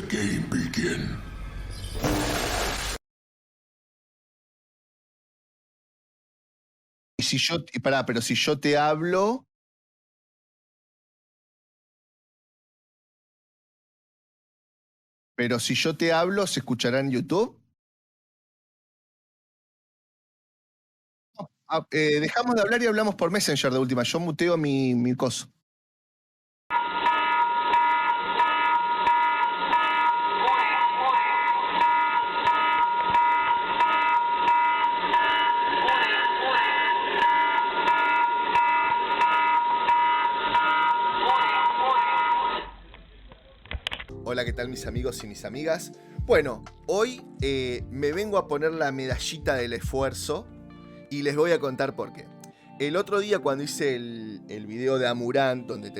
game begin. Y si yo, pará, pero si yo te hablo, ¿se escuchará en YouTube? Dejamos de hablar y hablamos por Messenger de última. Yo muteo mi coso. Hola, ¿qué tal mis amigos y mis amigas? Bueno, hoy me vengo a poner la medallita del esfuerzo y les voy a contar por qué. El otro día cuando hice el video de Amurán, donde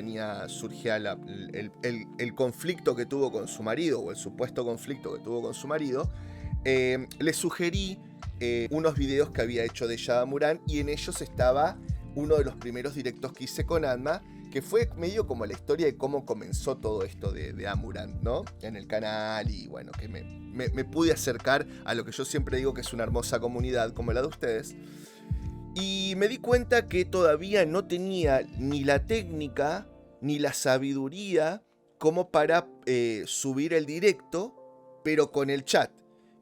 surgía el conflicto que tuvo con su marido, o el supuesto conflicto que tuvo con su marido, le sugerí unos videos que había hecho de Shah Amurán, y en ellos estaba uno de los primeros directos que hice con Adma, que fue medio como la historia de cómo comenzó todo esto de Amurán, ¿no? En el canal, y bueno, que me pude acercar a lo que yo siempre digo que es una hermosa comunidad como la de ustedes. Y me di cuenta que todavía no tenía ni la técnica ni la sabiduría como para subir el directo, pero con el chat.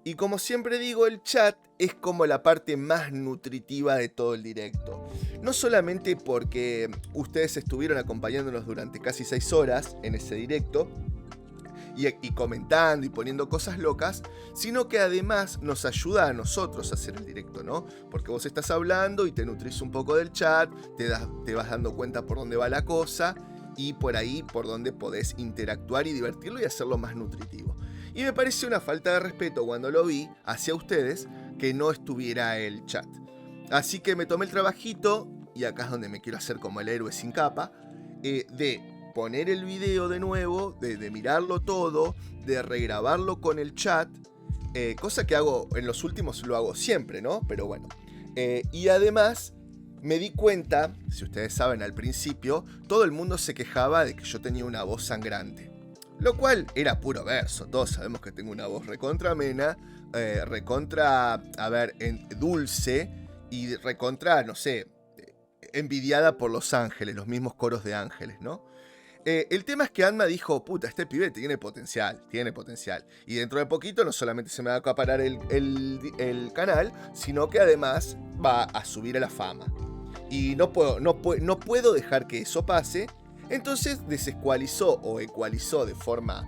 Y como siempre digo, el chat es como la parte más nutritiva de todo el directo. No solamente porque ustedes estuvieron acompañándonos durante casi 6 horas en ese directo, y comentando y poniendo cosas locas, sino que además nos ayuda a nosotros a hacer el directo, ¿no? Porque vos estás hablando y te nutrís un poco del chat, te vas dando cuenta por dónde va la cosa, y por ahí por donde podés interactuar y divertirlo y hacerlo más nutritivo. Y me pareció una falta de respeto cuando lo vi hacia ustedes que no estuviera el chat. Así que me tomé el trabajito, y acá es donde me quiero hacer como el héroe sin capa, de poner el video de nuevo, de mirarlo todo, de regrabarlo con el chat, cosa que hago en los últimos, lo hago siempre, ¿no? Pero bueno. Y además me di cuenta, si ustedes saben, al principio todo el mundo se quejaba de que yo tenía una voz sangrante, lo cual era puro verso. Todos sabemos que tengo una voz recontra amena, recontra, a ver, dulce, y recontra, no sé, envidiada por los ángeles, los mismos coros de ángeles, ¿no? El tema es que Adma dijo, puta, este pibe tiene potencial. Y dentro de poquito no solamente se me va a acaparar el canal, sino que además va a subir a la fama. Y no puedo dejar que eso pase. Entonces desescualizó o ecualizó de forma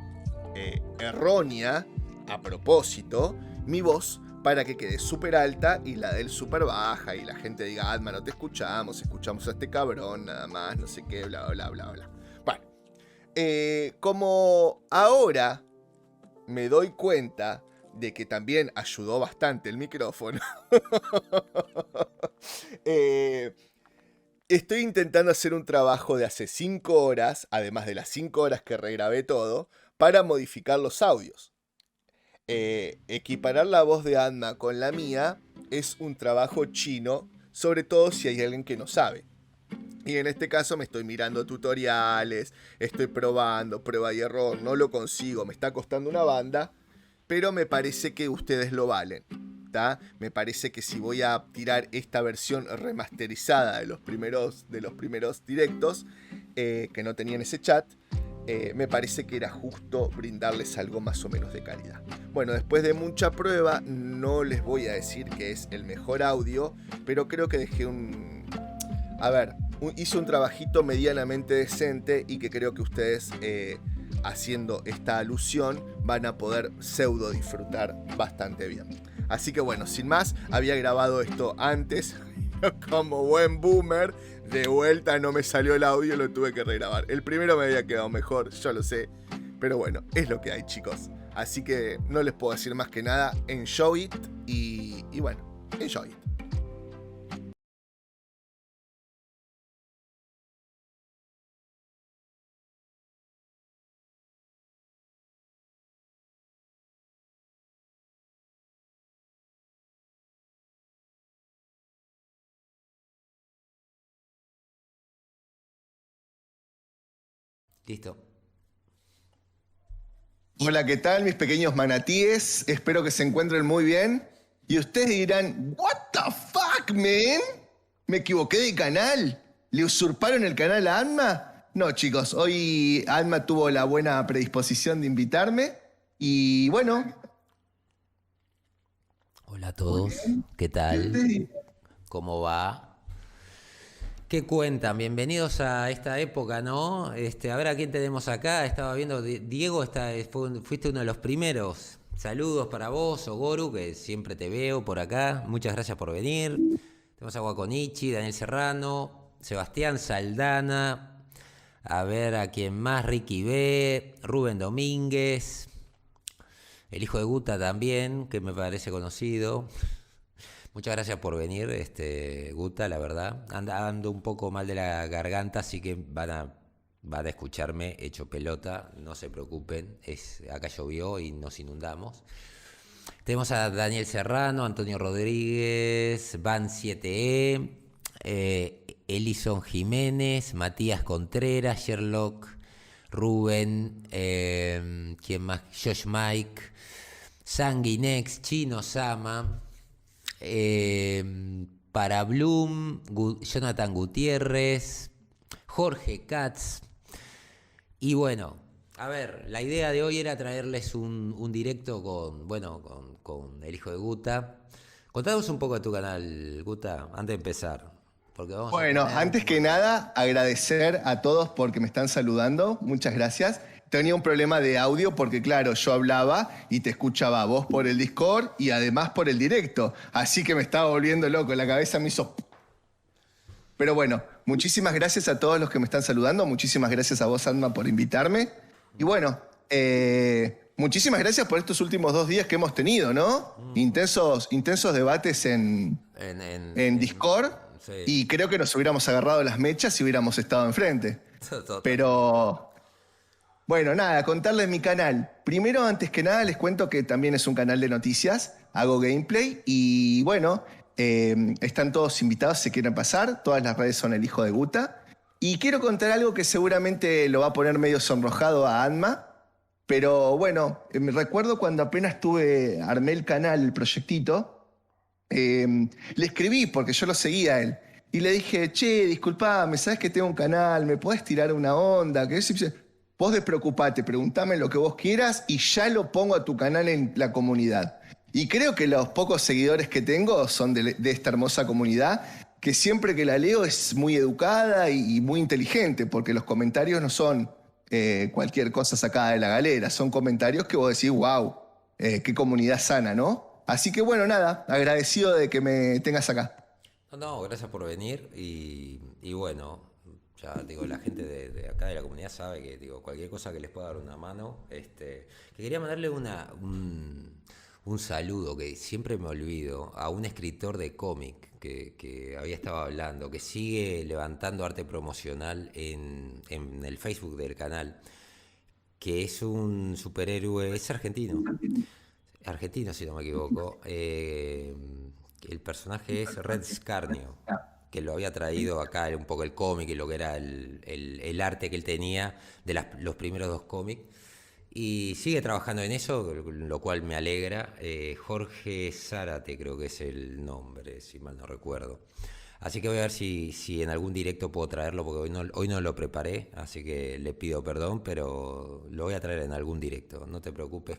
errónea, a propósito, mi voz para que quede súper alta y la de él súper baja, y la gente diga, Adma, no te escuchamos a este cabrón nada más, no sé qué, bla, bla, bla, bla. Bueno, como ahora me doy cuenta de que también ayudó bastante el micrófono, estoy intentando hacer un trabajo de hace 5 horas, además de las 5 horas que regrabé todo, para modificar los audios. Equiparar la voz de Adma con la mía es un trabajo chino, sobre todo si hay alguien que no sabe. Y en este caso me estoy mirando tutoriales, estoy probando, prueba y error, no lo consigo, me está costando una banda, pero me parece que ustedes lo valen. ¿Tá? Me parece que si voy a tirar esta versión remasterizada de los primeros directos, que no tenían ese chat, me parece que era justo brindarles algo más o menos de calidad. Bueno, después de mucha prueba, no les voy a decir que es el mejor audio, pero creo que dejé hice un trabajito medianamente decente, y que creo que ustedes, haciendo esta alusión, van a poder pseudo disfrutar bastante bien. Así que bueno, sin más, había grabado esto antes, como buen boomer, de vuelta no me salió el audio, lo tuve que regrabar. El primero me había quedado mejor, yo lo sé, pero bueno, es lo que hay, chicos. Así que no les puedo decir más que nada, enjoy it, y bueno, enjoy it. Listo. Hola, ¿qué tal, mis pequeños manatíes? Espero que se encuentren muy bien. Y ustedes dirán, ¿What the fuck, man? ¿Me equivoqué de canal? ¿Le usurparon el canal a Alma? No, chicos, hoy Alma tuvo la buena predisposición de invitarme. Y bueno, Hola a todos, ¿qué tal? ¿Cómo va? ¿Qué cuentan? Bienvenidos a esta época, ¿no? A ver a quién tenemos acá. Estaba viendo, Diego, fuiste uno de los primeros. Saludos para vos, Ogoru, que siempre te veo por acá. Muchas gracias por venir. Tenemos a Guaconichi, Daniel Serrano, Sebastián Saldana. A ver a quién más, Ricky B, Rubén Domínguez, el hijo de Guta también, que me parece conocido. Muchas gracias por venir, Guta, la verdad. Ando un poco mal de la garganta, así que van a escucharme hecho pelota, no se preocupen. Acá llovió y nos inundamos. Tenemos a Daniel Serrano, Antonio Rodríguez, Van 7E, Elison Jiménez, Matías Contreras, Sherlock, Rubén, ¿quién más? Josh Mike, Sanguinex, Chino Sama, para Bloom, Jonathan Gutiérrez, Jorge Katz. Y bueno, a ver, la idea de hoy era traerles un directo con el hijo de Guta. Contanos un poco de tu canal, Guta, antes de empezar. Porque vamos a bueno, tener antes que nada, agradecer a todos porque me están saludando. Muchas gracias. Tenía un problema de audio porque, claro, yo hablaba y te escuchaba a vos por el Discord y además por el directo. Así que me estaba volviendo loco. La cabeza me hizo... Pero bueno, muchísimas gracias a todos los que me están saludando. Muchísimas gracias a vos, Alma, por invitarme. Y bueno, muchísimas gracias por estos últimos 2 días que hemos tenido, ¿no? Intensos debates en Discord. Sí. Y creo que nos hubiéramos agarrado las mechas si hubiéramos estado enfrente. Total. Pero... bueno, nada, contarles mi canal. Primero, antes que nada, les cuento que también es un canal de noticias. Hago gameplay y bueno, están todos invitados si se quieren pasar. Todas las redes son el hijo de Guta. Y quiero contar algo que seguramente lo va a poner medio sonrojado a Anma. Pero bueno, me recuerdo cuando apenas armé el canal, el proyectito. Le escribí porque yo lo seguía a él. Y le dije, che, disculpame, ¿sabes que tengo un canal? ¿Me podés tirar una onda? Vos despreocupate, preguntame lo que vos quieras y ya lo pongo a tu canal en la comunidad. Y creo que los pocos seguidores que tengo son de esta hermosa comunidad, que siempre que la leo es muy educada y muy inteligente, porque los comentarios no son cualquier cosa sacada de la galera, son comentarios que vos decís, wow, qué comunidad sana, ¿no? Así que bueno, nada, agradecido de que me tengas acá. No, gracias por venir y bueno, ya digo, la gente de acá de la comunidad sabe que digo, cualquier cosa que les pueda dar una mano, que quería mandarle un saludo que siempre me olvido a un escritor de cómic que había estado hablando, que sigue levantando arte promocional en el Facebook del canal, que es un superhéroe, es argentino si no me equivoco. El personaje es Red Scarnio, que lo había traído acá un poco el cómic y lo que era el arte que él tenía de los primeros 2 cómics. Y sigue trabajando en eso, lo cual me alegra. Jorge Zárate creo que es el nombre, si mal no recuerdo. Así que voy a ver si en algún directo puedo traerlo, porque hoy no lo preparé, así que le pido perdón, pero lo voy a traer en algún directo. No te preocupes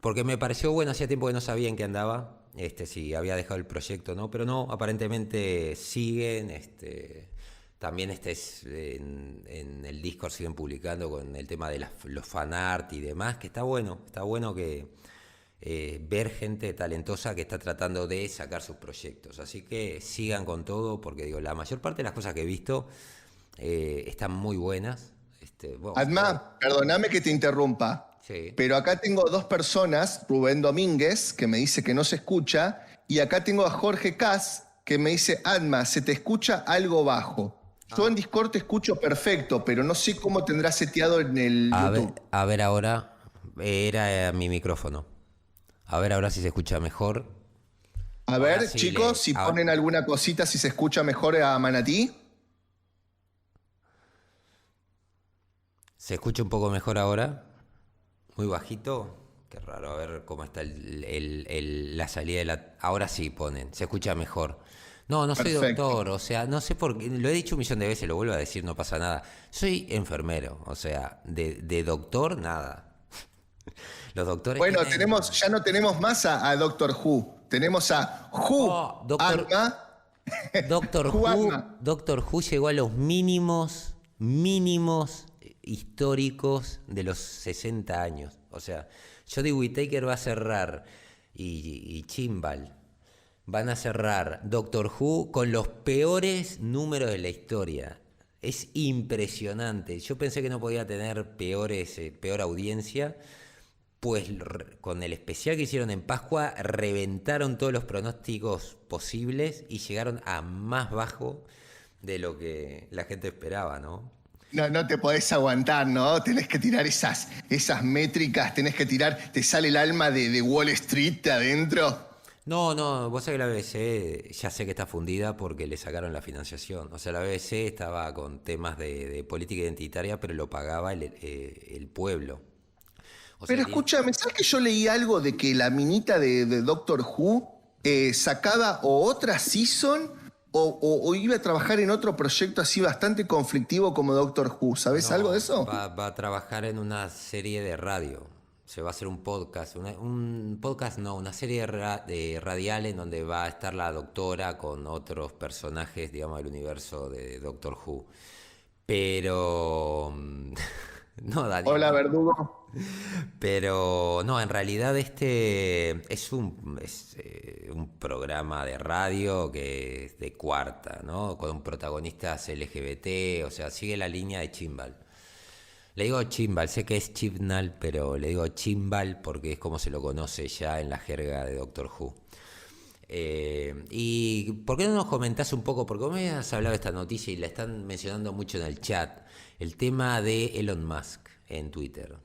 porque me pareció bueno, hacía tiempo que no sabía en qué andaba, si había dejado el proyecto, ¿no? Pero no, aparentemente siguen, también en el Discord siguen publicando con el tema de los fanart y demás, que está bueno que ver gente talentosa que está tratando de sacar sus proyectos. Así que sigan con todo, porque digo, la mayor parte de las cosas que he visto están muy buenas. Adma, perdóname que te interrumpa, Sí. pero acá tengo 2 personas, Rubén Domínguez, que me dice que no se escucha, y acá tengo a Jorge Cas, que me dice, Adma, se te escucha algo bajo. Yo en Discord te escucho perfecto, pero no sé cómo tendrás seteado en el YouTube. A ver ahora, era mi micrófono. A ver ahora si se escucha mejor. A Ahora ver, sí, chicos, si ponen alguna cosita, si se escucha mejor a Manatí. ¿Se escucha un poco mejor ahora? Muy bajito. Qué raro, a ver cómo está la salida de la... Ahora sí ponen, se escucha mejor. No, no soy Perfecto. doctor, o sea, no sé por qué, lo he dicho un millón de veces, lo vuelvo a decir, no pasa nada. Soy enfermero, o sea, de doctor, nada. Los doctores Bueno, tienen... ya no tenemos más a Doctor Who. Tenemos a Oh, Ant-Man. Juanma. Doctor Who llegó a los mínimos históricos de los 60 años. O sea, Jodie Whittaker va a cerrar y Chimbal van a cerrar Doctor Who con los peores números de la historia. Es impresionante. Yo pensé que no podía tener peor audiencia. Pues con el especial que hicieron en Pascua reventaron todos los pronósticos posibles y llegaron a más bajo de lo que la gente esperaba, ¿no? No, no te podés aguantar, ¿no? Tenés que tirar esas métricas, tenés que tirar, te sale el alma de Wall Street de adentro. No, no, vos sabés que la BBC ya sé que está fundida porque le sacaron la financiación. O sea, la BBC estaba con temas de política identitaria, pero lo pagaba el pueblo. O sea, Pero escúchame, ¿sabes que yo leí algo de que la minita de Doctor Who sacaba o otra season o iba a trabajar en otro proyecto así bastante conflictivo como Doctor Who? ¿Sabes algo de no, eso? va a trabajar en una serie de radio. Se va a hacer un podcast. Un podcast no, una serie de radial en donde va a estar la doctora con otros personajes, digamos, del universo de Doctor Who. Pero... No, Daniel, Hola, no. verdugo. Pero no, en realidad este es un programa de radio que es de cuarta, ¿no? Con protagonistas LGBT, o sea, sigue la línea de Chimbal. Le digo Chimbal, sé que es Chibnall, pero le digo Chimbal porque es como se lo conoce ya en la jerga de Doctor Who. ¿Y por qué no nos comentás un poco? Porque vos me has hablado de esta noticia y la están mencionando mucho en el chat, el tema de Elon Musk en Twitter.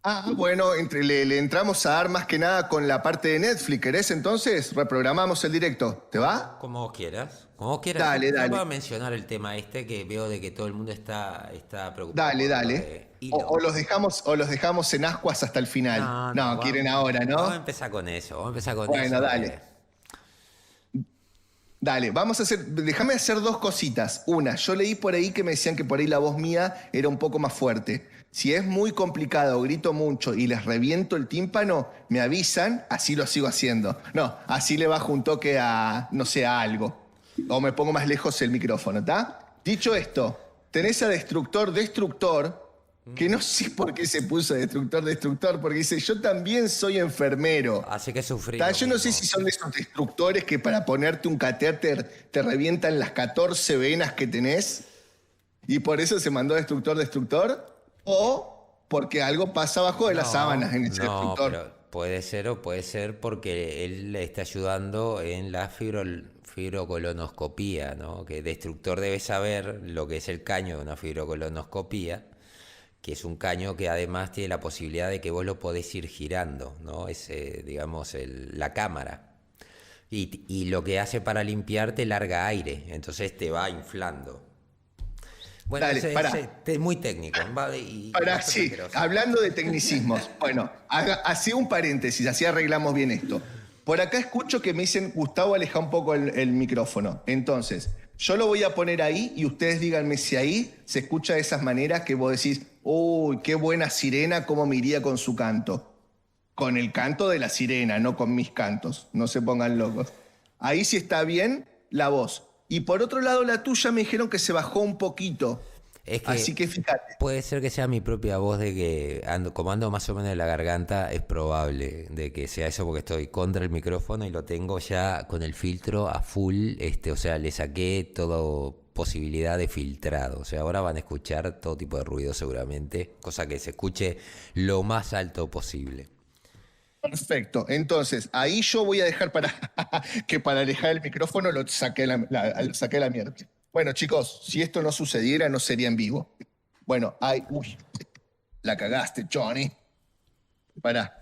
Ah, bueno, le entramos a dar más que nada con la parte de Netflix. ¿Querés entonces? Reprogramamos el directo. ¿Te va? Como vos quieras, como vos quieras. Dale, Yo voy dale. a mencionar el tema este que veo de que todo el mundo está preocupado Dale, por lo dale. de Elon. O los dejamos en ascuas hasta el final. No, no, No, quieren ahora, vamos a ¿no? empezar con eso, vamos a empezar con Bueno, eso. dale. Dale, vamos a hacer, déjame hacer dos cositas. Una, yo leí por ahí que me decían que por ahí la voz mía era un poco más fuerte. Si es muy complicado, grito mucho y les reviento el tímpano, me avisan, así lo sigo haciendo. No, así le bajo un toque a, no sé, a algo. O me pongo más lejos el micrófono, ¿está? Dicho esto, tenés a Destructor, que no sé por qué se puso Destructor, porque dice, yo también soy enfermero. Así que sufrí Ta, lo yo no sé si mismo. son de esos destructores que para ponerte un catéter te revientan las 14 venas que tenés y por eso se mandó destructor, o porque algo pasa abajo de las sábanas en ese No, destructor. pero puede ser o puede ser porque él le está ayudando en la fibrocolonoscopía, ¿no? Que Destructor debe saber lo que es el caño de una fibrocolonoscopía, que es un caño que además tiene la posibilidad de que vos lo podés ir girando, ¿no? Es, digamos, la cámara. Y lo que hace para limpiarte larga aire, entonces te va inflando. Bueno, Dale, es muy técnico, va, y bastante sí, asqueroso. hablando de tecnicismos. Bueno, hacía un paréntesis, así arreglamos bien esto. Por acá escucho que me dicen, Gustavo, aleja un poco el micrófono. Entonces, yo lo voy a poner ahí y ustedes díganme si ahí se escucha de esas maneras que vos decís, uy, qué buena sirena, cómo me iría con su canto. Con el canto de la sirena, no con mis cantos. No se pongan locos. Ahí sí está bien la voz. Y por otro lado, la tuya me dijeron que se bajó un poquito. Es Así que que fíjate. puede ser que sea mi propia voz de que como ando más o menos de la garganta, es probable de que sea eso porque estoy contra el micrófono y lo tengo ya con el filtro a full, o sea, le saqué toda posibilidad de filtrado, o sea, ahora van a escuchar todo tipo de ruido seguramente, cosa que se escuche lo más alto posible. Perfecto. Entonces, ahí yo voy a dejar para que para alejar el micrófono lo saqué lo saqué la mierda. Bueno, chicos, si esto no sucediera, no sería en vivo. Bueno, uy, la cagaste, Johnny. Pará.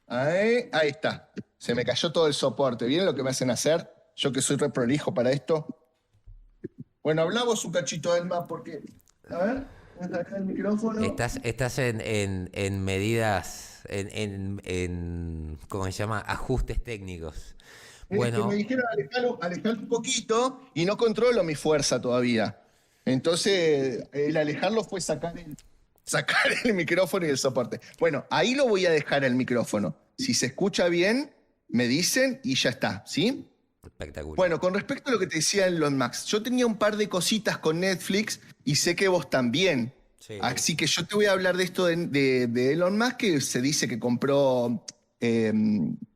Ahí está. Se me cayó todo el soporte. ¿Vieron lo que me hacen hacer? Yo que soy re prolijo para esto. Bueno, hablamos un cachito, Elma, porque. A ver. Acá el micrófono. Estás en medidas, ¿cómo se llama? Ajustes técnicos. Es que me Bueno, dijeron alejarlo un poquito y no controlo mi fuerza todavía. Entonces, el alejarlo fue sacar el micrófono y el soporte. Bueno, ahí lo voy a dejar el micrófono. Si se escucha bien, me dicen y ya está, ¿sí? espectacular. Bueno, con respecto a lo que te decía Elon Musk, yo tenía un par de cositas con Netflix y sé que vos también. Sí, Así que yo te voy a hablar de esto de Elon Musk, que se dice que compró, eh,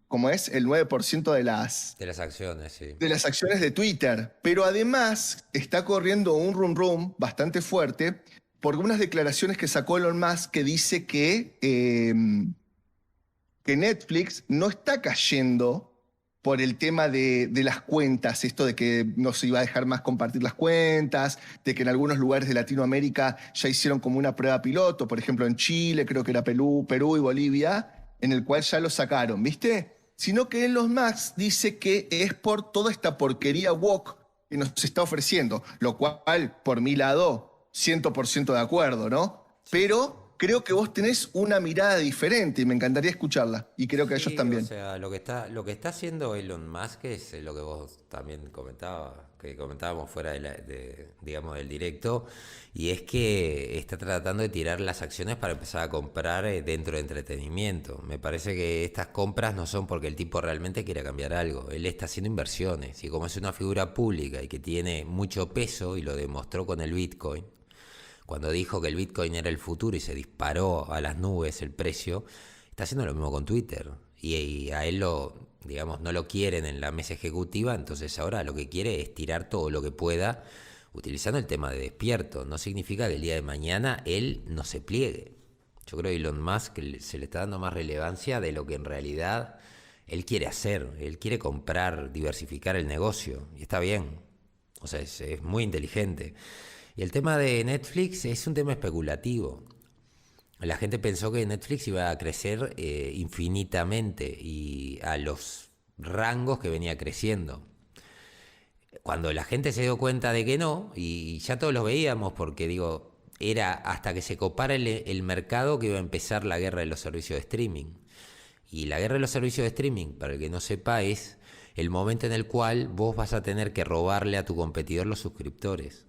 ¿cómo es? El 9% de las acciones, sí. de las acciones de Twitter. Pero además está corriendo un rum bastante fuerte por unas declaraciones que sacó Elon Musk que dice que Netflix no está cayendo por el tema de las cuentas, esto de que no se iba a dejar más compartir las cuentas, de que en algunos lugares de Latinoamérica ya hicieron como una prueba piloto, por ejemplo en Chile, creo que era Perú y Bolivia, en el cual ya lo sacaron, ¿viste? Sino que Elon Musk dice que es por toda esta porquería woke que nos está ofreciendo, lo cual, por mi lado, 100% de acuerdo, ¿no? Pero creo que vos tenés una mirada diferente y me encantaría escucharla, y creo que ellos Sí, o también. sea, lo que está haciendo Elon Musk es lo que vos también que comentábamos fuera digamos, del directo, y es que está tratando de tirar las acciones para empezar a comprar dentro de entretenimiento. Me parece que estas compras no son porque el tipo realmente quiere cambiar algo, él está haciendo inversiones, y como es una figura pública y que tiene mucho peso, y lo demostró con el Bitcoin, cuando dijo que el Bitcoin era el futuro y se disparó a las nubes el precio, está haciendo lo mismo con Twitter. Y a él digamos, no lo quieren en la mesa ejecutiva, entonces ahora lo que quiere es tirar todo lo que pueda utilizando el tema de despierto. No significa que el día de mañana él no se pliegue. Yo creo que Elon Musk se le está dando más relevancia de lo que en realidad él quiere hacer. Él quiere comprar, diversificar el negocio. Y está bien. O sea, es muy inteligente. Y el tema de Netflix es un tema especulativo. La gente pensó que Netflix iba a crecer infinitamente y a los rangos que venía creciendo. Cuando la gente se dio cuenta de que no, y ya todos lo veíamos porque digo, era hasta que se copara el mercado que iba a empezar la guerra de los servicios de streaming. Y la guerra de los servicios de streaming, para el que no sepa, es el momento en el cual vos vas a tener que robarle a tu competidor los suscriptores.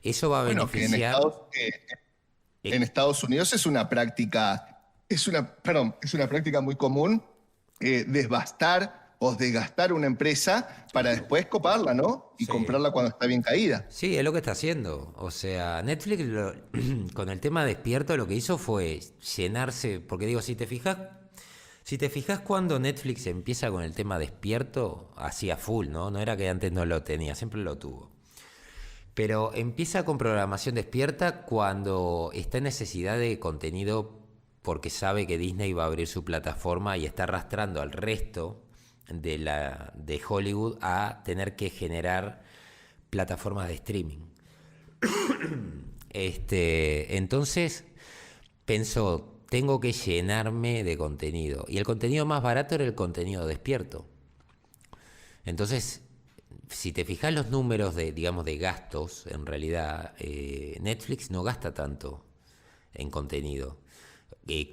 Eso va a Bueno, que beneficiar. en eh, Estados Unidos es una práctica, perdón, es una práctica muy común desbastar o desgastar una empresa para después coparla, ¿no? Y sí, comprarla cuando está bien caída. sí, es lo que está haciendo. O sea, Netflix con el tema despierto lo que hizo fue llenarse, porque digo, si te fijas cuando Netflix empieza con el tema despierto, hacía full, ¿no? No era que antes no lo tenía, siempre lo tuvo. Pero empieza con programación despierta cuando está en necesidad de contenido porque sabe que Disney va a abrir su plataforma y está arrastrando al resto de Hollywood a tener que generar plataformas de streaming. Entonces pensó, tengo que llenarme de contenido. Y el contenido más barato era el contenido despierto. Entonces, si te fijas los números digamos, de gastos, en realidad Netflix no gasta tanto en contenido.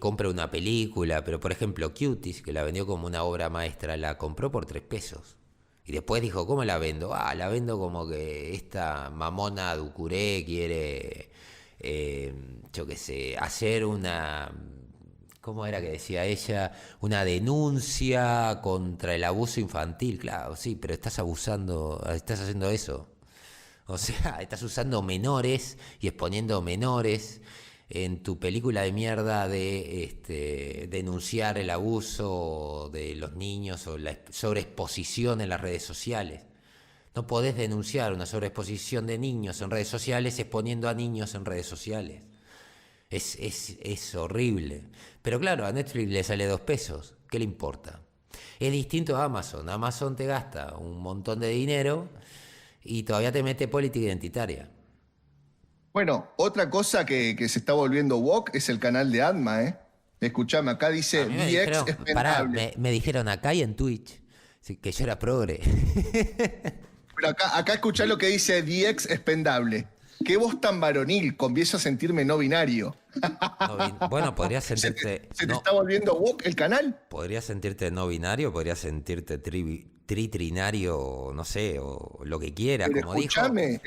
Compra una película, pero por ejemplo Cuties, que la vendió como una obra maestra, la compró por 3 pesos. Y después dijo, ¿cómo la vendo? La vendo como que esta mamona Ducuré quiere, yo qué sé, hacer una... ¿Cómo era que decía ella? Una denuncia contra el abuso infantil. Claro, sí, pero estás abusando, estás haciendo eso. O sea, estás usando menores y exponiendo menores en tu película de mierda de denunciar el abuso de los niños o la sobreexposición en las redes sociales. No podés denunciar una sobreexposición de niños en redes sociales exponiendo a niños en redes sociales. Es horrible. Pero claro, a Netflix le sale 2 pesos. ¿Qué le importa? Es distinto a Amazon. Amazon te gasta un montón de dinero y todavía te mete política identitaria. Bueno, otra cosa que se está volviendo woke es el canal de Adma, ¿eh? Escuchame, acá A dice mí me VX dijeron, pará, expendable. me dijeron acá y en Twitch sí, que yo era progre. Pero acá escuchá lo que dice VX expendable. qué voz tan varonil, comienzo a sentirme no binario. Bueno, podrías ¿Se sentirte. se te No, está volviendo woke el canal? podrías sentirte no binario, podrías sentirte tritrinario, no sé, o lo que quieras, Pero escúchame.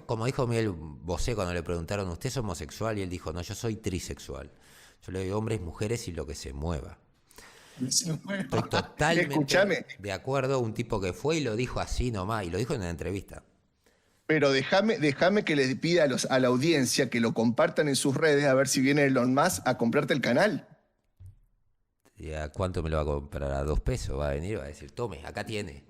como dijo Miguel Bosé cuando le preguntaron, ¿usted es homosexual? Y él dijo, no, yo soy trisexual. Yo le digo hombres, mujeres y lo que se mueva. Estoy totalmente Escúchame, de acuerdo, un tipo que fue y lo dijo así nomás, y lo dijo en una entrevista. pero déjame que les pida a la audiencia que lo compartan en sus redes a ver si viene Elon Musk a comprarte el canal. ¿Y a cuánto me lo va a comprar? ¿A 2 pesos? Va a venir y va a decir, tome, acá tiene.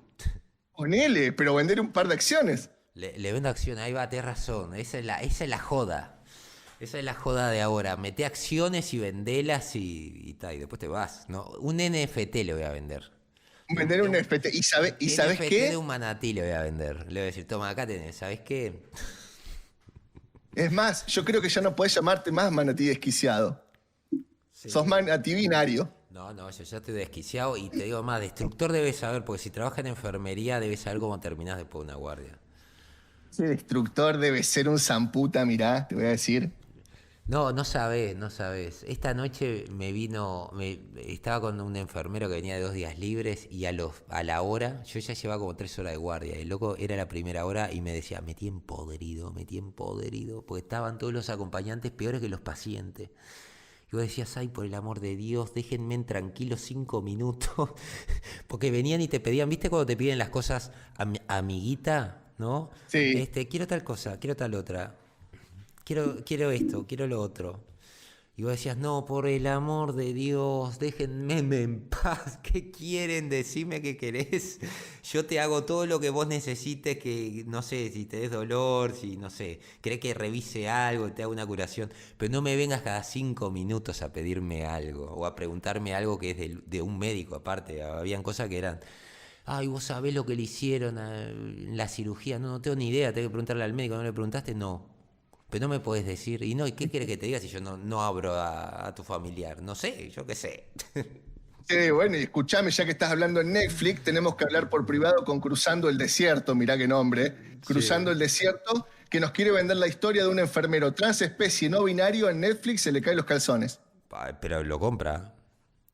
Ponele, pero vender un par de acciones. Le vendo acciones, ahí va, tenés razón. Esa es la joda. Esa es la joda de ahora. Mete acciones y vendelas y tal, y después te vas. ¿No? Un NFT le voy a vender. Vender De un un NFT. ¿Y sabes NFT de qué? un manatí le voy a vender. Le voy a decir, toma, acá tenés, ¿sabes qué? Es más, yo creo que ya no puedes llamarte más manatí desquiciado. Sos Sí. manatí binario. No, no, yo ya estoy desquiciado y te digo más, destructor debes saber, porque si trabajas en enfermería debes saber cómo terminás después de una guardia. Ese destructor debe ser un zamputa, mirá, te voy a decir. No, no sabés, no sabés. Esta noche estaba con un enfermero que venía de 2 días libres y a la hora, yo ya llevaba como 3 horas de guardia. El loco era la primera hora y me decía, me tienen podrido, porque estaban todos los acompañantes peores que los pacientes. Y vos decías, ay, por el amor de Dios, déjenme en tranquilo 5 minutos. Porque venían y te pedían, ¿viste cuando te piden las cosas, amiguita? ¿No? Sí. Quiero tal cosa, quiero tal otra. Quiero esto, quiero lo otro. Y vos decías, no, por el amor de Dios, déjenme en paz. ¿Qué quieren? Decime qué querés. Yo te hago todo lo que vos necesites, que no sé, si te des dolor, si no sé, querés que revise algo, te haga una curación. Pero no me vengas cada 5 minutos a pedirme algo o a preguntarme algo que es de un médico aparte. Habían cosas que eran, ay, vos sabés lo que le hicieron en la cirugía. No, no tengo ni idea, tengo que preguntarle al médico. ¿No le preguntaste? No. Pero no me podés decir, y no, ¿y qué quieres que te diga si yo no abro a tu familiar? No sé, yo qué sé. Sí, bueno, y escúchame, ya que estás hablando en Netflix, tenemos que hablar por privado con Cruzando el Desierto, mirá qué nombre. Cruzando Sí. el Desierto, que nos quiere vender la historia de un enfermero transespecie no binario en Netflix, se le caen los calzones. Pero lo compra,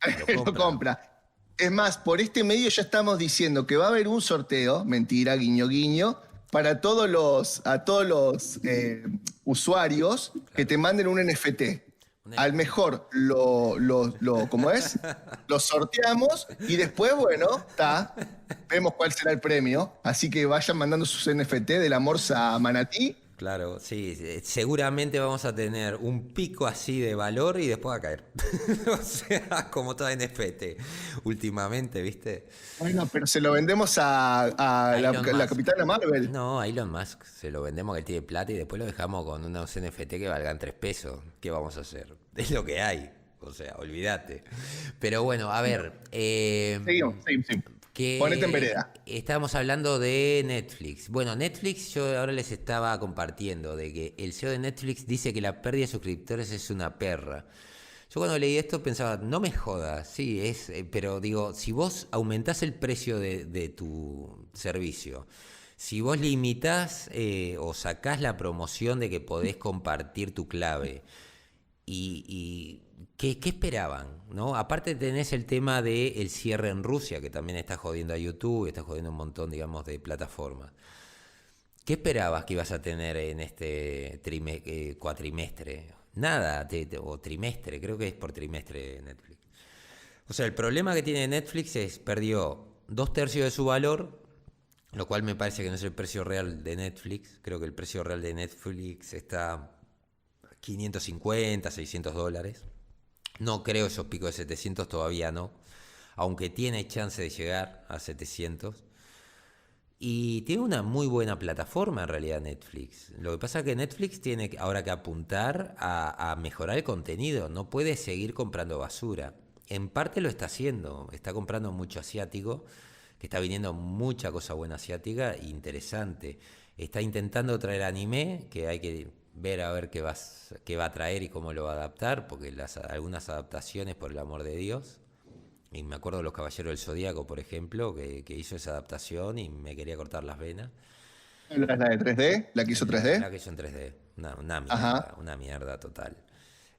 lo Lo compra. compra. Es más, por este medio ya estamos diciendo que va a haber un sorteo, mentira, guiño, guiño, para todos los usuarios que Claro. te manden un NFT. Un Al NFT. mejor ¿cómo es? Lo sorteamos y después, bueno, vemos cuál será el premio. Así que vayan mandando sus NFT de la Morsa Manatí. Claro, sí, seguramente vamos a tener un pico así de valor y después va a caer. O sea, como toda NFT últimamente, ¿viste? Bueno, pero se lo vendemos a A la, Elon la Musk. capitana Marvel. No, a Elon Musk se lo vendemos que él tiene plata y después lo dejamos con unos NFT que valgan 3 pesos. ¿Qué vamos a hacer? Es lo que hay. O sea, olvídate. Pero bueno, a ver, Seguimos. Ponete en que vereda. estábamos hablando de Netflix. Bueno, Netflix yo ahora les estaba compartiendo de que el CEO de Netflix dice que la pérdida de suscriptores es una perra. Yo cuando leí esto pensaba, no me jodas, sí, pero digo, si vos aumentás el precio de tu servicio, si vos limitás o sacás la promoción de que podés compartir tu clave, ¿qué esperaban? ¿No? Aparte tenés el tema del cierre en Rusia, que también está jodiendo a YouTube, está jodiendo un montón, digamos, de plataformas. ¿Qué esperabas que ibas a tener en este cuatrimestre? Nada, o trimestre, creo que es por trimestre Netflix. O sea, el problema que tiene Netflix es perdió 2/3 de su valor, lo cual me parece que no es el precio real de Netflix. Creo que el precio real de Netflix está a 550, $600. No creo esos picos de 700, todavía no, aunque tiene chance de llegar a 700. Y tiene una muy buena plataforma en realidad Netflix. Lo que pasa es que Netflix tiene ahora que apuntar a mejorar el contenido. No puede seguir comprando basura. En parte lo está haciendo. Está comprando mucho asiático, que está viniendo mucha cosa buena asiática e interesante. Está intentando traer anime, que hay que ver a ver qué va a traer y cómo lo va a adaptar, porque algunas adaptaciones, por el amor de Dios. Y me acuerdo de Los Caballeros del Zodíaco, por ejemplo, que hizo esa adaptación y me quería cortar las venas. ¿La de 3D? ¿La que hizo La 3D? que hizo en 3D. Ajá. Una mierda total.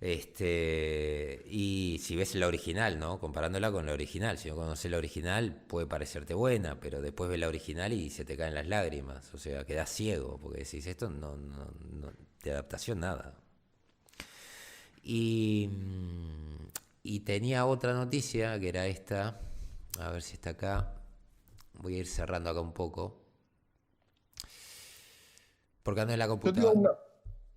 Y si ves la original, ¿no? Comparándola con la original. Si no conoces la original, puede parecerte buena, pero después ves la original y se te caen las lágrimas. O sea, quedas ciego, porque decís, esto de adaptación nada. Y, y tenía otra noticia, que era esta. A ver si está acá. Voy a ir cerrando acá un poco. Porque ando en la Yo tengo computadora. una,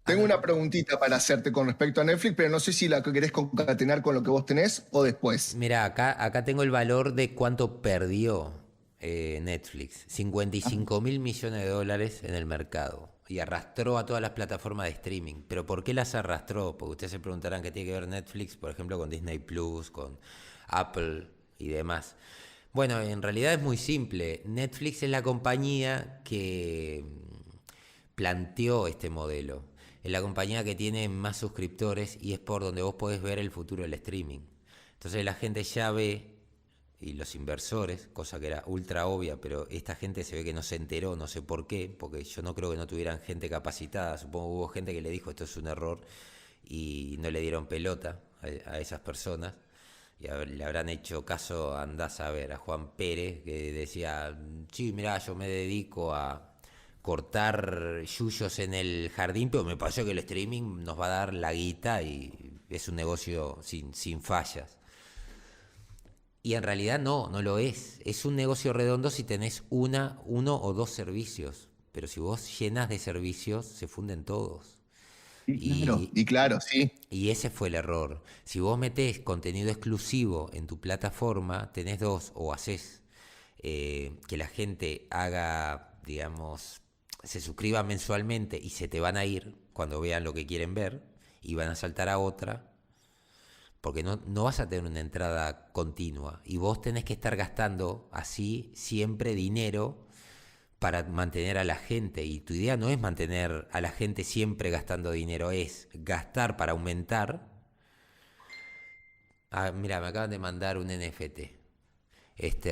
tengo Ando una en- preguntita para hacerte con respecto a Netflix, pero no sé si la que querés concatenar con lo que vos tenés o después. Mira, acá tengo el valor de cuánto perdió Netflix. 55.000 millones de dólares en el mercado. Y arrastró a todas las plataformas de streaming. ¿Pero por qué las arrastró? Porque ustedes se preguntarán qué tiene que ver Netflix, por ejemplo, con Disney Plus, con Apple y demás. Bueno, en realidad es muy simple. Netflix es la compañía que planteó este modelo. Es la compañía que tiene más suscriptores y es por donde vos podés ver el futuro del streaming. Entonces la gente ya ve, y los inversores, cosa que era ultra obvia, pero esta gente se ve que no se enteró, no sé por qué, porque yo no creo que no tuvieran gente capacitada. Supongo que hubo gente que le dijo esto es un error y no le dieron pelota a esas personas. Y le habrán hecho caso, andás a ver, a Juan Pérez, que decía, sí, mirá, yo me dedico a cortar yuyos en el jardín, pero me parece que el streaming nos va a dar la guita y es un negocio sin fallas. Y en realidad no lo es. Es un negocio redondo si tenés uno o dos servicios. Pero si vos llenas de servicios, se funden todos. Y, Y claro, sí. y ese fue el error. Si vos metés contenido exclusivo en tu plataforma, tenés dos, o haces que la gente haga, digamos, se suscriba mensualmente y se te van a ir cuando vean lo que quieren ver y van a saltar a otra, porque no vas a tener una entrada continua y vos tenés que estar gastando así siempre dinero para mantener a la gente. Y tu idea no es mantener a la gente siempre gastando dinero, es gastar para aumentar. Ah, mira, me acaban de mandar un NFT.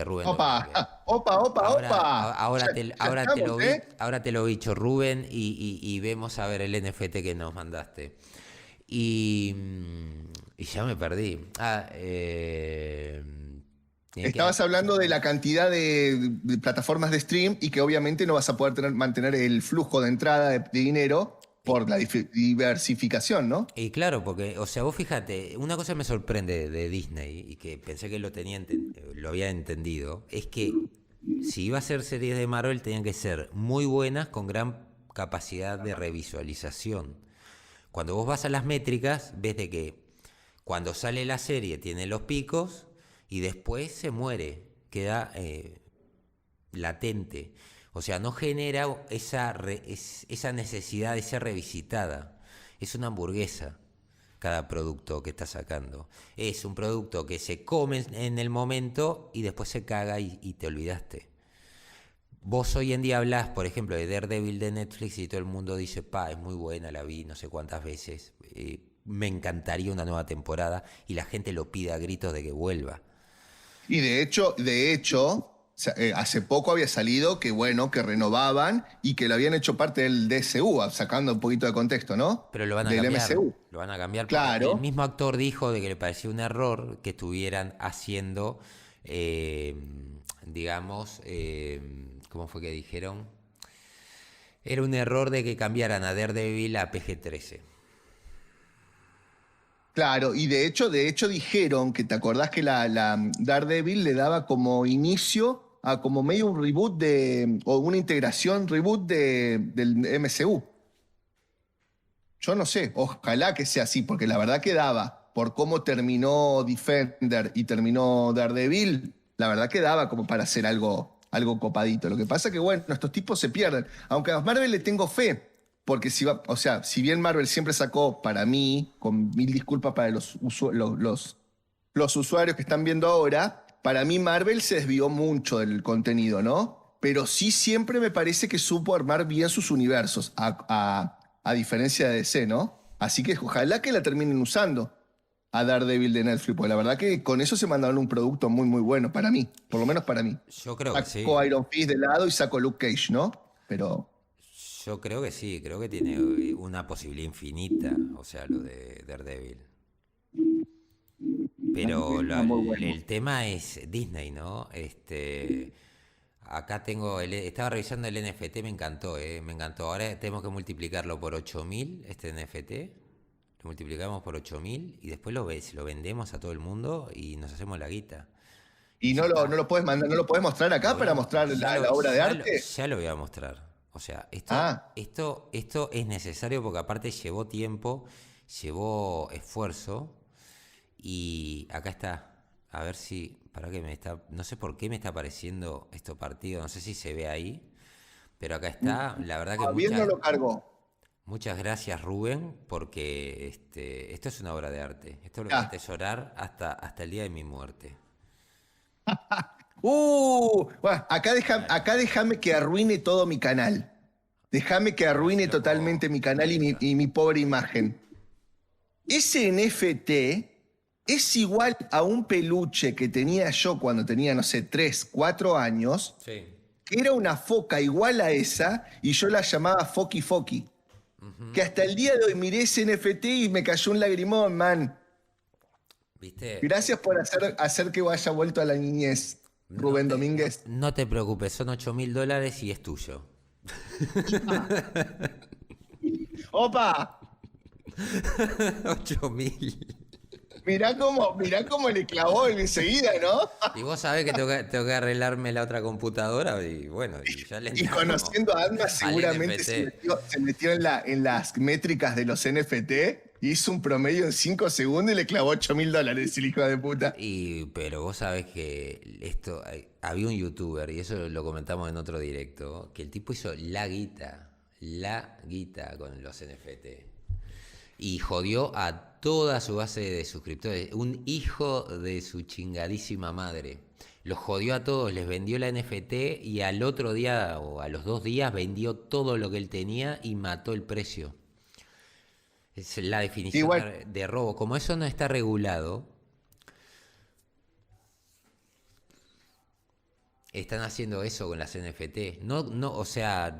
Rubén. Opa, opa, opa, opa. Ya, ya estamos, ¿eh? Ahora te lo he dicho, Rubén, y vemos a ver el NFT que nos mandaste. Y ya me perdí. ¿En qué? Estabas hablando de la cantidad de plataformas de stream y que obviamente no vas a poder mantener el flujo de entrada de dinero por la diversificación, ¿no? Y claro, porque, o sea, vos fíjate, una cosa me sorprende de Disney y que pensé que lo había entendido, es que si iba a ser series de Marvel tenían que ser muy buenas con gran capacidad de revisualización. Cuando vos vas a las métricas, ves de que cuando sale la serie tiene los picos y después se muere, queda latente. O sea, no genera esa necesidad de ser revisitada. Es una hamburguesa cada producto que está sacando. Es un producto que se come en el momento y después se caga y te olvidaste. Vos hoy en día hablás, por ejemplo, de Daredevil de Netflix y todo el mundo dice, es muy buena, la vi no sé cuántas veces. Me encantaría una nueva temporada y la gente lo pide a gritos de que vuelva. Y de hecho, o sea, hace poco había salido que bueno, que renovaban y que lo habían hecho parte del DCU, sacando un poquito de contexto, ¿no? Pero lo van a Del cambiar. MCU. Lo van a cambiar porque el Claro. mismo actor dijo de que le parecía un error que estuvieran haciendo, digamos, ¿cómo fue que dijeron? Era un error de que cambiaran a Daredevil a PG-13. Claro, y de hecho dijeron que te acordás que la Daredevil le daba como inicio a como medio un reboot o una integración reboot del MCU. Yo no sé, ojalá que sea así, porque la verdad que daba, por cómo terminó Defender y terminó Daredevil, la verdad que daba como para hacer algo copadito. Lo que pasa que, bueno, estos tipos se pierden. Aunque a Marvel le tengo fe, porque o sea, si bien Marvel siempre sacó, para mí, con mil disculpas para los usuarios que están viendo ahora, para mí Marvel se desvió mucho del contenido, ¿no? Pero sí siempre me parece que supo armar bien sus universos, a diferencia de DC, ¿no? Así que ojalá que la terminen usando a Daredevil de Netflix, porque la verdad que con eso se mandaron un producto muy, muy bueno para mí, por lo menos para mí. Yo creo que sí. Saco Iron Fist de lado y saco Luke Cage, ¿no? Pero Yo creo que sí, creo que tiene una posibilidad infinita, o sea, lo de Daredevil. Pero Está muy bueno. el tema es Disney, ¿no? Acá tengo, estaba revisando el NFT, me encantó, me encantó. Ahora tenemos que multiplicarlo por 8.000, este NFT. Lo multiplicamos por 8.000 y después lo vendemos a todo el mundo y nos hacemos la guita. Y ¿Y ya no está. lo puedes mandar, no lo podés mostrar Lo acá voy a, para mostrar la obra de arte? ya lo voy a mostrar. O sea, Ah, esto es necesario porque aparte llevó tiempo, llevó esfuerzo y acá está. A ver si, para que me está, no sé por qué me está apareciendo esto partido, no sé si se ve ahí, pero acá está. La verdad que Javier no lo cargó. muchas gracias Rubén, porque esto es una obra de arte. Esto lo voy a Ah. atesorar hasta el día de mi muerte. Bueno, acá déjame que arruine todo mi canal. Déjame que A ver si arruine lo puedo. totalmente mi canal Ahí está. y mi pobre imagen. Ese NFT es igual a un peluche que tenía yo cuando tenía, no sé, 3, 4 años, Sí. que era una foca igual a esa y yo la llamaba Foki Foki. Que hasta el día de hoy miré ese NFT y me cayó un lagrimón, man. ¿Viste? Gracias por hacer que haya vuelto a la niñez, No Rubén te, no, Domínguez. no te preocupes, son $8.000 y es tuyo. ¡Opa! 8.000. Mirá cómo le clavó enseguida, ¿no? Y vos sabés que tengo que arreglarme la otra computadora y bueno, y ya le Y entramos conociendo a Alma, al seguramente NFT. se metió en las métricas de los NFT, hizo un promedio en 5 segundos y le clavó $8.000, el hijo de puta. Pero vos sabés que había un youtuber, y eso lo comentamos en otro directo, que el tipo hizo la guita con los NFT. Y jodió a toda su base de suscriptores. Un hijo de su chingadísima madre. Los jodió a todos, les vendió la NFT y al otro día o a los 2 días vendió todo lo que él tenía y mató el precio. Es la definición Igual, de robo. Como eso no está regulado, están haciendo eso con las NFT. No, no, o sea,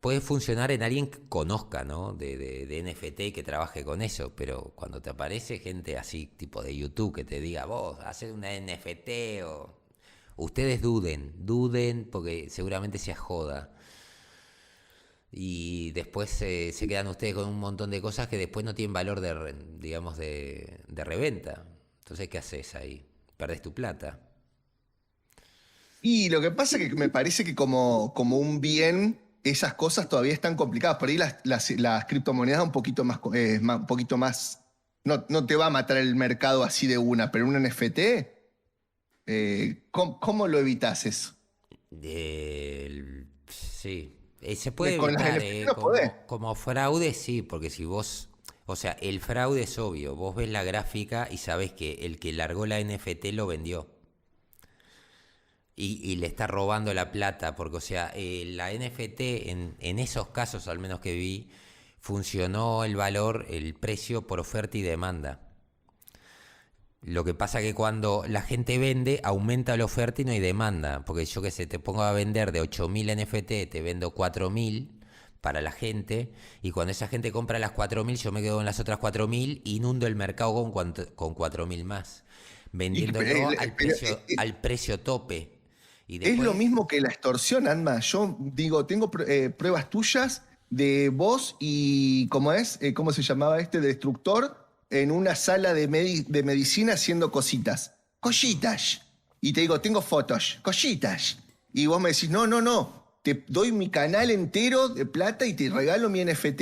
puede funcionar en alguien que conozca, ¿no? De NFT y que trabaje con eso, pero cuando te aparece gente así, tipo de YouTube, que te diga, vos, haces una NFT o... Ustedes duden, porque seguramente sea joda. Y después se quedan ustedes con un montón de cosas que después no tienen valor digamos, de reventa. Entonces, ¿qué haces ahí? Perdés tu plata. y lo que pasa es que me parece que como un bien, esas cosas todavía están complicadas. Por ahí las criptomonedas un poquito más, un poquito más, no te va a matar el mercado así de una, pero un NFT, ¿cómo lo evitas eso? Sí, se puede Con las evitar, NFT no podés. como fraude, sí, porque si o sea, el fraude es obvio, vos ves la gráfica y sabés que el que largó la NFT lo vendió y le está robando la plata, porque, o sea, la NFT en esos casos, al menos que vi, funcionó el precio por oferta y demanda. Lo que pasa que cuando la gente vende, aumenta la oferta y no hay demanda. Porque yo que sé, te pongo a vender de 8.000 NFT, te vendo 4.000 para la gente. Y cuando esa gente compra las 4.000, yo me quedo con las otras 4.000, inundo el mercado con 4.000 más. Y, Vendiéndolo al precio tope. Y es lo después, mismo que la extorsión, Anma. Yo digo, tengo pruebas tuyas de vos y, ¿cómo es? ¿Cómo se llamaba este destructor? En una sala de medicina haciendo cositas. Cositas. Y te digo, tengo fotos. Cositas. Y vos me decís, no, no, no. Te doy mi canal entero de plata y te regalo mi NFT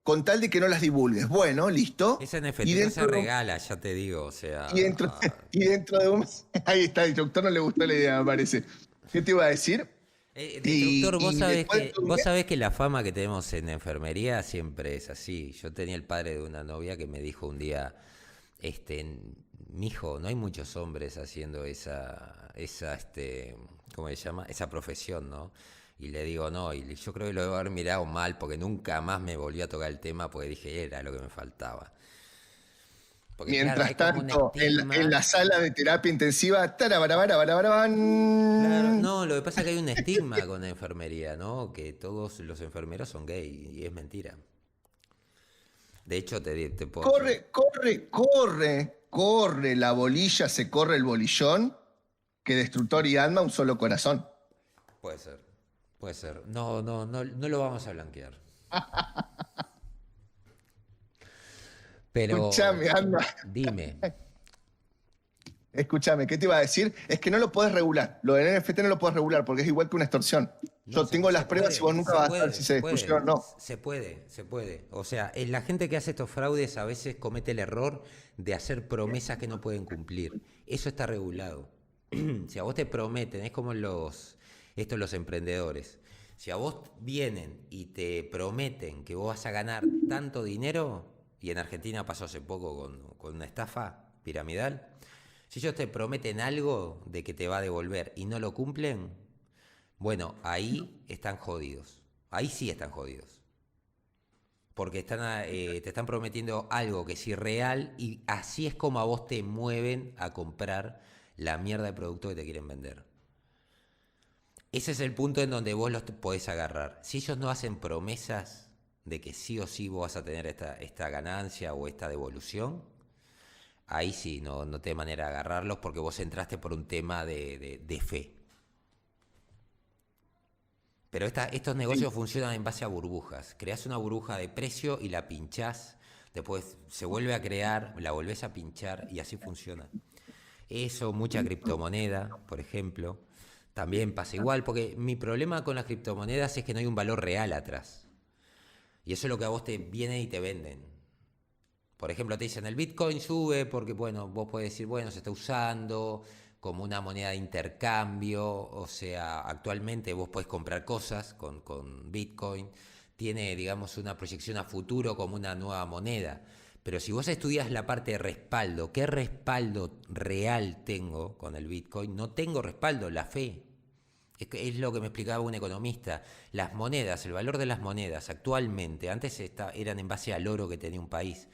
con tal de que no las divulgues. Bueno, listo. ese Y NFT no se dentro de un- regala, ya te digo. O y sea, dentro, y dentro de un... Ahí está, el instructor no le gustó la idea, me parece. ¿Qué te iba a decir? Destructor, Y después de un vos mes, sabés que la fama que tenemos en enfermería siempre es así. Yo tenía el padre de una novia que me dijo un día, mijo, no hay muchos hombres haciendo ¿cómo se llama? Esa profesión, ¿no? Y le digo, no, y yo creo que lo debo haber mirado mal porque nunca más me volvió a tocar el tema porque dije, era lo que me faltaba. Porque claro, Mientras hay como un tanto, en estigma. la sala de terapia intensiva, Claro, tarabarabarabarabarabán. no, lo que pasa es que hay un estigma con la enfermería, ¿no? Que todos los enfermeros son gay y es mentira. De hecho, te puedo... Corre, corre, corre, corre la bolilla, se corre el bolillón, que Destructor y Alma un solo corazón. Puede ser, puede ser. No, no, no, no lo vamos a blanquear. Pero Escúchame, Alma, dime, escúchame, ¿qué te iba a decir? Es que no lo podés regular. Lo del NFT no lo podés regular porque es igual que una extorsión. no, Yo tengo las pruebas y vos nunca se vas a saber puede, si se se puede, destruyeron o no. se puede, se puede. O sea, la gente que hace estos fraudes a veces comete el error de hacer promesas que no pueden cumplir. Eso está regulado. Si a vos te prometen, es como los emprendedores. Si a vos vienen y te prometen que vos vas a ganar tanto dinero, y en Argentina pasó hace poco con una estafa piramidal, si ellos te prometen algo de que te va a devolver y no lo cumplen, bueno, ahí están jodidos. Ahí sí están jodidos. Porque te están prometiendo algo que es irreal y así es como a vos te mueven a comprar la mierda de producto que te quieren vender. Ese es el punto en donde vos los podés agarrar. Si ellos no hacen promesas de que sí o sí vos vas a tener esta ganancia o esta devolución, ahí sí, no te hay manera de agarrarlos porque vos entraste por un tema de fe. Pero estos negocios funcionan en base a burbujas. Creás una burbuja de precio y la pinchás, después se vuelve a crear, la volvés a pinchar y así funciona. Eso, mucha criptomoneda, por ejemplo, también pasa igual, porque mi problema con las criptomonedas es que no hay un valor real atrás. Y eso es lo que a vos te vienen y te venden. Por ejemplo, te dicen el Bitcoin sube porque, bueno, vos podés decir, bueno, se está usando como una moneda de intercambio, o sea, actualmente vos podés comprar cosas con Bitcoin, tiene, digamos, una proyección a futuro como una nueva moneda. Pero si vos estudias la parte de respaldo, ¿qué respaldo real tengo con el Bitcoin? No tengo respaldo, la fe. Es lo que me explicaba un economista. Las monedas, el valor de las monedas actualmente, antes eran en base al oro que tenía un país.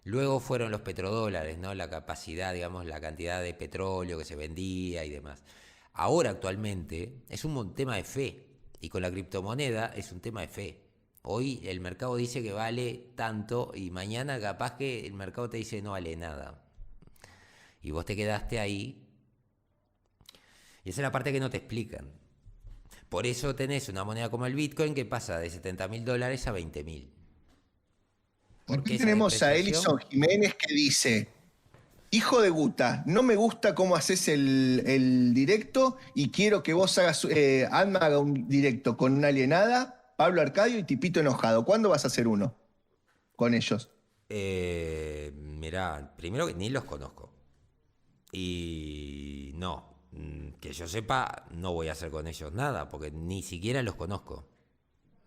Luego fueron los petrodólares, ¿no? La capacidad, digamos, la cantidad de petróleo que se vendía y demás. Ahora actualmente es un tema de fe y con la criptomoneda es un tema de fe. Hoy el mercado dice que vale tanto y mañana capaz que el mercado te dice no vale nada. Y vos te quedaste ahí y esa es la parte que no te explican. Por eso tenés una moneda como el Bitcoin que pasa de $70.000 a 20.000. ¿Por Aquí qué esa tenemos a depreciación? Elison Jiménez que dice: Hijo de Guta, no me gusta cómo haces el directo y quiero que vos hagas, Alma haga un directo con una alienada, Pablo Arcadio y Tipito Enojado. ¿Cuándo vas a hacer uno con ellos? Mirá, primero que ni los conozco. Y no, que yo sepa, no voy a hacer con ellos nada, porque ni siquiera los conozco,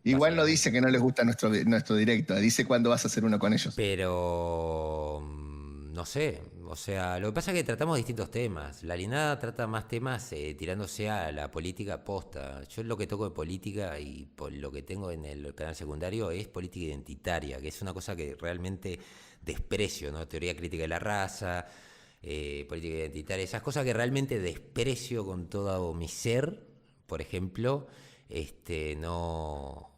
Igual no básicamente. dice que no les gusta nuestro directo, dice cuándo vas a hacer uno con ellos. Pero no sé, o sea, lo que pasa es que tratamos distintos temas. La Linada trata más temas tirándose a la política posta. Yo lo que toco de política y por lo que tengo en el canal secundario es política identitaria, que es una cosa que realmente desprecio, ¿no? Teoría crítica de la raza, política identitaria, esas cosas que realmente desprecio con todo mi ser, por ejemplo, no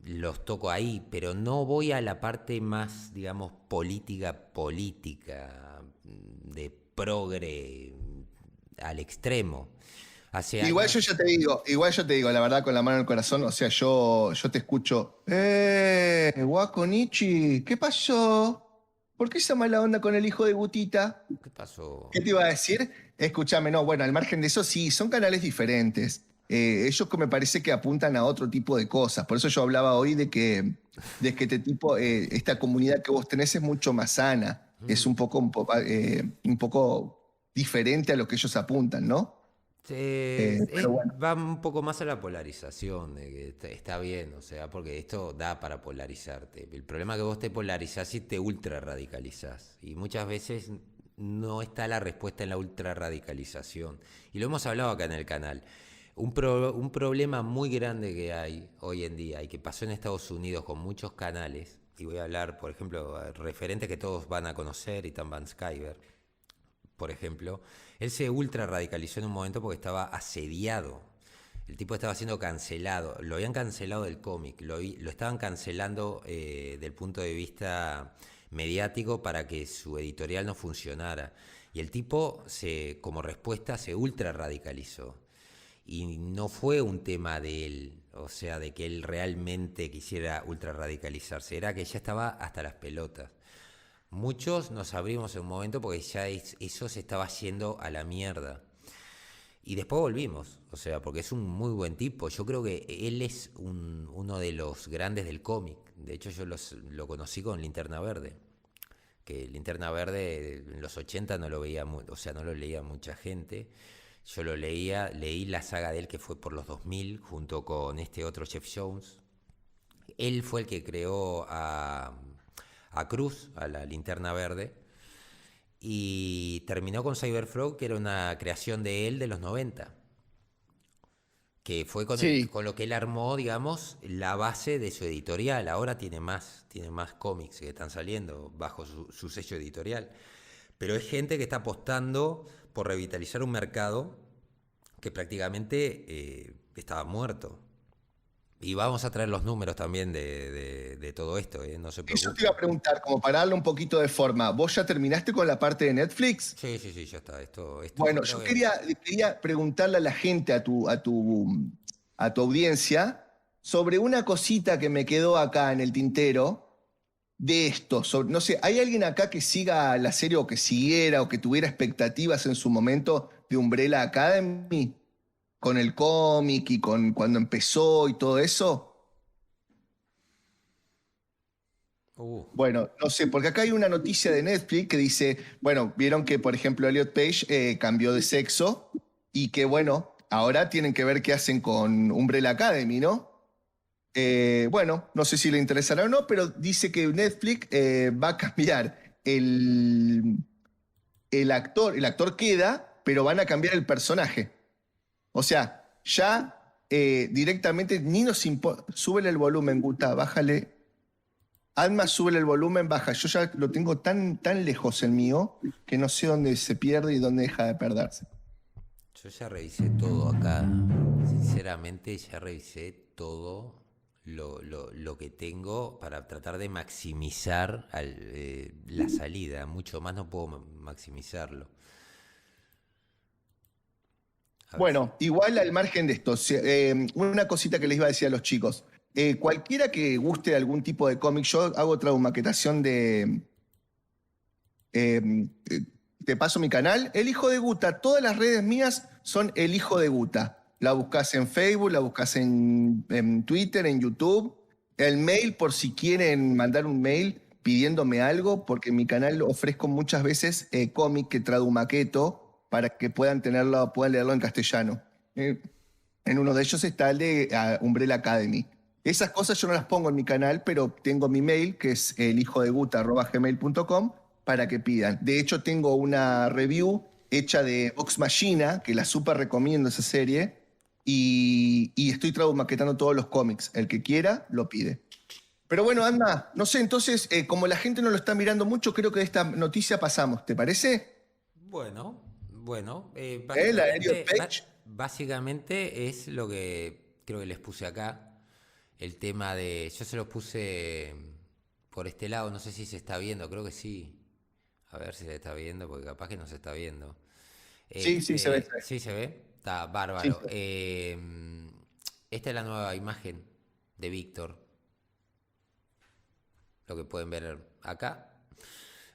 los toco ahí, pero no voy a la parte más, digamos, política, de progre al extremo. Hace años, Igual yo te digo, la verdad, con la mano en el corazón, o sea, yo te escucho, Guaco Nichi, ¿qué pasó? ¿Por qué esa mala onda con el hijo de Gutita? ¿qué pasó? ¿Qué te iba a decir? Escúchame, no, bueno, al margen de eso, sí, son canales diferentes. Ellos que me parece que apuntan a otro tipo de cosas. Por eso yo hablaba hoy de que esta comunidad que vos tenés es mucho más sana. Es un poco diferente a lo que ellos apuntan, ¿no? Pero bueno. Va un poco más a la polarización, de que está bien, o sea, porque esto da para polarizarte. El problema es que vos te polarizás y te ultra radicalizás. Y muchas veces no está la respuesta en la ultra radicalización. Y lo hemos hablado acá en el canal. Un problema muy grande que hay hoy en día y que pasó en Estados Unidos con muchos canales y voy a hablar, por ejemplo, referentes que todos van a conocer, Ethan Van Sciver, por ejemplo, él se ultra radicalizó en un momento porque estaba asediado. El tipo estaba siendo cancelado, lo habían cancelado del cómic, lo estaban cancelando del punto de vista mediático para que su editorial no funcionara. Y el tipo, como respuesta, se ultra radicalizó. Y no fue un tema de él, o sea, de que él realmente quisiera ultra radicalizarse, era que ya estaba hasta las pelotas. Muchos nos abrimos en un momento porque ya eso se estaba yendo a la mierda. Y después volvimos, o sea, porque es un muy buen tipo. Yo creo que él es uno de los grandes del cómic. De hecho, yo lo conocí con Linterna Verde. Que Linterna Verde en los 80 no lo veía, o sea, no lo leía mucha gente. Yo leí la saga de él que fue por los 2000, junto con este otro Jeff Jones. Él fue el que creó a Cruz, a la Linterna Verde. Y terminó con Cyberfrog, que era una creación de él de los 90, que fue con lo que él armó, digamos, la base de su editorial. Ahora tiene más cómics que están saliendo bajo su sello editorial. Pero es gente que está apostando por revitalizar un mercado que prácticamente estaba muerto. Y vamos a traer los números también de todo esto, no se preocupe. Eso te iba a preguntar, como para darle un poquito de forma. ¿Vos ya terminaste con la parte de Netflix? Sí, ya está. Bueno, yo quería preguntarle a la gente, a tu audiencia, sobre una cosita que me quedó acá en el tintero de esto. No sé, ¿hay alguien acá que siga la serie o que siguiera o que tuviera expectativas en su momento de Umbrella Academy? Con el cómic y con cuando empezó y todo eso. Bueno, no sé, porque acá hay una noticia de Netflix que dice, bueno, vieron que, por ejemplo, Elliot Page cambió de sexo y que, bueno, ahora tienen que ver qué hacen con Umbrella Academy, ¿no? Bueno, no sé si le interesará o no, pero dice que Netflix va a cambiar el actor queda, pero van a cambiar el personaje. O sea, ya directamente ni nos importa. Súbele el volumen, Guta, bájale. Alma, súbele el volumen, baja. Yo ya lo tengo tan lejos el mío que no sé dónde se pierde y dónde deja de perderse. Yo ya revisé todo acá. Sinceramente, ya revisé todo lo que tengo para tratar de maximizar la salida. Mucho más no puedo maximizarlo. Bueno, igual al margen de esto, una cosita que les iba a decir a los chicos. Cualquiera que guste algún tipo de cómic, yo hago otra maquetación de... te paso mi canal, El Hijo de Guta. Todas las redes mías son El Hijo de Guta. La buscas en Facebook, la buscas en Twitter, en YouTube. El mail, por si quieren mandar un mail pidiéndome algo, porque en mi canal ofrezco muchas veces cómic que tradumaqueto para que puedan leerlo en castellano. En uno de ellos está el de Umbrella Academy. Esas cosas yo no las pongo en mi canal, pero tengo mi mail, que es elhijodeguta@gmail.com, para que pidan. De hecho, tengo una review hecha de Vox Machina, que la súper recomiendo esa serie, y estoy maquetando todos los cómics. El que quiera, lo pide. Pero bueno, anda, no sé, entonces, como la gente no lo está mirando mucho, creo que de esta noticia pasamos, ¿te parece? Bueno, básicamente es lo que creo que les puse acá. El tema de... Yo se los puse por este lado, no sé si se está viendo, creo que sí. A ver si se está viendo, porque capaz que no se está viendo. Sí, se ve. Sí, se ve. Está bárbaro. Sí. Esta es la nueva imagen de Víctor. Lo que pueden ver acá.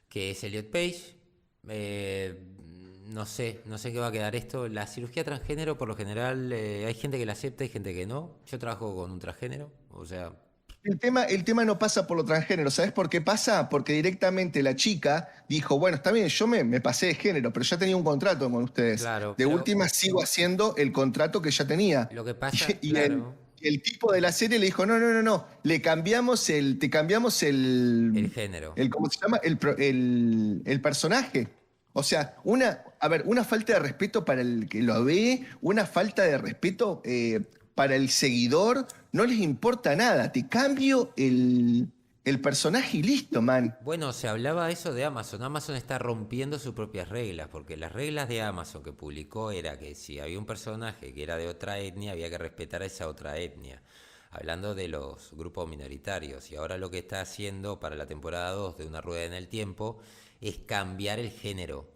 Que es Elliot Page. No sé qué va a quedar esto. La cirugía transgénero, por lo general, hay gente que la acepta y gente que no. Yo trabajo con un transgénero, o sea... El tema no pasa por lo transgénero. ¿Sabes por qué pasa? Porque directamente la chica dijo, bueno, está bien, yo me pasé de género, pero ya tenía un contrato con ustedes. Claro, de última sigo haciendo el contrato que ya tenía. Lo que pasa, y claro... el tipo de la serie le dijo, no, te cambiamos el género. ¿cómo se llama? El personaje. O sea, una falta de respeto para el que lo ve, una falta de respeto para el seguidor, no les importa nada. Te cambio el personaje y listo, man. Bueno, se hablaba eso de Amazon. Amazon está rompiendo sus propias reglas, porque las reglas de Amazon que publicó era que si había un personaje que era de otra etnia, había que respetar a esa otra etnia. Hablando de los grupos minoritarios. Y ahora lo que está haciendo para la temporada 2 de Una Rueda en el Tiempo es cambiar el género.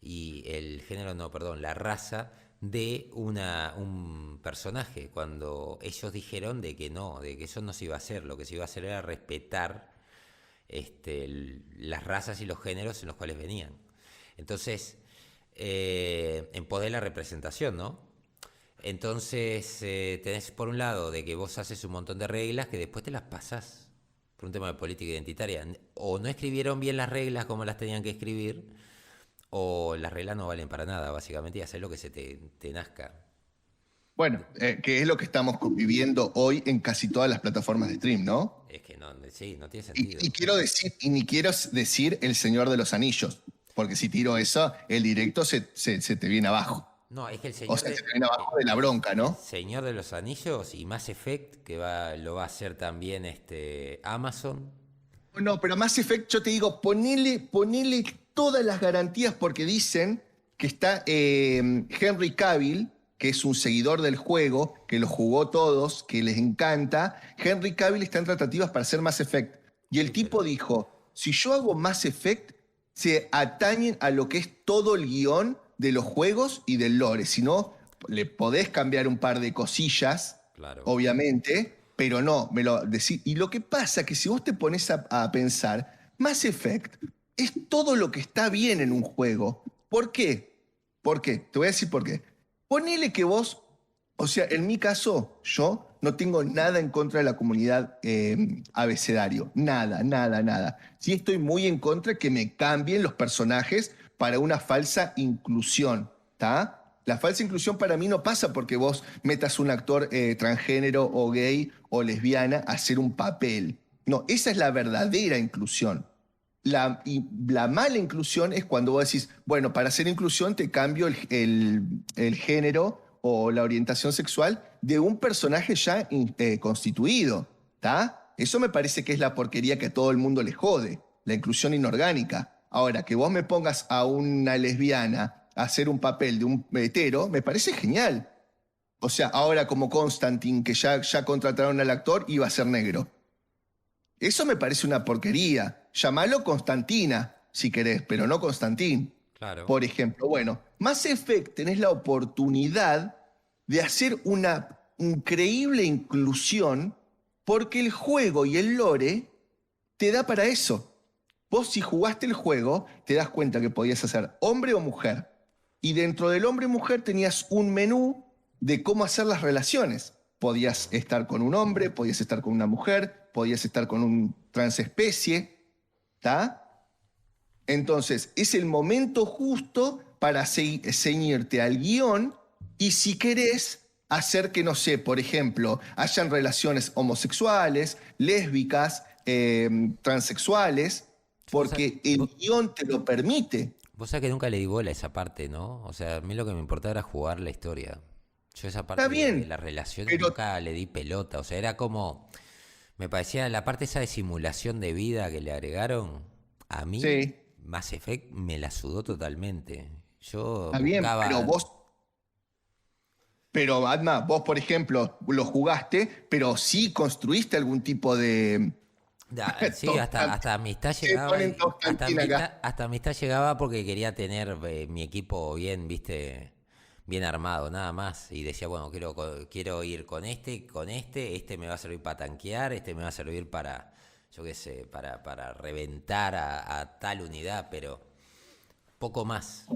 Y el género, no, perdón, la raza de un personaje, cuando ellos dijeron de que no, de que eso no se iba a hacer, lo que se iba a hacer era respetar las razas y los géneros en los cuales venían. Entonces, en pos de la representación, ¿no? Entonces, tenés por un lado de que vos haces un montón de reglas que después te las pasás por un tema de política identitaria. O no escribieron bien las reglas como las tenían que escribir, o las reglas no valen para nada, básicamente, y hacer lo que se te nazca. Bueno, que es lo que estamos viviendo hoy en casi todas las plataformas de stream, ¿no? Es que no, sí, no tiene sentido. Y quiero decir, y ni quiero decir El Señor de los Anillos, porque si tiro eso, el directo se te viene abajo. No, es que el señor, O sea, se te viene abajo de la bronca, ¿no? Señor de los Anillos y Mass Effect, que lo va a hacer también Amazon. No, pero Mass Effect, yo te digo, ponele todas las garantías porque dicen que está Henry Cavill, que es un seguidor del juego, que lo jugó todos, que les encanta. Henry Cavill está en tratativas para hacer Mass Effect. Y el tipo dijo, si yo hago Mass Effect, se atañen a lo que es todo el guión de los juegos y del lore. Si no, le podés cambiar un par de cosillas, Claro. obviamente, pero no, me lo decís. Y lo que pasa es que si vos te pones a pensar, Mass Effect es todo lo que está bien en un juego. ¿Por qué? ¿Por qué? Te voy a decir por qué. Ponele que vos, o sea, en mi caso, yo no tengo nada en contra de la comunidad abecedario. Nada, nada, nada. Sí estoy muy en contra de que me cambien los personajes para una falsa inclusión, ¿está? La falsa inclusión para mí no pasa porque vos metas un actor transgénero o gay o lesbiana a hacer un papel. No, esa es la verdadera inclusión. Y la mala inclusión es cuando vos decís, bueno, para hacer inclusión te cambio el género o la orientación sexual de un personaje ya constituido, ¿está? Eso me parece que es la porquería que a todo el mundo le jode, la inclusión inorgánica. Ahora, que vos me pongas a una lesbiana a hacer un papel de un hetero, me parece genial. O sea, ahora como Constantine, que ya contrataron al actor, iba a ser negro. Eso me parece una porquería. Llámalo Constantina, si querés, pero no Constantín. Claro. Por ejemplo, bueno, Mass Effect tenés la oportunidad de hacer una increíble inclusión porque el juego y el lore te da para eso. Vos si jugaste el juego, te das cuenta que podías hacer hombre o mujer. Y dentro del hombre y mujer tenías un menú de cómo hacer las relaciones. Podías estar con un hombre, podías estar con una mujer, podías estar con un transespecie, ¿está? Entonces, es el momento justo para ceñirte al guión y si querés hacer que, no sé, por ejemplo, hayan relaciones homosexuales, lésbicas, transexuales, porque el guión te lo permite. Vos sabés que nunca le di bola a esa parte, ¿no? O sea, a mí lo que me importaba era jugar la historia. Yo esa parte Está bien, de las relaciones pero nunca le di pelota. O sea, era como... Me parecía la parte esa de simulación de vida que le agregaron, a mí, sí, Mass Effect me la sudó totalmente. Yo está bien, buscaba... pero Adma, vos por ejemplo lo jugaste, pero sí construiste algún tipo de... Sí, hasta amistad llegaba. Hasta amistad llegaba porque quería tener mi equipo bien, viste, bien armado, nada más. Y decía, bueno, quiero ir con este me va a servir para tanquear, este me va a servir para, yo qué sé, para reventar a tal unidad, pero poco más.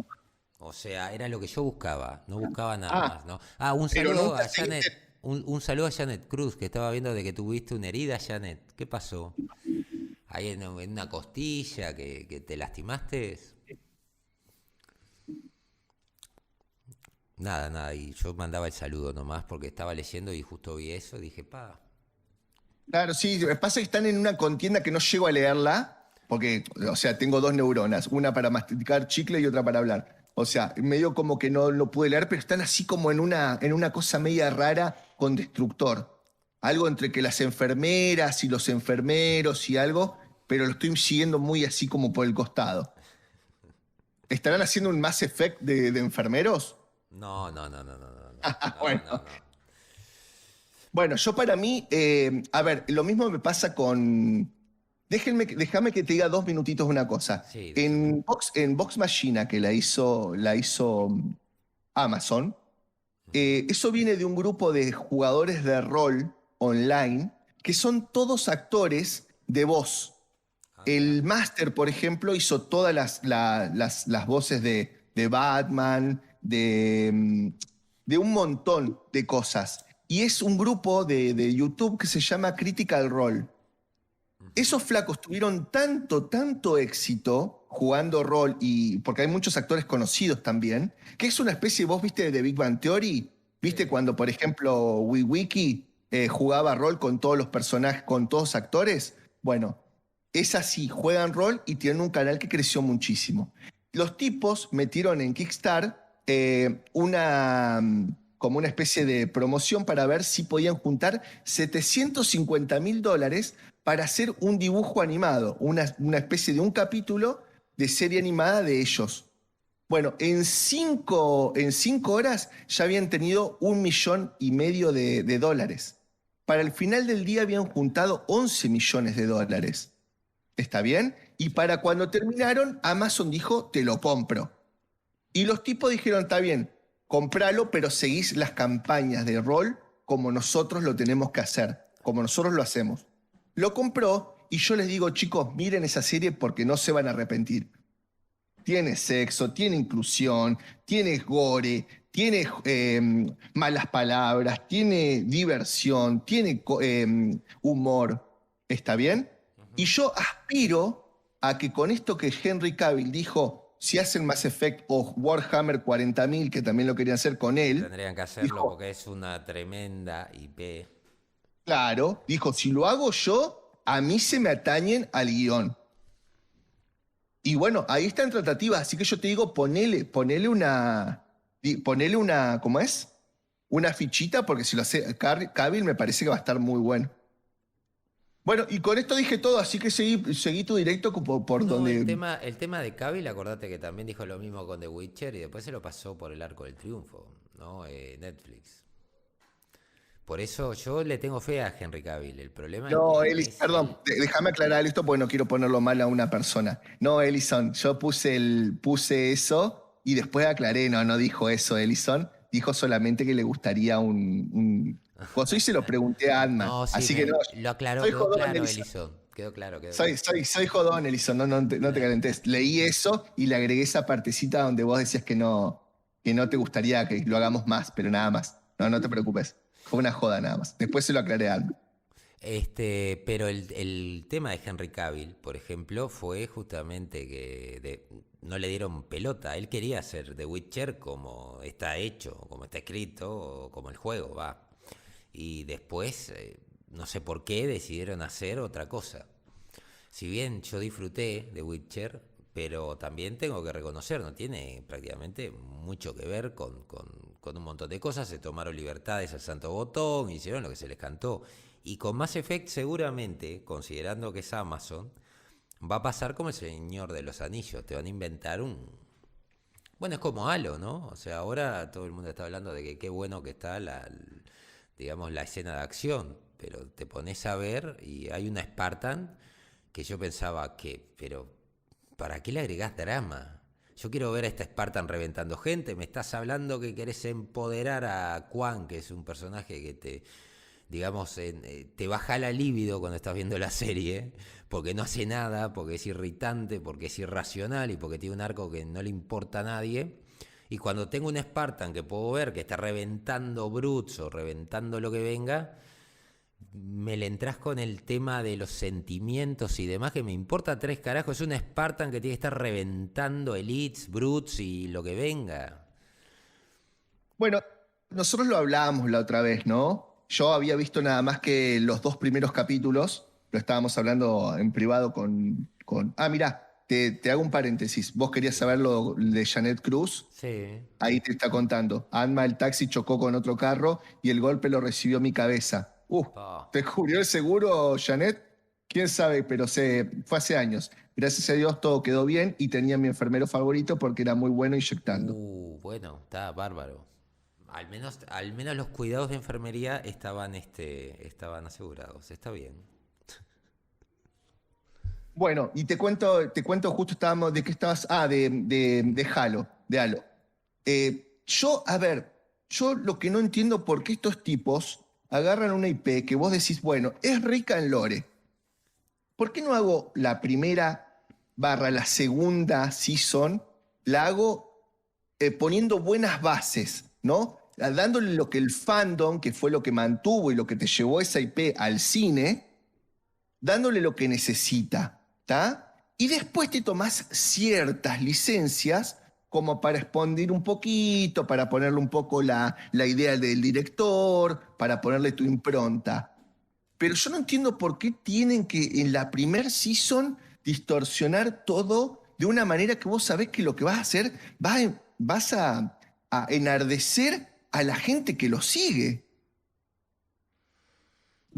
O sea, era lo que yo buscaba, no buscaba nada más, ¿no? Un saludo a Janet. Un saludo a Janet Cruz, que estaba viendo de que tuviste una herida, Janet. ¿Qué pasó? Ahí en una costilla que te lastimaste. Nada, y yo mandaba el saludo nomás porque estaba leyendo y justo vi eso y dije, pa. Claro, sí, me pasa que están en una contienda que no llego a leerla, porque, o sea, tengo dos neuronas, una para masticar chicle y otra para hablar. O sea, medio como que no lo pude leer, pero están así como en una cosa media rara con Destructor. algo entre que las enfermeras y los enfermeros y algo, pero lo estoy siguiendo muy así como por el costado. ¿Estarán haciendo un Mass Effect de enfermeros? No, no, no, no, no, no, no, Bueno, no, no, no. bueno, yo para mí, a ver, lo mismo me pasa con... Déjame que te diga 2 minutitos una cosa. Sí, decime. En Vox Machina, que la hizo Amazon, eso viene de un grupo de jugadores de rol online que son todos actores de voz. Ah, mira. El Master, por ejemplo, hizo todas las voces de Batman, de un montón de cosas. Y es un grupo de YouTube que se llama Critical Role. Esos flacos tuvieron tanto éxito jugando rol, y porque hay muchos actores conocidos también, que es una especie, vos viste de Big Bang Theory, viste Sí. cuando, por ejemplo, WeWiki jugaba rol con todos los personajes, con todos los actores. Bueno, es así, juegan rol y tienen un canal que creció muchísimo. Los tipos metieron en Kickstarter como una especie de promoción para ver si podían juntar $750.000 para hacer un dibujo animado, una especie de un capítulo de serie animada de ellos. Bueno, en cinco horas ya habían tenido 1,5 millones de dólares. Para el final del día habían juntado 11 millones de dólares. ¿Está bien? Y para cuando terminaron, Amazon dijo, te lo compro. Y los tipos dijeron, está bien, compralo, pero seguís las campañas de rol como nosotros lo tenemos que hacer, como nosotros lo hacemos. Lo compró y yo les digo, chicos, miren esa serie porque no se van a arrepentir. Tiene sexo, tiene inclusión, tiene gore, tiene malas palabras, tiene diversión, tiene humor. ¿Está bien? Y yo aspiro a que con esto que Henry Cavill dijo, si hacen Mass Effect o Warhammer 40.000, que también lo querían hacer con él, Tendrían que hacerlo dijo, porque es una tremenda IP. claro, dijo, si lo hago yo, a mí se me atañen al guión. Y bueno, ahí está en tratativa, así que yo te digo, ponele una, ¿cómo es? Una fichita, porque si lo hace Cavill me parece que va a estar muy bueno. Bueno, y con esto dije todo, así que seguí tu directo por No, donde... el tema de Cavill, acordate que también dijo lo mismo con The Witcher y después se lo pasó por el arco del triunfo, ¿no? Netflix. Por eso yo le tengo fe a Henry Cavill. El problema No, es perdón, el... déjame aclarar esto porque no quiero ponerlo mal a una persona. No, Ellison, yo puse eso y después aclaré, no dijo eso, Ellison. Dijo solamente que le gustaría Pues hoy se lo pregunté a Ant-Man, No, sí, así que no, lo aclaró, soy quedó jodón, claro, Ellison. Elison. Quedó claro, quedó Soy, claro. soy, soy jodón, Ellison, no te calentes. Leí eso y le agregué esa partecita donde vos decías que no te gustaría que lo hagamos más, pero nada más. No te preocupes. Fue una joda nada más. Después se lo aclaré a Ant-Man. Pero el tema de Henry Cavill, por ejemplo, fue justamente que no le dieron pelota. Él quería hacer The Witcher como está hecho, como está escrito, o como el juego va. Y después, no sé por qué, decidieron hacer otra cosa. Si bien yo disfruté de Witcher, pero también tengo que reconocer, no tiene prácticamente mucho que ver con un montón de cosas. Se tomaron libertades al santo botón, hicieron lo que se les cantó. Y con Mass Effect seguramente, considerando que es Amazon, va a pasar como el Señor de los Anillos. Te van a inventar un... Bueno, es como Halo, ¿no? O sea, ahora todo el mundo está hablando de que qué bueno que está digamos, la escena de acción. Pero te pones a ver y hay una Spartan que yo pensaba que, pero ¿para qué le agregás drama? Yo quiero ver a esta Spartan reventando gente. Me estás hablando que querés empoderar a Quan, que es un personaje que te, digamos, te baja la libido cuando estás viendo la serie, porque no hace nada, porque es irritante, porque es irracional y porque tiene un arco que no le importa a nadie. Y cuando tengo un Spartan que puedo ver que está reventando brutes o reventando lo que venga, me le entras con el tema de los sentimientos y demás, que me importa tres carajos. Es un Spartan que tiene que estar reventando elites, brutes y lo que venga. Bueno, nosotros lo hablábamos la otra vez, ¿no? Yo había visto nada más que los 2 primeros capítulos, lo estábamos hablando en privado mirá, te hago un paréntesis. Vos querías Sí. saber lo de Janet Cruz, Sí. ahí te está contando. Alma, el taxi chocó con otro carro y el golpe lo recibió mi cabeza. Oh, ¿Te cubrió el seguro, Janet? ¿Quién sabe? Pero fue hace años. Gracias a Dios todo quedó bien y tenía a mi enfermero favorito porque era muy bueno inyectando. bueno, está bárbaro. Al menos los cuidados de enfermería estaban asegurados. Está bien. Bueno, y te cuento, justo estábamos, ¿de qué estabas? Ah, de Halo, de Halo. A ver, yo lo que no entiendo por qué estos tipos agarran una IP que vos decís, bueno, es rica en lore. ¿Por qué no hago la primera la segunda season? La hago poniendo buenas bases, ¿no? Dándole lo que el fandom, que fue lo que mantuvo y lo que te llevó esa IP al cine, dándole lo que necesita, ¿está? Y después te tomás ciertas licencias como para expandir un poquito, para ponerle un poco la idea del director, para ponerle tu impronta. Pero yo no entiendo por qué tienen que en la primer season distorsionar todo de una manera que vos sabés que lo que vas a hacer, vas a enardecer a la gente que lo sigue.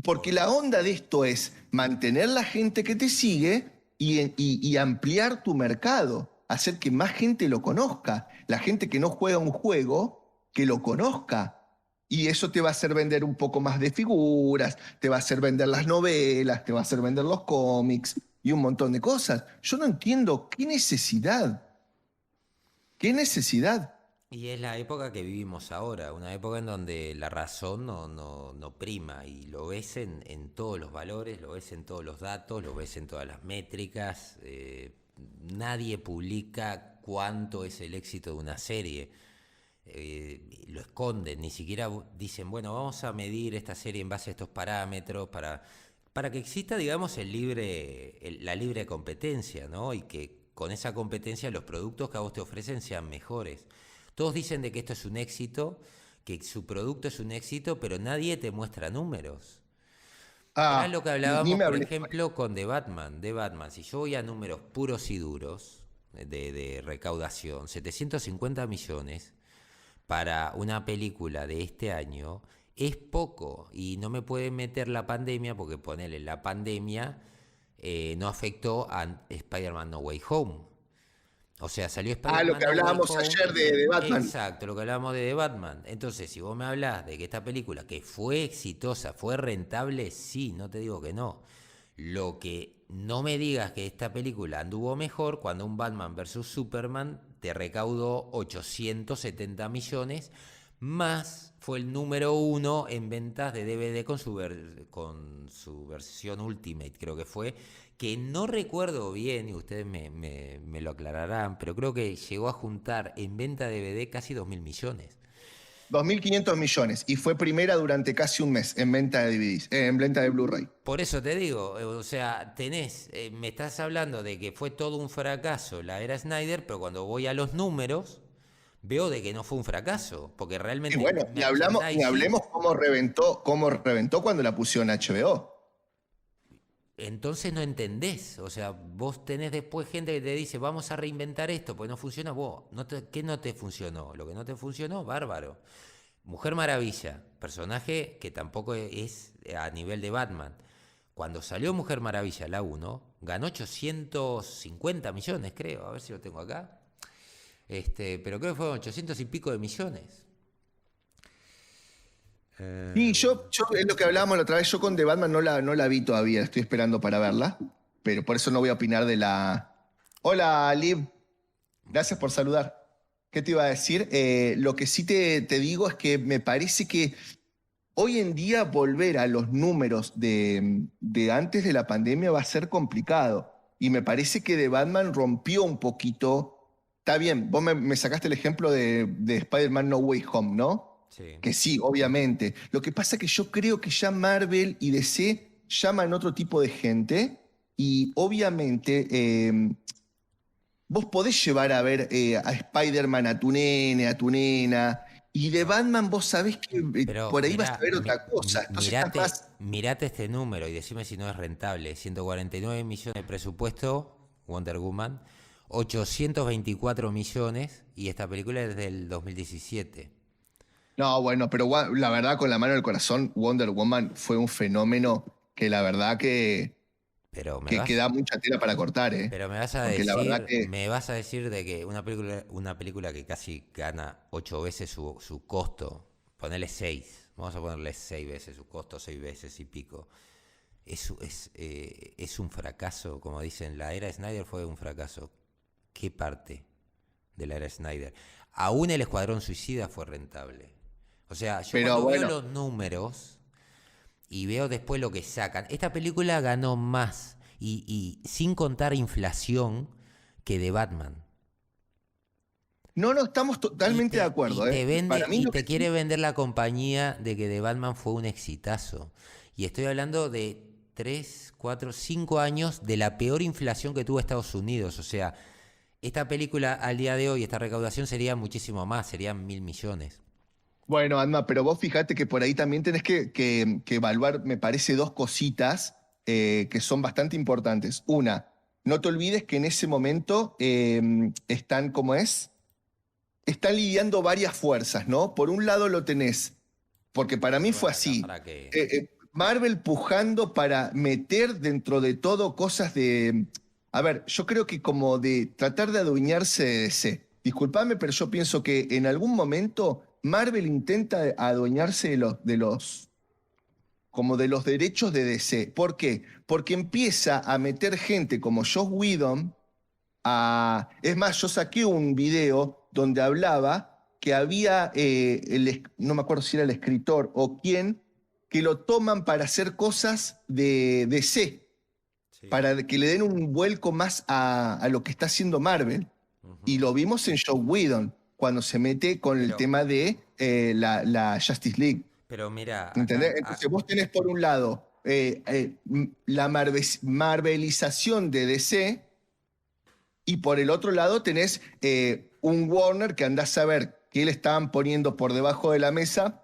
Porque la onda de esto es mantener la gente que te sigue y ampliar tu mercado, hacer que más gente lo conozca. La gente que no juega un juego, que lo conozca. Y eso te va a hacer vender un poco más de figuras, te va a hacer vender las novelas, te va a hacer vender los cómics y un montón de cosas. Yo no entiendo qué necesidad. ¿Qué necesidad? Y es la época que vivimos ahora, una época en donde la razón no prima y lo ves en todos los valores, lo ves en todos los datos, lo ves en todas las métricas. Nadie publica cuánto es el éxito de una serie. Lo esconden, ni siquiera dicen, bueno, vamos a medir esta serie en base a estos parámetros para que exista, digamos, la libre competencia, ¿no? Y que con esa competencia los productos que a vos te ofrecen sean mejores. Todos dicen de que esto es un éxito, que su producto es un éxito, pero nadie te muestra números. Era lo que Ni hablábamos, me por hablé. ejemplo, con The Batman. The Batman, si yo voy a números puros y duros de recaudación, 750 millones para una película de este año es poco. Y no me pueden meter la pandemia, porque ponerle la pandemia no afectó a Spider-Man No Way Home. O sea, salió Lo Spider-Man que No Way hablábamos Home. ayer de Batman. Exacto, lo que hablábamos de The Batman. Entonces, si vos me hablás de que esta película, que fue exitosa, fue rentable, sí, no te digo que no. Lo que no me digas que esta película anduvo mejor cuando un Batman versus Superman te recaudó 870 millones, más fue el número uno en ventas de DVD con su versión Ultimate, creo que fue, que no recuerdo bien, y ustedes me lo aclararán, pero creo que llegó a juntar en venta de DVD casi 2.000 millones. 2.500 millones y fue primera durante casi un mes en venta de DVDs, en venta de Blu-ray. Por eso te digo, o sea, me estás hablando de que fue todo un fracaso la era Snyder, pero cuando voy a los números, veo de que no fue un fracaso, porque Y realmente bueno, ni merchandising. hablemos cómo reventó cuando la pusieron en HBO. Entonces no entendés, o sea, vos tenés después gente que te dice, vamos a reinventar esto, pues no funciona, vos, ¿qué no te funcionó? Lo que no te funcionó, bárbaro. Mujer Maravilla, personaje que tampoco es a nivel de Batman. Cuando salió Mujer Maravilla, la uno ganó 850 millones, creo, a ver si lo tengo acá. Pero creo que fueron 800 y pico de millones. Y yo es lo que hablábamos la otra vez, yo con The Batman no la vi todavía, estoy esperando para verla, pero por eso no voy a opinar de la... Hola, Liv, gracias por saludar. ¿Qué te iba a decir? Lo que sí te digo es que me parece que hoy en día volver a los números de antes de la pandemia va a ser complicado. Y me parece que The Batman rompió un poquito. Está bien, vos me sacaste el ejemplo de Spider-Man No Way Home, ¿no? Sí. Que sí, obviamente. Lo que pasa es que yo creo que ya Marvel y DC llaman otro tipo de gente y obviamente vos podés llevar a ver a Spider-Man a tu nene, a tu nena, y de Batman vos sabés que Pero por ahí vas a mirá, ver otra cosa. Entonces estás más... mirate este número y decime si no es rentable. 149 millones de presupuesto, Wonder Woman, 824 millones y esta película es del 2017. No, bueno, pero la verdad, con la mano en el corazón, Wonder Woman fue un fenómeno que la verdad Pero me que vas, da mucha tela para cortar, ¿eh? pero Porque la verdad que, me vas a decir de que una película que casi gana 8 veces su costo, ponerle 6, vamos a ponerle 6 veces su costo, 6 veces y pico. Es un fracaso, como dicen, la era Snyder fue un fracaso. ¿Qué parte de la era Snyder? Aún el Escuadrón Suicida fue rentable. O sea, yo pero cuando veo bueno, los números y veo después lo que sacan, esta película ganó más, y sin contar inflación, que de Batman. no, no, estamos totalmente de acuerdo, ¿eh? Para mí Y lo que te sí. quiere vender la compañía de que The Batman fue un exitazo. Y estoy hablando de 3, 4, 5 años de la peor inflación que tuvo Estados Unidos. O sea, esta película al día de hoy, esta recaudación sería muchísimo más, serían 1.000 millones. Bueno, Alma, pero vos fíjate que por ahí también tenés que evaluar, me parece, dos cositas que son bastante importantes. Una, no te olvides que en ese momento están, ¿cómo es? Están lidiando varias fuerzas, ¿no? Por un lado lo tenés, porque para mí fue Acá así, para que... Marvel pujando para meter dentro de todo cosas de, a ver, yo creo que como de tratar de adueñarse de DC. Disculpame, pero yo pienso que en algún momento Marvel intenta adueñarse como de los derechos de DC. ¿Por qué? Porque empieza a meter gente como Joss Whedon. Es más, yo saqué un video donde hablaba que había, no me acuerdo si era el escritor o quién, que lo toman para hacer cosas de DC, Sí. para que le den un vuelco más a lo que está haciendo Marvel. Y Ujú. lo vimos en Joe Whedon, cuando se mete con el Pero, tema de la Justice League. pero mira, ¿Entendés? Entonces vos tenés por un lado la marvelización de DC y por el otro lado tenés un Warner que andás a ver qué le estaban poniendo por debajo de la mesa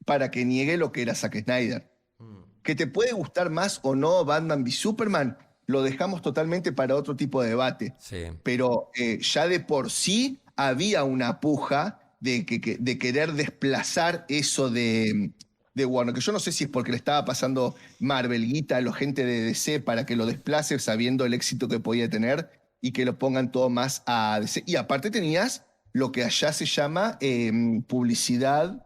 para que niegue lo que era Zack Snyder. mm, Que te puede gustar más o no Batman v Superman, lo dejamos totalmente para otro tipo de debate. sí. Pero ya de por sí había una puja de querer desplazar eso de Warner, que yo no sé si es porque le estaba pasando Marvel guita a la gente de DC para que lo desplace sabiendo el éxito que podía tener y que lo pongan todo más a DC. Y aparte tenías lo que allá se llama publicidad,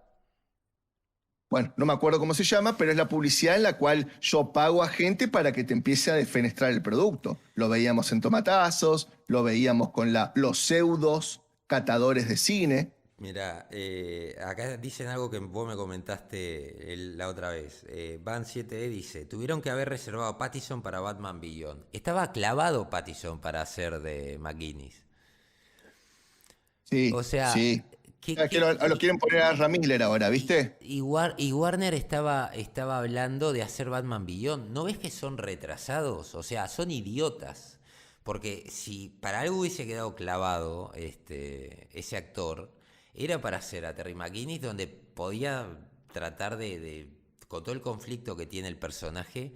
bueno, no me acuerdo cómo se llama, pero es la publicidad en la cual yo pago a gente para que te empiece a defenestrar el producto. Lo veíamos en tomatazos, lo veíamos con los pseudos catadores de cine. Mira, acá dicen algo que vos me comentaste la otra vez. Van 7E dice, tuvieron que haber reservado a Pattinson para Batman Beyond. Estaba clavado Pattinson para hacer de McGuinness. O Sí, sea, sí. ¿qué, Es que qué- lo quieren poner a Ramiller ahora, ¿viste? y Warner estaba hablando de hacer Batman Beyond. ¿No ves que son retrasados? O sea, son idiotas. Porque si para algo hubiese quedado clavado ese actor, era para hacer a Terry McGuinness, donde podía tratar con todo el conflicto que tiene el personaje,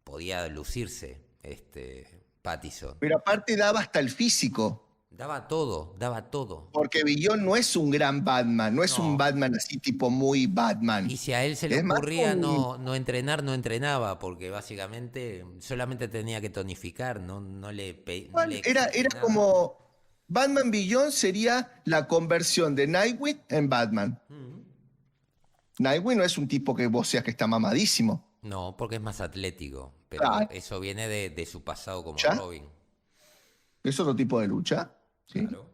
podía lucirse Pattison. Pero aparte daba hasta el físico. Daba todo, daba todo. Porque Billón no es un gran Batman, no es un No. Batman así tipo muy Y Batman. si a él se le Es más ocurría un... no entrenar, no entrenaba, porque básicamente solamente tenía que tonificar, no le Era exigían nada. como... Batman Beyond sería la conversión de Nightwing en Batman. Mm. Nightwing no es un tipo que vos seas que está mamadísimo. No, porque es más atlético, pero Claro. eso viene de su pasado como ¿Ya? Robin. Es otro tipo de lucha. ¿Sí? Claro.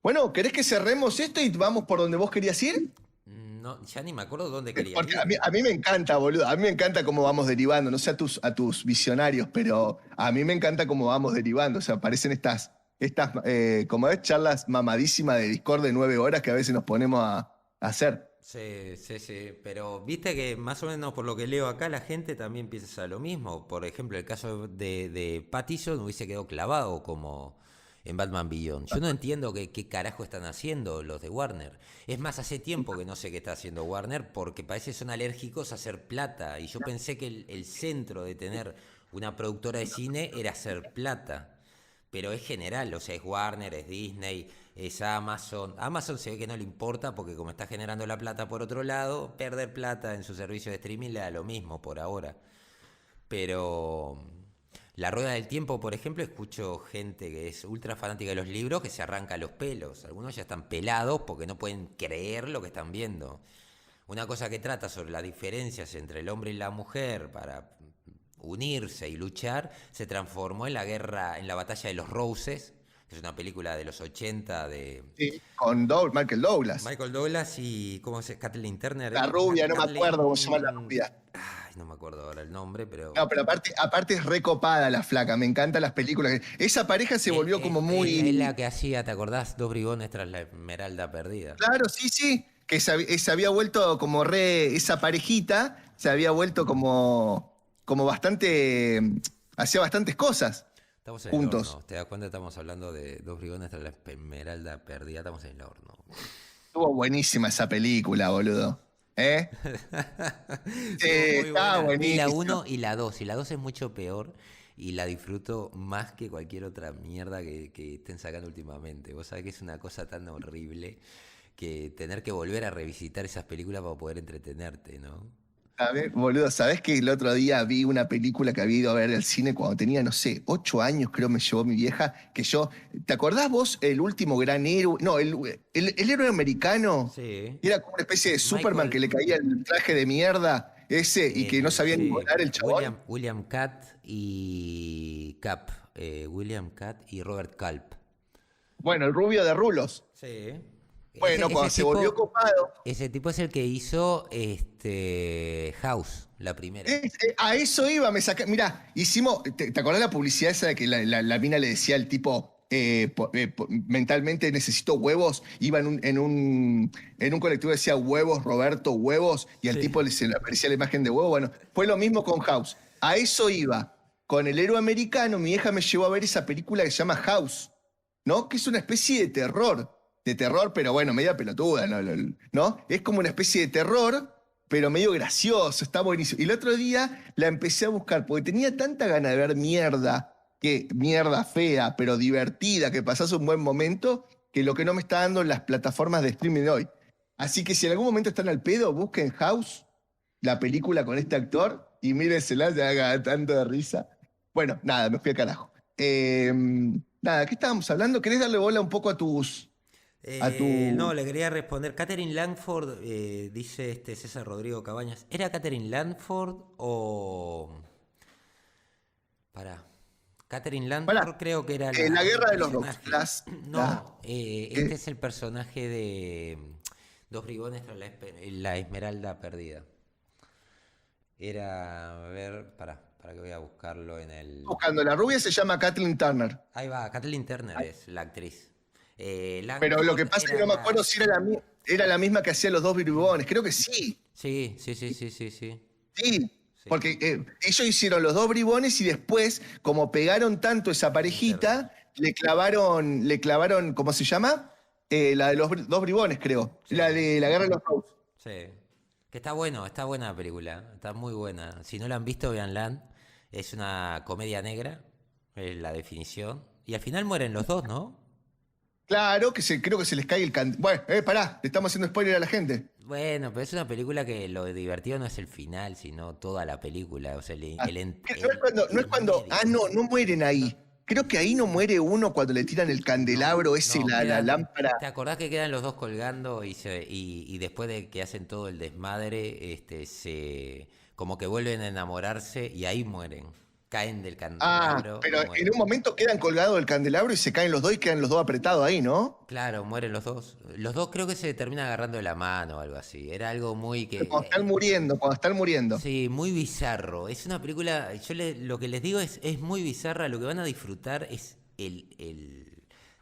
Bueno, ¿querés que cerremos esto y vamos por donde vos querías ir? No, ya ni me acuerdo dónde quería Porque ir. a mí me encanta, boludo. A mí me encanta cómo vamos derivando. No sé a tus visionarios, pero a mí me encanta cómo vamos derivando. O sea, aparecen como es, charlas mamadísimas de Discord de 9 horas que a veces nos ponemos a hacer. Sí, sí, sí, pero viste que más o menos por lo que leo acá la gente también piensa lo mismo. Por ejemplo, el caso de Pattison hubiese quedado clavado como en Batman Beyond. Yo no entiendo qué carajo están haciendo los de Warner. Es más, hace tiempo que no sé qué está haciendo Warner porque parece que son alérgicos a hacer plata. Y yo pensé que el centro de tener una productora de cine era hacer plata. Pero es general, o sea, es Warner, es Disney. es Amazon. Amazon se ve que no le importa porque como está generando la plata por otro lado, perder plata en su servicio de streaming le da lo mismo por ahora. Pero La Rueda del Tiempo, por ejemplo, escucho gente que es ultra fanática de los libros que se arranca los pelos. Algunos ya están pelados porque no pueden creer lo que están viendo. Una cosa que trata sobre las diferencias entre el hombre y la mujer para unirse y luchar, se transformó en la guerra, en la batalla de los Roses, que es una película de los 80 de Sí, con Michael Douglas. Michael Douglas y, ¿cómo se llama? Kathleen Turner. La rubia, no me acuerdo cómo se llama la rubia. Ay, no me acuerdo ahora el nombre, pero... No, pero aparte es recopada la flaca, me encantan las películas. Esa pareja se volvió como muy... Es la que hacía, ¿te acordás? Dos bribones tras la Esmeralda perdida. Claro, sí, sí, que se había vuelto como esa parejita, se había vuelto como bastante... Hacía bastantes cosas Estamos en juntos. el horno, ¿te das cuenta? Estamos hablando de Dos bribones tras la Esmeralda perdida, estamos en el horno. Estuvo buenísima esa película, boludo. ¿Eh? Sí, estaba Y la buenísima. 1 y la 2. Y la 2 es mucho peor y la disfruto más que cualquier otra mierda que estén sacando últimamente. Vos sabés que es una cosa tan horrible que tener que volver a revisitar esas películas para poder entretenerte, ¿no? A ver, boludo, ¿sabés que el otro día vi una película que había ido a ver al cine cuando tenía, no sé, 8 años, creo me llevó mi vieja, que yo, ¿te acordás vos el último gran héroe? No, el héroe americano, Sí. era como una especie de Superman que le caía el traje de mierda ese y que no sabía ni Sí. volar el chabón. William Catt y Cap. William Catt y Robert Culp. Bueno, el rubio de rulos. Sí. Bueno, cuando se volvió copado. Ese tipo es el que hizo House, la primera. A eso iba, mirá, hicimos, ¿te acordás la publicidad esa de que la mina le decía al tipo, mentalmente necesito huevos? Iba en un colectivo, decía huevos, Roberto, huevos, y al Sí. tipo se le aparecía la imagen de huevo. Bueno, fue lo mismo con House. A eso iba. Con el héroe americano, mi hija me llevó a ver esa película que se llama House, ¿no? Que es una especie de terror. De terror, pero bueno, media pelotuda, ¿no? Es como una especie de terror, pero medio gracioso, está buenísimo. Y el otro día la empecé a buscar, porque tenía tanta gana de ver mierda fea, pero divertida, que pasás un buen momento, que lo que no me está dando en las plataformas de streaming hoy. Así que si en algún momento están al pedo, busquen House, la película con este actor, y mírensela, se haga tanto de risa. Bueno, nada, me fui a carajo. Nada, ¿qué estábamos hablando? ¿Querés darle bola un poco a No, le quería responder. Catherine Langford, dice César Rodrigo Cabañas. ¿Era Catherine Langford o...? Pará. Catherine Langford Pará, creo que era la guerra de los dos. personaje. No, este es el personaje de Dos bribones tras la Esmeralda perdida. Era, a ver, para que voy a buscarlo en el... Buscando la rubia se llama Kathleen Turner. Ahí va, Kathleen Turner es la actriz. Pero lo que Langford pasa es era que no me acuerdo si era la misma que hacía los dos bribones. Creo que sí. Sí, sí, sí, sí, sí, sí. Sí. Sí. Porque ellos hicieron los dos bribones y después, como pegaron tanto esa parejita, le clavaron, ¿cómo se llama? La de los dos bribones, creo. Sí. La de la guerra de los Rose. Sí. Que está bueno, está buena la película. Está muy buena. Si no la han visto, véanla. Es una comedia negra, es la definición. Y al final mueren los dos, ¿no? Claro, creo que se les cae el Bueno, pará, le estamos haciendo spoiler a la gente. Bueno, pero es una película que lo divertido no es el final, sino toda la película. O sea, No es cuando. Ah, no mueren ahí. Creo que ahí no muere uno cuando le tiran el candelabro ese, no, la lámpara. ¿te acordás que quedan los dos colgando y después de que hacen todo el desmadre, como que vuelven a enamorarse y ahí mueren? Caen del Ah, candelabro. pero y mueren. en un momento quedan colgados del candelabro y se caen los dos y quedan los dos apretados ahí, ¿no? Claro, mueren los dos. Los dos creo que se terminan agarrando de la mano o algo así. Era algo muy que... Cuando están muriendo. Sí, muy bizarro. Es una película, lo que les digo es muy bizarra. Lo que van a disfrutar es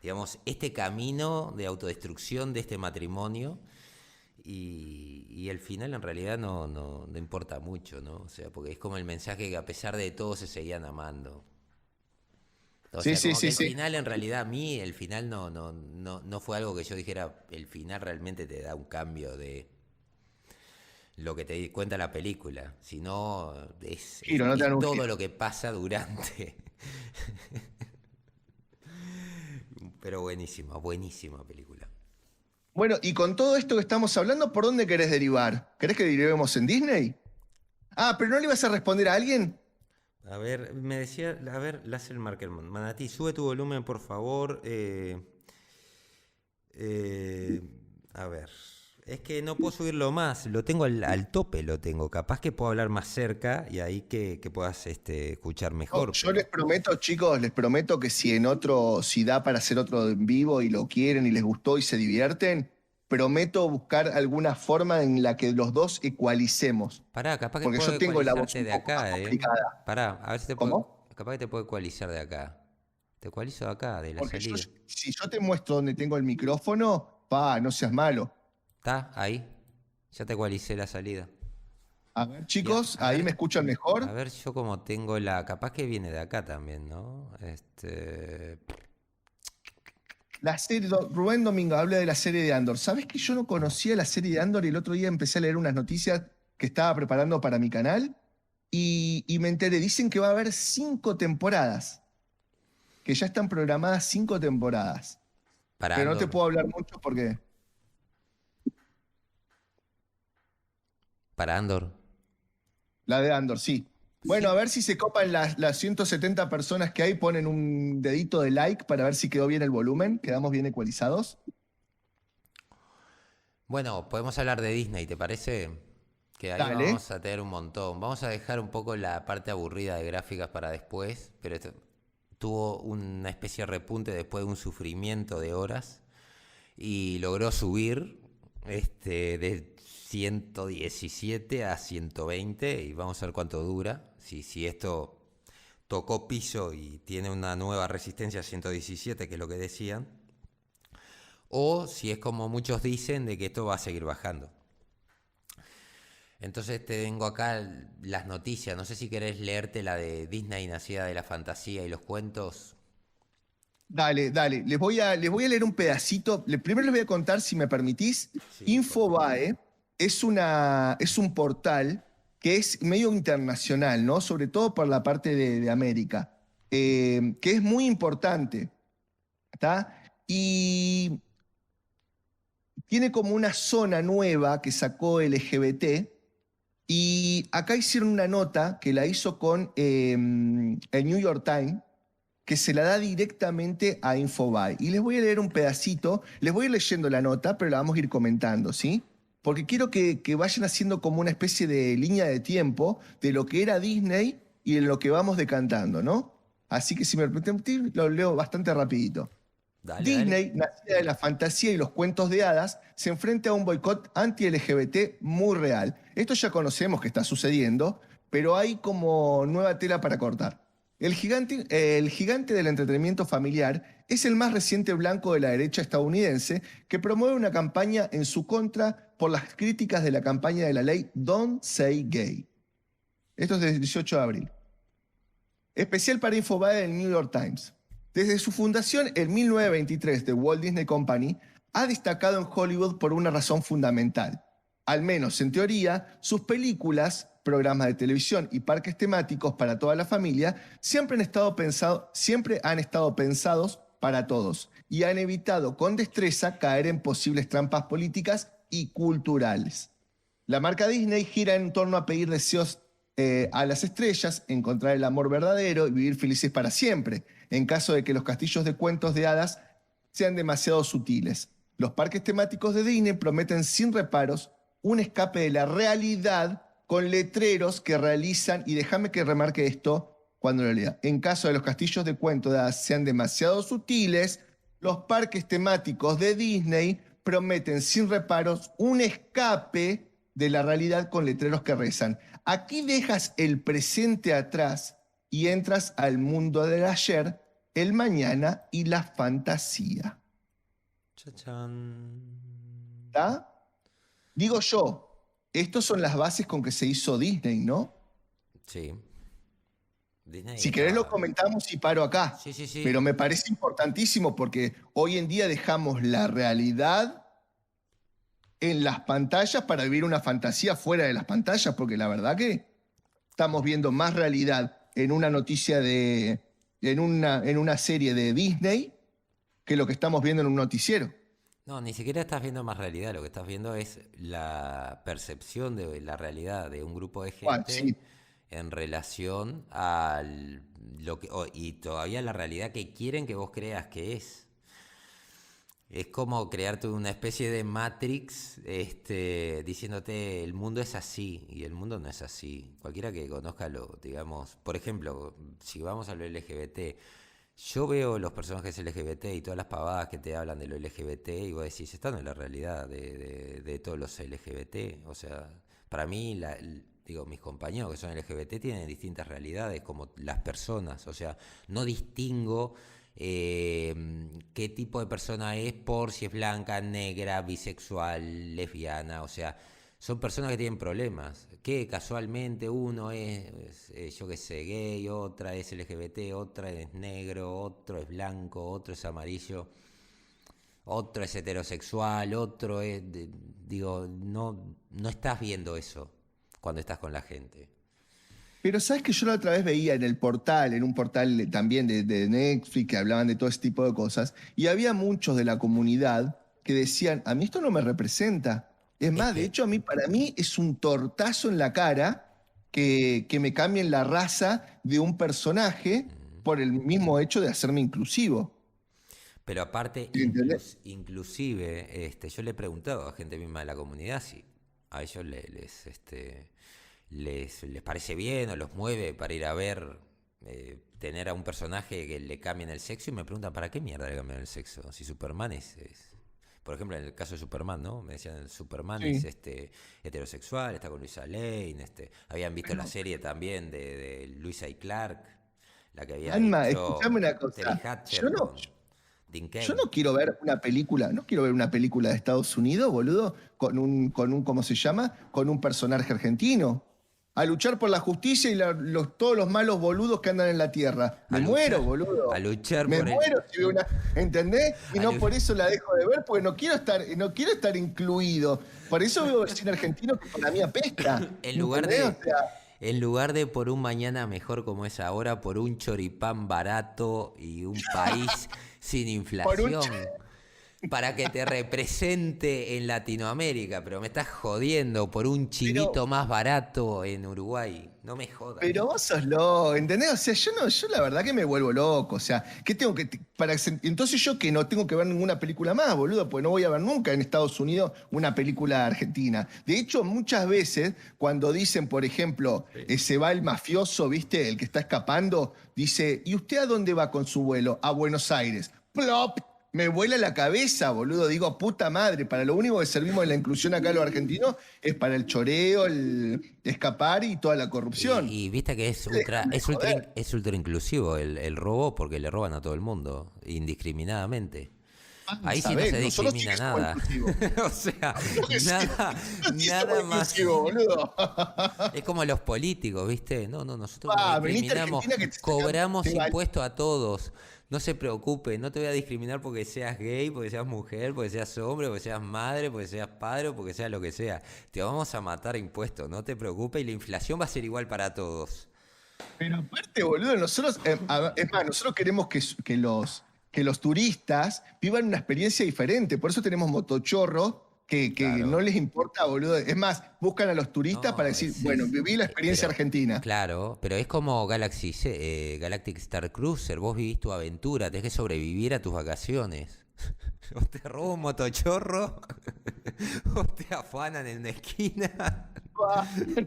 digamos, este camino de autodestrucción de este matrimonio. Y el final en realidad no importa mucho, ¿no? O sea, porque es como el mensaje que a pesar de todo se seguían amando. O Sí, sea, sí, como sí, que el sí. final en realidad a mí, el final no fue algo que yo dijera, el final realmente te da un cambio de lo que te cuenta la película, sino Giro, no te dan un todo giro. lo que pasa durante. Pero buenísima, buenísima película. Bueno, y con todo esto que estamos hablando, ¿por dónde querés derivar? ¿Querés que derivemos en Disney? Ah, pero ¿no le ibas a responder a alguien? A ver, me decía, a ver, Láser Markerman. Manatí, sube tu volumen, por favor. Eh, a ver, es que no puedo subirlo más, lo tengo al tope, lo tengo. Capaz que puedo hablar más cerca y ahí que puedas escuchar No, mejor. yo les prometo, chicos, les prometo que si da para hacer otro en vivo y lo quieren y les gustó y se divierten, prometo buscar alguna forma en la que los dos ecualicemos. Pará, capaz que Porque puedo yo tengo la voz ecualizarte un de poco más acá, ¿eh? complicada. Pará, a ver si te puedo, ¿Cómo? capaz que te puedo ecualizar de acá. Te ecualizo de acá, de la Porque salida. si yo te muestro dónde tengo el micrófono, no seas malo. ¿Está? Ahí. Ya te ecualicé la salida. A ver, Ya, chicos, ahí me escuchan a mejor. ver yo como tengo la... Capaz que viene de acá también, ¿no? La serie, Rubén Domingo habla de la serie de Andor. ¿Sabes que yo no conocía la serie de Andor y el otro día empecé a leer unas noticias que estaba preparando para mi canal y me enteré, dicen que va a haber 5 temporadas, que ya están programadas 5 temporadas, Para pero no te Andor. puedo hablar mucho porque Para Andor. la de Andor, sí. Bueno, a Sí. ver si se copan las 170 personas que hay, ponen un dedito de like para ver si quedó bien el volumen, quedamos bien ecualizados. Bueno, podemos hablar de Disney, ¿te parece? Que ahí Dale. vamos a tener un montón. Vamos a dejar un poco la parte aburrida de gráficas para después, pero esto tuvo una especie de repunte después de un sufrimiento de horas y logró subir de 117 a 120 y vamos a ver cuánto dura. Si esto tocó piso y tiene una nueva resistencia a 117, que es lo que decían, o si es como muchos dicen de que esto va a seguir bajando. Entonces te tengo acá las noticias. No sé si querés leerte la de Disney, nacida de la fantasía y los cuentos. Dale, dale. Les voy a leer un pedacito. Primero les voy a contar, si me permitís. Sí, por favor. Infobae es un portal que es medio internacional, ¿no? Sobre todo por la parte de América, que es muy importante, ¿está? Y tiene como una zona nueva que sacó LGBT. Y acá hicieron una nota que la hizo con el New York Times, que se la da directamente a Infobae. Y les voy a leer un pedacito, les voy a ir leyendo la nota, pero la vamos a ir comentando, ¿sí? Porque quiero que vayan haciendo como una especie de línea de tiempo de lo que era Disney y en lo que vamos decantando, ¿no? Así que si me permiten, lo leo bastante rapidito. Dale, dale. Disney, nacida de la fantasía y los cuentos de hadas, se enfrenta a un boicot anti-LGBT muy real. Esto ya conocemos que está sucediendo, pero hay como nueva tela para cortar. El gigante del entretenimiento familiar es el más reciente blanco de la derecha estadounidense que promueve una campaña en su contra por las críticas de la campaña de la ley Don't Say Gay. Esto es del 18 de abril. Especial para Infobae del New York Times. Desde su fundación en 1923 de Walt Disney Company, ha destacado en Hollywood por una razón fundamental. Al menos en teoría, sus películas, programas de televisión y parques temáticos para toda la familia siempre han estado pensados para todos y han evitado con destreza caer en posibles trampas políticas y culturales. La marca Disney gira en torno a pedir deseos a las estrellas, encontrar el amor verdadero y vivir felices para siempre, en caso de que los castillos de cuentos de hadas sean demasiado sutiles. Los parques temáticos de Disney prometen sin reparos un escape de la realidad con letreros que realizan, y déjame que remarque esto cuando lo lea, en caso de los castillos de cuentos de hadas sean demasiado sutiles, los parques temáticos de Disney prometen sin reparos un escape de la realidad con letreros que rezan. Aquí dejas el presente atrás y entras al mundo del ayer, el mañana y la fantasía. Chachán. ¿Está? Digo yo, estas son las bases con que se hizo Disney, ¿no? Sí. Disney Si querés lo estaba. comentamos y paro acá, Sí, sí, sí. pero me parece importantísimo porque hoy en día dejamos la realidad en las pantallas para vivir una fantasía fuera de las pantallas, porque la verdad que estamos viendo más realidad en una noticia en una serie de Disney que lo que estamos viendo en un noticiero. No, ni siquiera estás viendo más realidad, lo que estás viendo es la percepción de la realidad de un grupo de Bueno, gente sí, en relación a lo que, y todavía la realidad que quieren que vos creas que es. Es como crearte una especie de Matrix, diciéndote el mundo es así y el mundo no es así. Cualquiera que conozca lo, digamos, por ejemplo, si vamos a lo LGBT, yo veo los personajes LGBT y todas las pavadas que te hablan de lo LGBT y vos decís, esta no es la realidad de todos los LGBT. O sea, para mí, digo, mis compañeros que son LGBT tienen distintas realidades como las personas. O sea, no distingo qué tipo de persona es por si es blanca, negra, bisexual, lesbiana. O sea, son personas que tienen problemas, que casualmente uno es, yo qué sé, gay, otra es LGBT, otra es negro, otro es blanco, otro es amarillo, otro es heterosexual, otro es, digo, no estás viendo eso cuando estás con la gente. pero sabes que yo la otra vez veía en el portal, en un portal también de Netflix, que hablaban de todo ese tipo de cosas, y había muchos de la comunidad que decían, a mí esto no me representa. Es Es más, de que, hecho, para mí es un tortazo en la cara que me cambien la raza de un personaje por el mismo hecho de hacerme inclusivo. pero aparte, ¿Entendés? inclusive, yo le he preguntado a gente misma de la comunidad si a ellos les parece bien o los mueve para ir a ver, tener a un personaje que le cambien el sexo y me preguntan, ¿para qué mierda le cambian el sexo? Si Superman por ejemplo, en el caso de Superman, ¿no? Me decían, Superman es Sí. heterosexual, está con Luisa Lane, habían visto la Pero, serie también de Luisa y Clark, la que había Alma, escúchame hecho una Terry cosa. Hatcher con Dean Yo Cain. no quiero ver una película, no quiero ver una película de Estados Unidos, boludo, ¿cómo se llama? Con un personaje argentino. A luchar por la justicia y todos los malos boludos que andan en la tierra. A Me muero, luchar, a boludo. luchar Me por el... muero si veo una. ¿Entendés? Y a no lu- por eso la dejo de ver, porque no quiero estar incluido. Por eso veo cine argentino que para mí apesta. en lugar ¿Entendés? O de, sea, en lugar de por un mañana mejor como es ahora, por un choripán barato y un país sin por un. inflación, para que te represente en Latinoamérica, pero me estás jodiendo por un Pero chivito más barato en Uruguay. No me jodas. Pero vos sos loco, ¿entendés? O sea, yo no, yo la verdad que me vuelvo loco. O sea, ¿qué tengo que, entonces yo que no tengo que ver ninguna película más, boludo, porque no voy a ver nunca en Estados Unidos una película argentina. De hecho, muchas veces, cuando dicen, por ejemplo, Sí. se va el mafioso, ¿viste? El que está escapando, dice, ¿y usted a dónde va con su vuelo? A Buenos Aires. ¡Plop! Me vuela la cabeza, boludo. Digo, puta madre, para lo único que servimos en la inclusión acá los argentinos es para el choreo, el escapar y toda la corrupción. Y viste que Déjame joder. es ultra inclusivo el robo porque le roban a todo el mundo, indiscriminadamente. Ahí sí no ¿Sabés? se Nosotros sí discrimina que somos nada. inclusivos. O sea, Nosotros sí, nada, nosotros sí somos nada más. inclusivos, boludo. Es como los políticos, ¿viste? No, nosotros no Venite a discriminamos, Argentina que te sacan, cobramos impuestos a todos. No se preocupe, no te voy a discriminar porque seas gay, porque seas mujer, porque seas hombre, porque seas madre, porque seas padre o porque seas lo que sea. Te vamos a matar a impuestos, no te preocupes y la inflación va a ser igual para todos. Pero aparte, boludo, nosotros, es más, nosotros queremos que los turistas vivan una experiencia diferente. Por eso tenemos motochorros que no Claro. les importa, boludo. Es más, buscan a los turistas para No, decir, bueno, viví la experiencia pero, argentina. claro, pero es como Galactic Star Cruiser, vos vivís tu aventura, tenés que sobrevivir a tus vacaciones. O te roba un motochorro, o te afanan en una esquina.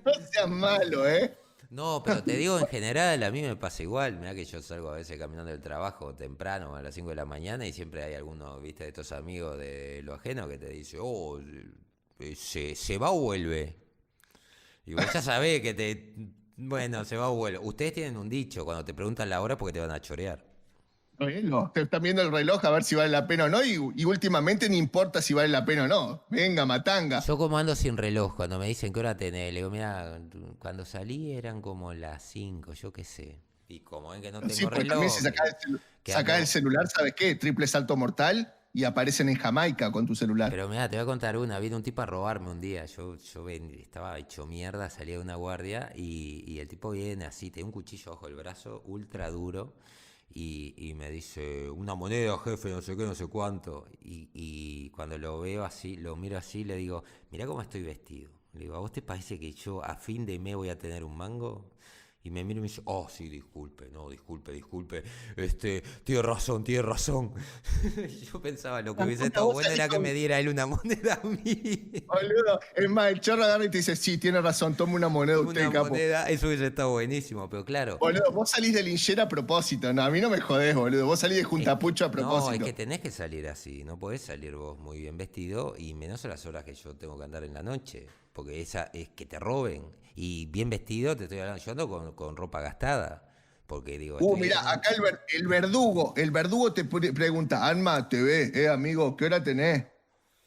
No seas malo, ¿eh? No, pero te digo en general, a mí me pasa igual. Mirá que yo salgo a veces caminando del trabajo temprano a las 5 de la mañana y siempre hay alguno, viste, de estos amigos de lo ajeno que te dice, oh, se va o vuelve. Y vos ya sabés que bueno, se va o vuelve. Ustedes tienen un dicho cuando te preguntan la hora porque te van a chorear. Bueno, te están viendo el reloj a ver si vale la pena o no, y últimamente no importa si vale la pena o no. Venga, matanga. Yo como ando sin reloj, cuando me dicen qué hora tenés, le digo, mira, cuando salí eran como las 5, yo qué sé. Y como ven que no Sí, tengo pues también reloj, si que sacás el ando... celular, ¿sabes qué? Triple salto mortal y aparecen en Jamaica con tu celular. Pero mira, te voy a contar una. Vino un tipo a robarme un día. Estaba hecho mierda, salía de una guardia y el tipo viene así, tiene un cuchillo bajo el brazo, ultra duro. y me dice, una moneda, jefe, no sé qué, no sé cuánto. Y cuando lo veo así, lo miro así, le digo, mirá cómo estoy vestido. Le digo, ¿a vos te parece que yo a fin de mes voy a tener un mango? Y me mira y me dice, oh, sí, disculpe, no, disculpe, tiene razón, tiene razón. Yo pensaba, lo que hubiese Puta, estado vos bueno salís era que con... me diera él una moneda a mí. Boludo, es más, el chorro agarra y te dice, sí, tiene razón, toma una moneda usted, Una capo. moneda, eso hubiese estado buenísimo, pero claro, Boludo, vos salís de linchera a propósito, no, a mí no me jodés, boludo, vos salís de juntapucho a no, es propósito. que tenés que salir así, no podés salir vos muy bien vestido y menos a las horas que yo tengo que andar en la noche, porque esa es que te roben. Y bien vestido, te estoy hablando, yo ando con ropa gastada, porque digo, estoy Mirá, en un... acá el verdugo te pregunta, Alma, te ve, amigo, ¿qué hora tenés?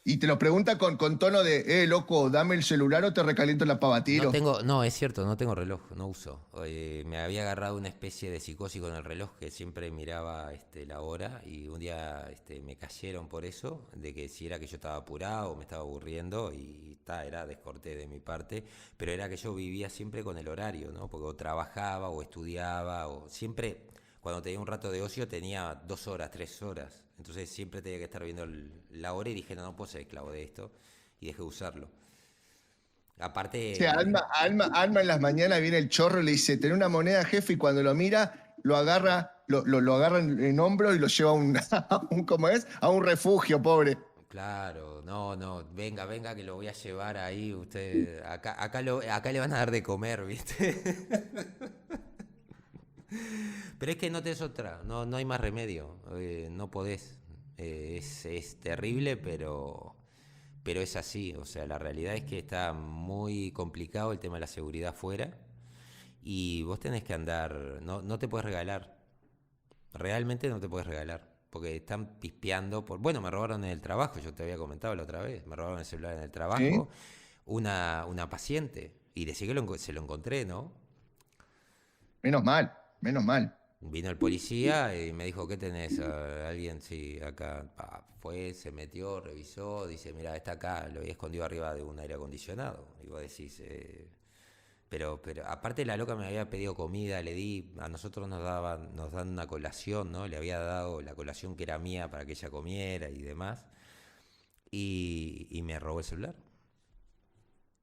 Y te lo pregunta con tono de, loco, dame el celular o te recaliento la pava a No tiro. tengo, no, es cierto, no tengo reloj, no uso. Me había agarrado una especie de psicosis con el reloj que siempre miraba la hora y un día me cayeron por eso, de que si era que yo estaba apurado o me estaba aburriendo y era descortés de mi parte, pero era que yo vivía siempre con el horario, ¿no? Porque o trabajaba o estudiaba o siempre, cuando tenía un rato de ocio tenía 2 horas, 3 horas, entonces siempre tenía que estar viendo la hora y dije, no, no puedo ser esclavo de esto y dejé de usarlo. O sea, Aparte, Alma en las mañanas viene el chorro y le dice, ten una moneda, jefe, y cuando lo mira, lo agarra, lo agarra en hombro y lo lleva a ¿cómo es? A un refugio, pobre. claro, no, no, venga, venga que lo voy a llevar ahí, usted, acá le van a dar de comer, ¿viste? Pero es que no te es otra, no, no hay más remedio, no podés. Es terrible, pero es así, o sea, la realidad es que está muy complicado el tema de la seguridad afuera y vos tenés que andar, no, no te puedes regalar, realmente no te puedes regalar. Porque están pispeando por... Bueno, me robaron en el trabajo, yo te había comentado la otra vez. Me robaron el celular en el ¿Sí? trabajo. Una paciente. Y decí que se lo encontré, ¿no? Menos mal, menos mal. Vino el policía y me dijo, ¿qué tenés? Alguien, sí, acá. Fue, se metió, revisó, dice, mira, está acá, lo había escondido arriba de un aire acondicionado. Y vos decís, pero aparte la loca me había pedido comida, le di, a nosotros nos dan una colación, ¿no? Le había dado la colación que era mía para que ella comiera y demás. Y me robó el celular.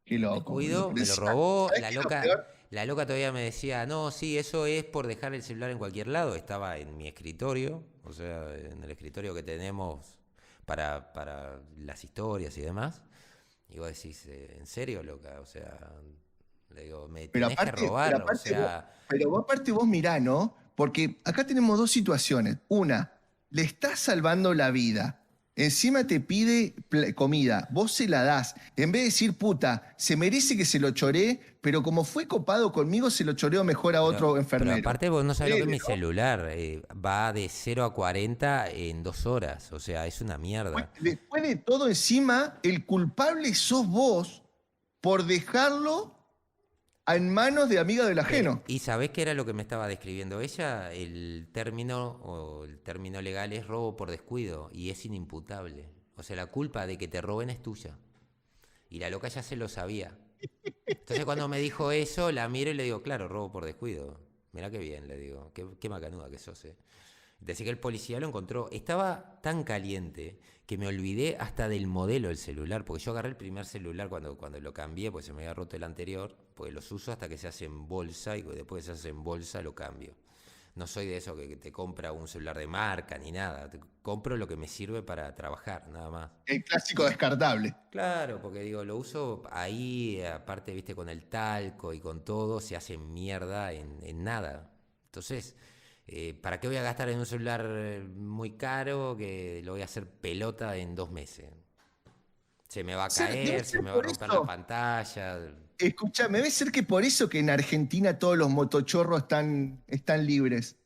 Qué Un loco, boludo. descuido, Pero me lo encima, robó. ¿sabés qué es lo peor? La loca todavía me decía, no, sí, eso es por dejar el celular en cualquier lado. Estaba en mi escritorio, o sea, en el escritorio que tenemos para las historias y demás. Y vos decís, ¿en serio, loca? O sea, le digo, me tenés que robar, o sea, Pero vos aparte vos mirá, ¿no? Porque acá tenemos dos situaciones. Una, le estás salvando la vida. Encima te pide comida, vos se la das. En vez de decir, puta, se merece que se lo choré, pero como fue copado conmigo, se lo choreo mejor a otro pero enfermero. aparte vos no sabés lo que es Dele, mi ¿no? celular. Va de 0 a 40 en 2 horas. O sea, es una mierda. Después de todo, encima, el culpable sos vos por dejarlo en manos de amiga del ajeno. ¿Y sabés qué era lo que me estaba describiendo ella? El término legal es robo por descuido y es inimputable. O sea, la culpa de que te roben es tuya. Y la loca ya se lo sabía. Entonces cuando me dijo eso, la miro y le digo, claro, robo por descuido. Mirá qué bien, le digo, qué macanuda que sos, eh. Decía que el policía lo encontró. Estaba tan caliente que me olvidé hasta del modelo del celular, porque yo agarré el primer celular cuando lo cambié, porque se me había roto el anterior, pues los uso hasta que se hace en bolsa y después que se hace en bolsa lo cambio. No soy de eso que te compra un celular de marca ni nada. Compro lo que me sirve para trabajar, nada más. El clásico descartable. Claro, porque digo, lo uso ahí, aparte, viste, con el talco y con todo, se hace mierda en nada. Entonces, ¿para qué voy a gastar en un celular muy caro que lo voy a hacer pelota en 2 meses? Se me va a Debe caer, se ser me va a por romper la eso. pantalla. Escúchame, debe ser que por eso que en Argentina todos los motochorros están libres.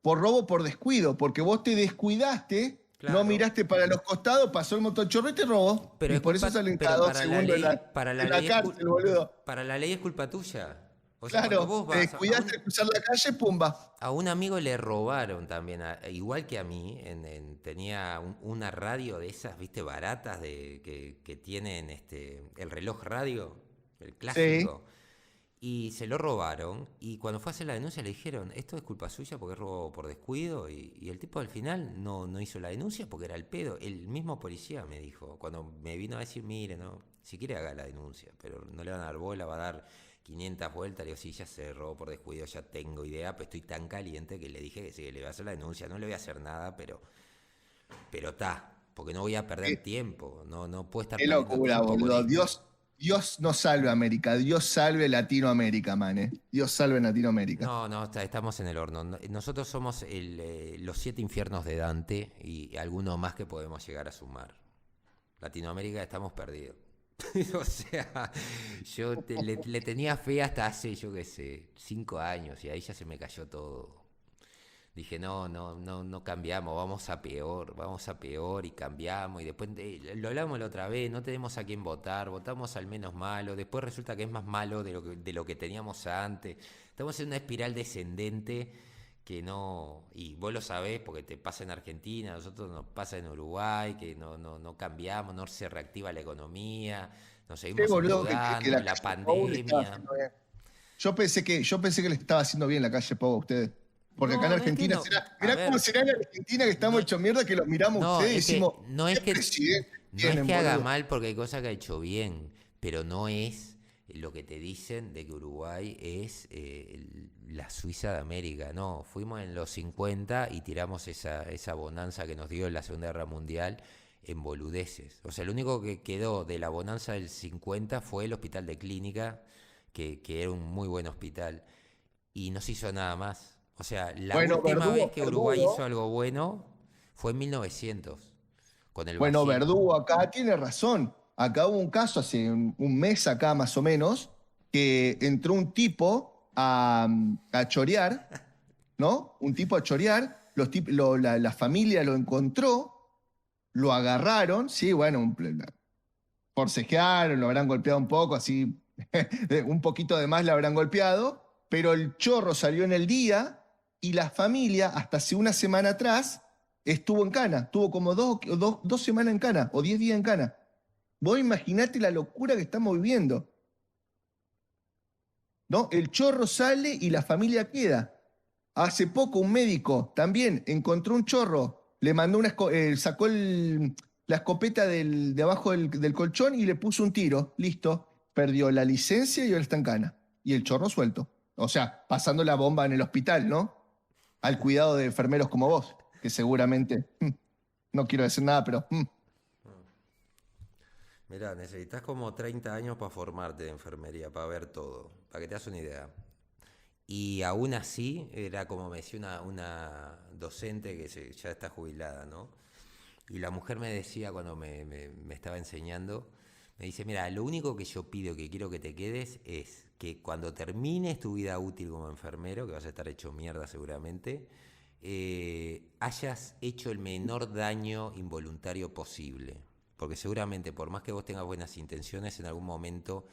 Por robo, por descuido, porque vos te descuidaste, no Claro. miraste para los costados, pasó el motochorro y te robó. Pero Y es por eso culpa, salen cada pero 2 segundos para la en la ley cárcel, boludo. para la ley es culpa tuya. O sea, cuando Claro, vos te vas descuidaste de cruzar la calle, pumba. a un amigo le robaron también, igual que a mí, tenía una radio de esas, viste, baratas que tienen el reloj radio, el Sí. clásico. y se lo robaron. Y cuando fue a hacer la denuncia le dijeron, esto es culpa suya porque es robo por descuido. Y el tipo al final no hizo la denuncia porque era el pedo. El mismo policía me dijo, cuando me vino a decir, mire, no, si quiere haga la denuncia, pero no le van a dar bola, va a dar 500 vueltas. Le digo, sí, ya se robó por descuido, ya tengo idea, pero estoy tan caliente que le dije que sí, que le voy a hacer la denuncia. No le voy a hacer nada, pero está. Porque no voy a perder Qué, tiempo, no puedo estar qué perdiendo locura, tiempo con boludo. esto. Dios no salve América, Dios salve Latinoamérica, man. Dios salve Latinoamérica. No, estamos en el horno. Nosotros somos los 7 infiernos de Dante y alguno más que podemos llegar a sumar. Latinoamérica estamos perdidos. O sea, le tenía fe hasta hace, yo qué sé, 5 años y ahí ya se me cayó todo. Dije, no cambiamos, vamos a peor y cambiamos. Y después lo hablamos la otra vez, no tenemos a quién votar, votamos al menos malo, después resulta que es más malo de lo que teníamos antes. Estamos en una espiral descendente que no, y vos lo sabés porque te pasa en Argentina, a nosotros nos pasa en Uruguay, que no cambiamos, no se reactiva la economía, nos Qué seguimos boludo que endeudando, la la calle Pou le estaba pandemia. haciendo bien. Yo pensé que le estaba haciendo bien la calle Pou a ustedes. Porque acá en No, no Argentina entiendo. será. A Mirá cómo ver, será en Argentina que estamos no, hechos mierda que los miramos a no, ustedes y es que decimos, ¿qué presidente no es tienen, que haga boludo? mal porque hay cosas que ha hecho bien, pero no es lo que te dicen de que Uruguay es la Suiza de América. No, fuimos en los 50 y tiramos esa bonanza que nos dio en la Segunda Guerra Mundial en boludeces. O sea, lo único que quedó de la bonanza del 50 fue el hospital de clínica, que era un muy buen hospital, y no se hizo nada más. O sea, la Bueno, última vez que Uruguay hizo Verdugo. algo bueno fue en 1900, con el Bueno, Bacín. Verdugo acá tiene razón. Acá hubo un caso hace un mes acá más o menos, que entró un tipo a chorear, ¿no? Un tipo a chorear, la familia lo encontró, lo agarraron, sí, bueno, forcejearon, lo habrán golpeado un poco, así, un poquito de más le habrán golpeado, pero el chorro salió en el día y la familia, hasta hace una semana atrás, estuvo en cana, estuvo como dos semanas en cana, o 10 días en cana. Vos imaginate la locura que estamos viviendo, ¿no? El chorro sale y la familia queda. Hace poco un médico también encontró un chorro, le mandó sacó la escopeta de abajo del colchón y le puso un tiro. Listo. Perdió la licencia y ahora está en cana. Y el chorro suelto. O sea, pasando la bomba en el hospital, ¿no? Al cuidado de enfermeros como vos, que seguramente, no quiero decir nada, pero Mirá, necesitas como 30 años para formarte de enfermería, para ver todo, para que te hagas una idea. Y aún así, era como me decía una docente que ya está jubilada, ¿no? Y la mujer me decía cuando me estaba enseñando, me dice, mira, lo único que yo pido que quiero que te quedes es que cuando termines tu vida útil como enfermero, que vas a estar hecho mierda seguramente, hayas hecho el menor daño involuntario posible. Porque seguramente, por más que vos tengas buenas intenciones, en algún momento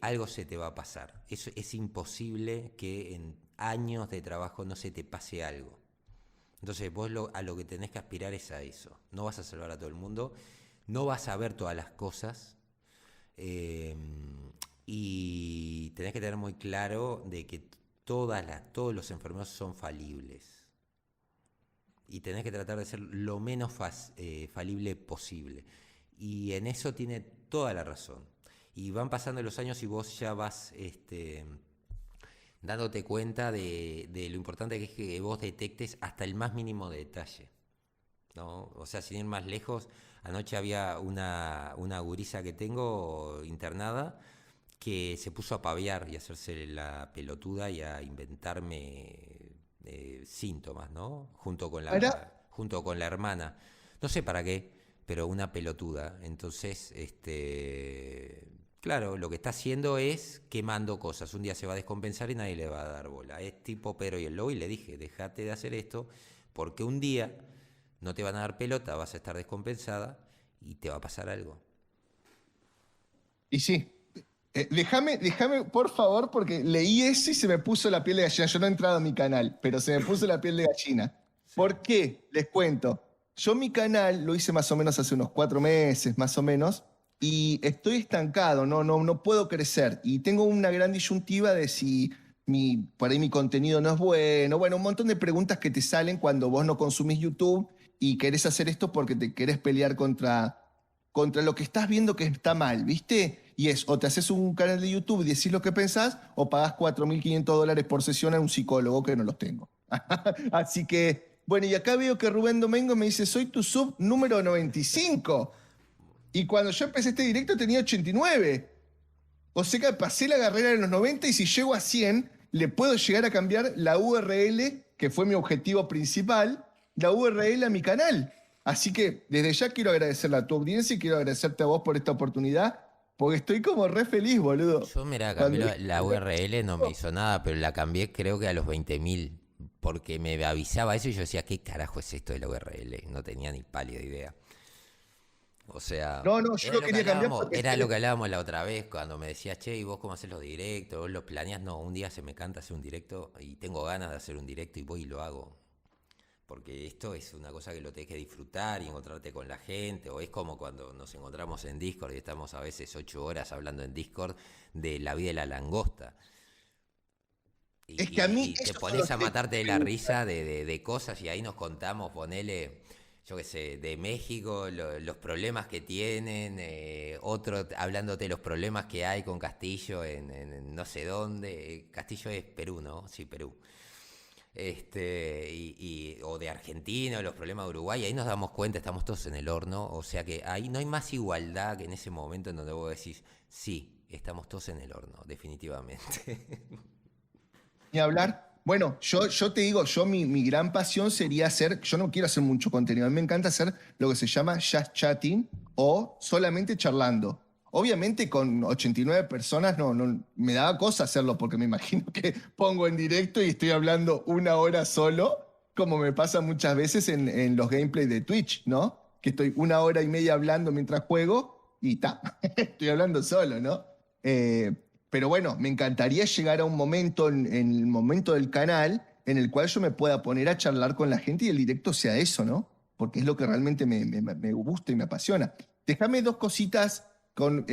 algo se te va a pasar. Es imposible que en años de trabajo no se te pase algo. Entonces vos a lo que tenés que aspirar es a eso. No vas a salvar a todo el mundo, no vas a ver todas las cosas, eh, y tenés que tener muy claro de que todos los enfermeros son falibles. Y tenés que tratar de ser lo menos falible posible. Y en eso tiene toda la razón. Y van pasando los años y vos ya vas dándote cuenta de lo importante que es que vos detectes hasta el más mínimo detalle, ¿no? O sea, sin ir más lejos, anoche había una gurisa que tengo internada que se puso a paviar y a hacerse la pelotuda y a inventarme síntomas, ¿no? ahora, Junto con la hermana. No sé para qué, pero una pelotuda. Entonces, claro, lo que está haciendo es quemando cosas. Un día se va a descompensar y nadie le va a dar bola. Es tipo Pedro y el Lobo y le dije, déjate de hacer esto porque un día no te van a dar pelota, vas a estar descompensada y te va a pasar algo. y sí. Déjame, por favor, porque leí eso y se me puso la piel de gallina. Yo no he entrado a mi canal, pero se me puso la piel de gallina. Sí. ¿Por qué? Les cuento. Yo mi canal lo hice más o menos hace unos 4 meses, más o menos, y estoy estancado, no puedo crecer. Y tengo una gran disyuntiva de si por ahí mi contenido no es bueno. Bueno, un montón de preguntas que te salen cuando vos no consumís YouTube y querés hacer esto porque te querés pelear contra lo que estás viendo que está mal, ¿viste? Y es, o te haces un canal de YouTube y decís lo que pensás, o pagás $4.500 por sesión a un psicólogo que no los tengo. Así que, bueno, y acá veo que Rubén Domingo me dice, soy tu sub número 95. Y cuando yo empecé este directo tenía 89. O sea que pasé la carrera en los 90 y si llego a 100, le puedo llegar a cambiar la URL, que fue mi objetivo principal, la URL a mi canal. Así que desde ya quiero agradecerle a tu audiencia y quiero agradecerte a vos por esta oportunidad, porque estoy como re feliz, boludo. Yo, mira, cambié Cuando... la URL, no me hizo nada, pero la cambié creo que a los 20.000, porque me avisaba eso y yo decía, ¿qué carajo es esto de la URL? No tenía ni pálida idea. O sea, No, yo lo quería cambiar porque... era lo que hablábamos la otra vez, cuando me decías, che, ¿y vos cómo haces los directos? ¿Vos los planeás? No, un día se me canta hacer un directo y tengo ganas de hacer un directo y voy y lo hago. Porque esto es una cosa que lo tenés que disfrutar y encontrarte con la gente, o es como cuando nos encontramos en Discord y estamos a veces 8 horas hablando en Discord de la vida de la langosta. Es que a mí Y te esos son los pones a temas matarte de que la me gustan. risa de cosas y ahí nos contamos, ponele, yo qué sé, de México, los problemas que tienen, otro hablándote de los problemas que hay con Castillo en no sé dónde. Castillo es Perú, ¿no? Sí, Perú. O de Argentina, los problemas de Uruguay, ahí nos damos cuenta, estamos todos en el horno, o sea que ahí no hay más igualdad que en ese momento en donde vos decís, sí, estamos todos en el horno, definitivamente. Ni hablar. Bueno, yo te digo, mi gran pasión sería hacer, yo no quiero hacer mucho contenido, a mí me encanta hacer lo que se llama just chatting o solamente charlando. Obviamente con 89 personas no me daba cosa hacerlo porque me imagino que pongo en directo y estoy hablando una hora solo, como me pasa muchas veces en los gameplays de Twitch, ¿no? Que estoy una hora y media hablando mientras juego y ta, estoy hablando solo, ¿no? Eh, pero bueno, me encantaría llegar a un momento, en el momento del canal, en el cual yo me pueda poner a charlar con la gente y el directo sea eso, ¿no? Porque es lo que realmente me gusta y me apasiona. Déjame dos cositas con...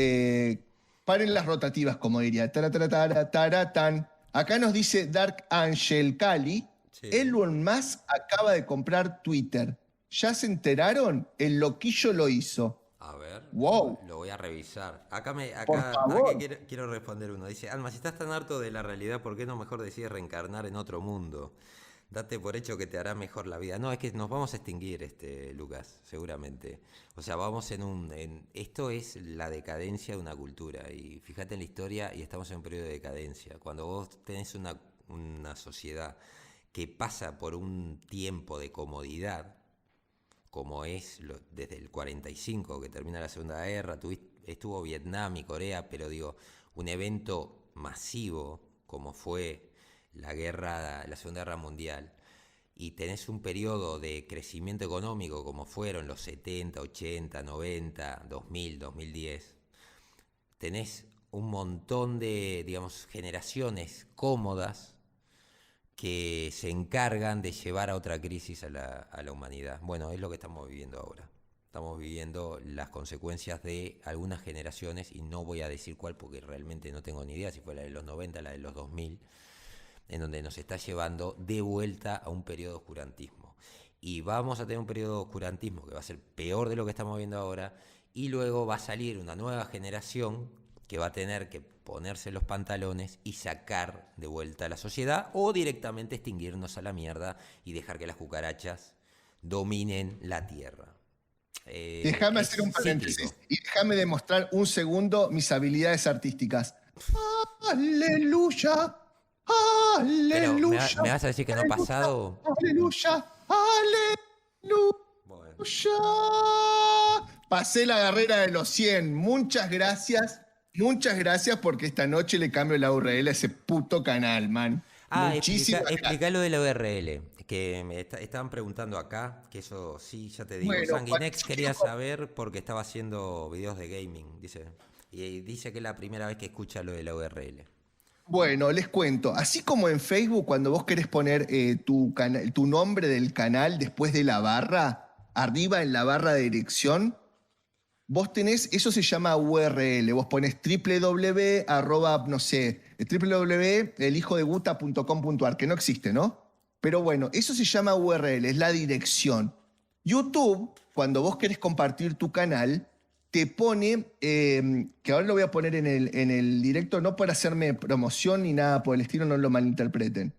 paren las rotativas, como diría. Tan. Acá nos dice Dark Angel Cali. Sí. Elon Musk acaba de comprar Twitter. ¿Ya se enteraron? El loquillo lo hizo. A ver, ¡Wow! lo voy a revisar. Acá Por acá favor. quiero responder uno. Dice, Alma, si estás tan harto de la realidad, ¿por qué no mejor decides reencarnar en otro mundo? Date por hecho que te hará mejor la vida. No, es que nos vamos a extinguir, Lucas, seguramente. O sea, vamos esto es la decadencia de una cultura. Y fíjate en la historia y estamos en un periodo de decadencia. Cuando vos tenés una sociedad que pasa por un tiempo de comodidad, como es desde el 45 que termina la Segunda Guerra, estuvo Vietnam y Corea, pero digo, un evento masivo como fue la Segunda Guerra Mundial, y tenés un periodo de crecimiento económico como fueron los 70, 80, 90, 2000, 2010, tenés un montón de, digamos, generaciones cómodas que se encargan de llevar a otra crisis a la humanidad. Bueno, es lo que estamos viviendo ahora. Estamos viviendo las consecuencias de algunas generaciones, y no voy a decir cuál porque realmente no tengo ni idea si fue la de los 90, la de los 2000, en donde nos está llevando de vuelta a un periodo de oscurantismo. Y vamos a tener un periodo de oscurantismo que va a ser peor de lo que estamos viendo ahora, y luego va a salir una nueva generación que va a tener que ponerse los pantalones y sacar de vuelta a la sociedad, o directamente extinguirnos a la mierda y dejar que las cucarachas dominen la tierra. Déjame hacer un Es paréntesis cíclico. y déjame demostrar un segundo mis habilidades artísticas. Aleluya, Pero aleluya, me vas a decir que no ha aleluya, pasado. aleluya, Bueno. aleluya. Pasé la carrera de los 100. Muchas gracias porque esta noche le cambio la URL a ese puto canal, man. Muchísimas gracias. Explica lo de la URL, que estaban preguntando acá, que eso sí, ya te digo. Bueno, Sanguinex quería saber porque estaba haciendo videos de gaming, dice. Y dice que es la primera vez que escucha lo de la URL. Bueno, les cuento. Así como en Facebook, cuando vos querés poner tu nombre del canal después de la barra, arriba en la barra de dirección, vos tenés, eso se llama URL, vos ponés www, arroba, no sé, www.elhijodeguta.com.ar, que no existe, ¿no? Pero bueno, eso se llama URL, es la dirección. YouTube, cuando vos querés compartir tu canal, te pone, que ahora lo voy a poner en el directo, no para hacerme promoción ni nada por el estilo, no lo malinterpreten,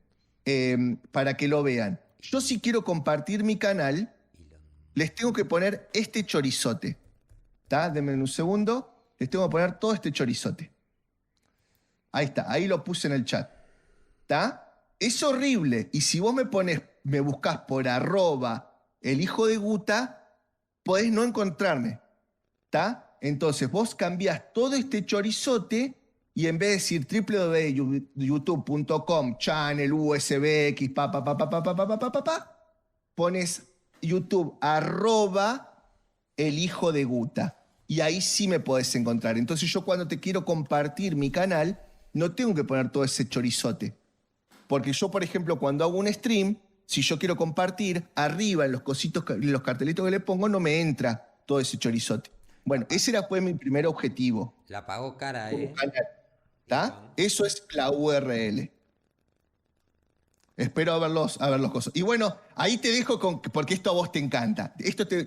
para que lo vean. Yo si quiero compartir mi canal, les tengo que poner este chorizote. ¿Está? Denme un segundo. Les tengo que poner todo este chorizote. Ahí está, ahí lo puse en el chat. ¿Está? Es horrible. Y si vos me buscás por @el hijo de Guta, podés no encontrarme. ¿Está? Entonces vos cambiás todo este chorizote y en vez de decir www.youtube.com, channel, usbx, pones YouTube @el hijo de Guta. Y ahí sí me podés encontrar. Entonces yo cuando te quiero compartir mi canal, no tengo que poner todo ese chorizote. Porque yo, por ejemplo, cuando hago un stream, si yo quiero compartir, arriba en los cositos, en los cartelitos que le pongo, no me entra todo ese chorizote. Bueno, ese fue mi primer objetivo. La pagó cara, Como canal. ¿Está? Eso es la URL. Espero haberlos cosas. Y bueno, ahí te dejo porque esto a vos te encanta.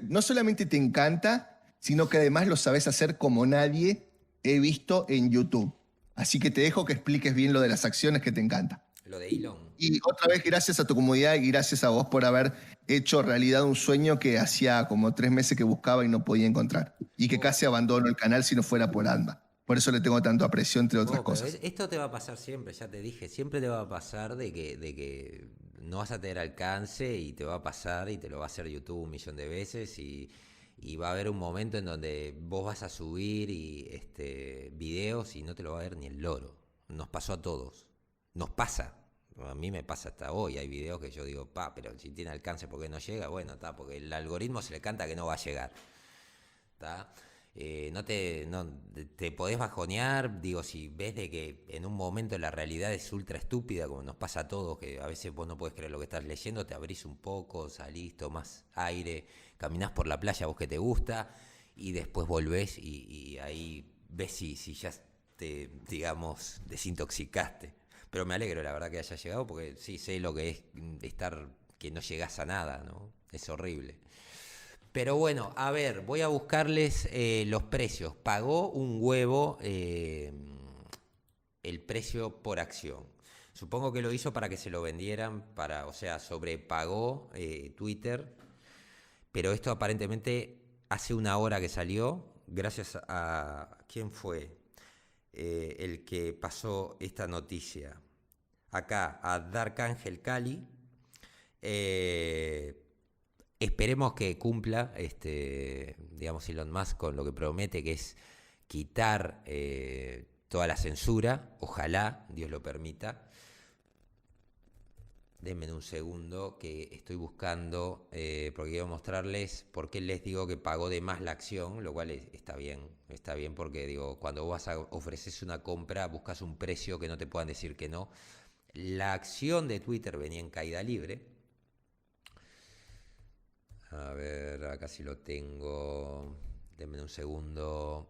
No solamente te encanta, sino que además lo sabes hacer como nadie he visto en YouTube. Así que te dejo que expliques bien lo de las acciones que te encanta. Lo de Elon. Y otra vez, gracias a tu comunidad y gracias a vos por haber hecho realidad un sueño que hacía como 3 meses que buscaba y no podía encontrar. Y que casi abandono el canal si no fuera por Alma. Por eso le tengo tanto aprecio, entre otras cosas. Esto te va a pasar siempre, ya te dije. Siempre te va a pasar de que no vas a tener alcance y te va a pasar y te lo va a hacer YouTube 1.000.000 de veces y va a haber un momento en donde vos vas a subir videos y no te lo va a ver ni el loro. Nos pasó a todos. Nos pasa. A mí me pasa hasta hoy. Hay videos que yo digo, pero si tiene alcance, ¿por qué no llega? Bueno, está, porque el algoritmo se le canta que no va a llegar. ¿Está? No te podés bajonear, digo, si ves de que en un momento la realidad es ultra estúpida, como nos pasa a todos, que a veces vos no podés creer lo que estás leyendo, te abrís un poco, salís, tomás aire, caminás por la playa vos que te gusta, y después volvés y ahí ves si ya te, digamos, desintoxicaste. Pero me alegro, la verdad, que haya llegado, porque sí sé lo que es estar, que no llegás a nada, ¿no? Es horrible. Pero bueno, a ver, voy a buscarles los precios. Pagó un huevo el precio por acción. Supongo que lo hizo para que se lo vendieran, o sea, sobrepagó Twitter. Pero esto aparentemente hace una hora que salió, gracias a... ¿Quién fue el que pasó esta noticia? Acá, a Dark Angel Cali. Esperemos que cumpla, digamos, Elon Musk con lo que promete, que es quitar toda la censura. Ojalá, Dios lo permita. Denme un segundo que estoy buscando, porque quiero mostrarles por qué les digo que pagó de más la acción, lo cual está bien porque digo, cuando vos ofreces una compra, buscas un precio que no te puedan decir que no. La acción de Twitter venía en caída libre. A ver, acá sí lo tengo. Denme un segundo.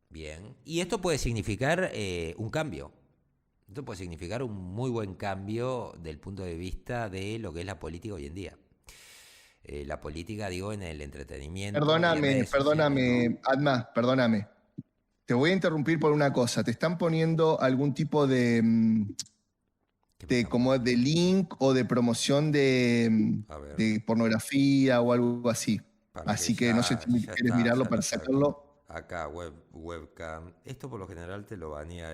Bien. Y esto puede significar un cambio. Esto puede significar un muy buen cambio del punto de vista de lo que es la política hoy en día. La política, digo, en el entretenimiento. Perdóname, ¿no? Adma, perdóname. Te voy a interrumpir por una cosa. Te están poniendo algún tipo de como de link o de promoción de pornografía o algo así. Así que no sé si quieres mirarlo para sacarlo. Acá, webcam. Esto por lo general te lo banea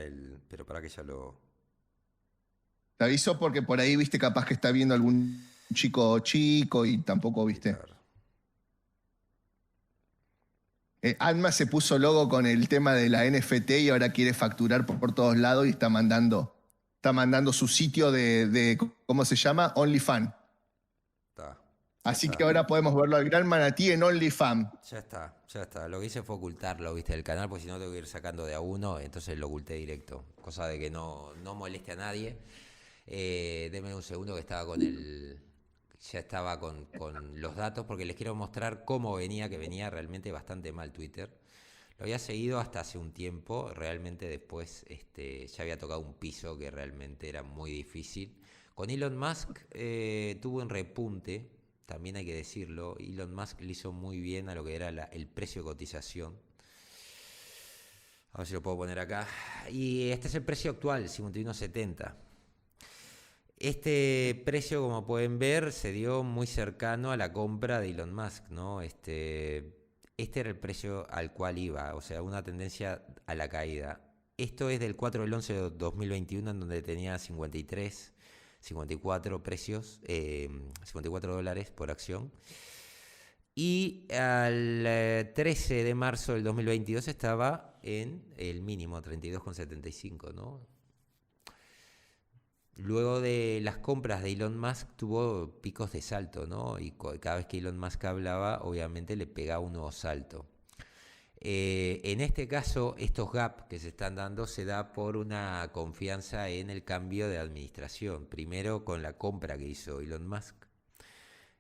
pero para que ya lo... Te aviso porque por ahí, viste, capaz que está viendo algún chico y tampoco, viste. Alma se puso logo con el tema de la NFT y ahora quiere facturar por todos lados y está mandando su sitio de ¿cómo se llama? OnlyFans. Así que ahora podemos verlo al gran manatí en OnlyFans. Ya está. Lo que hice fue ocultarlo, viste, del canal, porque si no tengo que ir sacando de a uno, entonces lo oculté directo. Cosa de que no moleste a nadie. Denme un segundo que estaba ya estaba con los datos, porque les quiero mostrar cómo venía, que venía realmente bastante mal Twitter. Lo había seguido hasta hace un tiempo, realmente después ya había tocado un piso que realmente era muy difícil. Con Elon Musk tuvo un repunte, también hay que decirlo. Elon Musk le hizo muy bien a lo que era el precio de cotización. A ver si lo puedo poner acá. Y este es el precio actual, 51.70. Este precio, como pueden ver, se dio muy cercano a la compra de Elon Musk, ¿no? Este era el precio al cual iba, o sea, una tendencia a la caída. Esto es del 4 del 11 de 2021, en donde tenía 53, 54 precios, 54 dólares por acción. Y al 13 de marzo del 2022 estaba en el mínimo, 32,75, ¿no? Luego de las compras de Elon Musk tuvo picos de salto, ¿no? Y cada vez que Elon Musk hablaba, obviamente le pegaba un nuevo salto. En este caso, estos gaps que se están dando se da por una confianza en el cambio de administración. Primero con la compra que hizo Elon Musk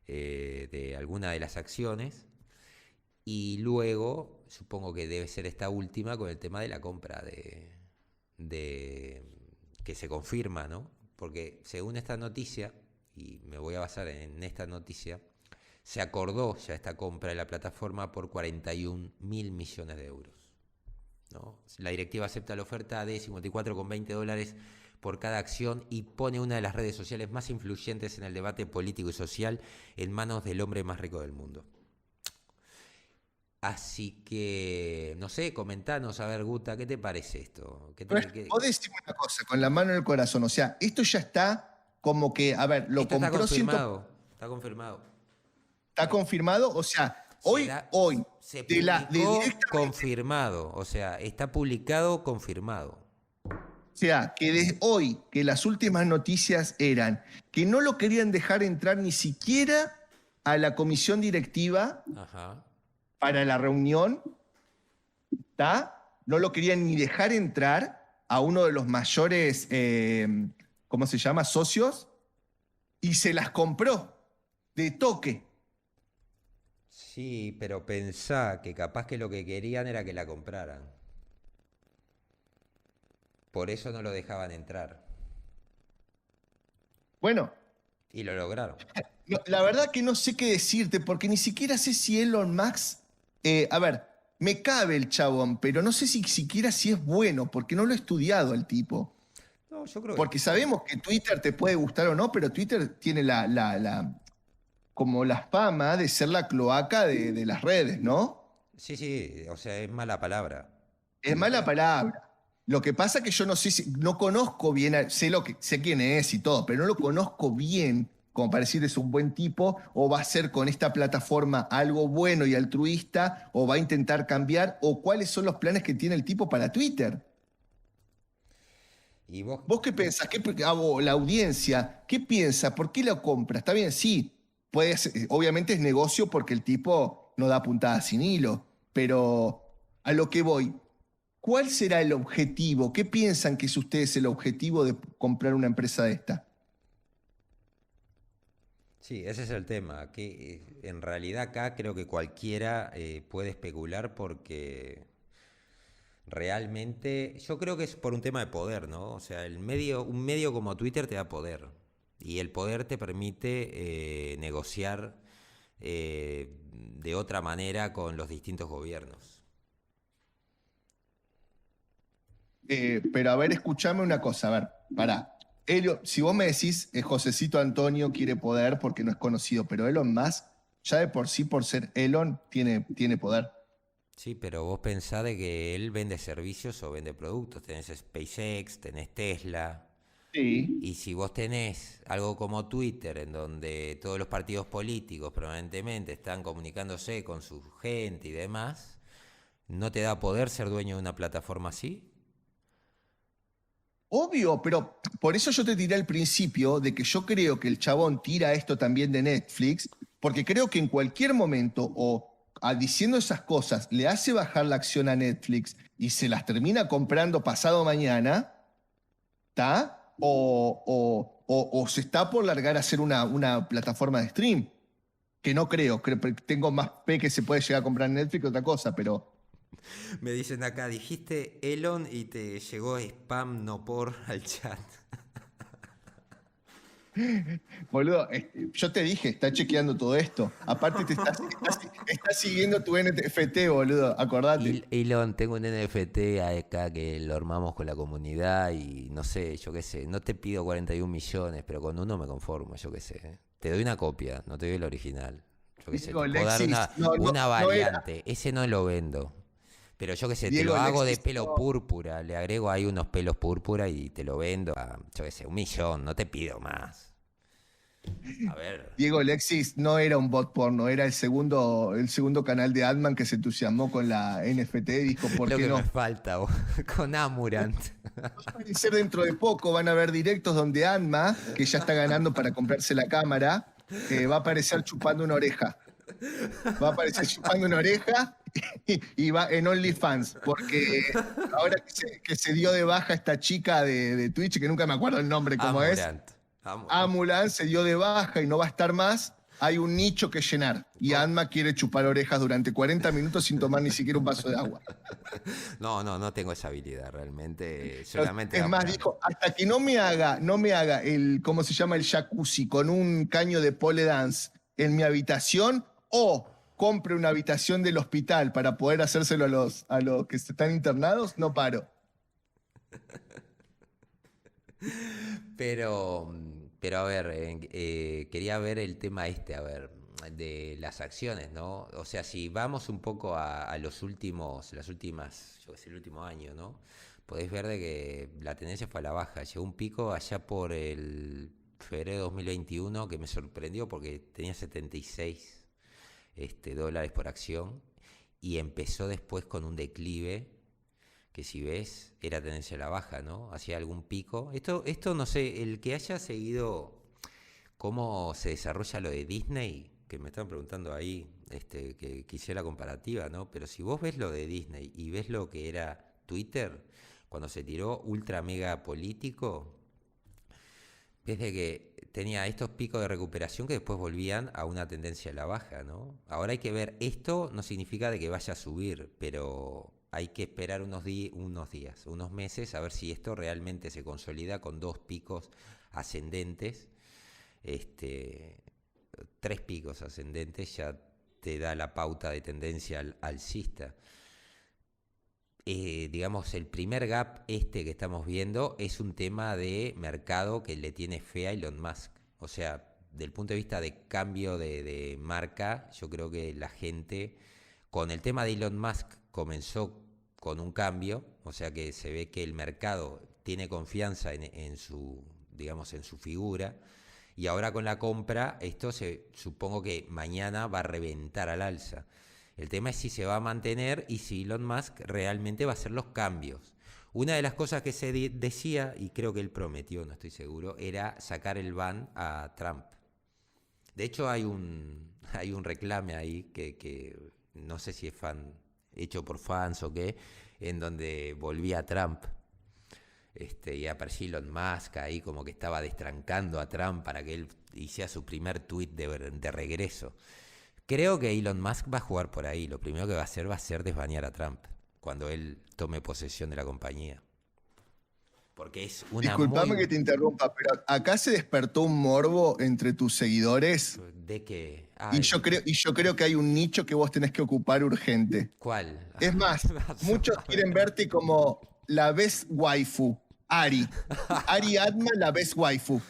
de alguna de las acciones, y luego, supongo que debe ser esta última, con el tema de la compra de que se confirma, ¿no? Porque según esta noticia, y me voy a basar en esta noticia, se acordó ya esta compra de la plataforma por 41.000 millones de euros, ¿no? La directiva acepta la oferta de 54,20 dólares por cada acción y pone una de las redes sociales más influyentes en el debate político y social en manos del hombre más rico del mundo. Así que, no sé, comentanos, a ver, Guta, ¿qué te parece esto? Vos decime una cosa, con la mano en el corazón, o sea, esto ya está como que, a ver, lo Esto está compró confirmado, está confirmado. ¿Está confirmado? O sea, hoy, Se de publicó directamente, confirmado, o sea, está publicado confirmado. o sea, que desde hoy, que las últimas noticias eran que no lo querían dejar entrar ni siquiera a la comisión directiva Ajá. para la reunión, ¿está? No lo querían ni dejar entrar a uno de los mayores, ¿cómo se llama? Socios, y se las compró de toque. Sí, pero pensá que capaz que lo que querían era que la compraran. Por eso no lo dejaban entrar. Bueno, Y lo lograron. la verdad que no sé qué decirte, porque ni siquiera sé si Elon Musk, a ver, me cabe el chabón, pero no sé si siquiera si es bueno, porque no lo he estudiado el tipo. No, yo creo Porque que... sabemos que Twitter te puede gustar o no, pero Twitter tiene como la fama de ser la cloaca de las redes, ¿no? Sí, sí, o sea, es mala palabra. Es mala palabra. Lo que pasa que yo no sé si, no conozco bien, sé quién es y todo, pero no lo conozco bien como para decir es un buen tipo, o va a ser con esta plataforma algo bueno y altruista, o va a intentar cambiar, o cuáles son los planes que tiene el tipo para Twitter. Y vos, ¿Vos qué pensás? La audiencia, ¿qué piensa? ¿Por qué lo compra? Está bien, sí, obviamente es negocio porque el tipo no da puntada sin hilo, pero a lo que voy, ¿cuál será el objetivo? ¿Qué piensan que es ustedes el objetivo de comprar una empresa de esta? sí, ese es el tema, que en realidad acá creo que cualquiera puede especular porque realmente yo creo que es por un tema de poder, ¿no? O sea, un medio como Twitter te da poder y el poder te permite negociar de otra manera con los distintos gobiernos. Pero a ver, escúchame una cosa, a ver, pará. Si vos me decís, Josecito Antonio quiere poder porque no es conocido, pero Elon Musk, ya de por sí, por ser Elon, tiene poder. Sí, pero vos pensás de que él vende servicios o vende productos. Tenés SpaceX, tenés Tesla. Sí. Y si vos tenés algo como Twitter, en donde todos los partidos políticos permanentemente están comunicándose con su gente y demás, ¿no te da poder ser dueño de una plataforma así? Obvio, pero por eso yo te tiré al principio de que yo creo que el chabón tira esto también de Netflix, porque creo que en cualquier momento diciendo esas cosas le hace bajar la acción a Netflix y se las termina comprando pasado mañana, ¿está? O se está por largar a hacer una plataforma de stream, que no creo, tengo más fe que se puede llegar a comprar Netflix que otra cosa, pero Me dicen acá, dijiste Elon y te llegó spam no por al chat. Boludo, yo te dije, está chequeando todo esto. Aparte está siguiendo tu NFT, boludo, acordate. Elon, tengo un NFT acá que lo armamos con la comunidad y no sé, yo qué sé, no te pido 41 millones, pero con uno me conformo, yo qué sé. Te doy una copia, no te doy el original. Yo qué sé, Diego te puedo dar Alexis, una no era. variante, ese no lo vendo. Pero yo qué sé, te Diego lo hago de Alexis, pelo no. púrpura, le agrego ahí unos pelos púrpura y te lo vendo a, yo qué sé, 1 millón, no te pido más. A ver, Diego Alexis no era un bot porno, era el segundo canal de Adman que se entusiasmó con la NFT y dijo, ¿por lo qué que me no? falta con Amurant. Va a aparecer dentro de poco, van a haber directos donde Adma, que ya está ganando para comprarse la cámara, va a aparecer chupando una oreja. Va a aparecer chupando una oreja y va en OnlyFans, porque ahora que se dio de baja esta chica de Twitch, que nunca me acuerdo el nombre, cómo es, Amurant. Amurant. Amulan se dio de baja y no va a estar más, hay un nicho que llenar. Y Anma quiere chupar orejas durante 40 minutos sin tomar ni siquiera un vaso de agua. No, no, no tengo esa habilidad realmente. Solamente Es más, dijo, hasta que no me haga ¿cómo se llama? El jacuzzi con un caño de pole dance en mi habitación o compre una habitación del hospital para poder hacérselo a los que están internados, no paro. pero a ver, quería ver el tema a ver, de las acciones, ¿no? O sea, si vamos un poco a las últimas, yo qué sé, el último año, ¿no? Podéis ver de que la tendencia fue a la baja. Llegó un pico allá por el febrero de 2021 que me sorprendió porque tenía 76 dólares por acción y empezó después con un declive que si ves era tendencia a la baja, ¿no? Hacía algún pico. Esto no sé, el que haya seguido cómo se desarrolla lo de Disney, que me están preguntando ahí, que quisiera la comparativa, ¿no? Pero si vos ves lo de Disney y ves lo que era Twitter, cuando se tiró ultra mega político, ves de que tenía estos picos de recuperación que después volvían a una tendencia a la baja, ¿no? Ahora hay que ver, esto no significa de que vaya a subir, pero hay que esperar unos días, unos meses, a ver si esto realmente se consolida con dos picos ascendentes, este, 3 picos ascendentes ya te da la pauta de tendencia alcista. Digamos, el primer gap que estamos viendo es un tema de mercado que le tiene fe a Elon Musk. O sea, del punto de vista de cambio de marca, yo creo que la gente, con el tema de Elon Musk, comenzó con un cambio, o sea que se ve que el mercado tiene confianza en su, digamos, en su figura, y ahora con la compra, supongo que mañana va a reventar al alza. El tema es si se va a mantener y si Elon Musk realmente va a hacer los cambios. Una de las cosas que se decía, y creo que él prometió, no estoy seguro, era sacar el ban a Trump. De hecho, hay un reclame ahí que no sé si es hecho por fans o qué, en donde volvía Trump. Y apareció Elon Musk ahí como que estaba destrancando a Trump para que él hiciera su primer tweet de regreso. Creo que Elon Musk va a jugar por ahí. Lo primero que va a ser desbanear a Trump cuando él tome posesión de la compañía. Porque es una Disculpame muy... que te interrumpa, pero acá se despertó un morbo entre tus seguidores ¿De qué? y yo creo que hay un nicho que vos tenés que ocupar urgente. ¿Cuál? Es más, muchos quieren verte como la best waifu, Ari. Ari Adma, la best waifu.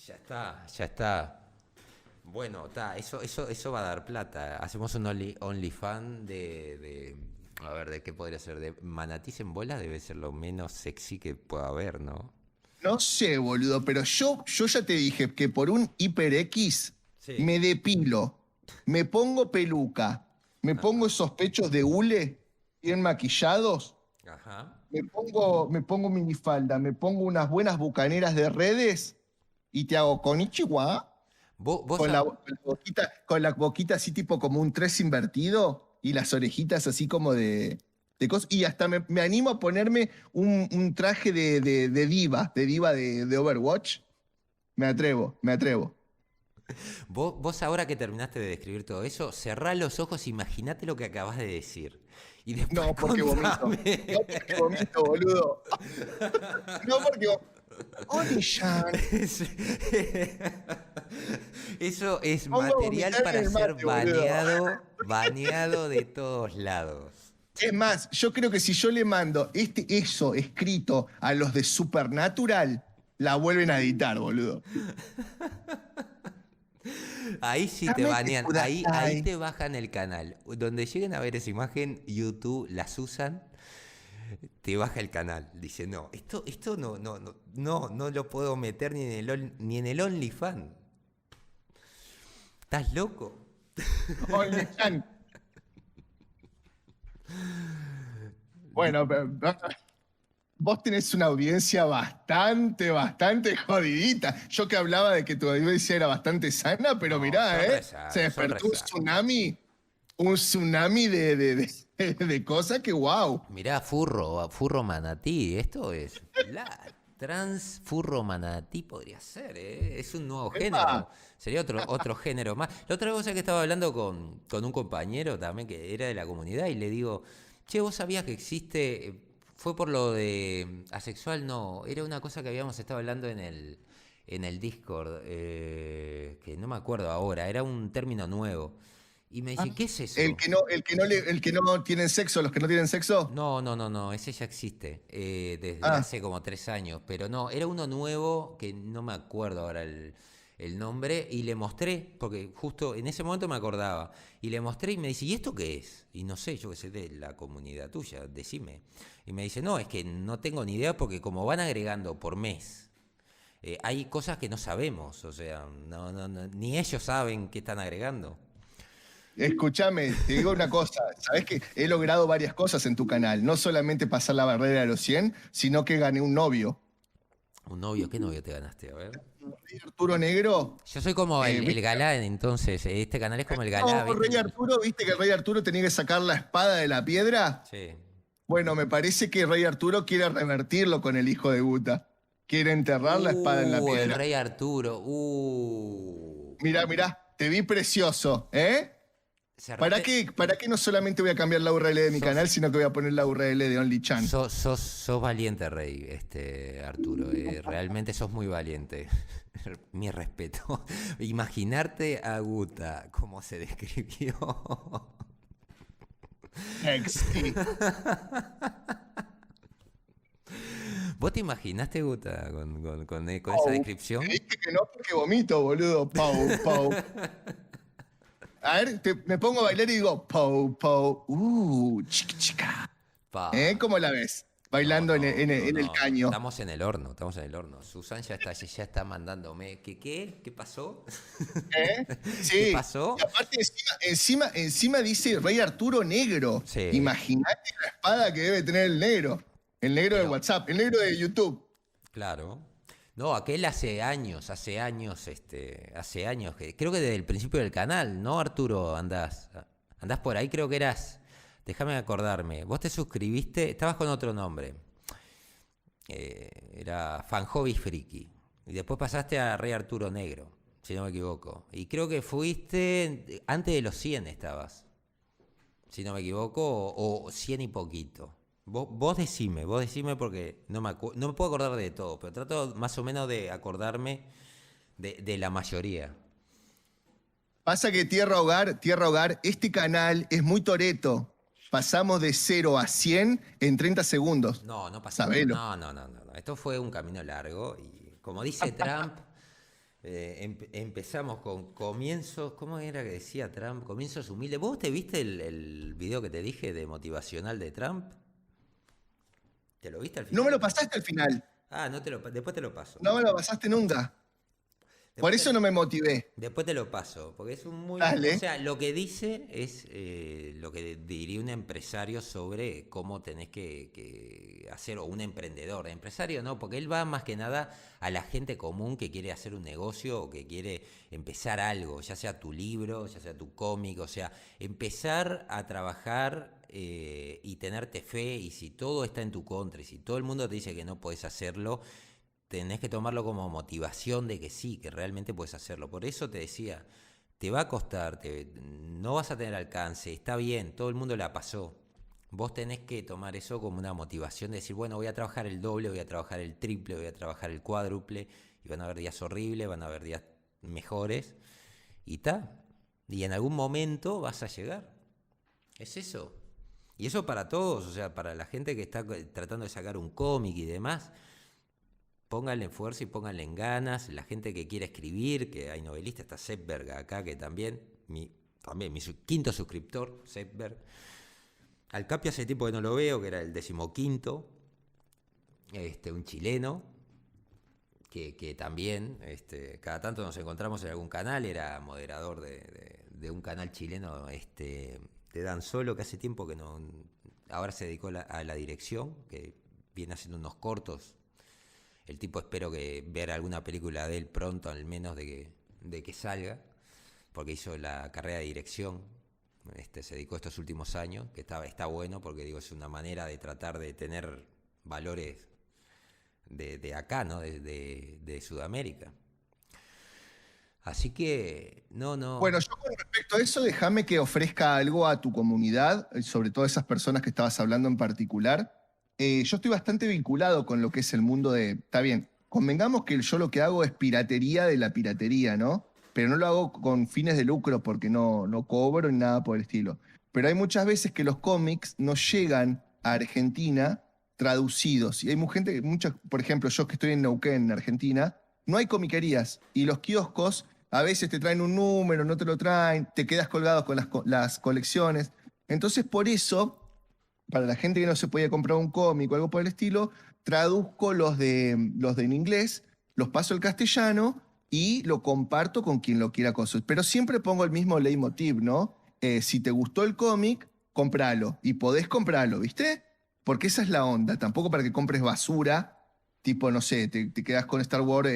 Ya está, ya está. Bueno, eso va a dar plata. Hacemos un OnlyFans a ver, ¿de qué podría ser? De manatís en bolas debe ser lo menos sexy que pueda haber, ¿no? No sé, boludo, pero yo ya te dije que por un HyperX Sí. me depilo, me pongo peluca, me pongo esos pechos de hule bien maquillados, Ajá. me pongo minifalda, me pongo unas buenas bucaneras de redes y te hago konichiwa Vos con la boquita así tipo como un 3 invertido y las orejitas así como de cosas. Y hasta me animo a ponerme un traje de diva de Overwatch. Me atrevo, me atrevo. vos ahora que terminaste de describir todo eso, cerrá los ojos, imaginate lo que acabas de decir. Y después No, porque vomito. contame. No, porque vomito, boludo. No, porque Oni-chan, Es- Eso es pongo a material vomitar en para el ser mate, boludo. baneado de todos lados. Es más, yo creo que si yo le mando eso escrito a los de Supernatural, la vuelven a editar, boludo. Ahí sí te Dame banean, ahí kudasai. te bajan el canal. Donde lleguen a ver esa imagen, YouTube las usan, te baja el canal. Dice, no, esto no lo puedo meter ni en el OnlyFans. ¿Estás loco? Oni-chan. Bueno, vos tenés una audiencia bastante jodidita. Yo que hablaba de que tu audiencia era bastante sana, pero No, mirá, son re se sanos, son re despertó sanos. un tsunami de cosas que wow. Mirá, furro manatí, esto es la trans furro manatí podría ser, ¿eh? Es un nuevo género, sería otro género más. La otra cosa que estaba hablando con un compañero también que era de la comunidad y le digo, che, ¿vos sabías que existe? Fue por lo de asexual, no, era una cosa que habíamos estado hablando en el Discord, que no me acuerdo ahora, era un término nuevo. Y me dice, ¿qué es eso? El que no tienen sexo, los que no tienen sexo. No, ese ya existe desde Ah, hace como 3 años, pero no, era uno nuevo que no me acuerdo ahora el nombre y le mostré, porque justo en ese momento me acordaba, y le mostré y me dice, ¿y esto qué es? Y no sé, yo qué sé, de la comunidad tuya, decime. Y me dice, no, es que no tengo ni idea porque como van agregando por mes, hay cosas que no sabemos, o sea, ni ellos saben qué están agregando. escúchame, te digo una cosa. Sabés que he logrado varias cosas en tu canal. No solamente pasar la barrera de los 100, sino que gané un novio. Un novio, ¿qué novio te ganaste? A ver. Rey Arturo Negro. Yo soy como el ¿Viste? galán, entonces, este canal es como el galán, No, ¿viste? Rey Arturo, ¿viste que el Rey Arturo tenía que sacar la espada de la piedra? Sí. Bueno, me parece que Rey Arturo quiere revertirlo con el hijo de Guta. Quiere enterrar la espada en la El piedra. rey Arturo. Mirá, mirá, te vi precioso, ¿eh? Se ¿Para qué no solamente voy a cambiar la URL de mi sos, canal, sino que voy a poner la URL de OnlyChan? sos valiente, rey, Arturo. Realmente sos muy valiente. Mi respeto. Imaginarte a Guta, cómo se describió. Sexy. ¿Vos te imaginaste, Guta, con esa Pau. descripción? Te dije que no porque vomito, boludo. Pau, pau. A ver, me pongo a bailar y digo, pau, pau. Chica, chica. Pa. ¿Cómo la ves? No, Bailando no, no, en el no. caño. Estamos en el horno, estamos en el horno. Susan ya está mandándome. ¿Qué pasó? ¿Eh? ¿Qué Sí. pasó? Y aparte encima dice Rey Arturo Negro. Sí, Imagínate la espada que debe tener el negro. El negro de pero WhatsApp, el negro de YouTube. claro. No, aquel hace años, que creo que desde el principio del canal, ¿no, Arturo? Andás por ahí, creo que eras. Déjame acordarme. Vos te suscribiste, estabas con otro nombre. Era Fanhobby Friki. Y después pasaste a Rey Arturo Negro, si no me equivoco. Y creo que fuiste antes de los 100 estabas, si no me equivoco, o 100 y poquito. Vos decime porque no me puedo acordar de todo, pero trato más o menos de acordarme de la mayoría. Pasa que Tierra Hogar, este canal es muy toreto. Pasamos de 0 a 100 en 30 segundos. No pasó. Sabelo. No. Esto fue un camino largo y como dice Trump, empezamos con comienzos, ¿cómo era que decía Trump? Comienzos humildes. ¿Vos te viste el video que te dije de motivacional de Trump? ¿Te lo viste al No final? me lo pasaste al final. Ah, después te lo paso. No me lo pasaste nunca. Por Después eso te, no me motivé. después te lo paso, porque es un muy... O Dale. sea, lo que dice es lo que diría un empresario sobre cómo tenés que hacer, o un emprendedor. Empresario no, porque él va más que nada a la gente común que quiere hacer un negocio o que quiere empezar algo, ya sea tu libro, ya sea tu cómic, o sea, empezar a trabajar y tenerte fe, y si todo está en tu contra, y si todo el mundo te dice que no podés hacerlo, tenés que tomarlo como motivación de que sí, que realmente puedes hacerlo. Por eso te decía, te va a costar, no vas a tener alcance, está bien, todo el mundo la pasó. vos tenés que tomar eso como una motivación de decir, bueno, voy a trabajar el doble, voy a trabajar el triple, voy a trabajar el cuádruple, y van a haber días horribles, van a haber días mejores, y ta. Y en algún momento vas a llegar. Es eso. Y eso para todos, o sea, para la gente que está tratando de sacar un cómic y demás, pónganle esfuerzo y pónganle en ganas. La gente que quiere escribir, que hay novelistas, está Sepberg acá, que también mi quinto suscriptor, Sepberg. Al Capi hace tiempo que no lo veo, que era el 15º, un chileno, que también, cada tanto nos encontramos en algún canal, era moderador de un canal chileno, de Dan Solo, que hace tiempo que no, ahora se dedicó a la dirección, que viene haciendo unos cortos. El tipo, espero que ver alguna película de él pronto, al menos de que salga, porque hizo la carrera de dirección, se dedicó estos últimos años, que está bueno, porque digo, es una manera de tratar de tener valores de acá, ¿no? De Sudamérica. Así que, no. Bueno, yo con respecto a eso, déjame que ofrezca algo a tu comunidad, sobre todo esas personas que estabas hablando en particular. Yo estoy bastante vinculado con lo que es el mundo de... Está bien, convengamos que yo lo que hago es piratería de la piratería, ¿no? Pero no lo hago con fines de lucro porque no cobro ni nada por el estilo. Pero hay muchas veces que los cómics no llegan a Argentina traducidos. Y hay muchas, por ejemplo, yo que estoy en Neuquén, en Argentina, no hay comiquerías. Y los kioscos a veces te traen un número, no te lo traen, te quedas colgado con las colecciones. Entonces, por eso, para la gente que no se podía comprar un cómic o algo por el estilo, traduzco los de en inglés, los paso al castellano y lo comparto con quien lo quiera consumir. Pero siempre pongo el mismo leitmotiv, ¿no? Si te gustó el cómic, compralo. Y podés comprarlo, ¿viste? Porque esa es la onda. Tampoco para que compres basura. Tipo, no sé, te quedas con Star Wars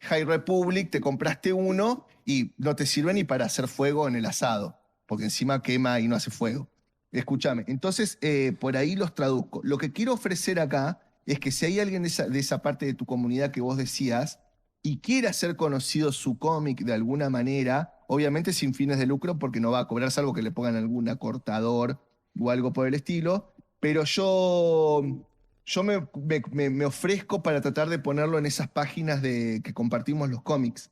High Republic, te compraste uno y no te sirve ni para hacer fuego en el asado. Porque encima quema y no hace fuego. Escúchame, entonces por ahí los traduzco. Lo que quiero ofrecer acá es que si hay alguien de esa parte de tu comunidad que vos decías y quiere hacer conocido su cómic de alguna manera, obviamente sin fines de lucro porque no va a cobrar salvo que le pongan algún acortador o algo por el estilo, pero yo me ofrezco para tratar de ponerlo en esas páginas que compartimos los cómics.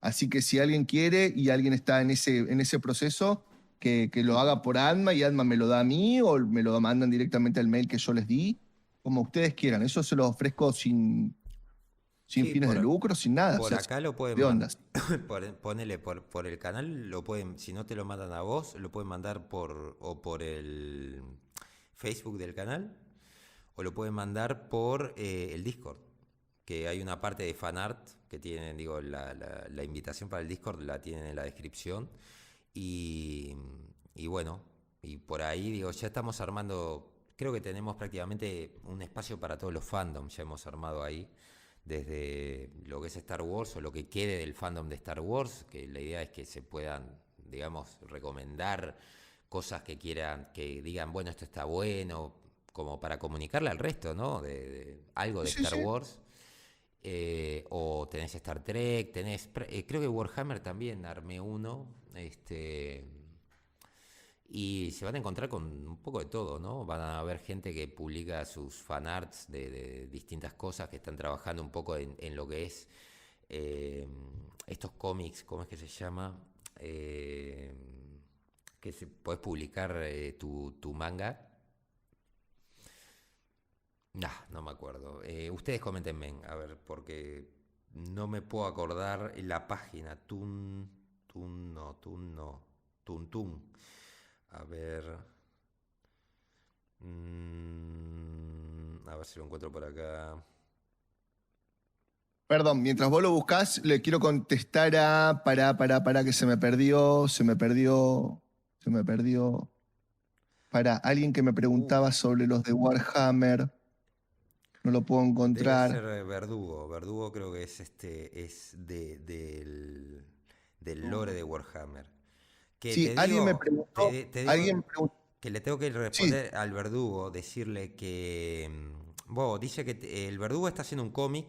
Así que si alguien quiere y alguien está en ese proceso, que lo haga por Adma y Adma me lo da a mí o me lo mandan directamente al mail que yo les di, como ustedes quieran. Eso se lo ofrezco sin Sí, fines de lucro, sin nada. O por sea, acá lo pueden de ondas. ponele por el canal, lo pueden, si no te lo mandan a vos, lo pueden mandar por el Facebook del canal, o lo pueden mandar por el Discord, que hay una parte de fanart que tienen, digo, la invitación para el Discord la tienen en la descripción. Y bueno, y por ahí, digo, ya estamos armando, creo que tenemos prácticamente un espacio para todos los fandoms, ya hemos armado ahí, desde lo que es Star Wars o lo que quede del fandom de Star Wars, que la idea es que se puedan, digamos, recomendar cosas que quieran, que digan, bueno, esto está bueno, como para comunicarle al resto, ¿no? De algo de Sí, Star sí. Wars. O tenés Star Trek, creo que Warhammer también armé uno, y se van a encontrar con un poco de todo, ¿no? Van a haber gente que publica sus fanarts de distintas cosas, que están trabajando un poco en lo que es estos cómics, ¿cómo es que se llama? Que podés publicar tu manga. No me acuerdo. Ustedes coméntenme, a ver, porque no me puedo acordar la página. Tuntún. A ver. A ver si lo encuentro por acá. Perdón, mientras vos lo buscás, le quiero contestar a... Para, que se me perdió. Para alguien que me Uh, preguntaba sobre los de Warhammer. No lo puedo Debe encontrar. ser Verdugo. Verdugo creo que es del lore de Warhammer. Que Sí, te alguien me digo, preguntó, te digo alguien me preguntó, que le tengo que sí, responder al Verdugo, decirle que... dice que el Verdugo está haciendo un cómic.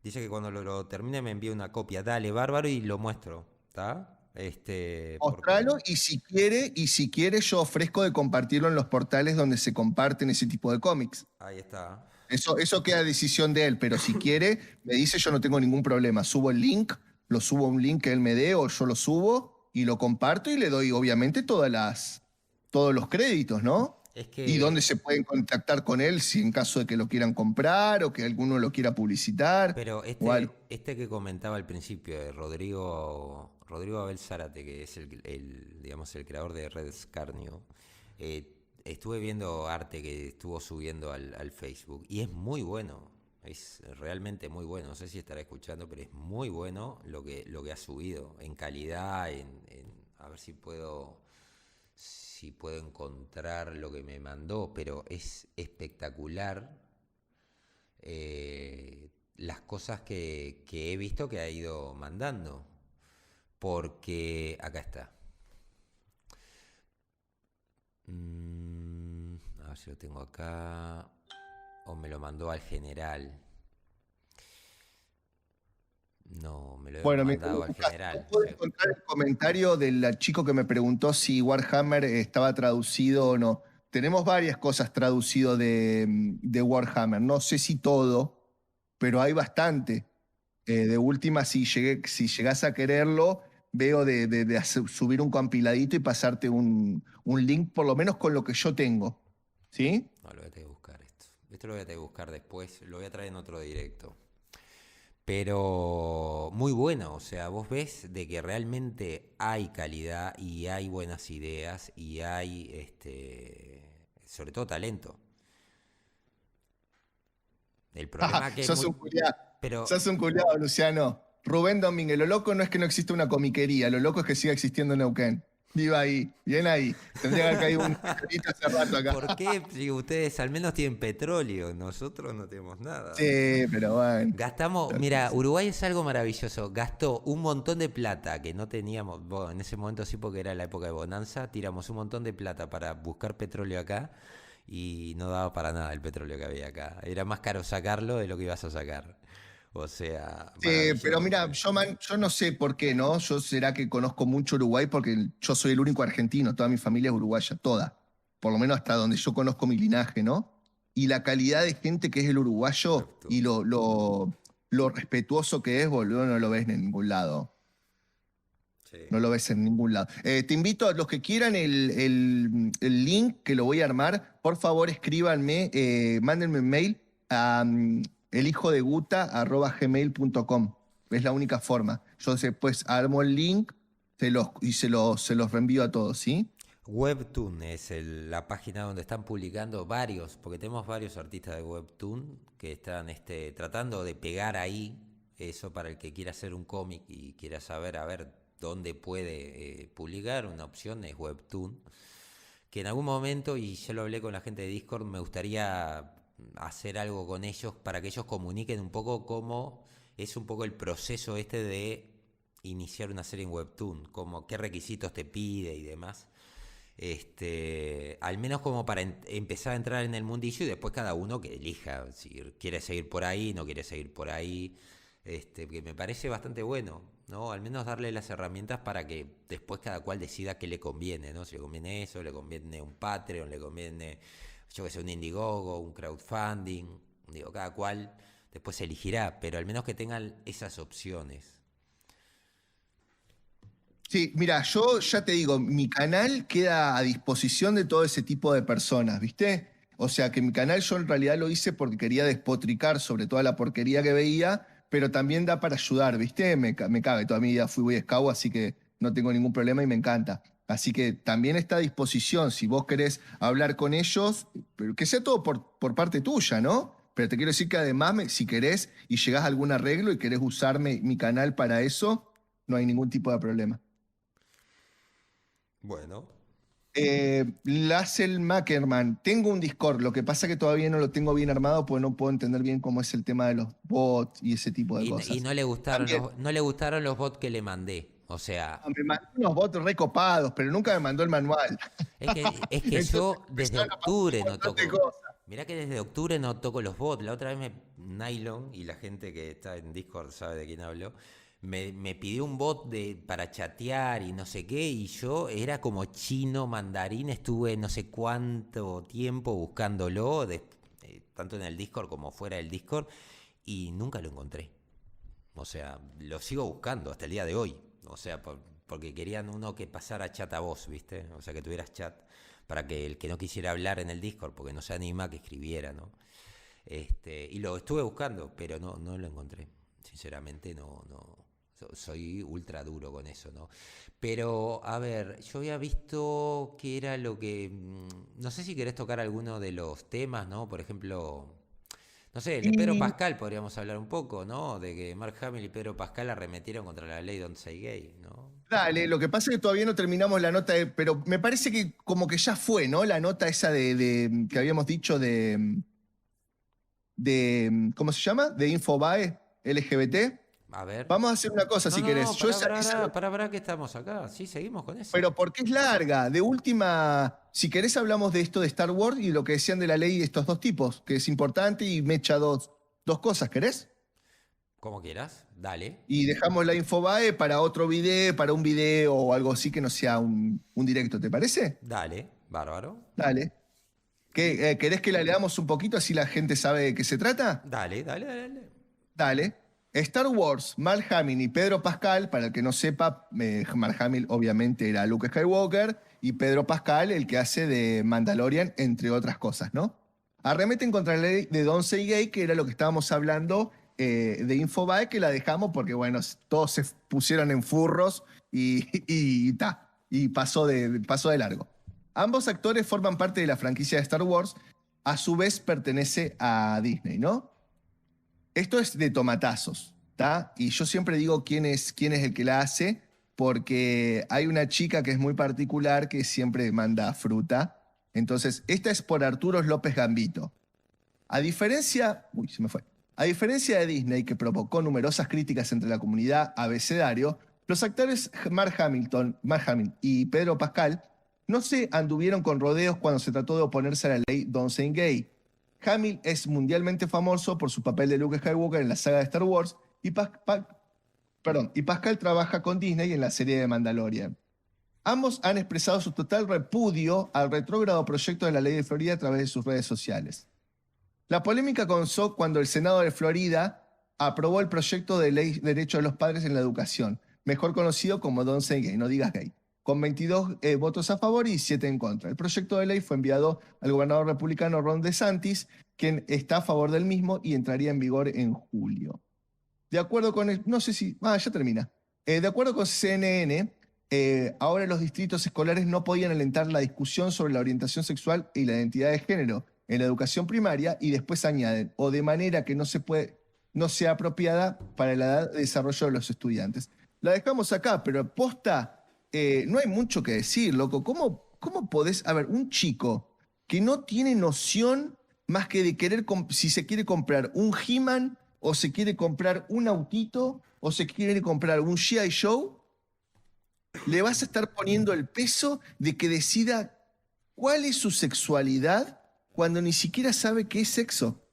Dice que cuando lo termine me envía una copia. Dale, bárbaro, y lo muestro. ¿Está? Mostralo y si quiere yo ofrezco de compartirlo en los portales donde se comparten ese tipo de cómics. Ahí está. Eso queda a decisión de él, pero si quiere, me dice, yo no tengo ningún problema. Subo el link, lo subo a un link que él me dé o yo lo subo y lo comparto y le doy obviamente todos los créditos, ¿no? Es que... Y dónde se pueden contactar con él si en caso de que lo quieran comprar o que alguno lo quiera publicitar. Pero este que comentaba al principio, de Rodrigo Abel Zárate, que es digamos, el creador de Red Scarnio, estuve viendo arte que estuvo subiendo al Facebook y es muy bueno, es realmente muy bueno. No sé si estará escuchando, pero es muy bueno lo que ha subido en calidad, a ver si puedo encontrar lo que me mandó, pero es espectacular. Las cosas que he visto que ha ido mandando, porque acá está. A ver si lo tengo acá, o me lo mandó al general. No, me lo he mandado al general. ¿Puedo encontrar el comentario del chico que me preguntó si Warhammer estaba traducido o no? Tenemos varias cosas traducido de Warhammer. No sé si todo, pero hay bastante. De última, si llegás a quererlo, veo de subir un compiladito y pasarte un link, por lo menos con lo que yo tengo. ¿Sí? No, lo voy a tener que buscar esto. Esto lo voy a tener que buscar después. Lo voy a traer en otro directo. Pero muy bueno, o sea, vos ves de que realmente hay calidad y hay buenas ideas y hay, sobre todo talento. El problema que sos un culiado. pero Sos un culiado, Luciano. Rubén Domínguez, lo loco no es que no exista una comiquería, lo loco es que siga existiendo Neuquén. Viva ahí, bien ahí. Tendría que haber caído un carito hace rato acá. ¿por qué si ustedes al menos tienen petróleo? Nosotros no tenemos nada. Sí, pero bueno. Mira, Uruguay es algo maravilloso. Gastó un montón de plata que no teníamos. Bueno, en ese momento sí, porque era la época de bonanza. Tiramos un montón de plata para buscar petróleo acá y no daba para nada el petróleo que había acá. Era más caro sacarlo de lo que ibas a sacar. O sea, Pero mira, yo no sé por qué, ¿no? Yo será que conozco mucho Uruguay porque yo soy el único argentino, toda mi familia es uruguaya, toda. Por lo menos hasta donde yo conozco mi linaje, ¿no? Y la calidad de gente que es el uruguayo y lo respetuoso que es, boludo, no lo ves en ningún lado. Sí. No lo ves en ningún lado. Te invito a los que quieran el link que lo voy a armar, por favor escríbanme, mándenme un mail a elhijodeguta@gmail.com. Es la única forma. Yo después armo el link y se los reenvío a todos, ¿sí? Webtoon es la página donde están publicando varios, porque tenemos varios artistas de Webtoon que están tratando de pegar ahí eso para el que quiera hacer un cómic y quiera saber a ver dónde puede publicar. Una opción es Webtoon, que en algún momento, y ya lo hablé con la gente de Discord, me gustaría hacer algo con ellos para que ellos comuniquen un poco cómo es un poco el proceso de iniciar una serie en Webtoon, como qué requisitos te pide y demás. Al menos como para empezar a entrar en el mundillo y después cada uno que elija si quiere seguir por ahí, no quiere seguir por ahí, que me parece bastante bueno, ¿no? Al menos darle las herramientas para que después cada cual decida qué le conviene, ¿no? Si le conviene eso, le conviene un Patreon, le conviene, yo que sé, un Indiegogo, un crowdfunding, digo, cada cual después elegirá, pero al menos que tengan esas opciones. Sí, mira, yo ya te digo, mi canal queda a disposición de todo ese tipo de personas, ¿viste? O sea que mi canal yo en realidad lo hice porque quería despotricar sobre toda la porquería que veía, pero también da para ayudar, ¿viste? Me cabe, toda mi vida fui Boy Scout, así que no tengo ningún problema y me encanta. Así que también está a disposición, si vos querés hablar con ellos, pero que sea todo por parte tuya, ¿no? Pero te quiero decir que además, si querés y llegás a algún arreglo y querés usarme mi canal para eso, no hay ningún tipo de problema. Bueno. Lassel Mackerman, tengo un Discord, lo que pasa que todavía no lo tengo bien armado porque no puedo entender bien cómo es el tema de los bots y ese tipo de cosas. Y no le gustaron los bots que le mandé. O sea, me mandó unos bots recopados, pero nunca me mandó el manual. Es que yo desde octubre no toco. Mirá que desde octubre no toco los bots. La otra vez Nylon, y la gente que está en Discord sabe de quién hablo, me pidió un bot para chatear y no sé qué, y yo era como chino mandarín, estuve no sé cuánto tiempo buscándolo, tanto en el Discord como fuera del Discord, y nunca lo encontré. O sea, lo sigo buscando hasta el día de hoy. O sea, porque querían uno que pasara chat a voz, ¿viste? O sea, que tuvieras chat para que el que no quisiera hablar en el Discord, porque no se anima, que escribiera, ¿no? Y lo estuve buscando, pero no lo encontré. Sinceramente, no. Soy ultra duro con eso, ¿no? Pero, a ver, yo había visto que era lo que... No sé si querés tocar alguno de los temas, ¿no? Por ejemplo, no sé, de Pedro Y Pascal podríamos hablar un poco, ¿no? De que Mark Hamill y Pedro Pascal arremetieron contra la ley Don't Say Gay, ¿no? dale, lo que pasa es que todavía no terminamos la nota, pero me parece que como que ya fue, ¿no? La nota esa que habíamos dicho ¿cómo se llama? De Infobae LGBT. A ver. Vamos a hacer una cosa si querés. No, Yo esa, para que estamos acá. Sí, seguimos con eso. pero porque es larga. De última, si querés hablamos de esto de Star Wars y lo que decían de la ley de estos dos tipos, que es importante y me echa dos cosas, ¿querés? Como quieras, dale. Y dejamos la Infobae para otro video, para un video o algo así que no sea un directo, ¿te parece? Dale, bárbaro. Dale. ¿Querés que la leamos un poquito así la gente sabe de qué se trata? Dale. Dale. Star Wars, Mark Hamill y Pedro Pascal, para el que no sepa, Mark Hamill obviamente era Luke Skywalker y Pedro Pascal el que hace de Mandalorian, entre otras cosas, ¿no? Arremeten contra la ley de Don't Say Gay, que era lo que estábamos hablando de Infobae, que la dejamos porque, bueno, todos se pusieron en furros y pasó de largo. Ambos actores forman parte de la franquicia de Star Wars, a su vez pertenece a Disney, ¿no? Esto es de tomatazos, ¿está? Y yo siempre digo quién es el que la hace, porque hay una chica que es muy particular que siempre manda fruta. Entonces, esta es por Arturo López Gambito. A diferencia, uy, se me fue. A diferencia de Disney, que provocó numerosas críticas entre la comunidad abecedario, los actores Mark Hamill y Pedro Pascal no se anduvieron con rodeos cuando se trató de oponerse a la ley Don't Say Gay. Hamill es mundialmente famoso por su papel de Luke Skywalker en la saga de Star Wars y, y Pascal trabaja con Disney en la serie de Mandalorian. Ambos han expresado su total repudio al retrógrado proyecto de la ley de Florida a través de sus redes sociales. La polémica comenzó cuando el Senado de Florida aprobó el proyecto de ley Derecho de los Padres en la Educación, mejor conocido como Don't Say Gay, no digas gay, con 22 votos a favor y 7 en contra. El proyecto de ley fue enviado al gobernador republicano Ron DeSantis, quien está a favor del mismo y entraría en vigor en julio. De acuerdo con no sé si, ya termina. De acuerdo con CNN, ahora los distritos escolares no podían alentar la discusión sobre la orientación sexual y la identidad de género en la educación primaria y después añaden, o de manera que no sea apropiada para la edad de desarrollo de los estudiantes. La dejamos acá, pero posta, no hay mucho que decir, loco. ¿Cómo podés, a ver, un chico que no tiene noción más que de querer, si se quiere comprar un He-Man, o se quiere comprar un autito, o se quiere comprar un G.I. Joe, le vas a estar poniendo el peso de que decida cuál es su sexualidad cuando ni siquiera sabe qué es sexo?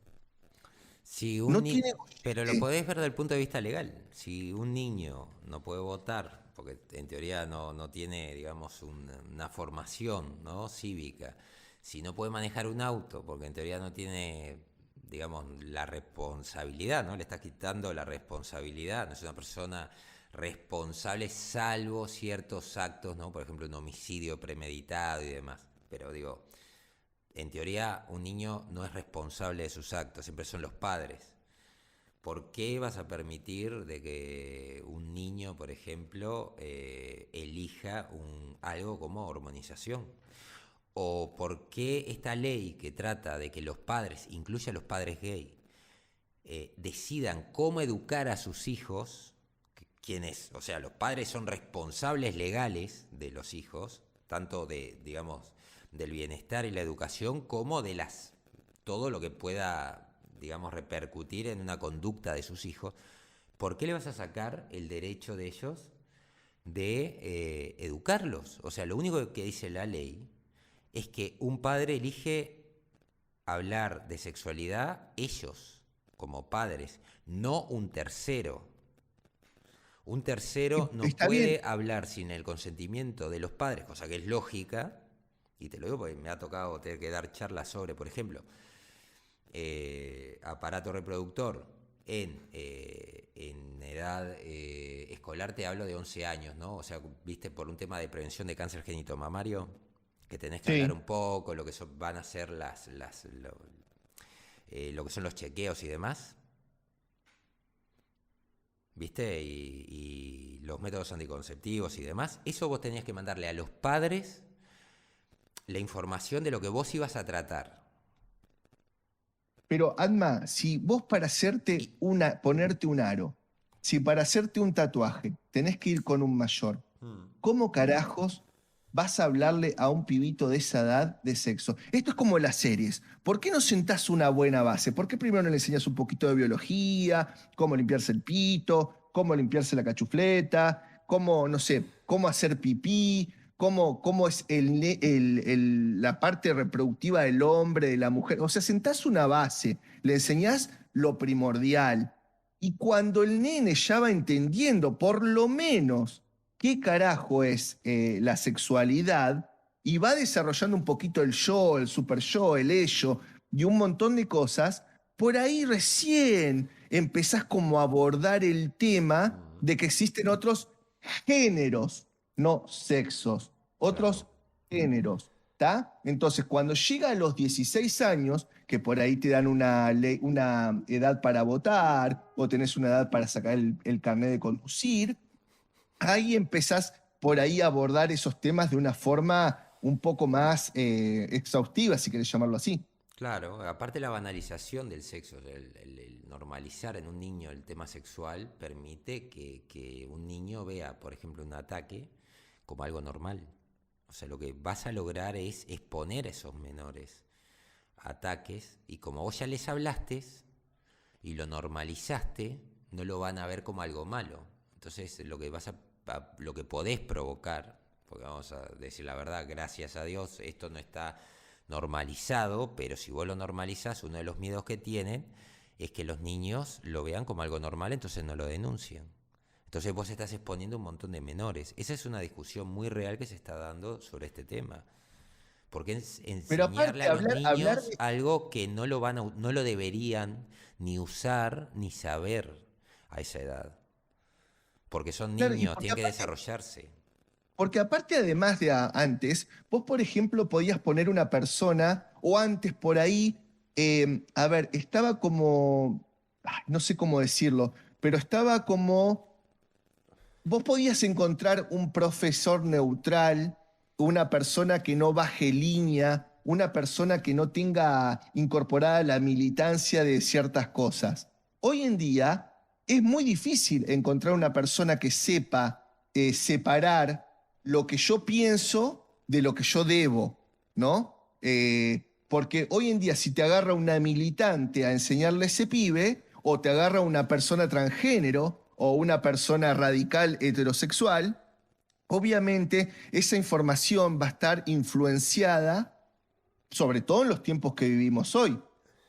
Si No tiene... Pero lo podés ver desde el punto de vista legal. Si un niño no puede votar, porque en teoría no tiene, digamos, una formación, ¿no?, cívica, si no puede manejar un auto, porque en teoría no tiene, digamos, la responsabilidad, ¿no? Le está quitando la responsabilidad, no es una persona responsable salvo ciertos actos, ¿no? Por ejemplo, un homicidio premeditado y demás. Pero digo, en teoría un niño no es responsable de sus actos, siempre son los padres. ¿Por qué vas a permitir de que un niño, por ejemplo, elija algo como hormonización? ¿O por qué esta ley que trata de que los padres, incluye a los padres gay, decidan cómo educar a sus hijos, quienes, o sea, los padres son responsables legales de los hijos, tanto de, digamos, del bienestar y la educación, como de todo lo que pueda, digamos, repercutir en una conducta de sus hijos? ¿Por qué le vas a sacar el derecho de ellos de educarlos? O sea, lo único que dice la ley es que un padre elige hablar de sexualidad ellos, como padres, no un tercero. Un tercero no Está bien. puede hablar sin el consentimiento de los padres, cosa que es lógica, y te lo digo porque me ha tocado tener que dar charlas sobre, por ejemplo, aparato reproductor en edad escolar, te hablo de 11 años, ¿no? O sea, viste, por un tema de prevención de cáncer genito-mamario, que tenés que hablar Sí. un poco, lo que van a ser lo que son los chequeos y demás, ¿viste? Y los métodos anticonceptivos y demás. Eso vos tenías que mandarle a los padres la información de lo que vos ibas a tratar. Pero Adma, si vos para Y, ponerte un aro, si para hacerte un tatuaje tenés que ir con un mayor, mm, ¿cómo carajos vas a hablarle a un pibito de esa edad de sexo? Esto es como las series. ¿Por qué no sentás una buena base? ¿Por qué primero no le enseñas un poquito de biología, cómo limpiarse el pito, cómo limpiarse la cachufleta, cómo, no sé, cómo hacer pipí? ¿Cómo es la parte reproductiva del hombre, de la mujer? O sea, sentás una base, le enseñás lo primordial. Y cuando el nene ya va entendiendo, por lo menos, qué carajo es la sexualidad y va desarrollando un poquito el yo, el super yo, el ello y un montón de cosas, por ahí recién empezás como a abordar el tema mm, de que existen otros géneros, no sexos, claro. otros géneros. ¿Está? Entonces, cuando llega a los 16 años, que por ahí te dan una edad para votar o tenés una edad para sacar el carnet de conducir, ahí empezás por ahí a abordar esos temas de una forma un poco más exhaustiva, si querés llamarlo así. Claro, aparte la banalización del sexo, el normalizar en un niño el tema sexual permite que un niño vea, por ejemplo, un ataque como algo normal. O sea, lo que vas a lograr es exponer a esos menores a ataques y como vos ya les hablaste y lo normalizaste, no lo van a ver como algo malo. Entonces, lo que podés provocar, porque vamos a decir la verdad, gracias a Dios, esto no está normalizado, pero si vos lo normalizás, uno de los miedos que tienen es que los niños lo vean como algo normal, entonces no lo denuncian. Entonces vos estás exponiendo un montón de menores. Esa es una discusión muy real que se está dando sobre este tema. Porque Pero enseñarle aparte, a los hablar niños de... algo que no lo deberían ni usar ni saber a esa edad. Porque son Claro, y niños, porque tienen que aparte, desarrollarse. porque aparte además de antes, vos por ejemplo podías poner una persona, o antes por ahí, a ver, estaba como, ay, no sé cómo decirlo, pero estaba como vos podías encontrar un profesor neutral, una persona que no baje línea, una persona que no tenga incorporada la militancia de ciertas cosas. Hoy en día es muy difícil encontrar una persona que sepa separar lo que yo pienso de lo que yo debo, ¿no? Porque hoy en día si te agarra una militante a enseñarle a ese pibe, o te agarra una persona transgénero, o una persona radical heterosexual, obviamente esa información va a estar influenciada, sobre todo en los tiempos que vivimos hoy.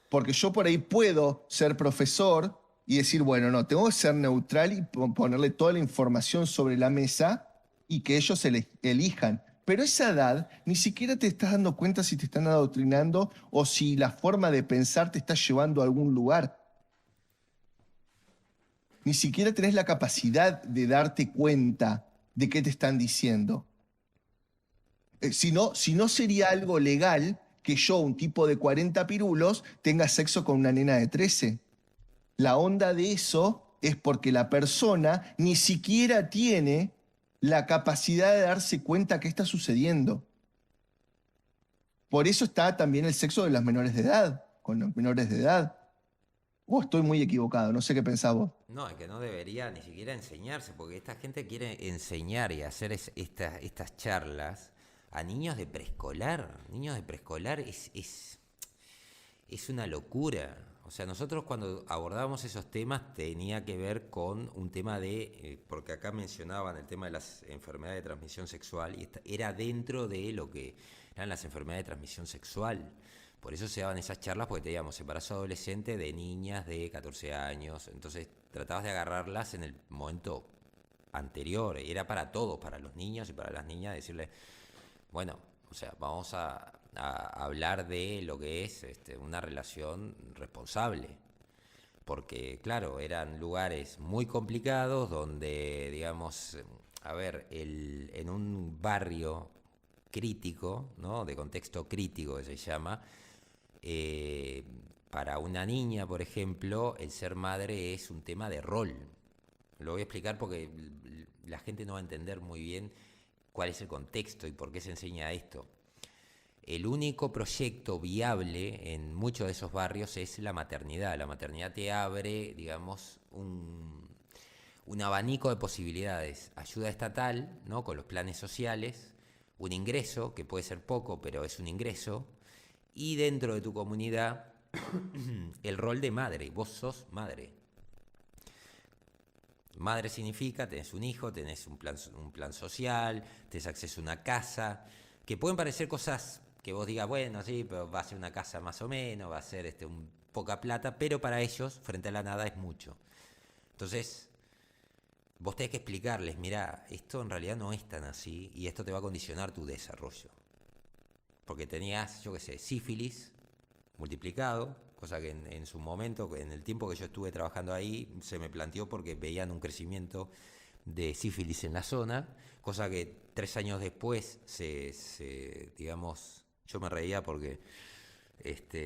Porque yo por ahí puedo ser profesor y decir, bueno, no, tengo que ser neutral y ponerle toda la información sobre la mesa y que ellos elijan. Pero esa edad ni siquiera te estás dando cuenta si te están adoctrinando o si la forma de pensar te está llevando a algún lugar. Ni siquiera tenés la capacidad de darte cuenta de qué te están diciendo. Si no sería algo legal que yo, un tipo de 40 pirulos, tenga sexo con una nena de 13. La onda de eso es porque la persona ni siquiera tiene la capacidad de darse cuenta qué está sucediendo. Por eso está también el sexo de las menores de edad, con los menores de edad. O estoy muy equivocado, no sé qué pensás vos. No, es que no debería ni siquiera enseñarse, porque esta gente quiere enseñar y hacer estas charlas a niños de preescolar. Niños de preescolar es una locura. O sea, nosotros cuando abordábamos esos temas tenía que ver con un tema porque acá mencionaban el tema de las enfermedades de transmisión sexual, y era dentro de lo que eran las enfermedades de transmisión sexual. Por eso se daban esas charlas, porque teníamos embarazo adolescente de niñas de 14 años. Entonces tratabas de agarrarlas en el momento anterior, era para todos, para los niños y para las niñas, decirle, bueno, o sea, vamos a hablar de lo que es una relación responsable. Porque, claro, eran lugares muy complicados donde, digamos, a ver, en un barrio crítico, ¿no? De contexto crítico que se llama, eh, para una niña, por ejemplo, el ser madre es un tema de rol. Lo voy a explicar porque la gente no va a entender muy bien cuál es el contexto y por qué se enseña esto. El único proyecto viable en muchos de esos barrios es la maternidad. La maternidad te abre, digamos, un abanico de posibilidades. Ayuda estatal, ¿no? Con los planes sociales, un ingreso, que puede ser poco, pero es un ingreso, y dentro de tu comunidad el rol de madre. Vos sos madre. Madre significa, tenés un hijo, tenés un plan social, tenés acceso a una casa, que pueden parecer cosas que vos digas, bueno, sí, pero va a ser una casa más o menos, va a ser poca plata, pero para ellos, frente a la nada, es mucho. Entonces, vos tenés que explicarles, mirá, esto en realidad no es tan así y esto te va a condicionar tu desarrollo. Porque tenías, yo qué sé, sífilis multiplicado, cosa que en su momento, en el tiempo que yo estuve trabajando ahí, se me planteó porque veían un crecimiento de sífilis en la zona, cosa que 3 años después digamos, yo me reía porque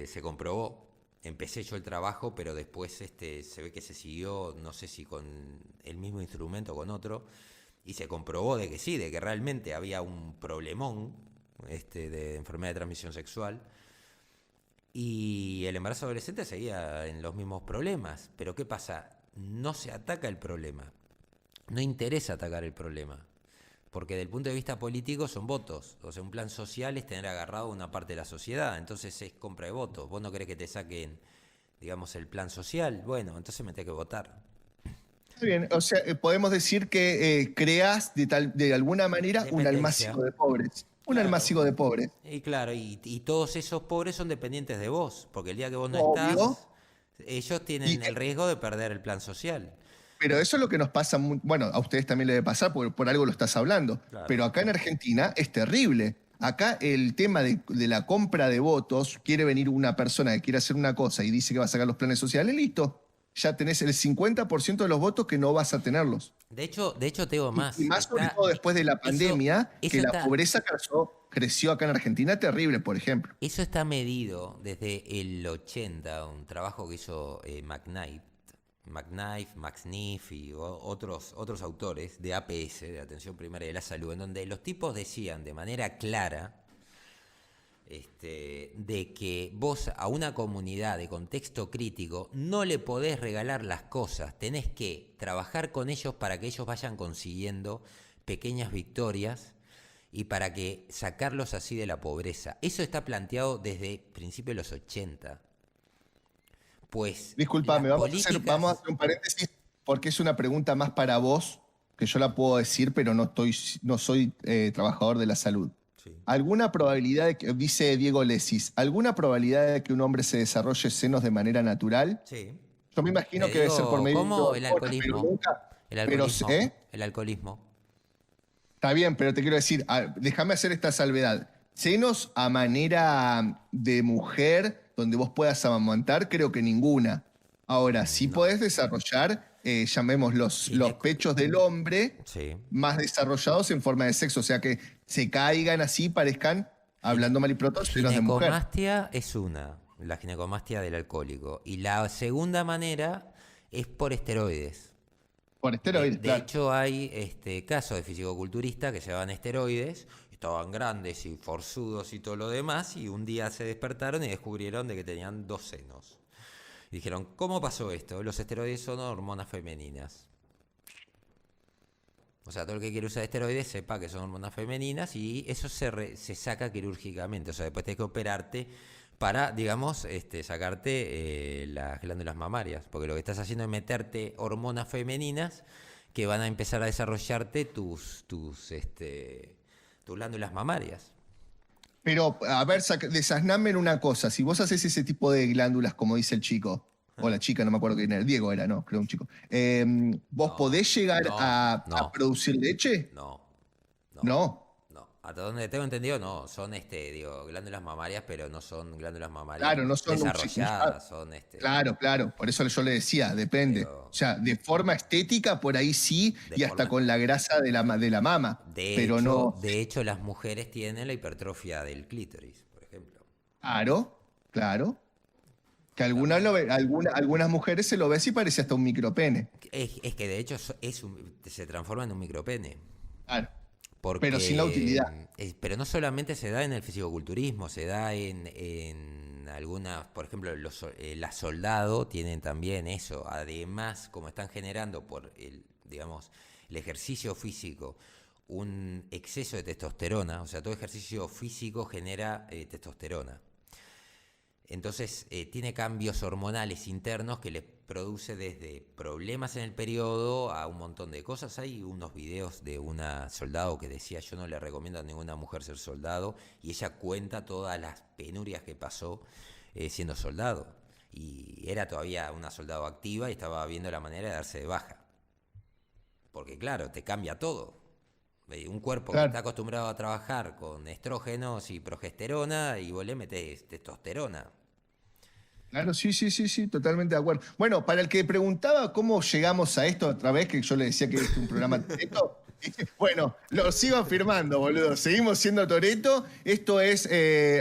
se comprobó. Empecé yo el trabajo, pero después se ve que se siguió, no sé si con el mismo instrumento o con otro, y se comprobó de que sí, de que realmente había un problemón de enfermedad de transmisión sexual, y el embarazo adolescente seguía en los mismos problemas. Pero ¿qué pasa? No se ataca el problema, no interesa atacar el problema. Porque desde el punto de vista político son votos. O sea, un plan social es tener agarrado una parte de la sociedad. Entonces es compra de votos. Vos no querés que te saquen, digamos, el plan social. Bueno, entonces me tenés que votar. Está bien, o sea, podemos decir que creas de alguna manera un Dependencia. almácigo de pobres. Un Claro. almácigo de pobres. Y claro, y todos esos pobres son dependientes de vos. Porque el día que vos no Obvio. estás, ellos Y, tienen el riesgo de perder el plan social. pero eso es lo que nos pasa, bueno, a ustedes también le debe pasar, porque por algo lo estás hablando. Claro. Pero acá en Argentina es terrible. Acá el tema de la compra de votos, quiere venir una persona que quiere hacer una cosa y dice que va a sacar los planes sociales, listo. Ya tenés el 50% de los votos que no vas a tenerlos. De hecho te digo Y más. más sobre todo después de la pandemia, Eso que la está, pobreza creció acá en Argentina terrible, por ejemplo. Eso está medido desde el 80, un trabajo que hizo McKnight, Max Niff y otros autores de APS, de Atención Primaria de la Salud, en donde los tipos decían de manera clara de que vos a una comunidad de contexto crítico no le podés regalar las cosas, tenés que trabajar con ellos para que ellos vayan consiguiendo pequeñas victorias y para que sacarlos así de la pobreza. Eso está planteado desde principios de los 80. Pues Disculpame, vamos a hacer un paréntesis porque es una pregunta más para vos, que yo la puedo decir, pero no soy trabajador de la salud. Sí. ¿Alguna probabilidad de que, dice Diego Lesis, alguna probabilidad de que un hombre se desarrolle senos de manera natural? Sí. Yo me imagino que debe ser por medio ¿Cómo? de El hormonas, pero alcoholismo. nunca. El Pero, alcoholismo. El alcoholismo. Está bien, pero te quiero decir, déjame hacer esta salvedad. Senos a manera de mujer, donde vos puedas amamantar, creo que ninguna. Ahora, sí No. podés desarrollar, llamemos los pechos del hombre, Sí. más desarrollados en forma de sexo, o sea que se caigan así, parezcan, hablando mal y pronto, senos de mujer. Ginecomastia es la ginecomastia del alcohólico. Y la segunda manera es por esteroides. Por esteroides, De claro. hecho, hay casos de fisicoculturistas que llevaban esteroides, estaban grandes y forzudos y todo lo demás, y un día se despertaron y descubrieron de que tenían 2 senos. Y dijeron, ¿cómo pasó esto? Los esteroides son hormonas femeninas. O sea, todo el que quiere usar esteroides sepa que son hormonas femeninas y eso se saca quirúrgicamente. O sea, después tenés que operarte para, digamos, sacarte las glándulas mamarias. Porque lo que estás haciendo es meterte hormonas femeninas que van a empezar a desarrollarte tus glándulas mamarias. Pero, a ver, desasname en una cosa. Si vos haces ese tipo de glándulas, como dice el chico, o la chica, no me acuerdo quién era, Diego era, no, creo un chico. ¿Vos No, podés llegar no, a no, producir leche? no, no, No. no. Hasta donde tengo entendido, no. Son, digo, glándulas mamarias, pero no son glándulas mamarias Claro, no son desarrolladas. Son, claro, claro. Por eso yo le decía, depende. O pero sea, de forma estética, por ahí sí, de y hasta forma... con la grasa de la mama. Pero no. De hecho, las mujeres tienen la hipertrofia del clítoris, por ejemplo. Claro, claro. Que algunas, También. algunas mujeres se lo ven y parece hasta un micropene. Es que de hecho se transforma en un micropene. Claro. Pero sin la Porque, utilidad. pero no solamente se da en el fisicoculturismo, se da en algunas, por ejemplo, las soldados tienen también eso. Además, como están generando por digamos, el ejercicio físico un exceso de testosterona, o sea, todo ejercicio físico genera testosterona. Entonces tiene cambios hormonales internos que le produce desde problemas en el periodo a un montón de cosas. Hay unos videos de una soldado que decía: yo no le recomiendo a ninguna mujer ser soldado, y ella cuenta todas las penurias que pasó siendo soldado. Y era todavía una soldado activa y estaba viendo la manera de darse de baja. Porque claro, te cambia todo. Un cuerpo que Claro. está acostumbrado a trabajar con estrógenos y progesterona, y vos le metés testosterona. Claro, sí, sí, sí, sí, totalmente de acuerdo. Bueno, para el que preguntaba cómo llegamos a esto otra vez, que yo le decía que es un programa Toreto, bueno, lo sigo afirmando, boludo. Seguimos siendo Toreto. Esto es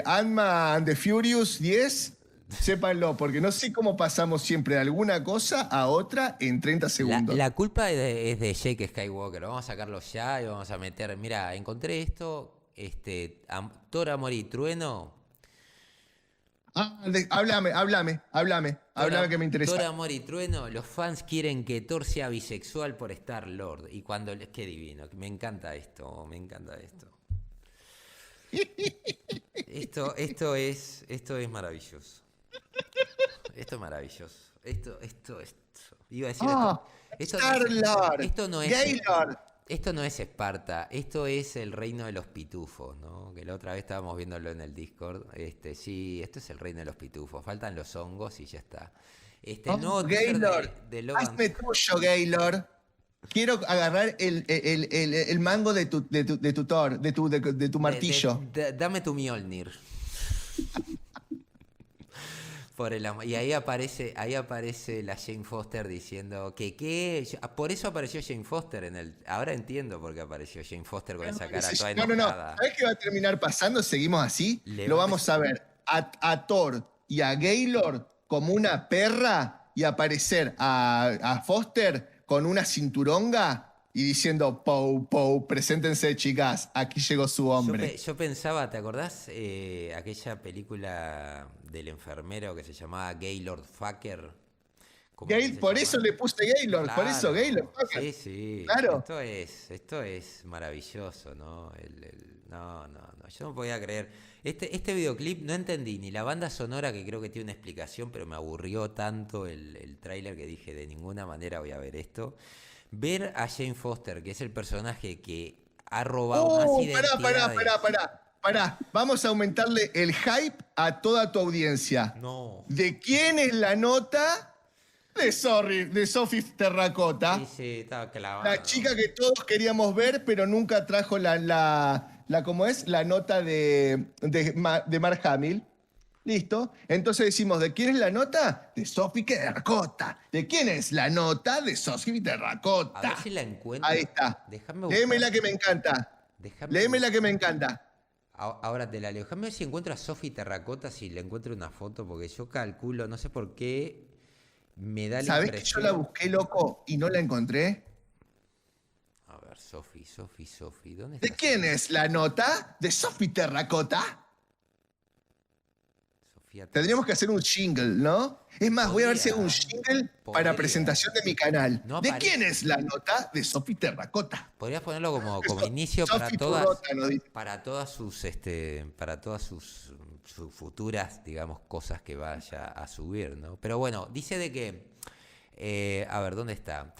Ant-Man and the Furious 10. Sépanlo, porque no sé cómo pasamos siempre de alguna cosa a otra en 30 segundos. La culpa es de Jake Skywalker. Vamos a sacarlo ya y vamos a meter. Mira, encontré esto. Thor, Amor y Trueno. Háblame que me Thor, interesa. Amor y Trueno. Los fans quieren que Thor sea bisexual por Star Lord. Y cuando. Qué divino. Me encanta esto. Me encanta esto. Esto es maravilloso. Esto es maravilloso. Esto. Iba a decir Ah, esto no es, Star-Lord, esto no es, Gaylord. esto no es Esparta, esto es el reino de los pitufos, ¿no? Que la otra vez estábamos viéndolo en el Discord. Sí, esto es el reino de los pitufos. Faltan los hongos y ya está. El nuevo teaser Gaylord, de Love and... hazme tuyo, Gaylord. Quiero agarrar el mango de tu Thor, de tu martillo. Dame tu Mjolnir. Y ahí aparece la Jane Foster diciendo por eso apareció Jane Foster ahora entiendo por qué apareció Jane Foster con esa cara toda No, no, no. enojada. ¿Sabes qué va a terminar pasando? Seguimos así. Le Lo va a vamos a ver a Thor y a Gaylord como una perra y aparecer a Foster con una cinturonga y diciendo: Pou, Pou, preséntense, chicas, aquí llegó su hombre. Yo pensaba, ¿te acordás aquella película del enfermero que se llamaba Gaylord Fucker? Por eso le puse Gaylord, por eso Claro, Gaylord. sí, sí. Claro. Esto es maravilloso, ¿no? No, yo no podía creer. Este videoclip no entendí ni la banda sonora, que creo que tiene una explicación, pero me aburrió tanto el tráiler que dije: de ninguna manera voy a ver esto. Ver a Jane Foster, que es el personaje que ha robado más identidades. Pará. Vamos a aumentarle el hype a toda tu audiencia. No. ¿De quién es la nota? De Sophie Terracota. Sí, sí, estaba clavado. La chica que todos queríamos ver, pero nunca trajo ¿cómo es? La nota de Mark Hamill. Listo. Entonces decimos: ¿de quién es la nota? De Sophie Terracota. ¿De quién es la nota? De Sophie Terracota. A ver si la encuentro. Ahí está. Déjame Léemela que me encanta. Léemela que me encanta. Ahora te la leo. Déjame ver si encuentro a Sophie Terracota, si le encuentro una foto, porque yo calculo, no sé por qué, me da la ¿Sabés que impresión... yo la busqué, loco, y no la encontré? A ver, Sophie, ¿dónde está? ¿De quién es la nota? De Sophie Terracota. Sofía Tendríamos que hacer un jingle, ¿no? Es más, voy a ver si hago un Podría. jingle para presentación de mi canal. No ¿De aparece. quién es la nota? De Sophie Terracota. Podrías ponerlo como inicio Sophie Turrota, nos dice. para todas sus futuras, digamos, cosas que vaya a subir, ¿no? Pero bueno, dice de que, a ver, ¿dónde está?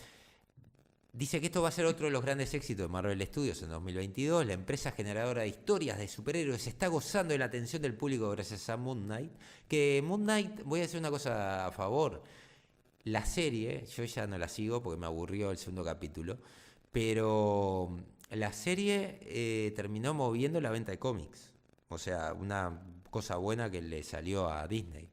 Dice que esto va a ser otro de los grandes éxitos de Marvel Studios en 2022. La empresa generadora de historias de superhéroes está gozando de la atención del público gracias a Moon Knight. Que Moon Knight, voy a decir una cosa a favor. La serie, yo ya no la sigo porque me aburrió el segundo capítulo, pero la serie terminó moviendo la venta de cómics. O sea, una cosa buena que le salió a Disney.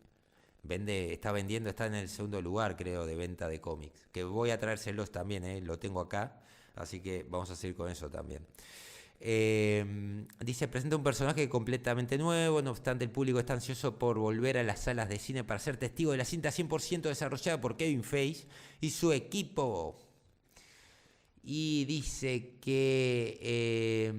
Está vendiendo, está en el segundo lugar, creo, de venta de cómics. Que voy a traérselos también, lo tengo acá. Así que vamos a seguir con eso también. Dice, presenta un personaje completamente nuevo, no obstante el público está ansioso por volver a las salas de cine para ser testigo de la cinta 100% desarrollada por Kevin Feige y su equipo. Y dice que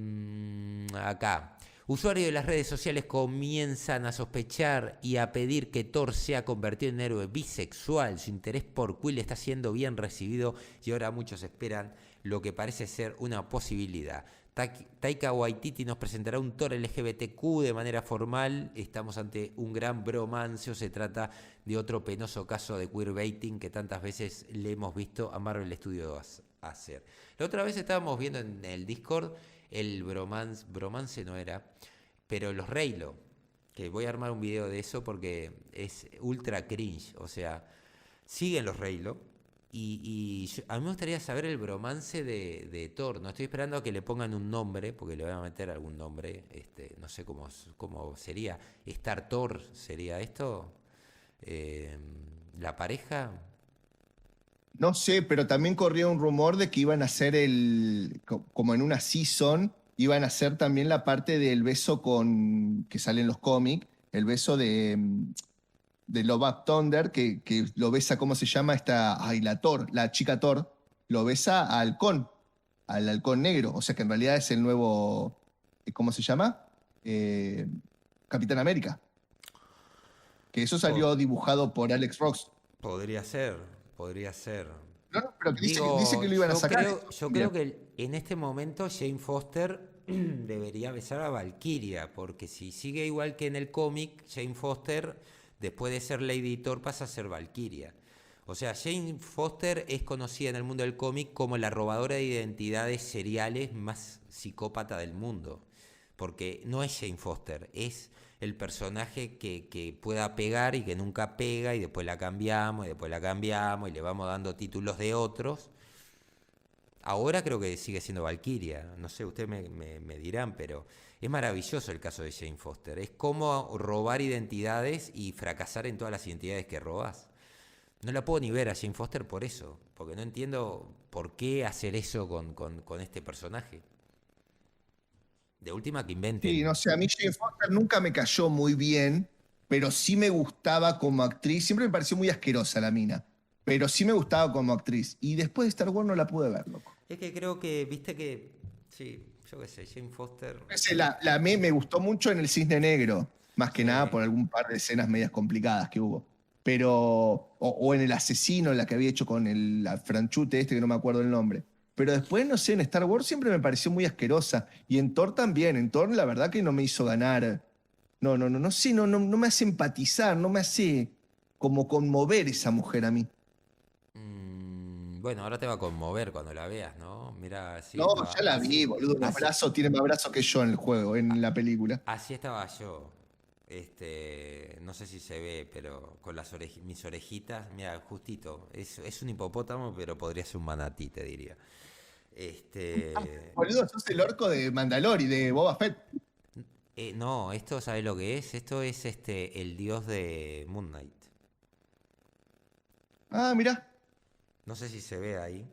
acá, usuarios de las redes sociales comienzan a sospechar y a pedir que Thor sea convertido en un héroe bisexual. Su interés por Quill está siendo bien recibido y ahora muchos esperan lo que parece ser una posibilidad. Taika Waititi nos presentará un Thor LGBTQ de manera formal. Estamos ante un gran bromance o se trata de otro penoso caso de queerbaiting que tantas veces le hemos visto a Marvel Studios hacer. La otra vez estábamos viendo en el Discord el bromance no era, pero los Reylo, que voy a armar un video de eso porque es ultra cringe, o sea, siguen los Reylo. A mí me gustaría saber el bromance de Thor. No estoy esperando a que le pongan un nombre, porque le voy a meter algún nombre. No sé cómo sería. Star Thor sería esto. La pareja. No sé, pero también corría un rumor de que iban a hacer como en una season, iban a hacer también la parte del beso que sale en los cómics, el beso de Love Up Thunder, que lo besa, ¿cómo se llama? La chica Thor, lo besa al halcón negro. O sea que en realidad es el nuevo, ¿cómo se llama? Eh, Capitán América. Que eso Po- salió dibujado por Alex Ross. podría ser, podría ser. No, no, pero que dice Digo, que lo iban a sacar. yo creo que en este momento Jane Foster debería besar a Valkyria, porque si sigue igual que en el cómic, Jane Foster, después de ser Lady Thor, pasa a ser Valkyria. O sea, Jane Foster es conocida en el mundo del cómic como la robadora de identidades seriales más psicópata del mundo. Porque no es Jane Foster, es el personaje que pueda pegar y que nunca pega y después la cambiamos y después la cambiamos y le vamos dando títulos de otros. Ahora creo que sigue siendo Valkyria, no sé, ustedes me dirán, pero es maravilloso el caso de Jane Foster. Es como robar identidades y fracasar en todas las identidades que robas. No la puedo ni ver a Jane Foster por eso, porque no entiendo por qué hacer eso con este personaje. De última que Sí, inventen. no sé, a mí Jane Foster nunca me cayó muy bien, pero sí me gustaba como actriz. Siempre me pareció muy asquerosa la mina, pero sí me gustaba como actriz. Y después de Star Wars no la pude ver, loco. Es que creo que, viste que, sí, yo qué sé, Jane Foster, Me gustó mucho en El Cisne Negro, más que nada sí. por algún par de escenas medias complicadas que hubo. Pero, o en El Asesino, la que había hecho con el franchute este, que no me acuerdo el nombre. Pero después, no sé, en Star Wars siempre me pareció muy asquerosa. Y en Thor también. En Thor, la verdad que no me hizo ganar. No sé, no me hace empatizar, no me hace como conmover esa mujer a mí. Bueno, ahora te va a conmover cuando la veas, ¿no? Mira, sí, No, estaba ya la vi, así, boludo. Un así, abrazo, tiene más abrazo que yo en el juego, en la película. así estaba yo. No sé si se ve, pero con mis orejitas, mira, justito, es un hipopótamo, pero podría ser un manatí, te diría. Este, Boludo, sos el orco de Mandalori, de Boba Fett. no, esto, ¿sabes lo que es? Esto es el dios de Moon Knight. Ah, mirá. No sé si se ve ahí.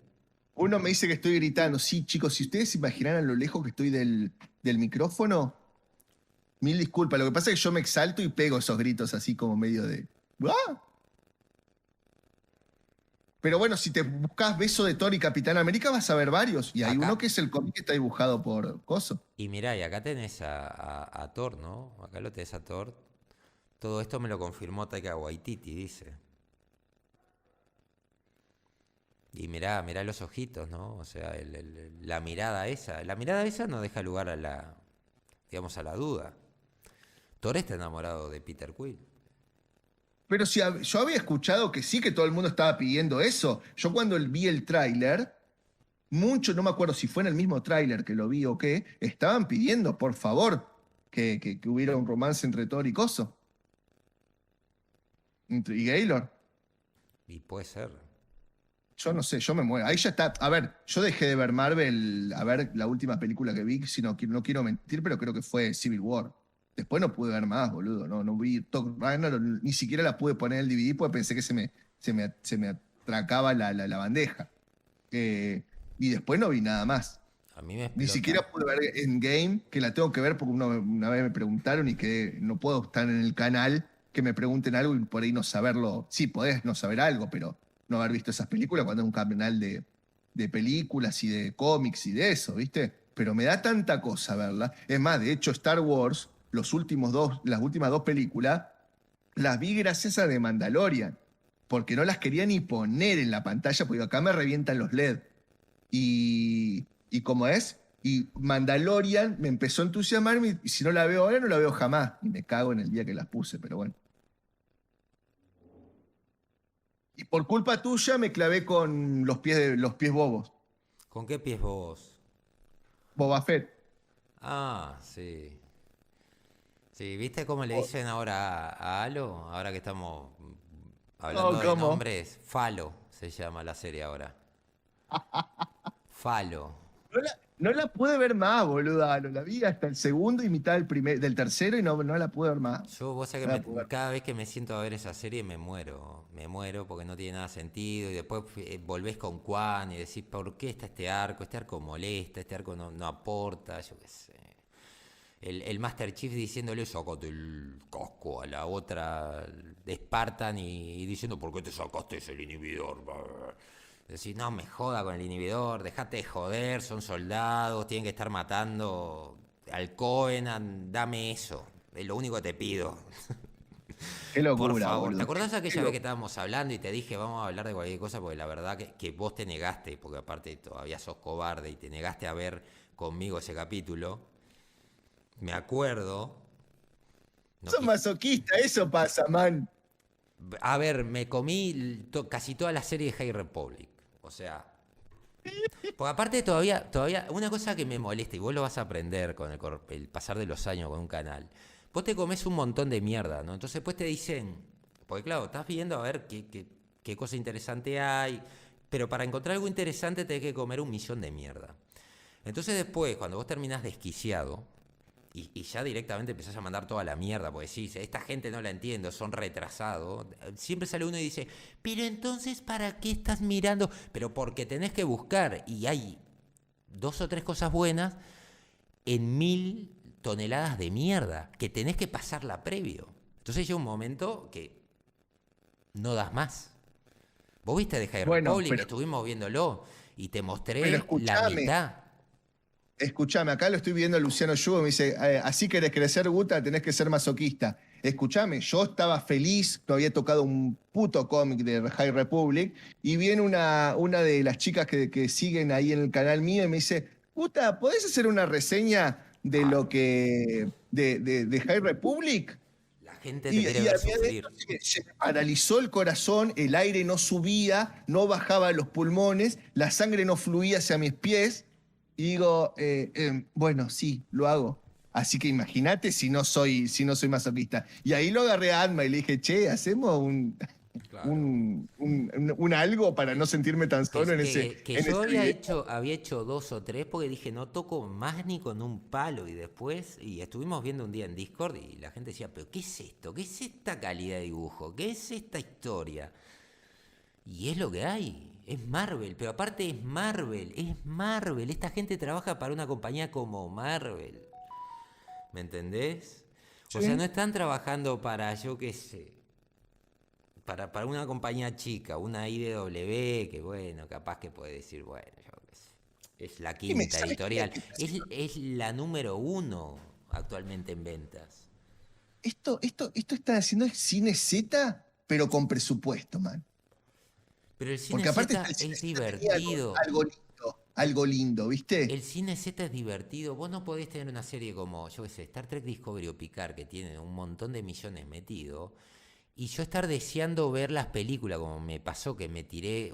Uno me dice que estoy gritando. Sí, chicos, si ustedes se imaginaran lo lejos que estoy del micrófono, mil disculpas. Lo que pasa es que yo me exalto y pego esos gritos así como medio de. ¡Ah! Pero bueno, si te buscas beso de Thor y Capitán América, vas a ver varios. Y hay Acá, uno que es el cómic que está dibujado por Coso. y mirá, y acá tenés a Thor, ¿no? Acá lo tenés a Thor. Todo esto me lo confirmó Taika Waititi, dice. Y mirá los ojitos, ¿no? O sea, la mirada esa. La mirada esa no deja lugar a digamos, a la duda. Thor está enamorado de Peter Quill. Pero si yo había escuchado que sí, que todo el mundo estaba pidiendo eso. Yo cuando vi el tráiler, mucho, no me acuerdo si fue en el mismo tráiler que lo vi o qué, estaban pidiendo, por favor, que hubiera un romance entre Thor y Coso. Y Gaylor. Y puede ser. Yo no sé, yo me muero. Ahí ya está. A ver, yo dejé de ver Marvel, a ver la última película que vi, si no, no quiero mentir, pero creo que fue Civil War. Después no pude ver más, boludo. No vi Thor Ragnarok, ni siquiera la pude poner en el DVD porque pensé que se me atracaba la bandeja. Eh, y después no vi nada más. A mí me Ni explota. siquiera pude ver Endgame, que la tengo que ver porque una vez me preguntaron y que no puedo estar en el canal que me pregunten algo y por ahí no saberlo. Sí, podés no saber algo, pero no haber visto esas películas cuando es un canal de películas y de cómics y de eso, ¿viste? Pero me da tanta cosa verla. Es más, de hecho, Star Wars, las últimas dos películas, las vi gracias a The Mandalorian, porque no las quería ni poner en la pantalla, porque acá me revientan los LED. Y como es, y Mandalorian me empezó a entusiasmarme y si no la veo ahora, no la veo jamás. Y me cago en el día que las puse, pero bueno. Y por culpa tuya me clavé con los pies bobos. ¿Con qué pies vos? Boba Fett. Ah, sí. Sí, ¿viste cómo le Oh, dicen ahora a Halo? Ahora que estamos no, hablando de ¿cómo? nombres, Falo se llama la serie ahora. Falo. No la pude ver más, boluda. La vi hasta el segundo y mitad del tercero y no la pude ver más. Yo, vos sabés No que la pude ver. cada vez que me siento a ver esa serie me muero porque no tiene nada sentido y después volvés con Quan y decís, ¿por qué está este arco? Este arco molesta, este arco no aporta, yo qué sé. El Master Chief diciéndole, sacate el casco a la otra de Spartan y diciendo, ¿por qué te sacaste ese inhibidor? Decís, no me joda con el inhibidor, dejate de joder, son soldados, tienen que estar matando al Covenant, dame eso, es lo único que te pido. Qué Por locura, favor, ¿te boludo. acordás Qué aquella vez que locura. estábamos hablando y te dije vamos a hablar de cualquier cosa? Porque la verdad que vos te negaste, porque aparte todavía sos cobarde y te negaste a ver conmigo ese capítulo. Me acuerdo, no Sos quis- masoquista, eso pasa, man. a ver, me comí casi toda la serie de High Republic. O sea, porque aparte todavía, una cosa que me molesta, y vos lo vas a aprender con el pasar de los años con un canal, vos te comes un montón de mierda, ¿no? Entonces después te dicen, porque claro, estás viendo a ver qué cosa interesante hay, pero para encontrar algo interesante tenés que comer un millón de mierda. Entonces después, cuando vos terminás desquiciado, y ya directamente empezás a mandar toda la mierda, porque decís, esta gente no la entiendo, son retrasados. Siempre sale uno y dice, pero entonces, ¿para qué estás mirando? Pero porque tenés que buscar, y hay dos o tres cosas buenas en 1000 toneladas de mierda, que tenés que pasarla previo. Entonces llega un momento que no das más. Vos viste de High Bueno, Republic, estuvimos viéndolo, y te pero mostré la escúchame. mitad. Escuchame, acá lo estoy viendo a Luciano Yugo, me dice, así querés crecer, Guta, tenés que ser masoquista. Escuchame, yo estaba feliz, no había tocado un puto cómic de High Republic, y viene una de las chicas que siguen ahí en el canal mío y me dice, Guta, ¿podés hacer una reseña de lo que, de High Republic? La gente te quiere Y a ver mí adentro sufrir. se me paralizó el corazón, el aire no subía, no bajaba a los pulmones, la sangre no fluía hacia mis pies. Y digo, bueno, sí, lo hago. Así que imagínate si no soy masoquista. Y ahí lo agarré a Alma y le dije, che, hacemos Claro. un algo para no sentirme tan Que, solo en ese, que en yo ese video. había hecho dos o tres porque dije no toco más ni con un palo y después y estuvimos viendo un día en Discord y la gente decía pero ¿qué es esto? ¿Qué es esta calidad de dibujo? ¿Qué es esta historia? Y es lo que hay, es Marvel, pero aparte es Marvel, esta gente trabaja para una compañía como Marvel, ¿me entendés? O sea, no Sí. están trabajando para yo qué sé, para una compañía chica, una IDW, que bueno, capaz que puede decir, bueno, yo qué sé, es la quinta ¿Sabes qué? editorial, es la número uno actualmente en ventas. Esto está haciendo cine Z, pero con presupuesto, man. Pero el cine Porque aparte Z el cine es Z tenía algo, divertido. algo lindo, ¿viste? El cine Z es divertido. Vos no podés tener una serie como, yo qué sé, Star Trek Discovery o Picard, que tienen un montón de millones metidos, y yo estar deseando ver las películas, como me pasó que me tiré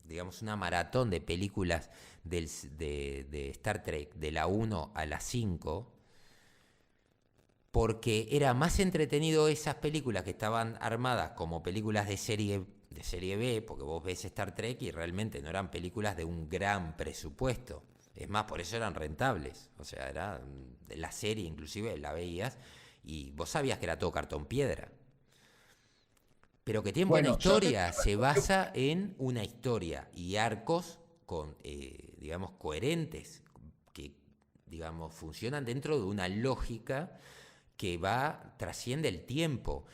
digamos, una maratón de películas de Star Trek, de la 1 a la 5 porque era más entretenido esas películas que estaban armadas como películas de serie B, porque vos ves Star Trek y realmente no eran películas de un gran presupuesto. Es más, por eso eran rentables. O sea, era la serie inclusive, la veías y vos sabías que era todo cartón piedra. Pero que tiene buena Bueno, historia, se basa en una historia y arcos digamos, coherentes, que, digamos, funcionan dentro de una lógica que trasciende el tiempo.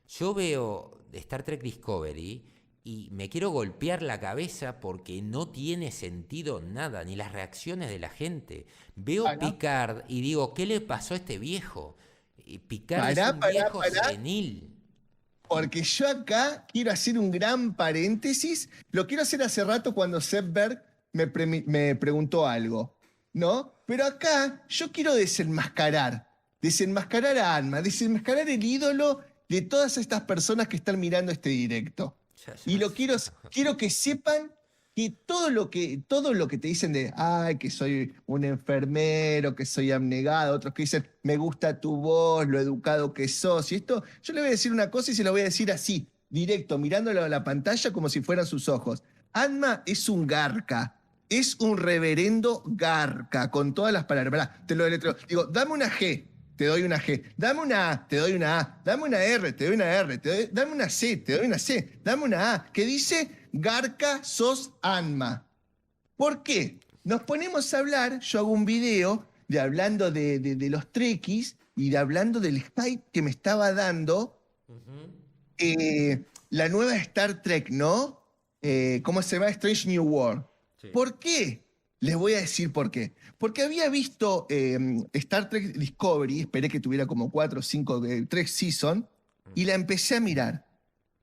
Yo veo Star Trek Discovery y me quiero golpear la cabeza porque no tiene sentido nada, ni las reacciones de la gente. Veo pará, Picard y digo, ¿qué le pasó a este viejo? Picard es pará, un pará, viejo pará, senil. porque yo acá quiero hacer un gran paréntesis. Lo quiero hacer hace rato cuando Seth Berg me preguntó algo, ¿no? Pero acá yo quiero desenmascarar a Alma, desenmascarar el ídolo de todas estas personas que están mirando este directo. Y Ya lo quiero que sepan que todo lo que te dicen de, ay, que soy un enfermero, que soy abnegado, otros que dicen, me gusta tu voz, lo educado que sos, y esto, yo le voy a decir una cosa y se lo voy a decir así, directo, mirándolo a la pantalla como si fueran sus ojos. Anma es un garca, es un reverendo garca, con todas las palabras. Pará, te lo deletreo. Digo, dame una G, te doy una G. Dame una A, te doy una A. Dame una R, te doy una R. Dame una C, te doy una C. Dame una A, que dice Garca sos Anma. ¿Por qué? Nos ponemos a hablar, yo hago un video de hablando de los trekkies y de hablando del hype que me estaba dando la nueva Star Trek, ¿no? ¿Cómo se llama? Strange New World. Sí. ¿Por qué? Les voy a decir por qué. Porque había visto Star Trek Discovery, esperé que tuviera como 4 o 5, 3 seasons, y la empecé a mirar.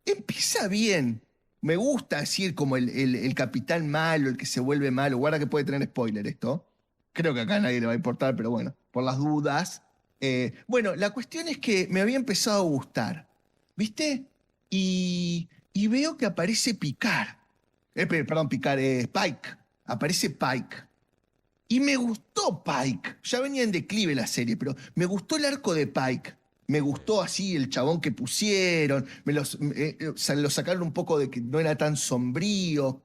Empieza bien. Me gusta decir como el capitán malo, el que se vuelve malo. Guarda que puede tener spoiler esto. Creo que acá a nadie le va a importar, pero bueno, por las dudas. Bueno, la cuestión es que me había empezado a gustar. ¿Viste? Y veo que aparece Picard. Perdón, Picard, Pike. Aparece Pike. Y me gustó Pike. Ya venía en declive la serie, pero me gustó el arco de Pike. Me gustó así el chabón que pusieron. Lo sacaron un poco de que no era tan sombrío.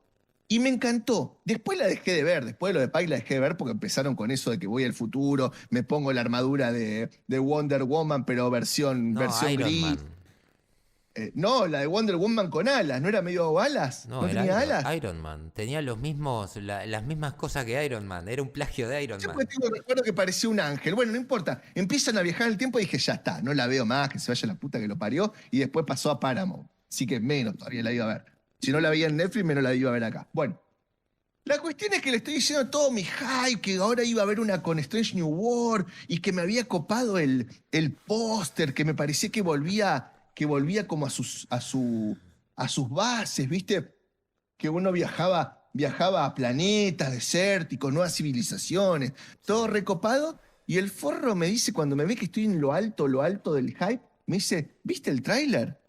Y me encantó. Después la dejé de ver. Después de lo de Pike la dejé de ver porque empezaron con eso de que voy al futuro, me pongo la armadura de Wonder Woman, pero versión No, Iron gris. Man. No, la de Wonder Woman con alas. ¿No era medio alas? No, ¿No era tenía alas? Iron Man. Tenía las mismas cosas que Iron Man. Era un plagio de Iron Siempre Man. tengo el recuerdo que parecía un ángel. Bueno, no importa. Empiezan a viajar en el tiempo y dije, ya está, no la veo más, que se vaya la puta que lo parió. Y después pasó a Paramount. Así que menos todavía la iba a ver. Si no la veía en Netflix, menos la iba a ver acá. Bueno, la cuestión es que le estoy diciendo todo mi hype, que ahora iba a haber una con Strange New World y que me había copado el póster, que me parecía que volvía como a sus bases, ¿viste? Que uno viajaba a planetas desérticos, nuevas civilizaciones, todo recopado. Y el forro me dice, cuando me ve que estoy en lo alto del hype, me dice, ¿viste el tráiler?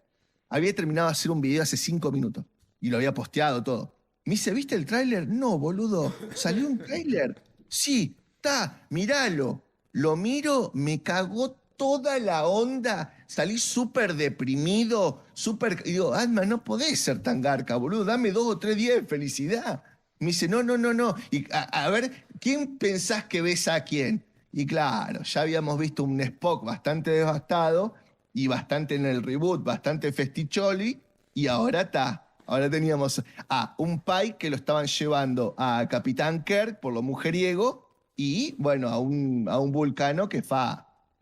Había terminado de hacer un video hace 5 minutos y lo había posteado todo. Me dice, ¿viste el tráiler? No, boludo, ¿salió un tráiler? Sí, está, míralo. Lo miro, me cagó toda la onda. Salí súper deprimido, súper... Y digo, Alma, no podés ser tan garca, boludo. Dame 2 o 3 días de felicidad. Me dice, no, no, no, no. Y a ver, ¿quién pensás que ves a quién? Y claro, ya habíamos visto un Spock bastante devastado y bastante en el reboot, bastante festicholi. Y ahora está. Ahora teníamos a un Pike que lo estaban llevando a Capitán Kirk por lo mujeriego y, bueno, a un Vulcano que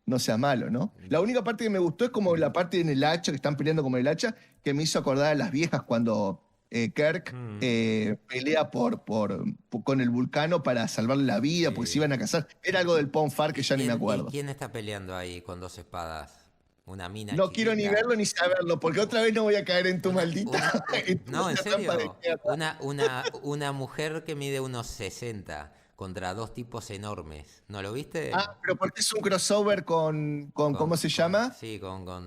no sea malo, ¿no? La única parte que me gustó es como la parte en el hacha, que están peleando como el hacha, que me hizo acordar a las viejas cuando Kirk pelea con el Vulcano para salvarle la vida, porque se Sí. iban a casar. Era algo del Ponfar que ya ni me ¿Y acuerdo. quién está peleando ahí con 2 espadas? ¿Una mina No quiero ni chiquita? verlo ni saberlo, porque otra vez no voy a caer en tu Una, maldita, una, en tu no, en maldita trampa de serio. mierda. Una mujer que mide unos 60 contra dos tipos enormes. ¿No lo viste? Ah, pero porque es un crossover con ¿cómo se llama? Sí,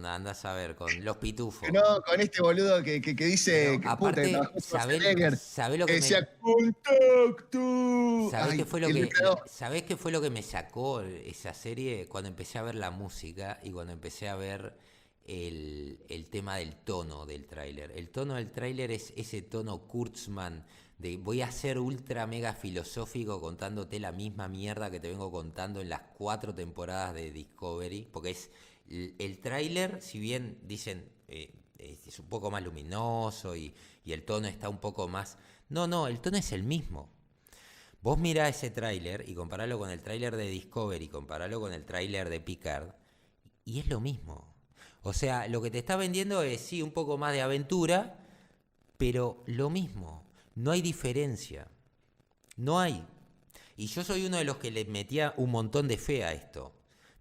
andás a ver, con los pitufos. No, con este boludo que dice, Pero que puta, que aparte, trabajó en Schwarzenegger, ¿sabés lo que que decía, me, contacto. ¿Sabés qué Ay, fue lo el que, creador. sabés qué fue lo que me sacó esa serie? Cuando empecé a ver la música y cuando empecé a ver el tema del tono del tráiler. El tono del tráiler es ese tono Kurtzman de voy a ser ultra mega filosófico contándote la misma mierda que te vengo contando en las 4 temporadas de Discovery, porque es el tráiler, si bien dicen es un poco más luminoso y el tono está un poco más... No, el tono es el mismo. Vos mirá ese tráiler y comparalo con el tráiler de Discovery, comparalo con el tráiler de Picard, y es lo mismo. O sea, lo que te está vendiendo es sí un poco más de aventura, pero lo mismo. No hay diferencia. No hay. Y yo soy uno de los que le metía un montón de fe a esto.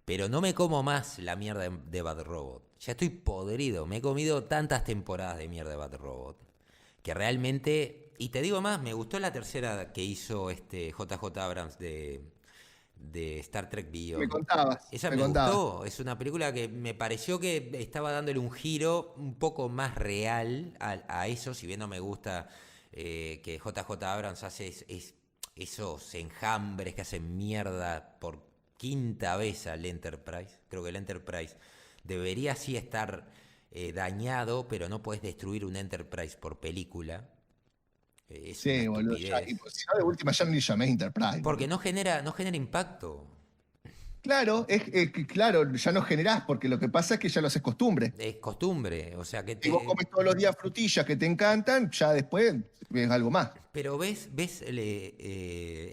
Pero no me como más la mierda de Bad Robot. Ya estoy podrido. Me he comido tantas temporadas de mierda de Bad Robot. Que realmente... Y te digo más, me gustó la tercera que hizo este JJ Abrams de Star Trek Me Beyond. contabas, Esa me me contabas. gustó. Es una película que me pareció que estaba dándole un giro un poco más real a eso. Si bien no me gusta que JJ Abrams hace esos enjambres que hacen mierda por quinta vez al Enterprise. Creo que el Enterprise debería sí estar dañado, pero no puedes destruir un Enterprise por película. Es una Sí, boludo, ya, y estupidez. pues, si no, de última ya ni llamé Enterprise, Porque boludo. no genera impacto. Claro, es que, claro, ya no generás, porque lo que pasa es que ya lo haces costumbre. Es costumbre. O sea que Si vos te. comes todos los días frutillas que te encantan, ya después es algo más. Pero ves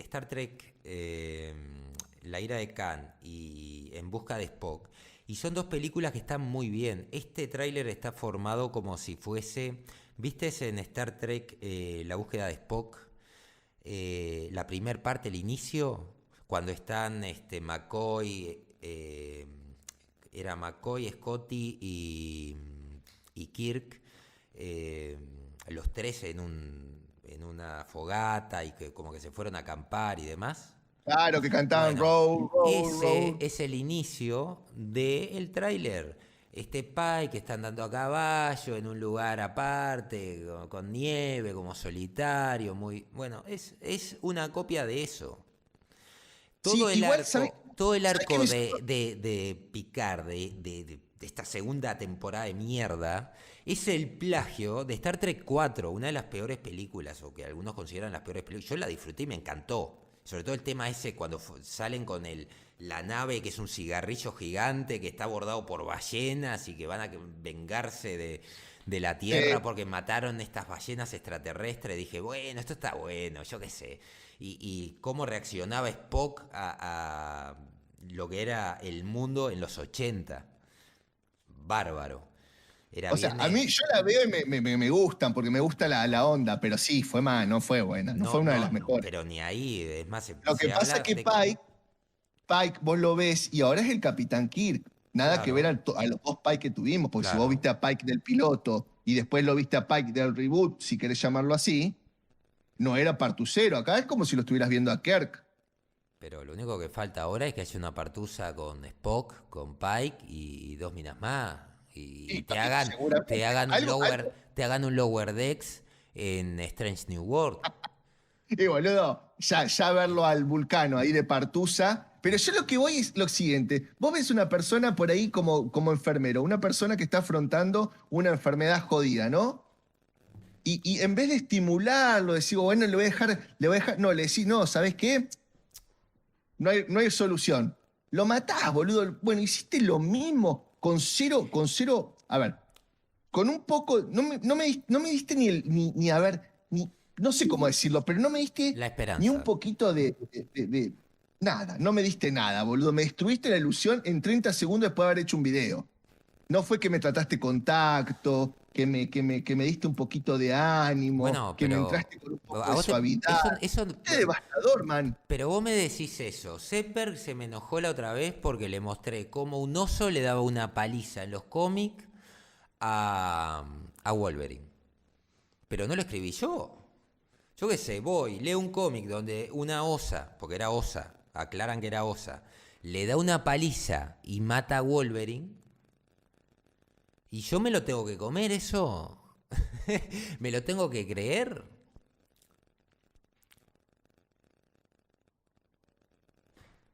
Star Trek, La ira de Khan y En busca de Spock. Y son dos películas que están muy bien. Este tráiler está formado como si fuese. ¿Viste en Star Trek La búsqueda de Spock? La primer parte, el inicio, cuando están McCoy, era McCoy, Scotty y Kirk, eh, los tres en una fogata y que como que se fueron a acampar y demás. Claro, que cantaban Bueno, row, row, ese row. es el inicio del tráiler. Este Pai que está andando a caballo en un lugar aparte, con nieve, como solitario, muy. Bueno, es una copia de eso. Sí, Todo el igual, arco, todo el ¿sabés qué arco me de Picard, de esta segunda temporada de mierda, es el plagio de Star Trek 4, una de las peores películas, o que algunos consideran las peores películas. Yo la disfruté y me encantó. Sobre todo el tema ese cuando salen con la nave que es un cigarrillo gigante que está bordado por ballenas y que van a vengarse de la Tierra sí. porque mataron estas ballenas extraterrestres. Dije, bueno, esto está bueno, yo qué sé. Y cómo reaccionaba Spock a lo que era el mundo en los 80. Bárbaro. Era O sea, bien... a mí yo la veo y me gustan, porque me gusta la onda, pero sí, fue más, no fue buena, no No, fue una de no, las mejores. pero ni ahí. Es más, Lo que se pasa es habla que de que... Pike, vos lo ves y ahora es el Capitán Kirk. Nada que ver Claro, a los dos Pike que tuvimos, porque si vos claro. viste a Pike del piloto y después lo viste a Pike del reboot, si querés llamarlo así, no era partucero. Acá es como si lo estuvieras viendo a Kirk. Pero lo único que falta ahora es que haya una partusa con Spock, con Pike y dos minas más. Y Y te Pike hagan, te seguramente. hagan un lower, te hagan un lower decks en Strange New World. Y boludo, ya verlo al Vulcano ahí de Partusa. Pero yo lo que voy es lo siguiente. Vos ves una persona por ahí como enfermero, una persona que está afrontando una enfermedad jodida, ¿no? Y en vez de estimularlo, decir, bueno, le voy a dejar, no, le decís, no, ¿sabes qué? No hay solución. Lo matás, boludo. Bueno, hiciste lo mismo con cero, a ver, con un poco, no me diste ni a ver, no sé cómo decirlo, pero no me diste La ni un esperanza. poquito de nada, no me diste nada, boludo. Me destruiste la ilusión en 30 segundos después de haber hecho un video. No fue que me trataste con tacto, que me diste un poquito de ánimo, Bueno, que me pero entraste con un poco a de vos suavidad. Es devastador, man. pero vos me decís eso. Sepper se me enojó la otra vez porque le mostré cómo un oso le daba una paliza en los cómics a Wolverine. Pero no lo escribí yo. Yo qué sé, voy, leo un cómic donde una osa, porque era osa, aclaran que era osa, le da una paliza y mata a Wolverine, y yo me lo tengo que comer eso. ¿Me lo tengo que creer?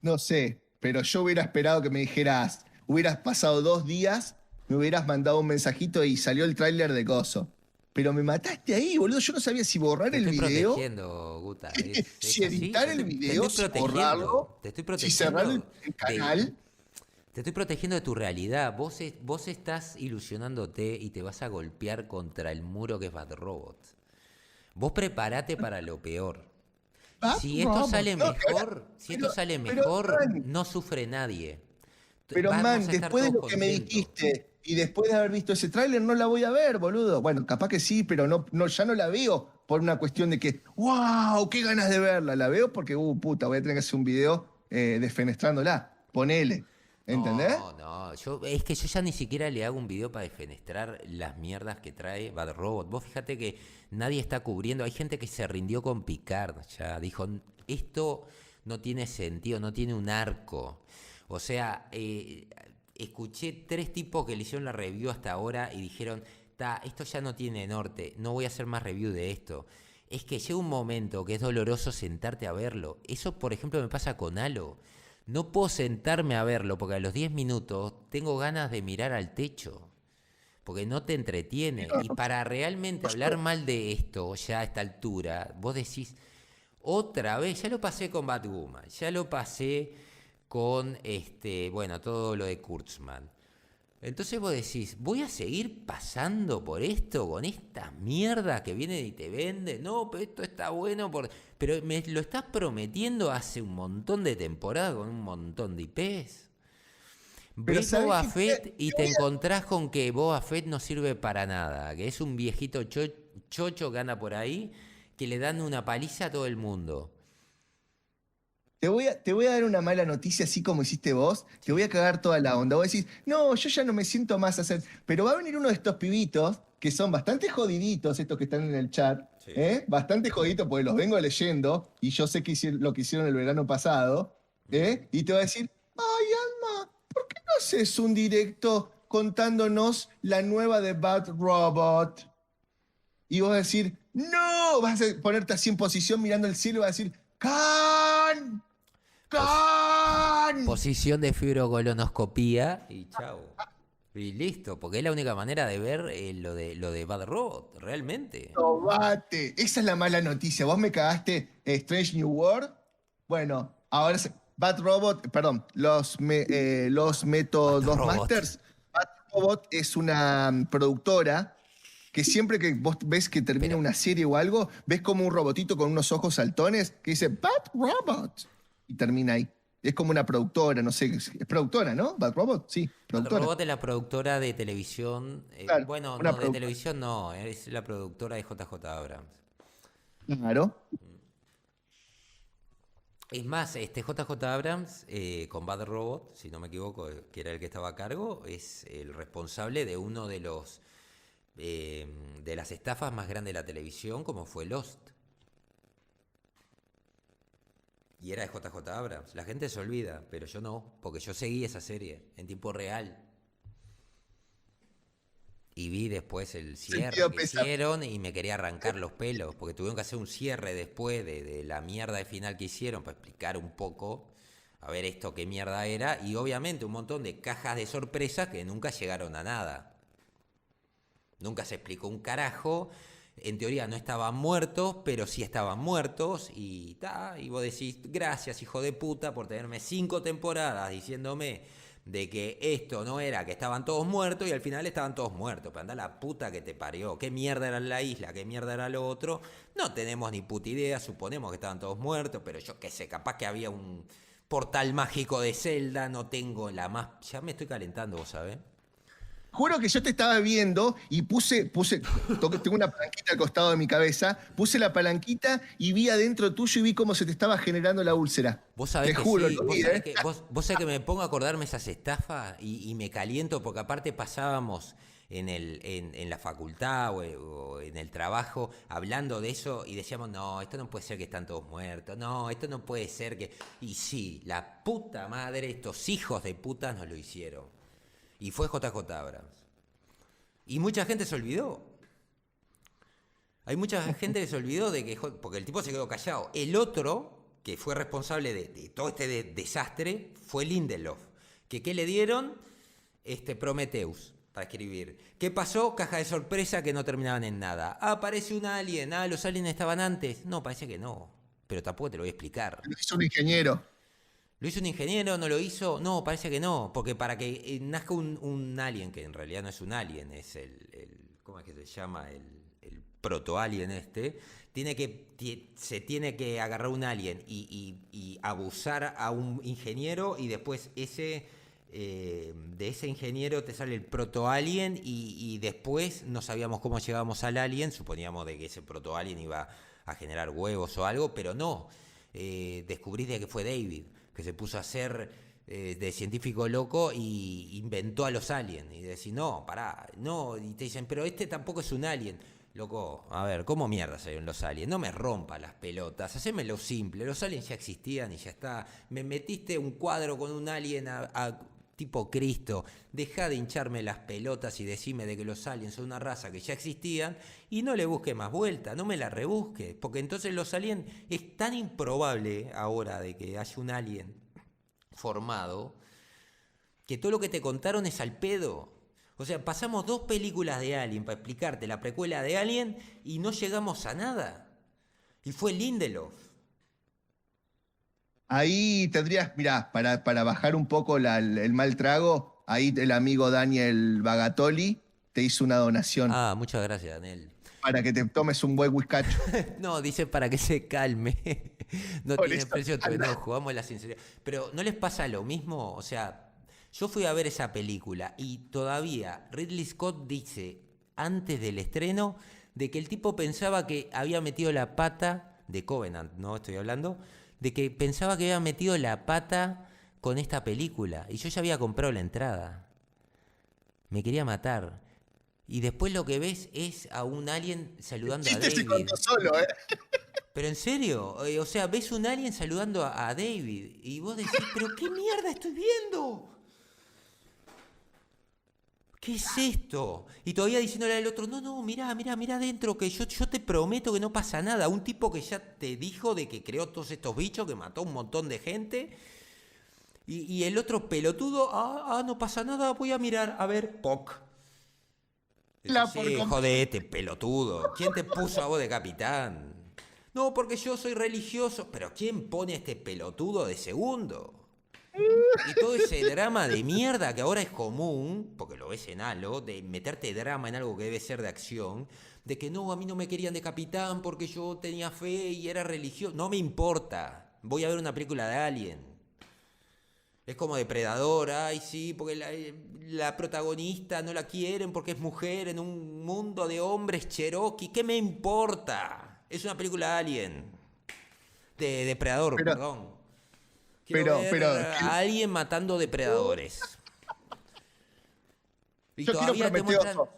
No sé, pero yo hubiera esperado que me dijeras, hubieras pasado 2 días, me hubieras mandado un mensajito y salió el tráiler de Coso. Pero me mataste ahí, boludo. Yo no sabía si borrar Te el estoy video, protegiendo, Guta. si Es así. editar el Te video, estoy si borrarlo, protegiendo. Te estoy si cerrar el, protegiendo el de, canal. te estoy protegiendo de tu realidad. Vos estás ilusionándote y te vas a golpear contra el muro que es Bad Robot. Vos preparate para lo peor. Bad Si esto Robot. sale No, mejor, si esto pero, sale pero, mejor, man, no sufre nadie. pero, man, Vamos a estar después de todos lo que me contentos. dijiste y después de haber visto ese tráiler, no la voy a ver, boludo. Bueno, capaz que sí, pero no, no, ya no la veo por una cuestión de que, wow, qué ganas de verla. La veo porque, puta, voy a tener que hacer un video desfenestrándola. Ponele. ¿Entendés? No, no, es que yo ya ni siquiera le hago un video para defenestrar las mierdas que trae Bad Robot. Vos fíjate que nadie está cubriendo, hay gente que se rindió con Picard, ya dijo, esto no tiene sentido, no tiene un arco. O sea, escuché 3 tipos que le hicieron la review hasta ahora y dijeron, esto ya no tiene norte, no voy a hacer más review de esto. Es que llega un momento que es doloroso sentarte a verlo. Eso, por ejemplo, me pasa con Halo. No puedo sentarme a verlo porque a los 10 minutos tengo ganas de mirar al techo. Porque no te entretiene. Y para realmente hablar mal de esto, ya a esta altura, vos decís, otra vez, ya lo pasé con Batwoman, ya lo pasé con bueno, todo lo de Kurtzman. Entonces vos decís, ¿voy a seguir pasando por esto, con esta mierda que viene y te vende? No, pero esto está bueno, pero me lo estás prometiendo hace un montón de temporadas con un montón de IPs. Pero Ves ¿sabés Boba qué? Fett y te encontrás con que Boba Fett no sirve para nada, que es un viejito chocho que anda por ahí, que le dan una paliza a todo el mundo. Te voy a dar una mala noticia, así como hiciste vos. Te voy Sí, a cagar toda la onda. Vos decís, no, yo ya no me siento más a hacer. Pero va a venir uno de estos pibitos que son bastante jodiditos, estos que están en el chat, sí. ¿eh? Bastante jodiditos porque los vengo leyendo y yo sé que lo que hicieron el verano pasado, ¿eh? Y te va a decir, ay, Alma, ¿por qué no haces un directo contándonos la nueva de Bad Robot? Y vos vas a decir, no, vas a ponerte así en posición mirando el cielo y vas a decir, ¡Can! Pos- ¡Can! Posición de fibrocolonoscopía y chao. Y listo, porque es la única manera de ver lo de Bad Robot, realmente. Tomate. Esa es la mala noticia. Vos me cagaste Strange New World. Bueno, ahora Bad Robot, perdón, los Bad Métodos Robot. Masters. Bad Robot es una productora que siempre que vos ves que termina Pero, una serie o algo, ves como un robotito con unos ojos saltones que dice Bad Robot y termina ahí. Es como una productora, no sé, es productora, ¿no? Bad Robot, sí, Bad productora. Robot es la productora de televisión. Claro, Bueno, una no, de productora. televisión no, es la productora de JJ Abrams. Claro. Es más, JJ Abrams, con Bad Robot, si no me equivoco, que era el que estaba a cargo, es el responsable de uno de las estafas más grandes de la televisión, como fue Lost. Y era de JJ Abrams. La gente se olvida, pero yo no, porque yo seguí esa serie en tiempo real. Y vi después el cierre Sentido que pésame. hicieron y me quería arrancar los pelos, porque tuvieron que hacer un cierre después de la mierda de final que hicieron para explicar un poco, a ver esto qué mierda era, y obviamente un montón de cajas de sorpresas que nunca llegaron a nada. Nunca se explicó un carajo. En teoría no estaban muertos, pero sí estaban muertos. Y vos decís, gracias, hijo de puta, por tenerme 5 temporadas diciéndome de que esto no era, que estaban todos muertos y al final estaban todos muertos. Pero anda la puta que te parió. ¿Qué mierda era la isla? ¿Qué mierda era lo otro? No tenemos ni puta idea. Suponemos que estaban todos muertos, pero yo qué sé, capaz que había un portal mágico de Zelda. No tengo la más. Ya me estoy calentando, vos sabés. Juro que yo te estaba viendo y tengo una palanquita al costado de mi cabeza, puse la palanquita y vi adentro tuyo y vi cómo se te estaba generando la úlcera. Vos sabés Te que juro, sí, lo vos vi, sabés ¿eh? que, vos sabés que me pongo a acordarme esas estafas y me caliento porque aparte pasábamos en la facultad o en el trabajo hablando de eso y decíamos, no, esto no puede ser que están todos muertos, no, esto no puede ser que... Y sí, la puta madre, estos hijos de puta nos lo hicieron. Y fue JJ Abrams. Y mucha gente se olvidó. Hay mucha gente que se olvidó de que... Porque el tipo se quedó callado. El otro, que fue responsable de todo este desastre, fue Lindelof. ¿Qué le dieron? Prometheus. Para escribir. ¿Qué pasó? Caja de sorpresa que no terminaban en nada. Aparece un alien. Los aliens estaban antes. No, parece que no. Pero tampoco te lo voy a explicar. Lo hizo un ingeniero. ¿Lo hizo un ingeniero? ¿No lo hizo? No, parece que no. Porque para que nazca un alien, que en realidad no es un alien, es ¿cómo es que se llama? El proto-alien se tiene que agarrar un alien y abusar a un ingeniero y después de ese ingeniero te sale el proto-alien y después no sabíamos cómo llegábamos al alien, suponíamos de que ese proto-alien iba a generar huevos o algo, pero no. Descubrís de que fue David, que se puso a hacer de científico loco y inventó a los aliens. Y decís, no, pará, no. Y te dicen, pero este tampoco es un alien. Loco, a ver, ¿cómo mierda salieron los aliens? No me rompa las pelotas, hacémelo simple. Los aliens ya existían y ya está. Me metiste un cuadro con un alien tipo Cristo, deja de hincharme las pelotas y decime de que los aliens son una raza que ya existían y no le busque más vuelta, no me la rebusque, porque entonces los aliens es tan improbable ahora de que haya un alien formado que todo lo que te contaron es al pedo. O sea, pasamos 2 películas de Alien para explicarte la precuela de Alien y no llegamos a nada. Y fue Lindelof. Ahí tendrías, mirá, para bajar un poco el mal trago, ahí el amigo Daniel Bagatoli te hizo una donación Ah, muchas gracias, Daniel. para que te tomes un buen whiskacho. No, dice para que se calme. No Por tiene eso, precio tu anda. enojo, vamos a la sinceridad. Pero ¿no les pasa lo mismo? O sea, yo fui a ver esa película y todavía Ridley Scott dice, antes del estreno, de que el tipo pensaba que había metido la pata, de Covenant, ¿no? Estoy hablando, de que pensaba que había metido la pata con esta película. Y yo ya había comprado la entrada. Me quería matar. Y después lo que ves es a un alien saludando a Chiste se David. contó solo, ¿eh? Pero en serio, o sea, ves un alien saludando a David y vos decís, pero ¿qué mierda estoy viendo? ¿Qué es esto? Y todavía diciéndole al otro, no, mirá adentro, que yo te prometo que no pasa nada. Un tipo que ya te dijo de que creó todos estos bichos, que mató a un montón de gente. Y el otro pelotudo, no pasa nada, voy a mirar, a ver, POC. Sí, jodete, pelotudo. ¿Quién te puso a vos de capitán? No, porque yo soy religioso. Pero ¿quién pone a este pelotudo de segundo? Y todo ese drama de mierda que ahora es común, porque lo ves en Halo, de meterte drama en algo que debe ser de acción, de que no, a mí no me querían de capitán porque yo tenía fe y era religioso. No me importa. Voy a ver una película de Alien. Es como Depredador, ay sí, porque la protagonista no la quieren porque es mujer en un mundo de hombres cherokee. ¿Qué me importa? Es una película de Alien. De Depredador, perdón. Quiero ver a alguien matando depredadores. Y yo todavía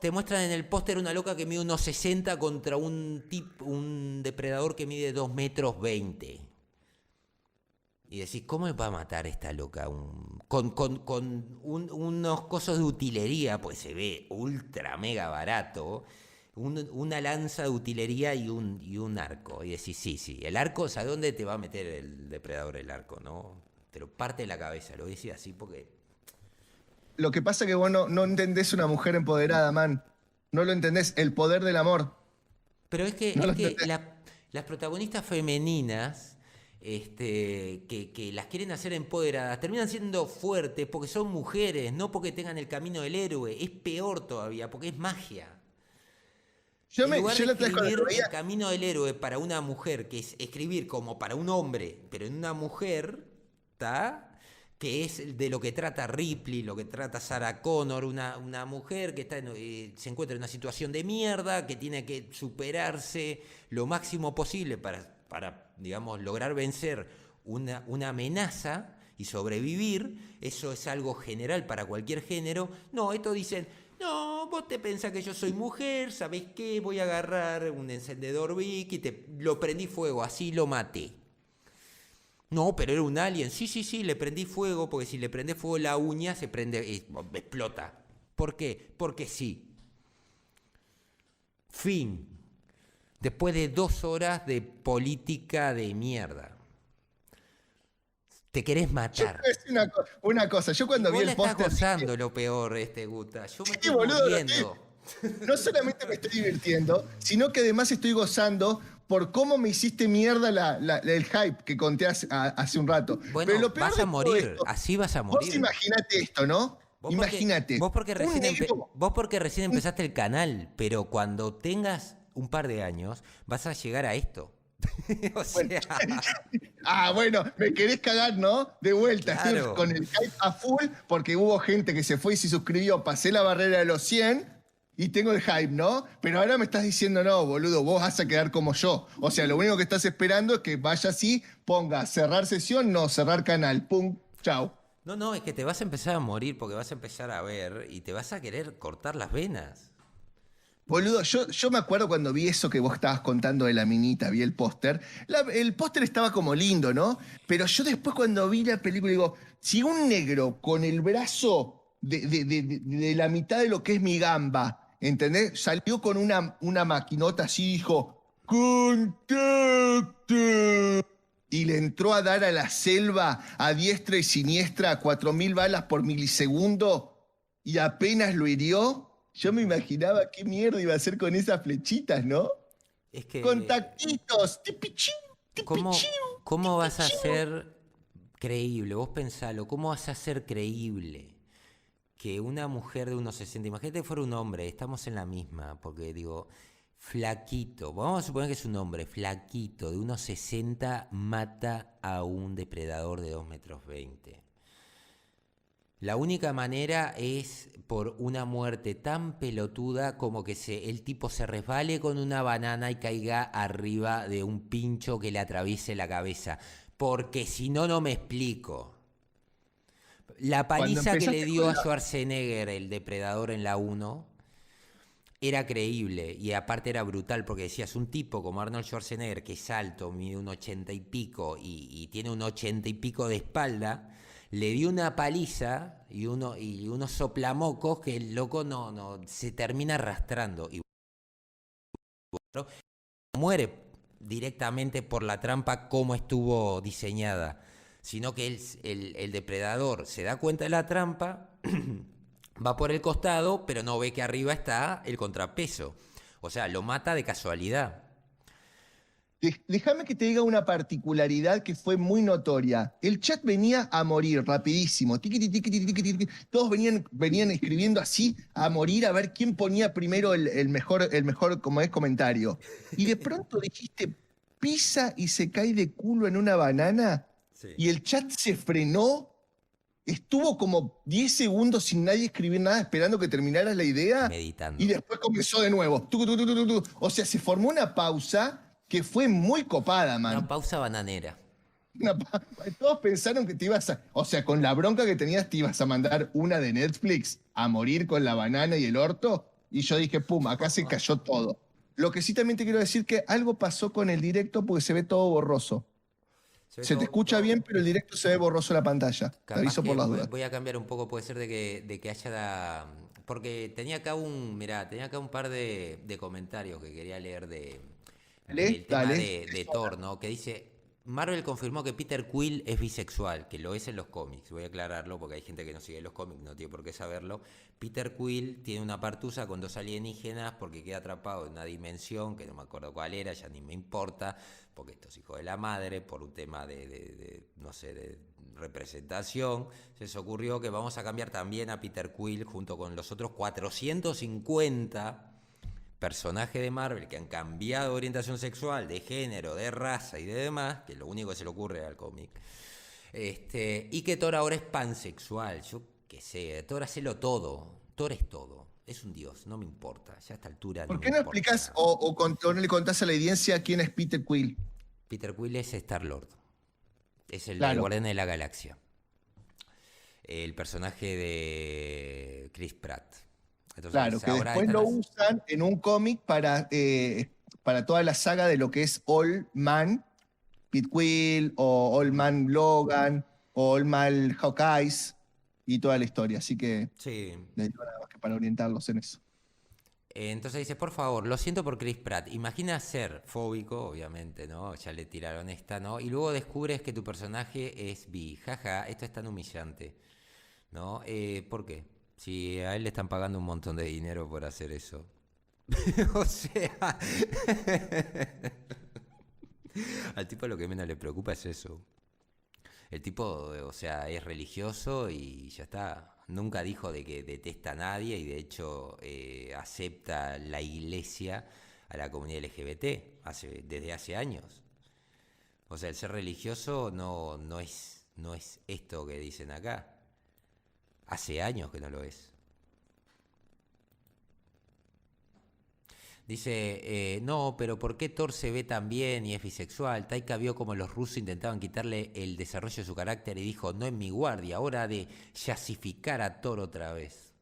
te muestran en el póster una loca que mide unos 60 contra un depredador que mide 2,20 m. Y decís, ¿cómo me va a matar esta loca? Con unos cosos de utilería, pues se ve ultra mega barato. Una lanza de utilería y un arco. Y decís, sí, el arco, ¿sabes dónde te va a meter el depredador el arco? ¿No? Te lo parte de la cabeza, lo decís así porque... Lo que pasa es que vos no entendés una mujer empoderada, man. No lo entendés, el poder del amor. Pero es que las protagonistas femeninas, que las quieren hacer empoderadas, terminan siendo fuertes porque son mujeres, no porque tengan el camino del héroe. Es peor todavía, porque es magia. En lugar de escribir el camino del héroe para una mujer, que es escribir como para un hombre, pero en una mujer, ¿tá? Que es de lo que trata Ripley, lo que trata Sarah Connor, una mujer que se encuentra en una situación de mierda, que tiene que superarse lo máximo posible para digamos, lograr vencer una amenaza y sobrevivir. Eso es algo general para cualquier género. No, estos dicen... No, vos te pensás que yo soy mujer, ¿sabés qué? Voy a agarrar un encendedor Vic y lo prendí fuego, así lo maté. No, pero era un alien. Sí, le prendí fuego, porque si le prende fuego la uña, se prende, explota. ¿Por qué? Porque sí. Fin. Después de 2 horas de política de mierda. Te querés Yo te matar. voy a decir una cosa. Yo Y cuando vi vos la el estás póster gozando dije, lo peor, Guta. Yo me sí, estoy boludo, muriendo. no solamente me estoy divirtiendo, sino que además estoy gozando por cómo me hiciste mierda el hype que conté hace un rato. Pero Bueno, lo peor vas de a todo morir. esto, Así vas a vos morir. imaginate esto, ¿no? Vos porque, Imagínate, vos porque un recién negro, vos porque recién empezaste el canal, pero cuando tengas un par de años vas a llegar a esto. O bueno, sea, bueno, me querés cagar, ¿no? De vuelta, estoy claro. con el hype a full porque hubo gente que se fue y se suscribió, pasé la barrera de los 100 y tengo el hype, ¿no? Pero ahora me estás diciendo, no, boludo, vos vas a quedar como yo. O sea, lo único que estás esperando es que vaya así, ponga cerrar sesión, no, cerrar canal, pum, chau. No, no, es que te vas a empezar a morir porque vas a empezar a ver y te vas a querer cortar las venas. Boludo, yo me acuerdo cuando vi eso que vos estabas contando de la minita, vi el póster. El póster estaba como lindo, ¿no? Pero yo después cuando vi la película digo, si un negro con el brazo de la mitad de lo que es mi gamba, ¿entendés? Salió con una maquinota así y dijo, ¡contacto! Y le entró a dar a la selva a diestra y siniestra a 4.000 balas por milisegundo y apenas lo hirió. Yo me imaginaba qué mierda iba a hacer con esas flechitas, ¿no? Es que, Contactitos, tipichín, tipichín, ¿cómo vas a tipichín. ser creíble? Vos pensalo, ¿cómo vas a ser creíble que una mujer de unos 60, imagínate que fuera un hombre, estamos en la misma, porque digo, flaquito, vamos a suponer que es un hombre, flaquito, de unos 60, mata a un depredador de 2,20 m? La única manera es por una muerte tan pelotuda como que el tipo se resbale con una banana y caiga arriba de un pincho que le atraviese la cabeza. Porque si no, no me explico. La Cuando paliza que le empezaste dio con a la... Schwarzenegger, el depredador en la 1, era creíble y aparte era brutal porque decías, un tipo como Arnold Schwarzenegger, que es alto, mide un 80 y pico y tiene un 80 y pico de espalda, le dio una paliza y unos soplamocos que el loco no se termina arrastrando y muere directamente por la trampa como estuvo diseñada, sino que el depredador se da cuenta de la trampa, va por el costado, pero no ve que arriba está el contrapeso. O sea, lo mata de casualidad. Déjame que te diga una particularidad que fue muy notoria. El chat venía a morir rapidísimo. Tiquiti, tiquiti, tiquiti, tiquiti. Todos venían escribiendo así a morir a ver quién ponía primero el mejor como es comentario. Y de pronto dijiste pisa y se cae de culo en una banana Sí. y el chat se frenó. Estuvo como 10 segundos sin nadie escribir nada esperando que terminaras la idea y Meditando. después comenzó de nuevo. Tucu, tu, tu, tu, tu. O sea, se formó una pausa que fue muy copada, Una man. pausa bananera. Todos pensaron que te ibas a... O sea, con la bronca que tenías te ibas a mandar una de Netflix a morir con la banana y el orto. Y yo dije, pum, acá se cayó todo. Lo que sí también te quiero decir que algo pasó con el directo porque se ve todo borroso. Se ve Se te escucha bien, pero el directo se ve borroso la pantalla. Te Capaz aviso que por las dudas. voy a cambiar un poco, puede ser de que haya... Porque tenía acá un par de comentarios que quería leer Dale, del tema dale. de Thor, ¿no? Que dice, Marvel confirmó que Peter Quill es bisexual, que lo es en los cómics. Voy a aclararlo porque hay gente que no sigue los cómics, no tiene por qué saberlo. Peter Quill tiene una partusa con 2 alienígenas porque queda atrapado en una dimensión que no me acuerdo cuál era, ya ni me importa, porque estos hijos de la madre, por un tema no sé, de representación, se les ocurrió que vamos a cambiar también a Peter Quill junto con los otros 450 personajes de Marvel que han cambiado de orientación sexual, de género, de raza y de demás, que lo único que se le ocurre al cómic, y que Thor ahora es pansexual. Yo qué sé, Thor hacelo todo, Thor es todo, es un dios, no me importa, ya a esta altura ni ¿Por me qué no importa explicás nada. o no le contás a la audiencia quién es Peter Quill? Peter Quill es Star-Lord, es el de Claro. Guardianes de la Galaxia, el personaje de Chris Pratt. Claro, Entonces que ahora después están lo las... usan en un cómic para toda la saga de lo que es All Man, Pete Quill, o All Mm, Man Logan, o All Man Hawkeyes, y toda la historia. Así que sí. les digo nada más que para orientarlos en eso. Entonces dice, por favor, lo siento por Chris Pratt. Imagina ser fóbico, obviamente, ¿no? Ya le tiraron esta, ¿no? Y luego descubres que tu personaje es bi. Jaja, esto es tan humillante, ¿no? ¿Por qué? Si a él le están pagando un montón de dinero por hacer eso. O sea, al tipo lo que menos le preocupa es eso. El tipo, o sea, es religioso y ya está. Nunca dijo de que detesta a nadie y de hecho acepta la iglesia a la comunidad LGBT desde hace años. O sea, el ser religioso no es esto que dicen acá. Hace años que no lo es. Dice, no, pero ¿por qué Thor se ve tan bien y es bisexual? Taika vio como los rusos intentaban quitarle el desarrollo de su carácter y dijo, no en mi guardia, hora de yasificar a Thor otra vez.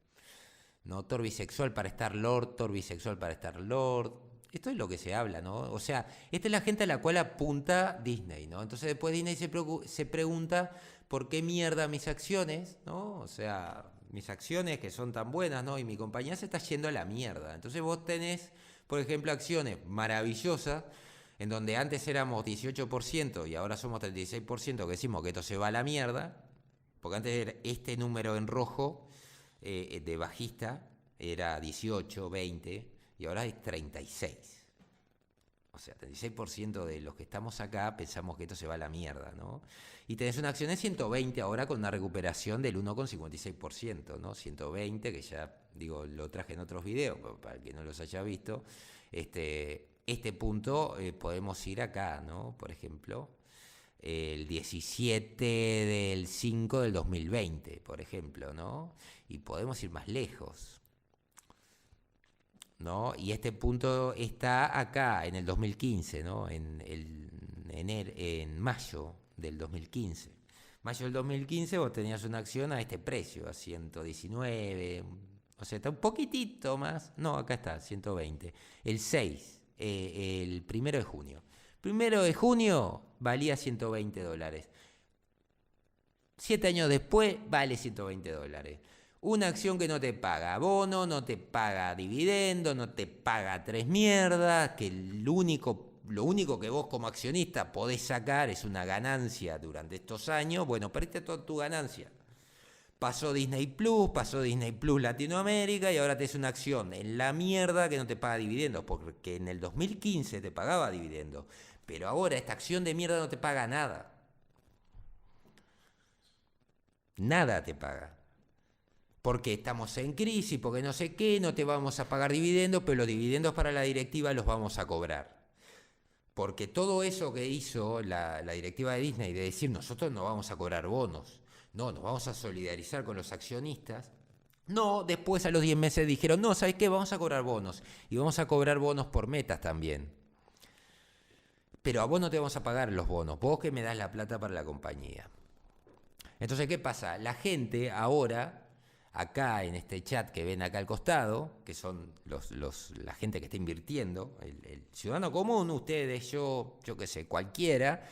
¿No? Thor bisexual para estar Lord, Thor bisexual para estar Lord. Esto es lo que se habla, ¿no? O sea, esta es la gente a la cual apunta Disney, ¿no? Entonces después Disney se pregunta por qué mierda mis acciones, ¿no? O sea, mis acciones que son tan buenas, ¿no? Y mi compañía se está yendo a la mierda. Entonces vos tenés, por ejemplo, acciones maravillosas, en donde antes éramos 18% y ahora somos 36%, que decimos que esto se va a la mierda, porque antes era este número en rojo de bajista era 18, 20 y ahora es 36. O sea, 36% de los que estamos acá pensamos que esto se va a la mierda, ¿no? Y tenés una acción de 120 ahora con una recuperación del 1,56%, ¿no? 120, que ya, digo, lo traje en otros videos, para el que no los haya visto. Este punto podemos ir acá, ¿no? Por ejemplo, el 17 del 5 del 2020, por ejemplo, ¿no? Y podemos ir más lejos, ¿no? Y este punto está acá en el 2015, ¿no? En mayo del 2015. Mayo del 2015 vos tenías una acción a este precio, a 119, o sea, está un poquitito más. No, acá está, 120. El 6, el 1 de junio. 1 de junio valía $120. 7 años después vale $120. Una acción que no te paga bono, no te paga dividendo, no te paga tres mierdas, que lo único que vos como accionista podés sacar es una ganancia durante estos años. Bueno, perdiste toda tu ganancia. Pasó Disney Plus Latinoamérica y ahora tenés una acción en la mierda que no te paga dividendos, porque en el 2015 te pagaba dividendos, pero ahora esta acción de mierda no te paga nada. Nada te paga. Porque estamos en crisis, porque no sé qué, no te vamos a pagar dividendos, pero los dividendos para la directiva los vamos a cobrar. Porque todo eso que hizo la directiva de Disney, de decir nosotros no vamos a cobrar bonos, no, nos vamos a solidarizar con los accionistas. No, después a los 10 meses dijeron, no, ¿sabes qué? Vamos a cobrar bonos. Y vamos a cobrar bonos por metas también. Pero a vos no te vamos a pagar los bonos, vos que me das la plata para la compañía. Entonces, ¿qué pasa? La gente ahora, acá en este chat que ven acá al costado, que son la gente que está invirtiendo, el ciudadano común, ustedes, yo qué sé, cualquiera,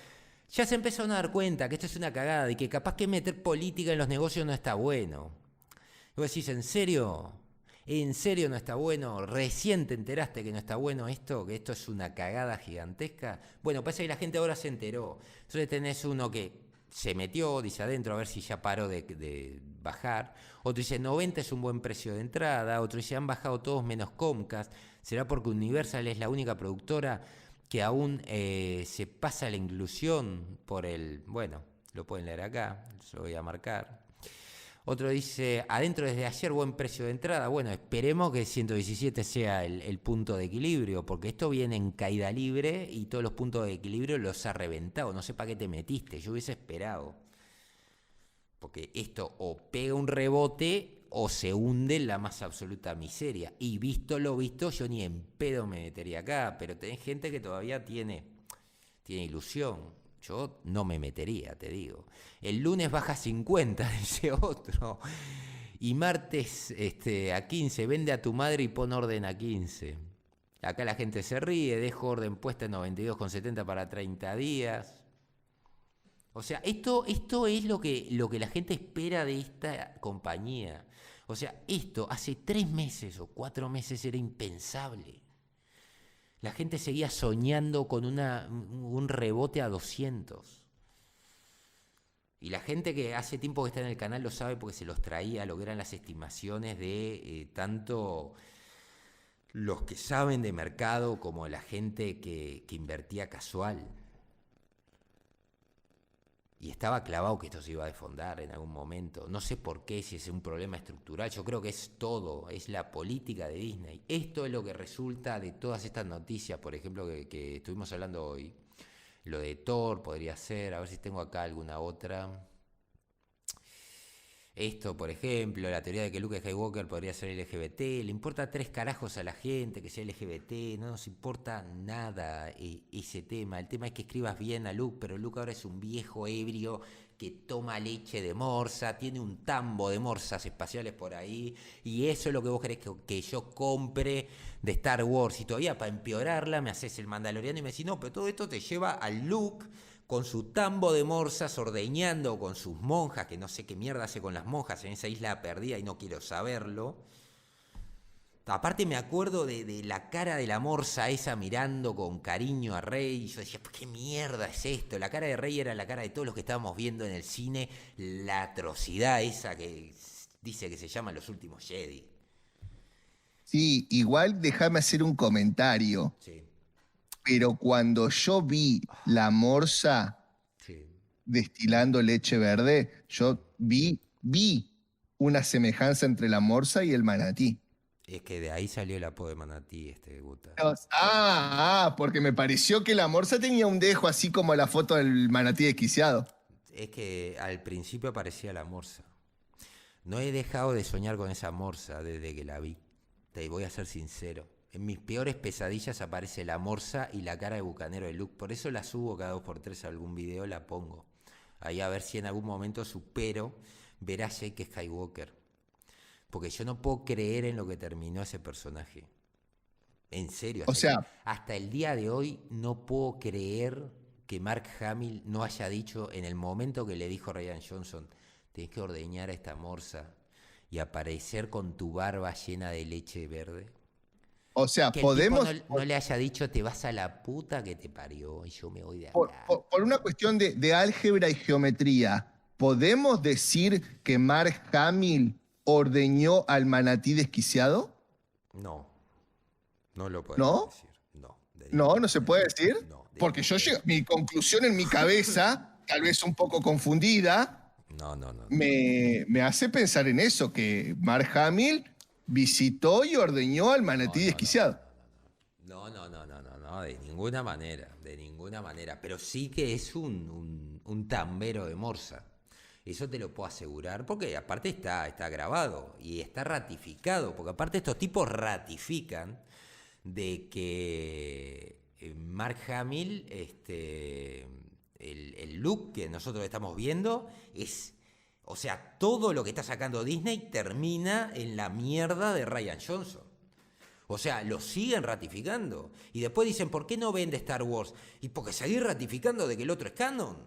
ya se empezaron a dar cuenta que esto es una cagada y que capaz que meter política en los negocios no está bueno. Y vos decís, ¿en serio? ¿En serio no está bueno? ¿Recién te enteraste que no está bueno esto? ¿Que esto es una cagada gigantesca? Bueno, parece que la gente ahora se enteró. Entonces tenés uno que se metió, dice adentro, a ver si ya paró de bajar. Otro dice 90 es un buen precio de entrada. Otro dice han bajado todos menos Comcast. ¿Será porque Universal es la única productora que aún se pasa la inclusión por el... Bueno, lo pueden leer acá, lo voy a marcar. Otro dice, adentro desde ayer buen precio de entrada. Bueno, esperemos que 117 sea el punto de equilibrio, porque esto viene en caída libre y todos los puntos de equilibrio los ha reventado. No sé para qué te metiste, yo hubiese esperado. Porque esto o pega un rebote o se hunde en la más absoluta miseria. Y visto lo visto, yo ni en pedo me metería acá, pero tenés gente que todavía tiene ilusión. Yo no me metería, te digo. El lunes baja 50, dice otro. Y martes a 15, vende a tu madre y pon orden a 15. Acá la gente se ríe, dejo orden puesta en 92,70 para 30 días. O sea, esto es lo que la gente espera de esta compañía. O sea, esto hace 3 meses o 4 meses era impensable. La gente seguía soñando con un rebote a 200. Y la gente que hace tiempo que está en el canal lo sabe porque se los traía lo que eran las estimaciones de tanto los que saben de mercado como la gente que invertía casual. Y estaba clavado que esto se iba a desfondar en algún momento. No sé por qué, si es un problema estructural. Yo creo que es todo, es la política de Disney. Esto es lo que resulta de todas estas noticias, por ejemplo, que estuvimos hablando hoy. Lo de Thor podría ser, a ver si tengo acá alguna otra. Esto, por ejemplo, la teoría de que Luke Skywalker podría ser LGBT, le importa 3 carajos a la gente que sea LGBT, no nos importa nada ese tema. El tema es que escribas bien a Luke, pero Luke ahora es un viejo ebrio que toma leche de morsa, tiene un tambo de morsas espaciales por ahí, y eso es lo que vos querés que yo compre de Star Wars. Y todavía para empeorarla me haces el Mandaloriano y me decís, no, pero todo esto te lleva al Luke con su tambo de morsas ordeñando con sus monjas, que no sé qué mierda hace con las monjas en esa isla perdida y no quiero saberlo. Aparte me acuerdo de la cara de la morsa esa mirando con cariño a Rey, y yo decía, ¿qué mierda es esto? La cara de Rey era la cara de todos los que estábamos viendo en el cine, la atrocidad esa que dice que se llama Los Últimos Jedi. Sí, igual déjame hacer un comentario. Sí. Pero cuando yo vi la morsa destilando leche verde, yo vi una semejanza entre la morsa y el manatí. Es que de ahí salió el apodo de manatí, Guta. Porque me pareció que la morsa tenía un dejo así como la foto del manatí desquiciado. Es que al principio aparecía la morsa. No he dejado de soñar con esa morsa desde que la vi. Te voy a ser sincero. En mis peores pesadillas aparece la morsa y la cara de bucanero de Luke. Por eso la subo cada 2x3 a algún video, la pongo. Ahí a ver si en algún momento supero ver a Jake Skywalker. Porque yo no puedo creer en lo que terminó ese personaje. En serio. Hasta el día de hoy no puedo creer que Mark Hamill no haya dicho en el momento que le dijo a Rian Johnson, tenés que ordeñar a esta morsa y aparecer con tu barba llena de leche verde. O sea, que podemos... el tipo no le haya dicho, te vas a la puta que te parió y yo me voy de acá. Por una cuestión de álgebra y geometría, ¿podemos decir que Mark Hamill ordeñó al manatí desquiciado? No lo podemos decir. No se puede decir. Porque mi conclusión en mi cabeza, tal vez un poco confundida, me hace pensar en eso, que Mark Hamill visitó y ordeñó al manatí desquiciado. No, de ninguna manera. Pero sí que es un tambero de morsa. Eso te lo puedo asegurar, porque aparte está grabado y está ratificado, porque aparte estos tipos ratifican de que Mark Hamill, el look que nosotros estamos viendo es... O sea, todo lo que está sacando Disney termina en la mierda de Rian Johnson. O sea, lo siguen ratificando. Y después dicen, ¿por qué no vende Star Wars? Y porque seguir ratificando de que el otro es canon.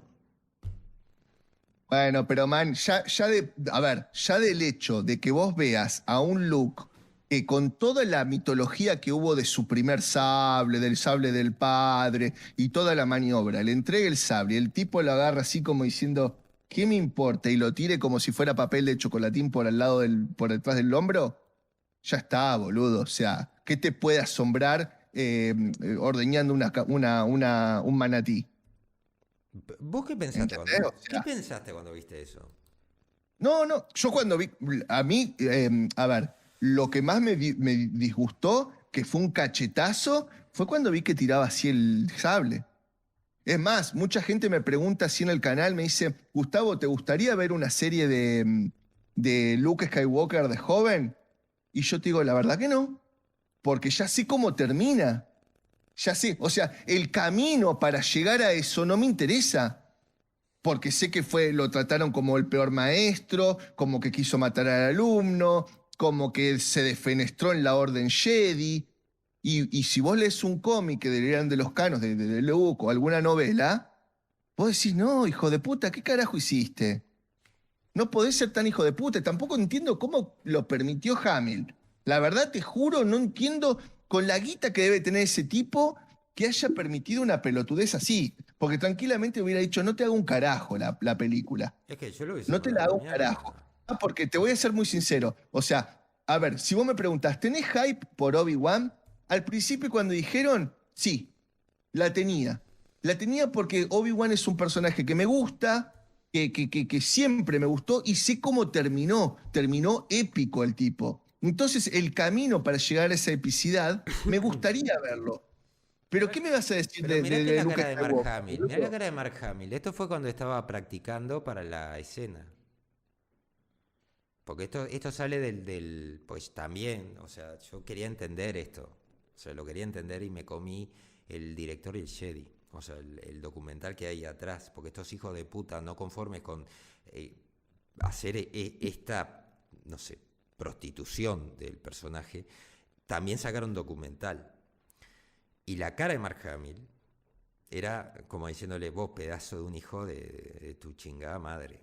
Bueno, pero man, ya del hecho de que vos veas a un Luke que con toda la mitología que hubo de su primer sable, del sable del padre y toda la maniobra, le entrega el sable y el tipo lo agarra así como diciendo, ¿qué me importa? Y lo tire como si fuera papel de chocolatín por detrás del hombro, ya está, boludo. O sea, ¿qué te puede asombrar ordeñando un manatí? ¿Vos qué pensaste ¿qué pensaste cuando viste eso? No, yo cuando vi, a mí, lo que más me disgustó, que fue un cachetazo, fue cuando vi que tiraba así el sable. Es más, mucha gente me pregunta así en el canal, me dice, Gustavo, ¿te gustaría ver una serie de Luke Skywalker de joven? Y yo te digo, la verdad que no, porque ya sé cómo termina. Ya sé, o sea, el camino para llegar a eso no me interesa. porque sé que lo trataron como el peor maestro, como que quiso matar al alumno, como que se defenestró en la Orden Jedi. Y si vos lees un cómic que deberían de los canos de Luke o alguna novela, vos decís, no, hijo de puta, ¿qué carajo hiciste? No podés ser tan hijo de puta. Tampoco entiendo cómo lo permitió Hamill. La verdad, te juro, no entiendo con la guita que debe tener ese tipo que haya permitido una pelotudez así. Porque tranquilamente hubiera dicho, no te hago un carajo la película. Es que yo lo hubiese No te mandado la a la hago un carajo. mierda. Porque te voy a ser muy sincero. O sea, a ver, si vos me preguntás, ¿tenés hype por Obi-Wan? Al principio cuando dijeron, sí, la tenía. La tenía porque Obi-Wan es un personaje que me gusta, que siempre me gustó y sé cómo terminó. Terminó épico el tipo. Entonces, el camino para llegar a esa epicidad, me gustaría verlo. Pero, ¿qué me vas a decir Pero mirate de la Luke cara de Mark Skywalker, Hamill. Mirá la boludo? cara de Mark Hamill. Esto fue cuando estaba practicando para la escena. Porque esto sale pues también, o sea, yo quería entender esto. O sea, lo quería entender y me comí el director y el Jedi. O sea, el documental que hay atrás. Porque estos hijos de puta no conformes con eh, hacer esta, no sé, prostitución del personaje, también sacaron documental. Y la cara de Mark Hamill era como diciéndole, vos pedazo de un hijo de tu chingada madre.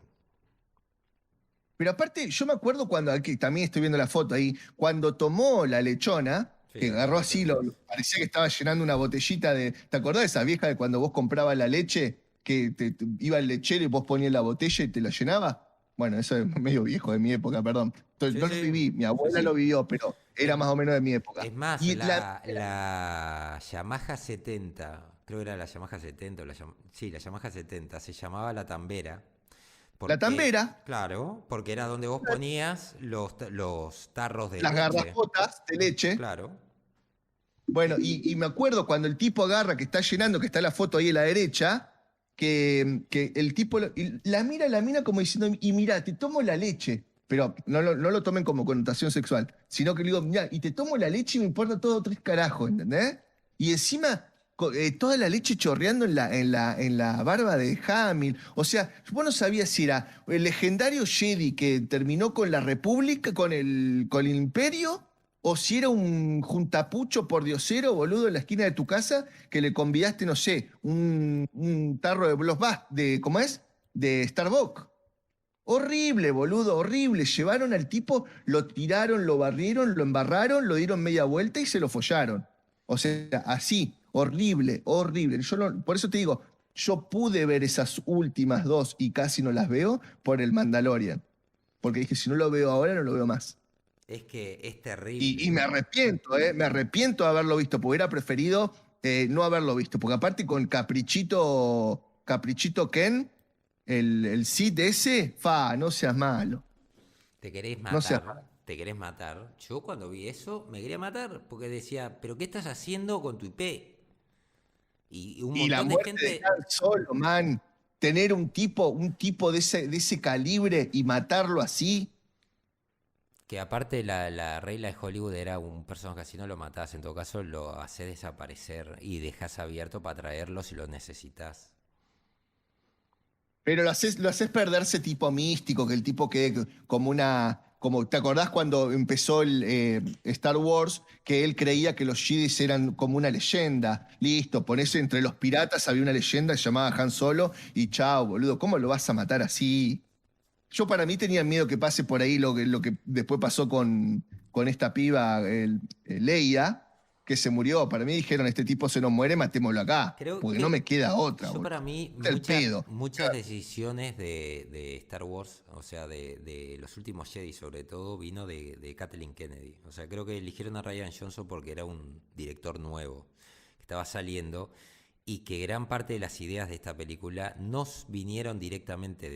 Pero aparte, yo me acuerdo cuando, aquí también estoy viendo la foto ahí, cuando tomó la lechona, Sí, que acá agarró lo así, tenemos. parecía que estaba llenando una botellita de. ¿Te acordás de esa vieja de cuando vos comprabas la leche, que iba el lechero y vos ponías la botella y te la llenaba? Bueno, eso es medio viejo de mi época, perdón. Entonces, Sí, no lo sí, viví, mi sí, abuela lo sí. vivió, pero Es, era más o menos de mi época. es más, Y la Yamaha 70, creo que era la Yamaha 70, sí, la Yamaha 70, se llamaba la Tambera, la tambera, porque, claro, porque era donde vos ponías los tarros de las leche, garrafotas de leche. claro. Bueno, Que- y me acuerdo cuando el tipo agarra, que está llenando, que está la foto ahí a la derecha, que el tipo y la mira como diciendo, y mira, te tomo la leche, pero no lo tomen como connotación sexual, sino que le digo, mira, y te tomo la leche y me importa todo tres carajos, ¿entendés? Y encima, toda la leche chorreando en la barba de Hamill. O sea, vos no sabías si era el legendario Jedi que terminó con la República, con el Imperio, o si era un juntapucho pordiosero, boludo, en la esquina de tu casa, que le convidaste, no sé, un tarro de ¿cómo es? De Starbucks. Horrible, boludo, horrible. Llevaron al tipo, lo tiraron, lo barrieron, lo embarraron, lo dieron media vuelta y se lo follaron. O sea, así, horrible, horrible. Por eso te digo, yo pude ver esas últimas dos y casi no las veo por el Mandalorian. Porque dije, si no lo veo ahora, no lo veo más. es que es Y terrible. me arrepiento, ¿eh? Me arrepiento de haberlo visto, porque hubiera preferido no haberlo visto. Porque aparte con Caprichito Ken, el Cid ese, no seas malo. Te querés No seas matar, malo. te querés matar. Yo cuando vi eso me quería matar porque decía, pero ¿qué estás haciendo con tu IP? Y un Y la montón de muerte de gente Han Solo, man. Tener un tipo de ese calibre y matarlo así. que aparte la regla de Hollywood era un personaje que si no lo matás, en todo caso lo haces desaparecer y dejas abierto para traerlo si lo necesitas. Pero lo haces perderse tipo místico, que el tipo quede como una. Como, ¿te acordás cuando empezó Star Wars? Que él creía que los Jedi eran como una leyenda. Listo, ponés entre los piratas había una leyenda que se llamaba Han Solo y chao, boludo, ¿cómo lo vas a matar así? Yo para mí tenía miedo que pase por ahí lo que después pasó con esta piba, Leia, que se murió. Para mí dijeron, este tipo se nos muere, matémoslo acá, Creo porque no que me queda otra, yo boludo. para mí Está el pedo. muchas decisiones de Star Wars, o sea, de los últimos Jedi sobre todo, vino de Kathleen Kennedy. O sea, creo que eligieron a Ryan Johnson porque era un director nuevo, que estaba saliendo, y que gran parte de las ideas de esta película no vinieron directamente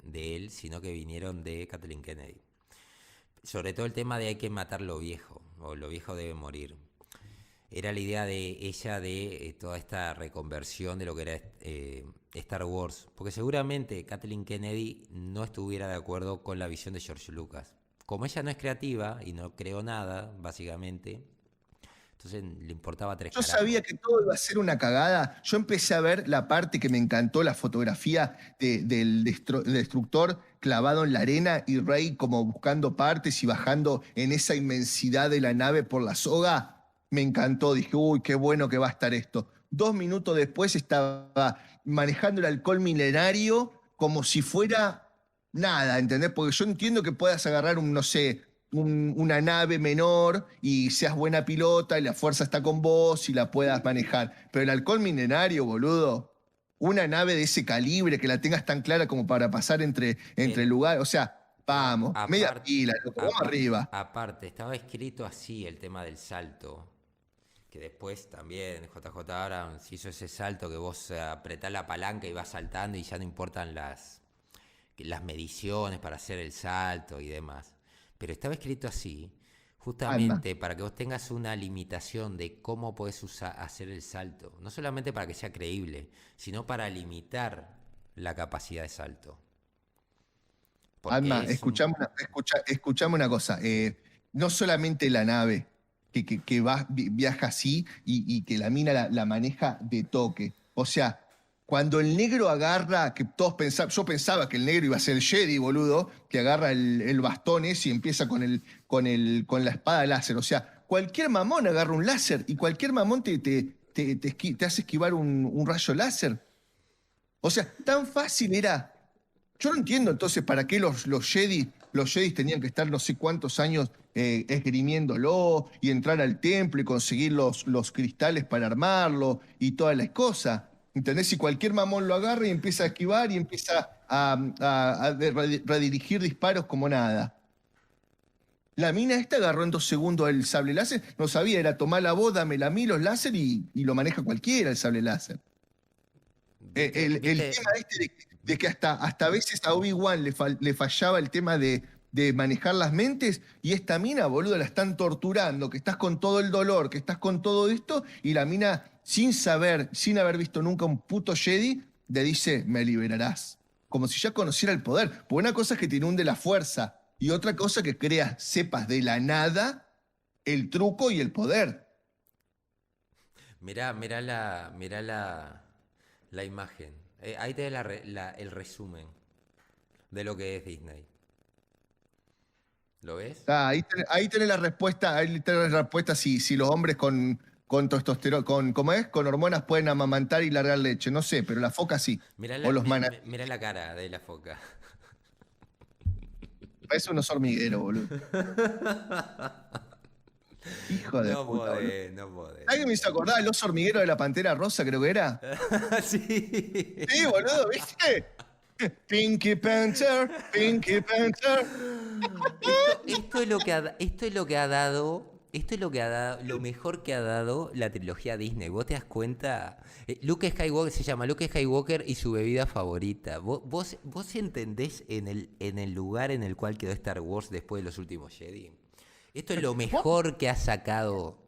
de él, sino que vinieron de Kathleen Kennedy. Sobre todo el tema de hay que matar lo viejo, o lo viejo debe morir. Era la idea de ella de toda esta reconversión de lo que era Star Wars. Porque seguramente Kathleen Kennedy no estuviera de acuerdo con la visión de George Lucas. Como ella no es creativa y no creó nada, básicamente, Entonces le importaba tres Yo carajos. sabía que todo iba a ser una cagada. Yo empecé a ver la parte que me encantó, la fotografía del destructor clavado en la arena y Rey como buscando partes y bajando en esa inmensidad de la nave por la soga. Me encantó. Dije, uy, qué bueno que va a estar esto. 2 minutos después estaba manejando el alcohol milenario como si fuera nada, ¿entendés? Porque yo entiendo que puedas agarrar un, no sé, una nave menor y seas buena pilota y la fuerza está con vos y la puedas manejar. Pero el halcón milenario, boludo, una nave de ese calibre que la tengas tan clara como para pasar entre lugares, o sea, vamos, media pila, loco, vamos arriba. Aparte, estaba escrito así el tema del salto. Que después también JJ Abrams hizo ese salto que vos apretás la palanca y vas saltando y ya no importan las mediciones para hacer el salto y demás. Pero estaba escrito así, justamente para que vos tengas una limitación de cómo podés hacer el salto. No solamente para que sea creíble, sino para limitar la capacidad de salto. Alma, escuchame una cosa. No solamente la nave que viaja así y que la mina la maneja de toque. O sea, cuando el negro agarra, que todos pensaban, yo pensaba que el negro iba a ser el Jedi, boludo, que agarra el bastón ese y empieza con la espada láser. O sea, cualquier mamón agarra un láser y cualquier mamón te hace esquivar un rayo láser. O sea, tan fácil era. Yo no entiendo entonces para qué los Jedis tenían que estar no sé cuántos años esgrimiéndolo y entrar al templo y conseguir los cristales para armarlo y todas las cosas. ¿Entendés? Si cualquier mamón lo agarra y empieza a esquivar y empieza a redirigir disparos como nada. La mina esta agarró en 2 segundos el sable láser, no sabía, era tomar la voz, dámela a mí los láser y lo maneja cualquiera el sable láser. El tema de que hasta a veces a Obi-Wan le fallaba el tema de manejar las mentes y esta mina, boludo, la están torturando, que estás con todo el dolor, que estás con todo esto y la mina, sin haber visto nunca un puto Jedi, le dice, me liberarás. Como si ya conociera el poder. Porque una cosa es que te inunde la fuerza y otra cosa que sepas de la nada el truco y el poder. Mirá la imagen. Ahí te el resumen de lo que es Disney. ¿Lo ves? Ahí tenés la respuesta, si los hombres con testosterona, ¿cómo es? Con hormonas pueden amamantar y largar leche. No sé, pero la foca sí. Mirá O los manas. mirá la cara de la foca. Parece unos hormigueros, boludo. Hijo de No puta, podés, no podés. ¿Alguien me hizo acordar el oso hormiguero de la Pantera Rosa, creo que era? Sí. Sí, boludo, ¿viste? Pinky Panther, Pinky Panther. Esto es lo que ha dado. Esto es lo mejor que ha dado la trilogía Disney. ¿Vos te das cuenta? Luke Skywalker se llama Luke Skywalker y su bebida favorita. ¿Vos entendés en el lugar en el cual quedó Star Wars después de los últimos Jedi? Esto es lo mejor que ha sacado.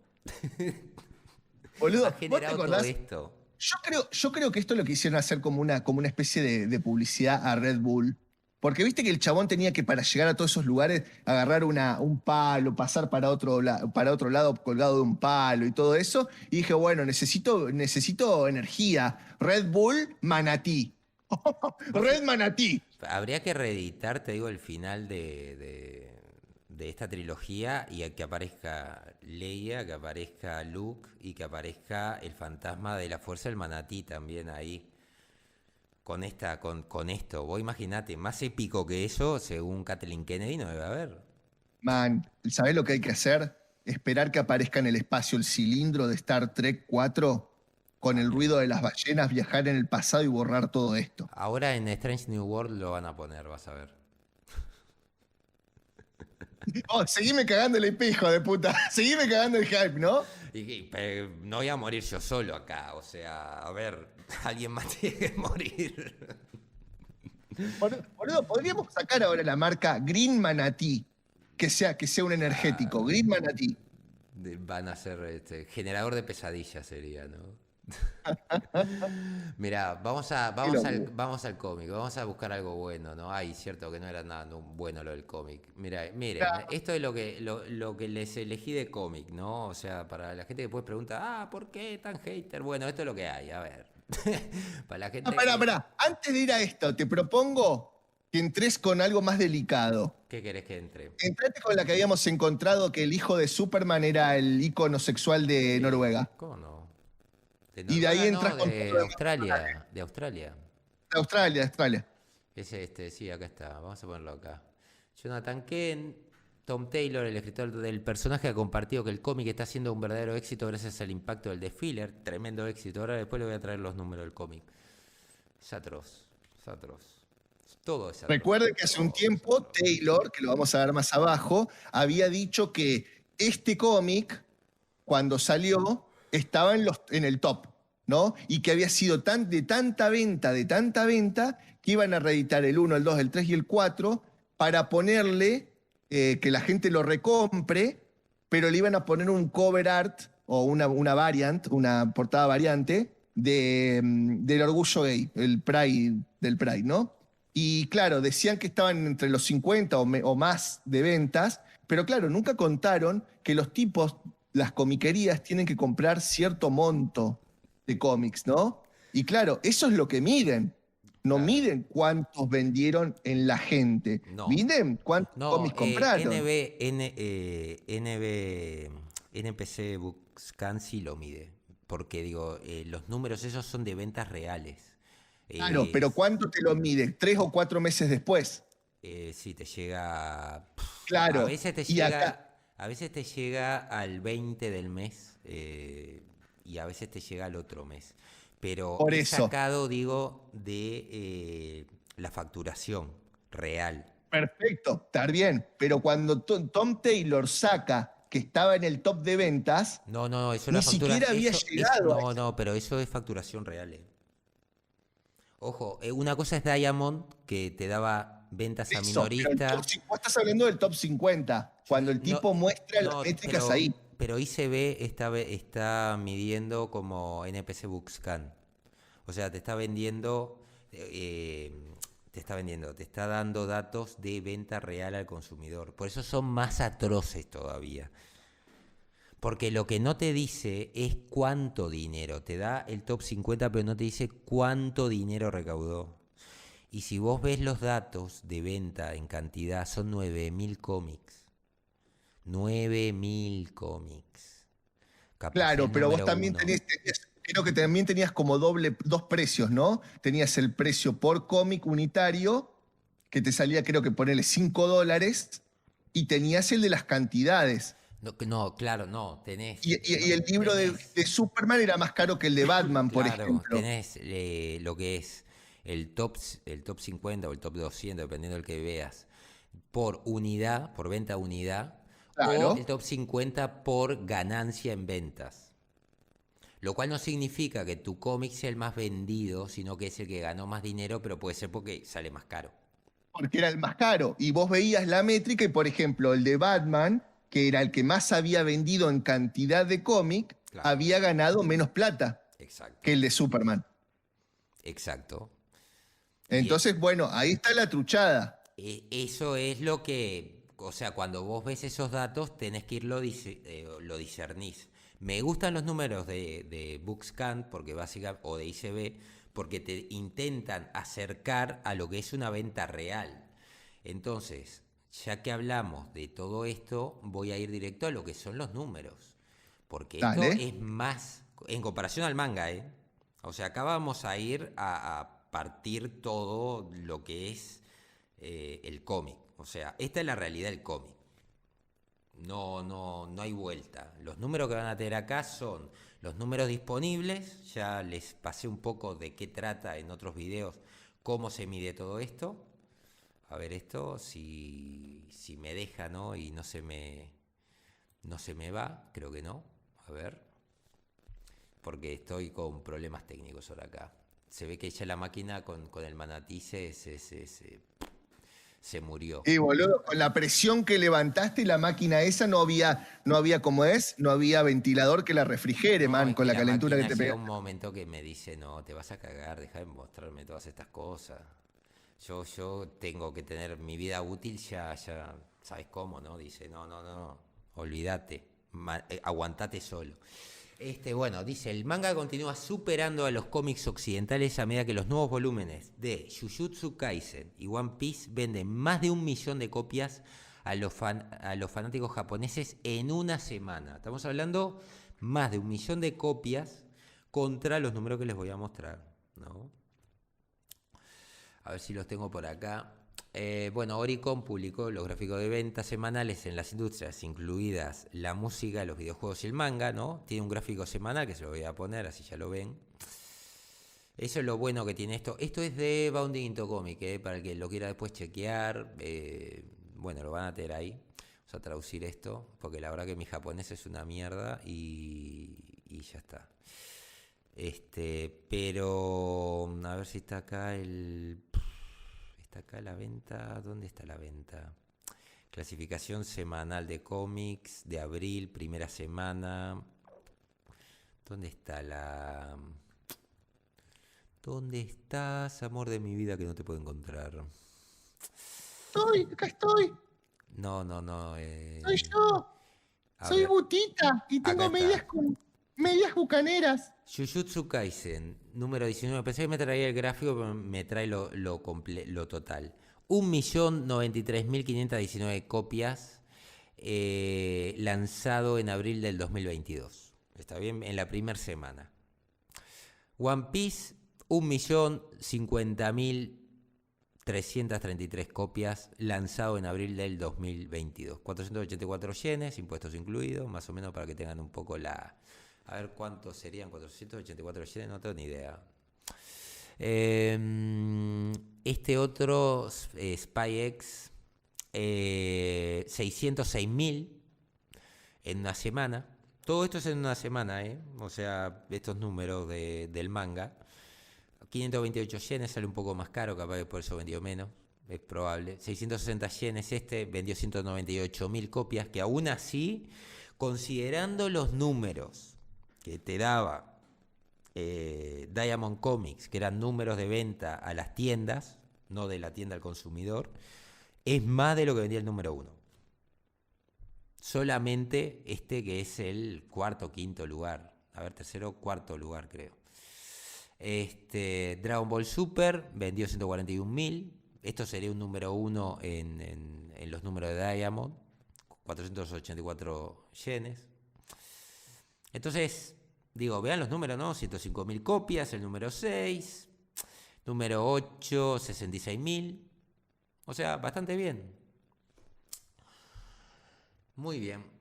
Boludo, Ha generado todo esto. Yo creo que esto lo quisieron hacer como una especie de publicidad a Red Bull. Porque viste que el chabón tenía que, para llegar a todos esos lugares, agarrar un palo, pasar para otro lado colgado de un palo y todo eso. Y dije, bueno, necesito energía. Red Bull, manatí. Red manatí. Habría que reeditar, te digo, el final de esta trilogía y que aparezca Leia, que aparezca Luke y que aparezca el fantasma de la fuerza del manatí también ahí. Con esto, vos imaginate, más épico que eso, según Kathleen Kennedy, no debe haber. Man, ¿sabés lo que hay que hacer? Esperar que aparezca en el espacio el cilindro de Star Trek 4 con el ruido de las ballenas, viajar en el pasado y borrar todo esto. Ahora en Strange New World lo van a poner, vas a ver. Oh, seguime cagando el hijo de puta. Seguime cagando el hype, ¿no? Pero no voy a morir yo solo acá, o sea, a ver, alguien más tiene que morir. Boludo, podríamos sacar ahora la marca Green Manatí, que sea un energético. Green Manatí. Van a ser generador de pesadillas sería, ¿no? Mirá, Qué locura. vamos al cómic, vamos a buscar algo bueno, ¿no? Ay, cierto que no era nada bueno lo del cómic. Mira, miren, esto es lo que les elegí de cómic, ¿no? O sea, para la gente que después pregunta, ¿por qué tan hater? Bueno, esto es lo que hay, a ver. Para la Ah, gente pará, que... pará. Antes de ir a esto, te propongo que entres con algo más delicado. ¿Qué querés que entre? Entrate con la que habíamos encontrado que el hijo de Superman era el ícono sexual de Sí, Noruega. ¿cómo no? De Y de ahí Noruega no, entras con todo de lo demás. Australia, de Australia. De Australia, de Australia. Ese, sí, acá está. Vamos a ponerlo acá. Jonathan Kent, Tom Taylor, el escritor del personaje, ha compartido que el cómic está siendo un verdadero éxito gracias al impacto del desfiler. Tremendo éxito. Ahora después le voy a traer los números del cómic. Es atroz. Es atroz. Todo es atroz. Recuerden que hace un Todo es tiempo atroz. Taylor, que lo vamos a ver más abajo, había dicho que este cómic, cuando salió, estaba en el top, ¿no? Y que había sido de tanta venta, que iban a reeditar el uno, el 2, el 3 y el 4 para ponerle que la gente lo recompre, pero le iban a poner un cover art o una variant, una portada variante del orgullo gay, el Pride, del Pride, ¿no? Y claro, decían que estaban entre los 50 o más de ventas, pero claro, nunca contaron que los tipos, las comiquerías, tienen que comprar cierto monto de cómics, ¿no? Y claro, eso es lo que miden. No Claro. miden cuántos vendieron en la gente, No. miden cuántos No, cómics compraron. NPC Bookscan sí lo mide. Porque digo, los números esos son de ventas reales. Claro, Eh, pero ¿cuánto te lo mide? 3 o 4 meses después. si te llega. A Claro, veces te y acá, llega. A veces te llega al 20 del mes. Y a veces te llega al otro mes. Pero por es eso. sacado, digo, de la facturación real. Perfecto, está bien, pero cuando Tom Taylor saca que estaba en el top de ventas, No, no, eso es la ni factura. siquiera había Eso es. llegado a No, ese. no, pero eso es facturación real. Ojo, una cosa es Diamond, que te daba ventas a Eso, pero minorista. vos estás hablando del top 50, cuando el No, tipo muestra las no, métricas ahí. pero ICB está midiendo como NPC Bookscan. O sea, te está dando datos de venta real al consumidor. Por eso son más atroces todavía. Porque lo que no te dice es cuánto dinero. Te da el top 50, pero no te dice cuánto dinero recaudó. Y si vos ves los datos de venta en cantidad, son 9.000 cómics. 9.000 cómics. Capaz Claro, el pero vos número también uno. creo que también tenías como dos precios, ¿no? Tenías el precio por cómic unitario, que te salía creo que ponerle $5, y tenías el de las cantidades. No, no, claro, no. Tenés. Y el libro Tenés. de Superman era más caro que el de Batman, por Claro, ejemplo. tenés lo que es el top 50 o el top 200, dependiendo del que veas, por unidad, por venta unidad, o el Claro. top 50 por ganancia en ventas. Lo cual no significa que tu cómic sea el más vendido, sino que es el que ganó más dinero, pero puede ser porque sale más caro. Porque era el más caro. Y vos veías la métrica y, por ejemplo, el de Batman, que era el que más había vendido en cantidad de cómic, Claro, había ganado menos plata que exacto, el de Superman. exacto. Y Entonces, bueno, ahí está la truchada. eso es lo que, o sea, cuando vos ves esos datos, tenés que irlo, lo discernís. Me gustan los números de Bookscan, porque básicamente, o de ICB, porque te intentan acercar a lo que es una venta real. Entonces, ya que hablamos de todo esto, voy a ir directo a lo que son los números. Porque esto Dale. es más, en comparación al manga, ¿eh? O sea, acá vamos a ir a partir todo lo que es el cómic. O sea, esta es la realidad del cómic. No, no, no hay vuelta. Los números que van a tener acá son los números disponibles. Ya les pasé un poco de qué trata en otros videos, cómo se mide todo esto. A ver esto, si me deja, ¿no? Y no se me va, creo que no. A ver, porque estoy con problemas técnicos ahora acá. Se ve que ya la máquina con el manatí se se murió. Y boludo, con la presión que levantaste la máquina esa no había como es, no había ventilador que la refrigere, No, man, es con que la la calentura que máquina te llega pega. un momento que me dice, no, te vas a cagar, deja de mostrarme todas estas cosas. Yo tengo que tener mi vida útil ya, ¿sabes cómo, no? Dice, no, olvídate, aguantate solo. Bueno, dice, el manga continúa superando a los cómics occidentales a medida que los nuevos volúmenes de Jujutsu Kaisen y One Piece venden más de 1 millón de copias a los fanáticos japoneses en una semana. Estamos hablando más de 1 millón de copias contra los números que les voy a mostrar, ¿no? A ver si los tengo por acá. Bueno, Oricon publicó los gráficos de ventas semanales en las industrias, incluidas la música, los videojuegos y el manga, ¿no? Tiene un gráfico semanal que se lo voy a poner, así ya lo ven. Eso es lo bueno que tiene esto. Esto es de Bounding Into Comic, para el que lo quiera después chequear. Bueno, lo van a tener ahí. Vamos a traducir esto, porque la verdad que mi japonés es una mierda y ya está. Pero a ver si está acá está acá la venta. ¿Dónde está la venta? Clasificación semanal de cómics de abril, primera semana. ¿Dónde está la? ¿Dónde estás, amor de mi vida, que no te puedo encontrar? Acá estoy, No. soy yo, A soy ver, Butita y acá tengo está. medias bucaneras. Jujutsu Kaisen, número 19. Pensé que me traía el gráfico, pero me trae lo total. 1.093.519 copias, lanzado en abril del 2022. ¿Está bien? En la primera semana. One Piece, 1.050.333 copias, lanzado en abril del 2022. 484 yenes, impuestos incluidos, más o menos para que tengan un poco la... A ver cuántos serían 484 yenes, no tengo ni idea. Este otro, SpyX, 606.000 en una semana. Todo esto es en una semana, o sea, estos números del manga. 528 yenes, sale un poco más caro, capaz que por eso vendió menos, es probable. 660 yenes vendió 198.000 copias, que aún así, considerando los números que te daba Diamond Comics, que eran números de venta a las tiendas, no de la tienda al consumidor, es más de lo que vendía el número 1. Solamente que es el cuarto, quinto lugar. A ver, tercero, cuarto lugar, creo. Dragon Ball Super vendió 141.000. Esto sería un número 1 en los números de Diamond. 484 yenes. Entonces, digo, vean los números, ¿no? 105.000 copias, el número 6. Número 8, 66.000. O sea, bastante bien. Muy bien.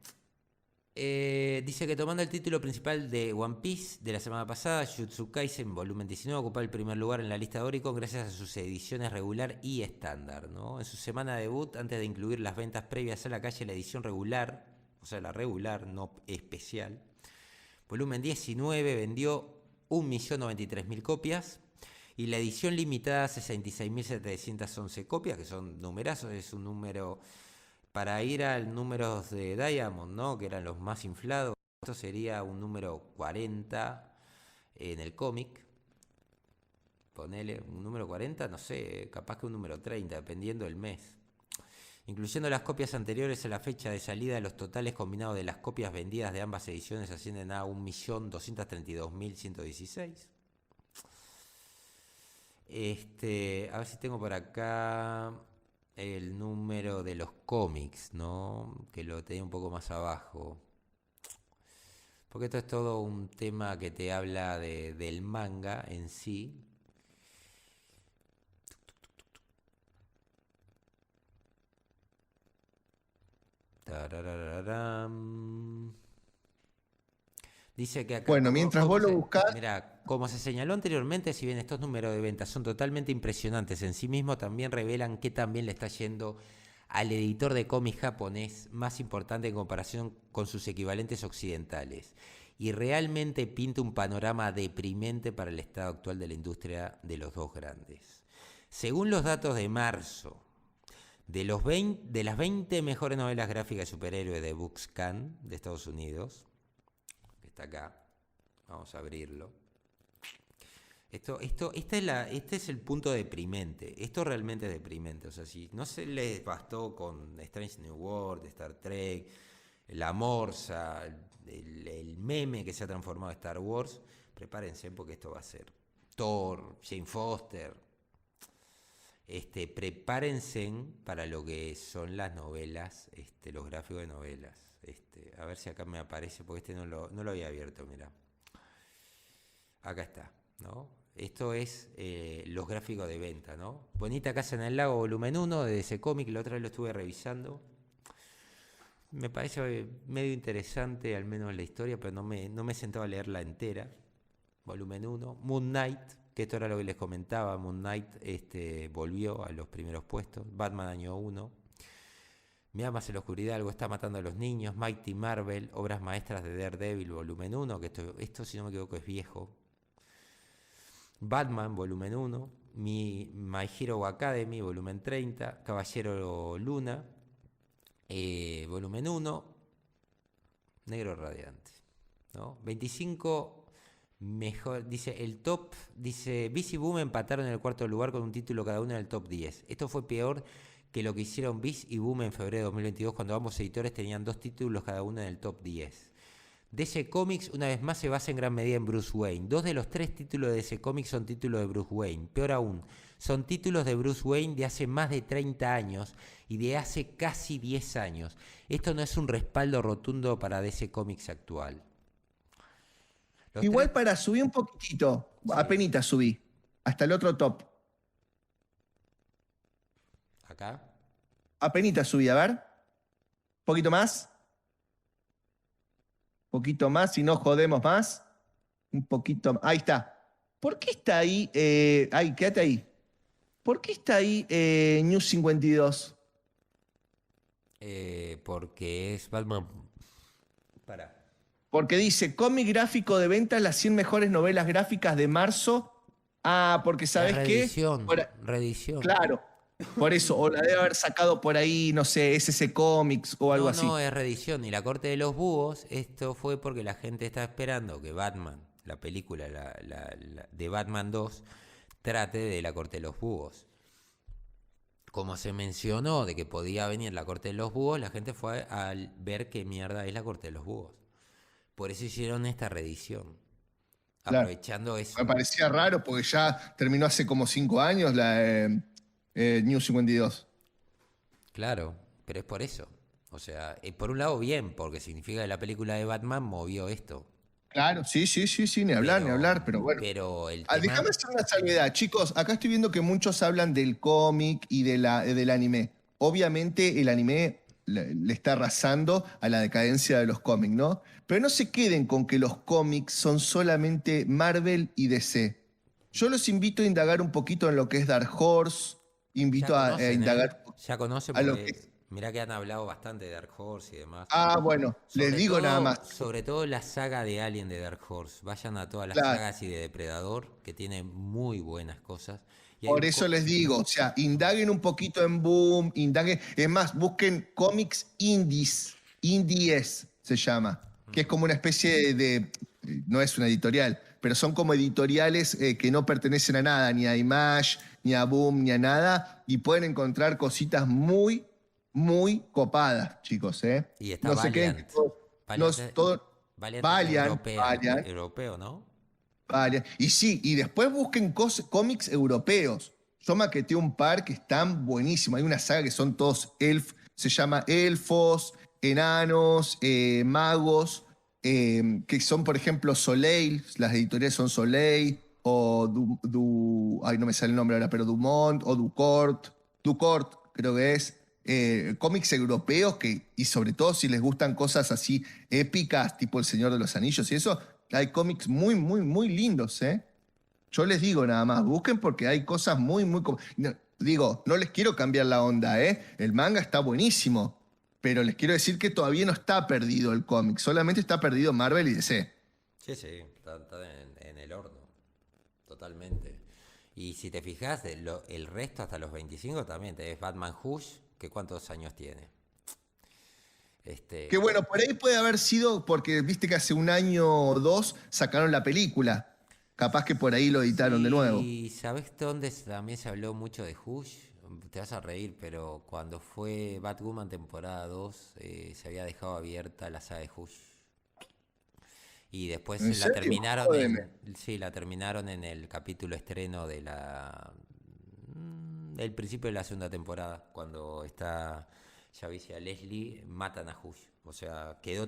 Dice que tomando el título principal de One Piece de la semana pasada, Jujutsu Kaisen volumen 19 ocupa el primer lugar en la lista de Oricon gracias a sus ediciones regular y estándar, ¿no? En su semana de debut, antes de incluir las ventas previas a la calle, la edición regular, o sea, la regular, no especial, volumen 19 vendió 1.093.000 copias y la edición limitada 66.711 copias, que son numerazos, es un número... Para ir al número de Diamond, ¿no? Que eran los más inflados, esto sería un número 40 en el cómic. Ponele un número 40, no sé, capaz que un número 30, dependiendo del mes. Incluyendo las copias anteriores a la fecha de salida, los totales combinados de las copias vendidas de ambas ediciones ascienden a 1.232.116. A ver si tengo por acá... el número de los cómics, ¿no? Que lo tenía un poco más abajo. Porque esto es todo un tema que te habla del manga en sí. Tararararam. Dice que acá... Bueno, mientras vos lo buscás... Mira, como se señaló anteriormente, si bien estos números de ventas son totalmente impresionantes en sí mismos, también revelan que también le está yendo al editor de cómics japonés más importante en comparación con sus equivalentes occidentales. Y realmente pinta un panorama deprimente para el estado actual de la industria de los dos grandes. Según los datos de marzo De las 20 mejores novelas gráficas de superhéroes de Bookscan de Estados Unidos, que está acá, vamos a abrirlo. Este es el punto deprimente. Esto realmente es deprimente. O sea, si no se les bastó con Strange New World, Star Trek, la morsa, el meme que se ha transformado en Star Wars, prepárense porque esto va a ser Thor, Jane Foster. Prepárense para lo que son las novelas, los gráficos de novelas. A ver si acá me aparece, porque no lo había abierto, mirá. Acá está, ¿no? Esto es los gráficos de venta, ¿no? Bonita Casa en el Lago, volumen 1 de DC Comics, la otra vez lo estuve revisando. Me parece medio interesante, al menos la historia, pero no me he sentado a leerla entera. Volumen 1. Moon Knight, que esto era lo que les comentaba. Moon Knight volvió a los primeros puestos. Batman año 1. Mi amas en la oscuridad, algo está matando a los niños. Mighty Marvel, obras maestras de Daredevil, volumen 1, que esto si no me equivoco es viejo. Batman, volumen 1. My Hero Academy, volumen 30. Caballero Luna, volumen 1. Negro Radiante, ¿no? 25 mejor, dice el top, dice Viz y Boom empataron en el cuarto lugar con un título cada uno en el top 10. Esto fue peor que lo que hicieron Viz y Boom en febrero de 2022, cuando ambos editores tenían 2 títulos cada uno en el top 10. DC Comics una vez más se basa en gran medida en Bruce Wayne. 2 de los 3 títulos de DC Comics son títulos de Bruce Wayne. Peor aún, son títulos de Bruce Wayne de hace más de 30 años y de hace casi 10 años. Esto no es un respaldo rotundo para DC Comics actual. Igual para subir un poquitito, sí. Apenitas subí, hasta el otro top. ¿Acá? Apenitas subí, a ver. Un poquito más. Un poquito más, si no jodemos más. Un poquito, ahí está. ¿Por qué está ahí? Quédate ahí. ¿Por qué está ahí New 52? Porque es Batman. Para. Porque dice, cómic gráfico de ventas, las 100 mejores novelas gráficas de marzo. Ah, porque ¿sabes qué? Reedición. Claro, por eso. O la debe haber sacado por ahí, no sé, SC Comics o algo así. No, es reedición. Y la Corte de los Búhos, esto fue porque la gente está esperando que Batman, la película de Batman 2, trate de la Corte de los Búhos. Como se mencionó de que podía venir la Corte de los Búhos, la gente fue a ver qué mierda es la Corte de los Búhos. Por eso hicieron esta reedición. Claro. Aprovechando eso. Me parecía raro porque ya terminó hace como 5 años la New 52. Claro, pero es por eso. O sea, por un lado bien, porque significa que la película de Batman movió esto. Claro, sí, ni hablar, pero bueno. Pero el tema... Déjame hacer una salvedad. Chicos, acá estoy viendo que muchos hablan del cómic y del anime. Obviamente el anime le está arrasando a la decadencia de los cómics, ¿no? Pero no se queden con que los cómics son solamente Marvel y DC. Yo los invito a indagar un poquito en lo que es Dark Horse, invito a indagar... Ya conocen porque mirá que han hablado bastante de Dark Horse y demás. Ah, bueno, les digo nada más. Sobre todo la saga de Alien de Dark Horse. Vayan a todas las sagas y de Depredador, que tiene muy buenas cosas. Por eso les digo, o sea, indaguen un poquito en Boom, indaguen, es más, busquen cómics indies se llama, que es como una especie de, no es una editorial, pero son como editoriales que no pertenecen a nada, ni a Image, ni a Boom, ni a nada, y pueden encontrar cositas muy, muy copadas, chicos, ¿eh? Y está no Valiant. Valiant. Europeo, ¿no? Vale. Y sí, y después busquen cómics europeos. Yo maqueteé un par que están buenísimos. Hay una saga que son todos se llama elfos, enanos, magos, que son, por ejemplo, Soleil, las editoriales son Soleil, o no me sale el nombre ahora, pero Dumont, o Ducourt, creo que es. Cómics europeos y sobre todo si les gustan cosas así épicas, tipo El Señor de los Anillos y eso, hay cómics muy, muy, muy lindos, ¿eh? Yo les digo nada más, busquen porque hay cosas muy, muy... no les quiero cambiar la onda, ¿eh? El manga está buenísimo, pero les quiero decir que todavía no está perdido el cómic, solamente está perdido Marvel y DC. Sí, está en el horno, totalmente. Y si te fijas, el resto hasta los 25 también tenés Batman Hush, ¿Que cuántos años tiene? Que bueno, por ahí puede haber sido porque viste que hace un año o dos sacaron la película. Capaz que por ahí lo editaron de nuevo. Y ¿sabés dónde también se habló mucho de Hush? Te vas a reír, pero cuando fue Batwoman temporada 2, se había dejado abierta la saga de Hush. Y después ¿En la serio? terminaron Jódeme. sí, la terminaron en el capítulo estreno del principio de la segunda temporada, cuando está Javicia Leslie, matan a Hush. O sea, quedó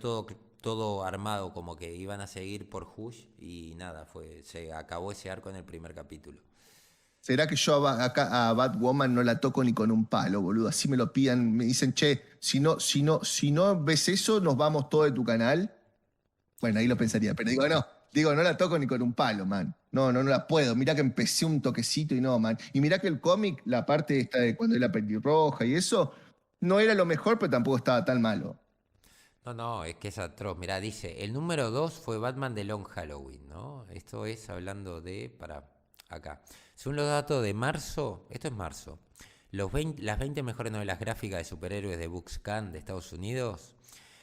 todo armado como que iban a seguir por Hush y nada, se acabó ese arco en el primer capítulo. ¿Será que yo acá a Batwoman no la toco ni con un palo, boludo? Así me lo pidan, me dicen, che, si no ves eso, nos vamos todo de tu canal. Bueno, ahí lo pensaría, pero no la toco ni con un palo, man. No la puedo. Mirá que empecé un toquecito y no, man. Y mirá que el cómic, la parte esta de cuando era pelirroja y eso, no era lo mejor, pero tampoco estaba tan malo. No, es que es atroz. Mirá, dice, el número 2 fue Batman de Long Halloween, ¿no? Esto es hablando acá. Según los datos de marzo, esto es marzo, las 20 mejores novelas gráficas de superhéroes de BookScan de Estados Unidos,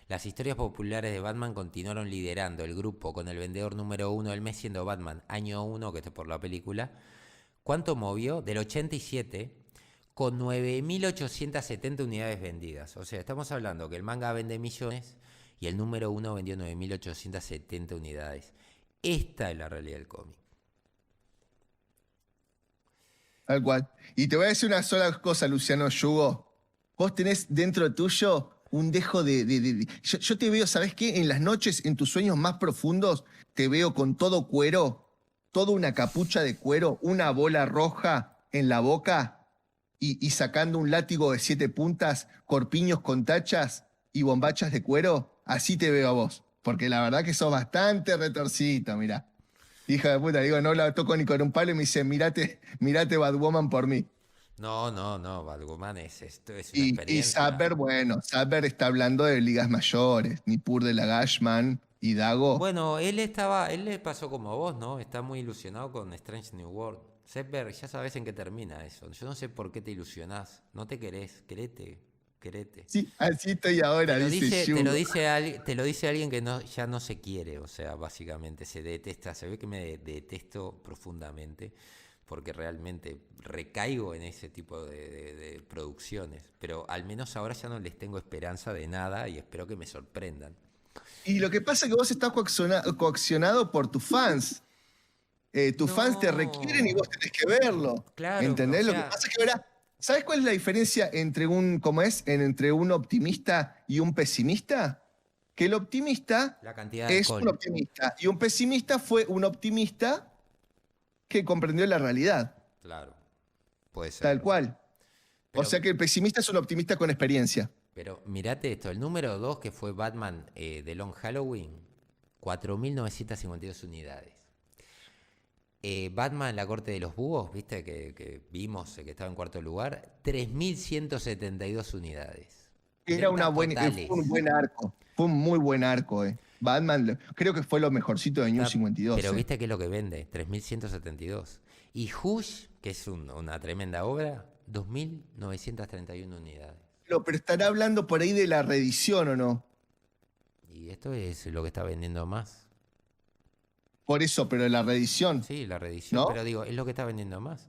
las historias populares de Batman continuaron liderando el grupo con el vendedor número 1 del mes siendo Batman, año 1, que esto es por la película. ¿Cuánto movió? Del 87, con 9.870 unidades vendidas. O sea, estamos hablando que el manga vende millones y el número 1 vendió 9.870 unidades. Esta es la realidad del cómic. Tal cual. Y te voy a decir una sola cosa, Luciano Yugo. Vos tenés dentro tuyo un dejo Yo te veo, ¿sabés qué? En las noches, en tus sueños más profundos, te veo con todo cuero, toda una capucha de cuero, una bola roja en la boca y sacando un látigo de 7 puntas, corpiños con tachas y bombachas de cuero. Así te veo a vos. Porque la verdad que sos bastante retorcido, mirá. Hija de puta, digo, no la toco ni con un palo y me dice, mirate Batwoman por mí. No, Batwoman esto es una Y experiencia. Saber está hablando de ligas mayores, Nippur de la Gashman y Dago. Bueno, él le pasó como a vos, ¿no? Está muy ilusionado con Strange New World. Sepper, ya sabes en qué termina eso. Yo no sé por qué te ilusionás. No te querés, querete. Sí, así estoy ahora, dice Yu. Te lo dice alguien que ya no se quiere, o sea, básicamente se detesta. Se ve que me detesto profundamente porque realmente recaigo en ese tipo de producciones. Pero al menos ahora ya no les tengo esperanza de nada y espero que me sorprendan. Y lo que pasa es que vos estás coaccionado por tus fans. Tus fans te requieren y vos tenés que verlo. Claro, ¿Entendés? o Lo que sea, pasa es que ahora, ¿sabes cuál es la diferencia entre entre un optimista y un pesimista? Que el optimista la cantidad de es un alcohol. optimista y un pesimista fue un optimista que comprendió la realidad, Claro, puede ser. tal cual. O Pero, sea que el pesimista es un optimista con experiencia. pero mirate esto, el número 2 que fue Batman de Long Halloween, 4.952 unidades. Batman, la corte de los búhos, viste que vimos que estaba en cuarto lugar, 3.172 unidades. Fue Totales. un buen arco, fue un muy buen arco. Batman creo que fue lo mejorcito de New 52. Pero viste que es lo que vende, 3.172. Y Hush, que es una tremenda obra, 2.931 unidades. Pero estará hablando por ahí de la reedición, ¿o no? Y esto es lo que está vendiendo más. Por eso, pero la reedición. Sí, la reedición, ¿No? pero digo, es lo que está vendiendo más.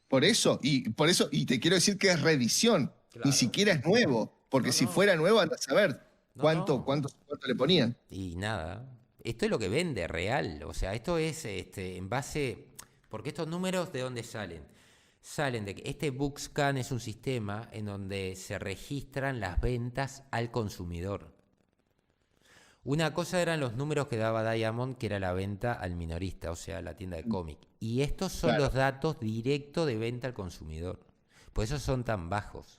Por eso, y te quiero decir que es reedición. Claro. Ni siquiera es nuevo. Porque No, si no. fuera nuevo, anda a saber No, cuánto no. cuánto le ponían. Y nada, esto es lo que vende real, o sea, esto es en base, porque estos números ¿de dónde salen? Salen de que este BookScan es un sistema en donde se registran las ventas al consumidor. Una cosa eran los números que daba Diamond, que era la venta al minorista, o sea, la tienda de cómic. Y estos son Claro. los datos directos de venta al consumidor. Por eso son tan bajos.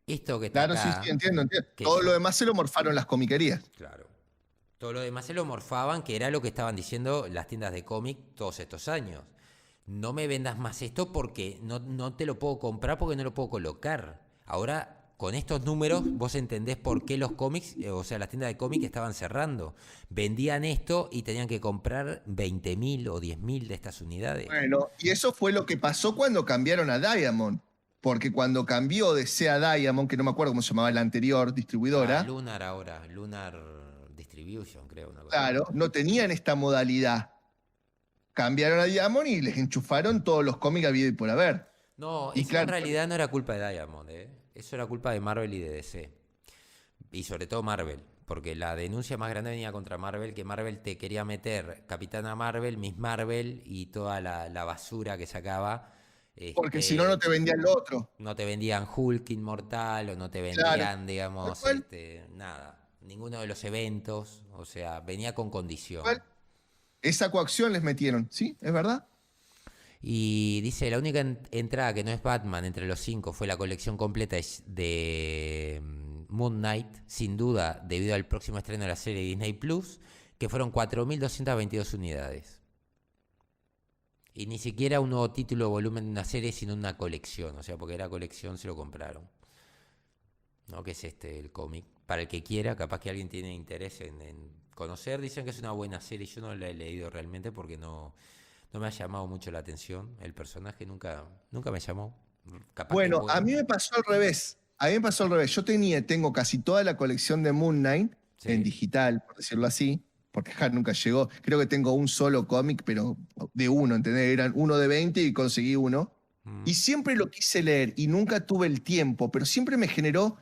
Esto que está Claro, acá, sí, entiendo. que Todo son- lo demás se lo morfaron las comiquerías. Claro. Todo lo demás se lo morfaban, que era lo que estaban diciendo las tiendas de cómic todos estos años. No me vendas más esto porque no te lo puedo comprar porque no lo puedo colocar. Ahora, con estos números, vos entendés por qué los cómics, o sea, las tiendas de cómic estaban cerrando. Vendían esto y tenían que comprar 20.000 o 10.000 de estas unidades. Bueno, y eso fue lo que pasó cuando cambiaron a Diamond. porque cuando cambió de DC a Diamond, que no me acuerdo cómo se llamaba la anterior distribuidora, Lunar ahora, Lunar Distribution, creo, una cosa. claro, no tenían esta modalidad. Cambiaron a Diamond y les enchufaron todos los cómics habido y por haber. No, Y eso en claro, realidad no era culpa de Diamond, ¿eh? Eso era culpa de Marvel y de DC. Y sobre todo Marvel, porque la denuncia más grande venía contra Marvel, que Marvel te quería meter Capitana Marvel, Miss Marvel y toda la basura que sacaba. porque si no, no te vendían lo otro. No te vendían Hulk Inmortal o no te Claro. vendían, digamos, ¿Cuál? nada, ninguno de los eventos, o sea, venía con condición. Esa coacción les metieron, ¿sí? ¿Es verdad? Y dice, la única entrada que no es Batman entre los 5 fue la colección completa de Moon Knight, sin duda, debido al próximo estreno de la serie Disney Plus, que fueron 4.222 unidades. Y ni siquiera un nuevo título o volumen de una serie, sino una colección. O sea, porque era colección, se lo compraron. ¿No? Que es el cómic. Para el que quiera, capaz que alguien tiene interés en conocer. Dicen que es una buena serie. Yo no la he leído realmente porque no me ha llamado mucho la atención. El personaje nunca me llamó. Capaz Bueno, que a mí me pasó al revés. A mí me pasó al revés. Yo tengo casi toda la colección de Moon Knight Sí. en digital, por decirlo así, porque nunca llegó. Creo que tengo un solo cómic, pero de uno, ¿entendés? Eran uno de 20 y conseguí uno. Y siempre lo quise leer y nunca tuve el tiempo, pero siempre me generó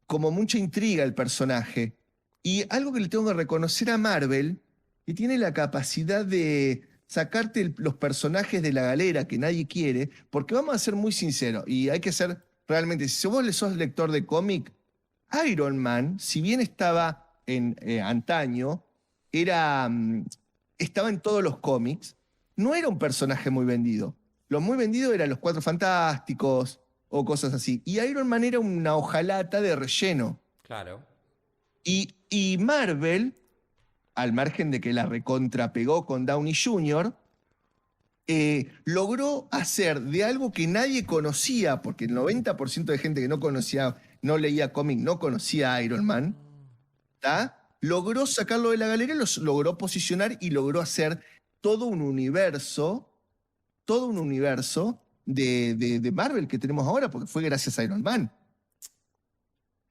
como mucha intriga el personaje. Y algo que le tengo que reconocer a Marvel, que tiene la capacidad de sacarte los personajes de la galera que nadie quiere, porque vamos a ser muy sinceros, y hay que ser realmente, si vos le sos lector de cómic, Iron Man, si bien estaba en antaño, estaba en todos los cómics, no era un personaje muy vendido. Lo muy vendido eran los Cuatro Fantásticos o cosas así. Y Iron Man era una hojalata de relleno. Claro. Y Marvel, al margen de que la recontrapegó con Downey Jr., logró hacer de algo que nadie conocía, porque el 90% de gente que no conocía, no leía cómic, no conocía a Iron Man, ¿tá? Logró sacarlo de la galera, los logró posicionar y logró hacer todo un universo de Marvel que tenemos ahora, porque fue gracias a Iron Man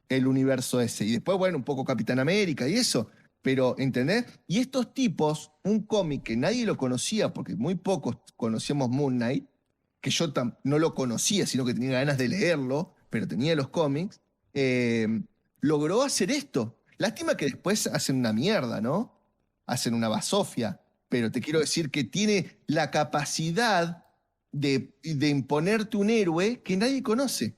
el universo ese. Y después, bueno, un poco Capitán América y eso. Pero, ¿entendés? Y estos tipos, un cómic que nadie lo conocía, porque muy pocos conocíamos Moon Knight, que yo no lo conocía, sino que tenía ganas de leerlo, pero tenía los cómics, logró hacer esto. Lástima que después hacen una mierda, ¿no? Hacen una basofia. Pero te quiero decir que tiene la capacidad de imponerte un héroe que nadie conoce.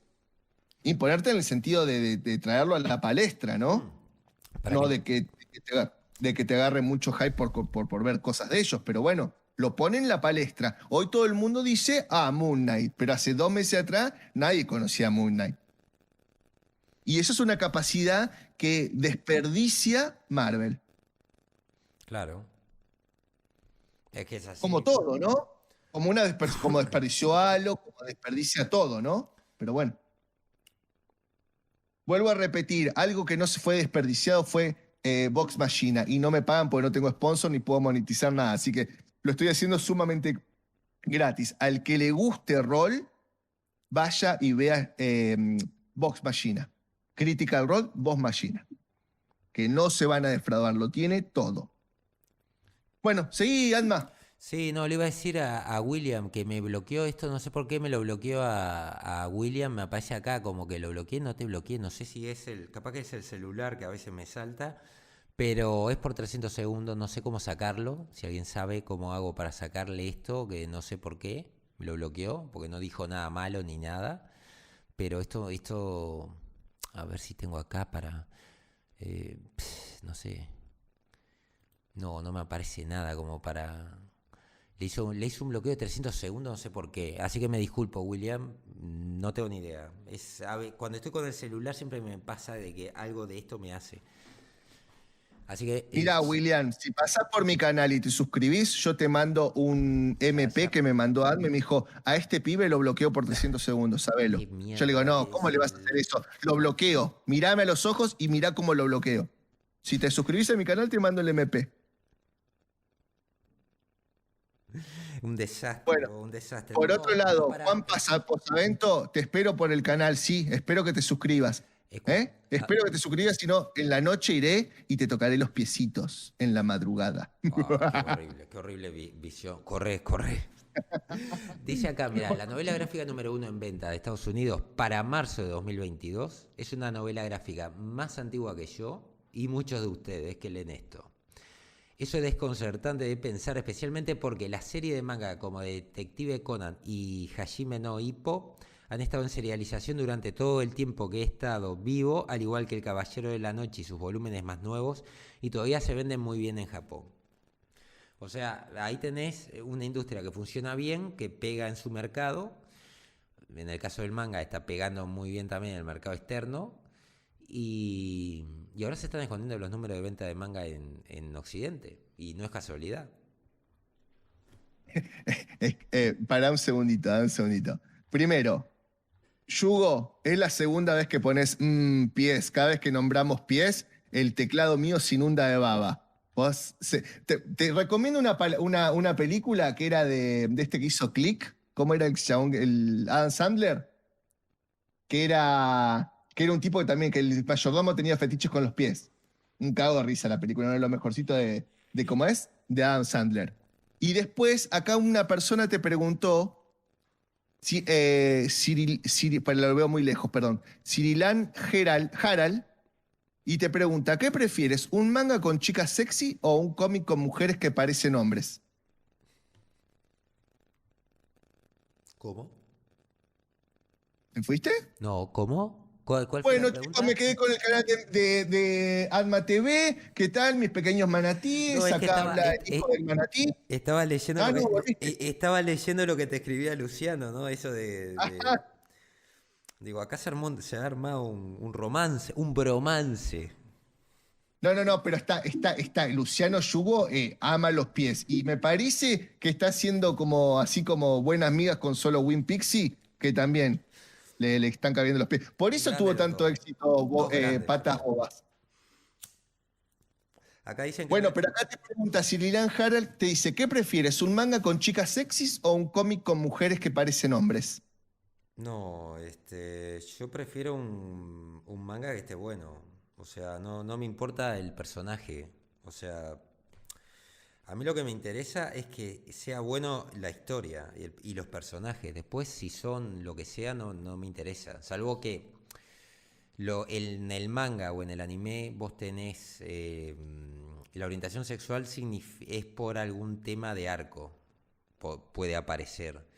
Imponerte en el sentido de traerlo a la palestra, ¿no? Para No mí- de que te agarre mucho hype por ver cosas de ellos, pero bueno, lo pone en la palestra. Hoy todo el mundo dice, Moon Knight, pero hace 2 meses atrás nadie conocía a Moon Knight. Y eso es una capacidad que desperdicia Marvel. Claro. Es que es así. Como todo, ¿no? Como desperdició Halo, como desperdicia todo, ¿no? Pero bueno. Vuelvo a repetir, algo que no se fue desperdiciado fue Vox Machina. Y no me pagan porque no tengo sponsor ni puedo monetizar nada. Así que lo estoy haciendo sumamente gratis. Al que le guste rol, vaya y vea Vox Machina. Critical Role, Vox Machina. Que no se van a defraudar, lo tiene todo. Bueno, seguí, Adma. Sí, no, le iba a decir a William que me bloqueó esto, no sé por qué me lo bloqueó a William, me aparece acá como que lo bloqueé, no te bloqueé, no sé si es capaz que es el celular que a veces me salta, pero es por 300 segundos, no sé cómo sacarlo, si alguien sabe cómo hago para sacarle esto, que no sé por qué, me lo bloqueó, porque no dijo nada malo ni nada, pero esto, a ver si tengo acá para, no sé, no me aparece nada como para... Le hizo un bloqueo de 300 segundos, no sé por qué. Así que me disculpo, William, no tengo ni idea. Cuando estoy con el celular siempre me pasa de que algo de esto me hace. Así que... Mira, William, si pasás por mi canal y te suscribís, yo te mando un MP que me mandó Adme y me dijo, a este pibe lo bloqueo por 300 segundos, sabelo. ¿Qué mierda Yo le digo, no, ¿cómo es le vas a hacer eso? Lo bloqueo. Mirame a los ojos y mirá cómo lo bloqueo. Si te suscribís a mi canal, te mando el MP. Un desastre, Bueno, un desastre. por otro No, no lado, para. Juan Posavento, te espero por el canal, sí, espero que te suscribas. Escucha. ¿Eh? Espero que te suscribas, si no, en la noche iré y te tocaré los piecitos en la madrugada. Qué horrible visión. Corre, corre. Dice acá, mira, la novela gráfica número 1 en venta de Estados Unidos para marzo de 2022 es una novela gráfica más antigua que yo y muchos de ustedes que leen esto. Eso es desconcertante de pensar, especialmente porque la serie de manga como Detective Conan y Hajime no Ippo han estado en serialización durante todo el tiempo que he estado vivo, al igual que El Caballero de la Noche y sus volúmenes más nuevos, y todavía se venden muy bien en Japón. O sea, ahí tenés una industria que funciona bien, que pega en su mercado. En el caso del manga está pegando muy bien también en el mercado externo. Y ahora se están escondiendo los números de venta de manga en Occidente. Y no es casualidad. Pará un segundito, da un segundito. Primero, Yugo, es la segunda vez que pones pies. Cada vez que nombramos pies, el teclado mío se inunda de baba. Te recomiendo una película que era de este que hizo Click. ¿Cómo era el chabón? El Adam Sandler. Que era un tipo que también, que el mayordomo tenía fetiches con los pies. Un cago de risa la película, uno de los mejorcitos de cómo es, de Adam Sandler. Y después, acá una persona te preguntó. Lo veo muy lejos, perdón. Cirilán Harald, y te pregunta, ¿qué prefieres? ¿Un manga con chicas sexy o un cómic con mujeres que parecen hombres? ¿Cómo? ¿Me fuiste? No, ¿cómo? ¿Cuál fue la Bueno, pregunta? chicos, me quedé con el canal de Alma TV. ¿Qué tal, mis pequeños No, manatíes? es que Acá habla el hijo del manatí. estaba leyendo Ah, no, volviste. estaba leyendo lo que te escribía Luciano, ¿no? Eso digo, acá se ha armado un romance, un bromance. No, no, no, pero está. Luciano Yugo ama los pies. Y me parece que está haciendo como así como buenas migas con solo Win Pixie, que también le están cabiendo los pies. Por eso tuvo Grande los tanto dos. éxito Dos grandes los Patas dos. Bobas. Acá dicen que no Bueno, hay. pero acá te pregunta, Cirilán Harald te dice, ¿qué prefieres, un manga con chicas sexys o un cómic con mujeres que parecen hombres? No, yo prefiero un manga que esté bueno. O sea, no me importa el personaje. O sea, a mí lo que me interesa es que sea bueno la historia y los personajes. Después, si son lo que sea, no me interesa. Salvo que en el manga o en el anime vos tenés la orientación sexual es por algún tema de arco. Puede aparecer.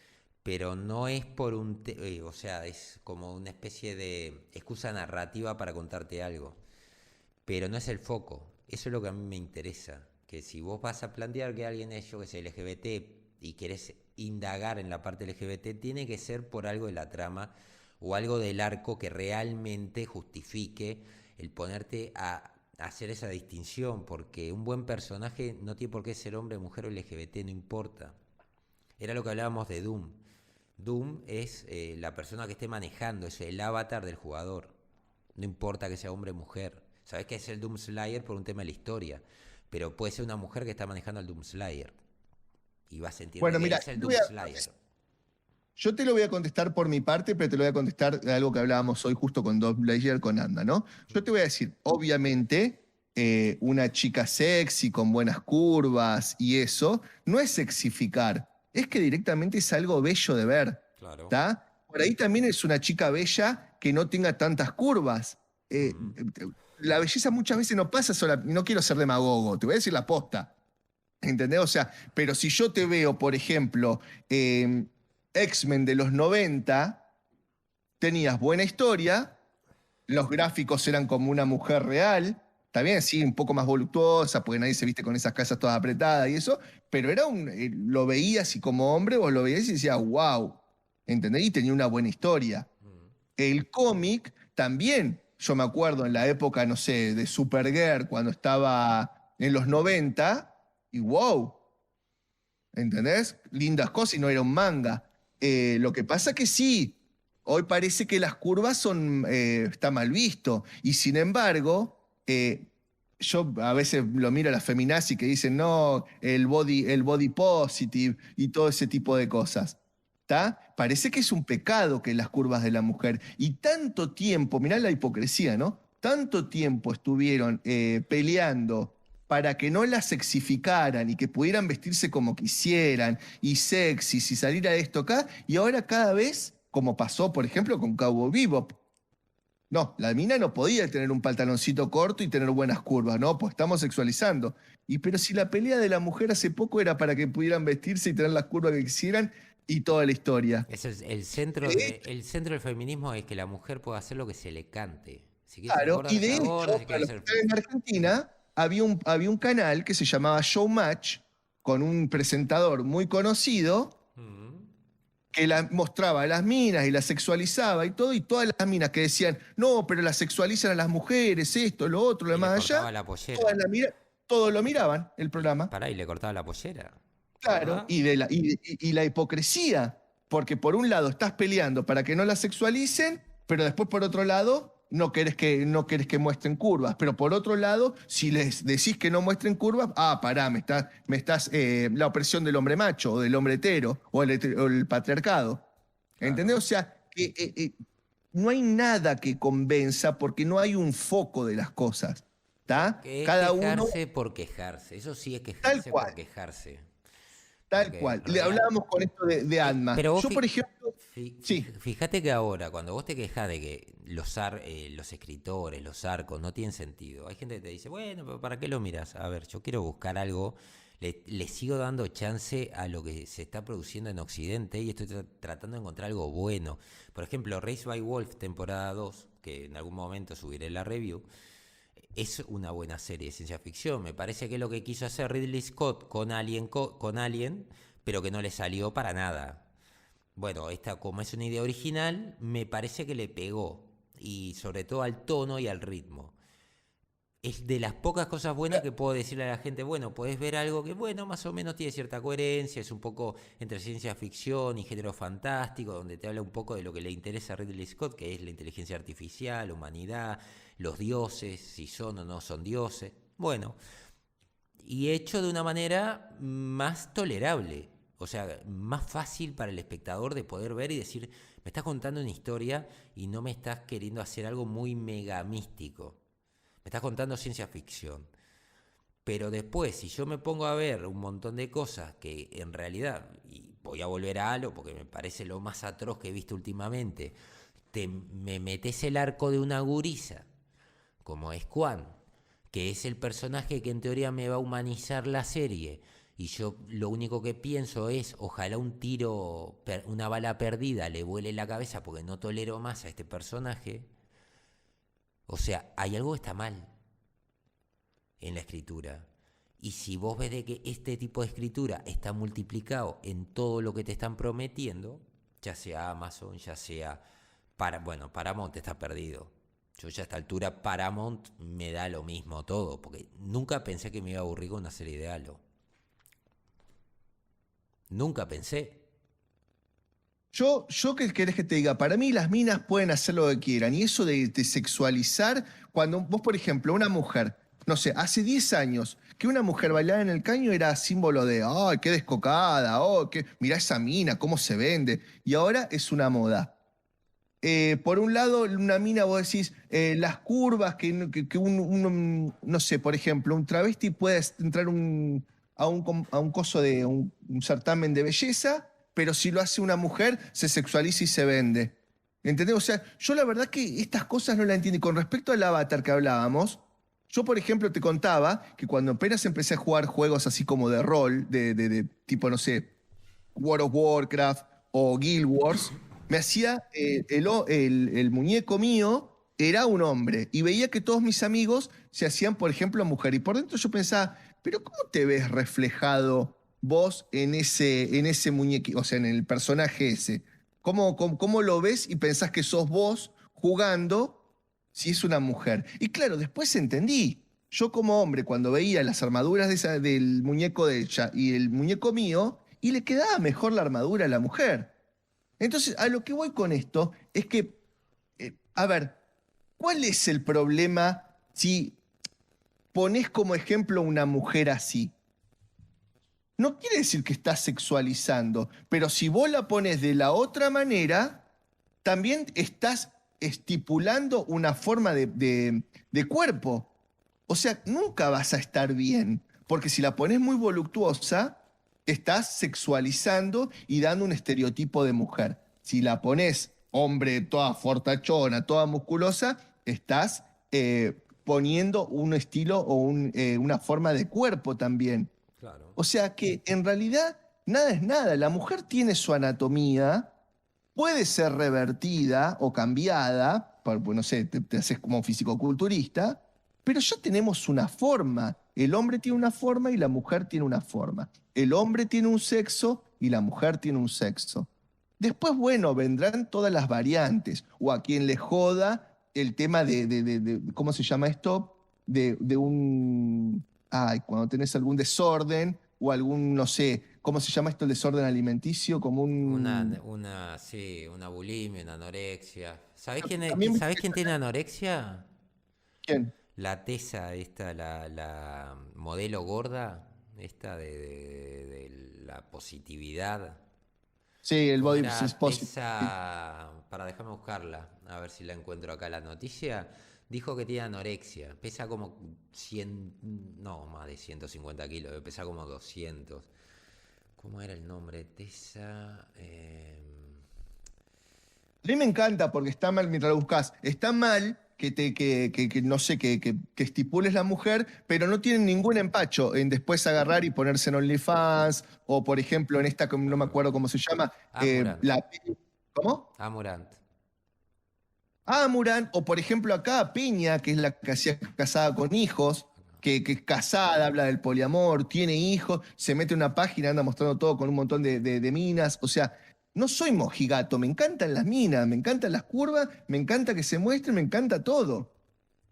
Pero no es por o sea, es como una especie de excusa narrativa para contarte algo. Pero no es el foco. Eso es lo que a mí me interesa. Que si vos vas a plantear que alguien es, yo que sé, LGBT y querés indagar en la parte LGBT, tiene que ser por algo de la trama o algo del arco que realmente justifique el ponerte a hacer esa distinción, porque un buen personaje no tiene por qué ser hombre, mujer o LGBT, no importa. Era lo que hablábamos de Doom. Doom es la persona que esté manejando, es el avatar del jugador. No importa que sea hombre o mujer. Sabes que es el Doom Slayer por un tema de la historia, pero puede ser una mujer que está manejando al Doom Slayer y vas a sentir Bueno, que mira, es el Doom Slayer. yo te lo voy a contestar por mi parte, pero te lo voy a contestar de algo que hablábamos hoy justo con Dom Blazer, con Anda, ¿no? Yo te voy a decir, obviamente, una chica sexy con buenas curvas y eso, no es sexificar, es que directamente es algo bello de ver, Claro. ¿está? Por ahí también es una chica bella que no tenga tantas curvas. La belleza muchas veces no pasa sola, no quiero ser demagogo, te voy a decir la posta. ¿Entendés? O sea, pero si yo te veo, por ejemplo, X-Men de los 90, tenías buena historia, los gráficos eran como una mujer real, está bien, sí, un poco más voluptuosa, porque nadie se viste con esas casas todas apretadas y eso, pero lo veías y como hombre vos lo veías y decías, wow, ¿entendés? Y tenía una buena historia. El cómic también, yo me acuerdo en la época, no sé, de Supergirl, cuando estaba en los 90, y wow, ¿entendés? Lindas cosas y no era un manga. Lo que pasa que sí, hoy parece que las curvas está mal visto. Y sin embargo, yo a veces lo miro a las feminazis que dicen, no, el body positive y todo ese tipo de cosas. ¿Está? Parece que es un pecado que las curvas de la mujer. Y tanto tiempo, mirá la hipocresía, ¿no? Tanto tiempo estuvieron peleando para que no las sexificaran y que pudieran vestirse como quisieran, y sexys, y salir a esto acá, y ahora cada vez, como pasó, por ejemplo, con Cowboy Bebop, no, la mina no podía tener un pantaloncito corto y tener buenas curvas, ¿no? Pues estamos sexualizando. Pero si la pelea de la mujer hace poco era para que pudieran vestirse y tener las curvas que quisieran y toda la historia. Es el centro, De el centro del feminismo es que la mujer pueda hacer lo que se le cante. Si quiere ser Claro, gorda, y que de sea hecho, gorda, si para quiere los que ser... están en Argentina, había un canal que se llamaba Showmatch, con un presentador muy conocido, Mm. que mostraba a las minas y las sexualizaba y todo, y todas las minas que decían, no, pero las sexualizan a las mujeres, esto, lo otro, lo Y le más cortaba allá, la pollera. todas todos lo miraban, el programa. Pará, y le cortaba la pollera. Claro, ¿Verdad? y la hipocresía, porque por un lado estás peleando para que no la sexualicen, pero después por otro lado no querés que muestren curvas, pero por otro lado, si les decís que no muestren curvas, pará, la opresión del hombre macho, o del hombre hetero, o el patriarcado. ¿Entendés? O Claro. sea, no hay nada que convenza porque no hay un foco de las cosas. ¿Está? Que es Cada uno quejarse por quejarse. Eso sí es tal quejarse por cual. quejarse. Tal Porque cual. Le hablábamos con esto de Alma. pero vos Yo, por ejemplo, sí, fíjate que ahora, cuando vos te quejas de que los escritores, los arcos no tienen sentido, hay gente que te dice, bueno, pero ¿para qué lo miras? A ver, yo quiero buscar algo, le sigo dando chance a lo que se está produciendo en Occidente y estoy tratando de encontrar algo bueno. Por ejemplo, Raised by Wolf, temporada 2, que en algún momento subiré la review, es una buena serie de ciencia ficción. Me parece que es lo que quiso hacer Ridley Scott con Alien, pero que no le salió para nada. Bueno, esta como es una idea original, me parece que le pegó. Y sobre todo al tono y al ritmo. Es de las pocas cosas buenas que puedo decirle a la gente, bueno, podés ver algo que, bueno, más o menos tiene cierta coherencia, es un poco entre ciencia ficción y género fantástico, donde te habla un poco de lo que le interesa a Ridley Scott, que es la inteligencia artificial, la humanidad, los dioses, si son o no son dioses. Bueno, y hecho de una manera más tolerable, o sea, más fácil para el espectador de poder ver y decir, me estás contando una historia y no me estás queriendo hacer algo muy mega místico. Me estás contando ciencia ficción. Pero después, si yo me pongo a ver un montón de cosas que en realidad, y voy a volver a Halo porque me parece lo más atroz que he visto últimamente, me metes el arco de una gurisa, como es Quan, que es el personaje que en teoría me va a humanizar la serie, y yo lo único que pienso es, ojalá un tiro, una bala perdida le vuele la cabeza porque no tolero más a este personaje. O sea, hay algo que está mal en la escritura. Y si vos ves de que este tipo de escritura está multiplicado en todo lo que te están prometiendo, ya sea Amazon, ya sea Paramount está perdido. Yo ya a esta altura Paramount me da lo mismo todo, porque nunca pensé que me iba a aburrir con una serie de Halo. Nunca pensé. yo qué querés que te diga, para mí las minas pueden hacer lo que quieran, y eso de sexualizar, cuando vos, por ejemplo, una mujer, no sé, hace 10 años que una mujer bailara en el caño era símbolo de, ay, qué descocada, oh, mirá esa mina, cómo se vende, y ahora es una moda. Por un lado, una mina, vos decís, las curvas, que no sé, por ejemplo, un travesti puede entrar a un coso de un certamen de belleza, pero si lo hace una mujer, se sexualiza y se vende. ¿Entendés? O sea, yo la verdad que estas cosas no las entiendo. Y con respecto al avatar que hablábamos, yo, por ejemplo, te contaba que cuando apenas empecé a jugar juegos así como de rol, de tipo, no sé, World of Warcraft o Guild Wars, me hacía el muñeco mío era un hombre y veía que todos mis amigos se hacían, por ejemplo, mujer. Y por dentro yo pensaba, pero ¿cómo te ves reflejado vos en ese muñequito, o sea, en el personaje ese? ¿Cómo lo ves y pensás que sos vos jugando si es una mujer? Y claro, después entendí. Yo como hombre, cuando veía las armaduras del muñeco de ella y el muñeco mío, y le quedaba mejor la armadura a la mujer. Entonces, a lo que voy con esto es que, a ver, ¿cuál es el problema si pones como ejemplo una mujer así. No quiere decir que estás sexualizando, pero si vos la pones de la otra manera, también estás estipulando una forma de cuerpo. O sea, nunca vas a estar bien, porque si la pones muy voluptuosa, estás sexualizando y dando un estereotipo de mujer. Si la pones hombre, toda fortachona, toda musculosa, estás poniendo un estilo o una forma de cuerpo también. Claro. O sea que en realidad nada es nada. La mujer tiene su anatomía, puede ser revertida o cambiada, pues no sé, te haces como un fisicoculturista, pero ya tenemos una forma. El hombre tiene una forma y la mujer tiene una forma. El hombre tiene un sexo y la mujer tiene un sexo. Después, bueno, vendrán todas las variantes, o a quien le joda el tema ¿cómo se llama esto? De un, ay, cuando tenés algún desorden o algún, no sé, ¿cómo se llama esto el desorden alimenticio? Como un... Sí, una bulimia, una anorexia. También, ¿Sabés quién tiene anorexia? ¿quién? La Tesa, la modelo gorda, esta de la positividad. Sí, el ¿Cómo body era? positive. Tesa, para dejarme buscarla, a ver si la encuentro acá la noticia. Dijo que tiene anorexia, pesa como 100, no, más de 150 kilos, pesa como 200. ¿Cómo era el nombre? Tesa... A mí me encanta porque está mal, mientras lo buscas, está mal que no sé, que estipules la mujer, pero no tienen ningún empacho en después agarrar y ponerse en OnlyFans, o por ejemplo en esta, no me acuerdo cómo se llama, Amurant. ¿cómo? Amurant. Muran, o por ejemplo acá Piña, que es la que hacía casada con hijos, que es casada, habla del poliamor, tiene hijos, se mete en una página, anda mostrando todo con un montón de minas. O sea, no soy mojigato, me encantan las minas, me encantan las curvas, me encanta que se muestren, me encanta todo.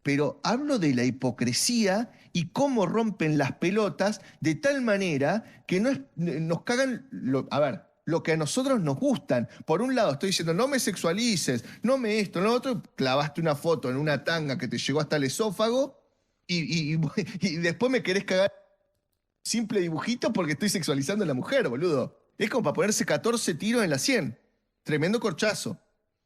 Pero hablo de la hipocresía y cómo rompen las pelotas de tal manera que no nos cagan, a ver, lo que a nosotros nos gustan. Por un lado estoy diciendo, no me sexualices, no me esto, no lo otro, clavaste una foto en una tanga que te llegó hasta el esófago y después me querés cagar simple dibujito porque estoy sexualizando a la mujer, boludo. Es como para ponerse 14 tiros en la 100. Tremendo corchazo.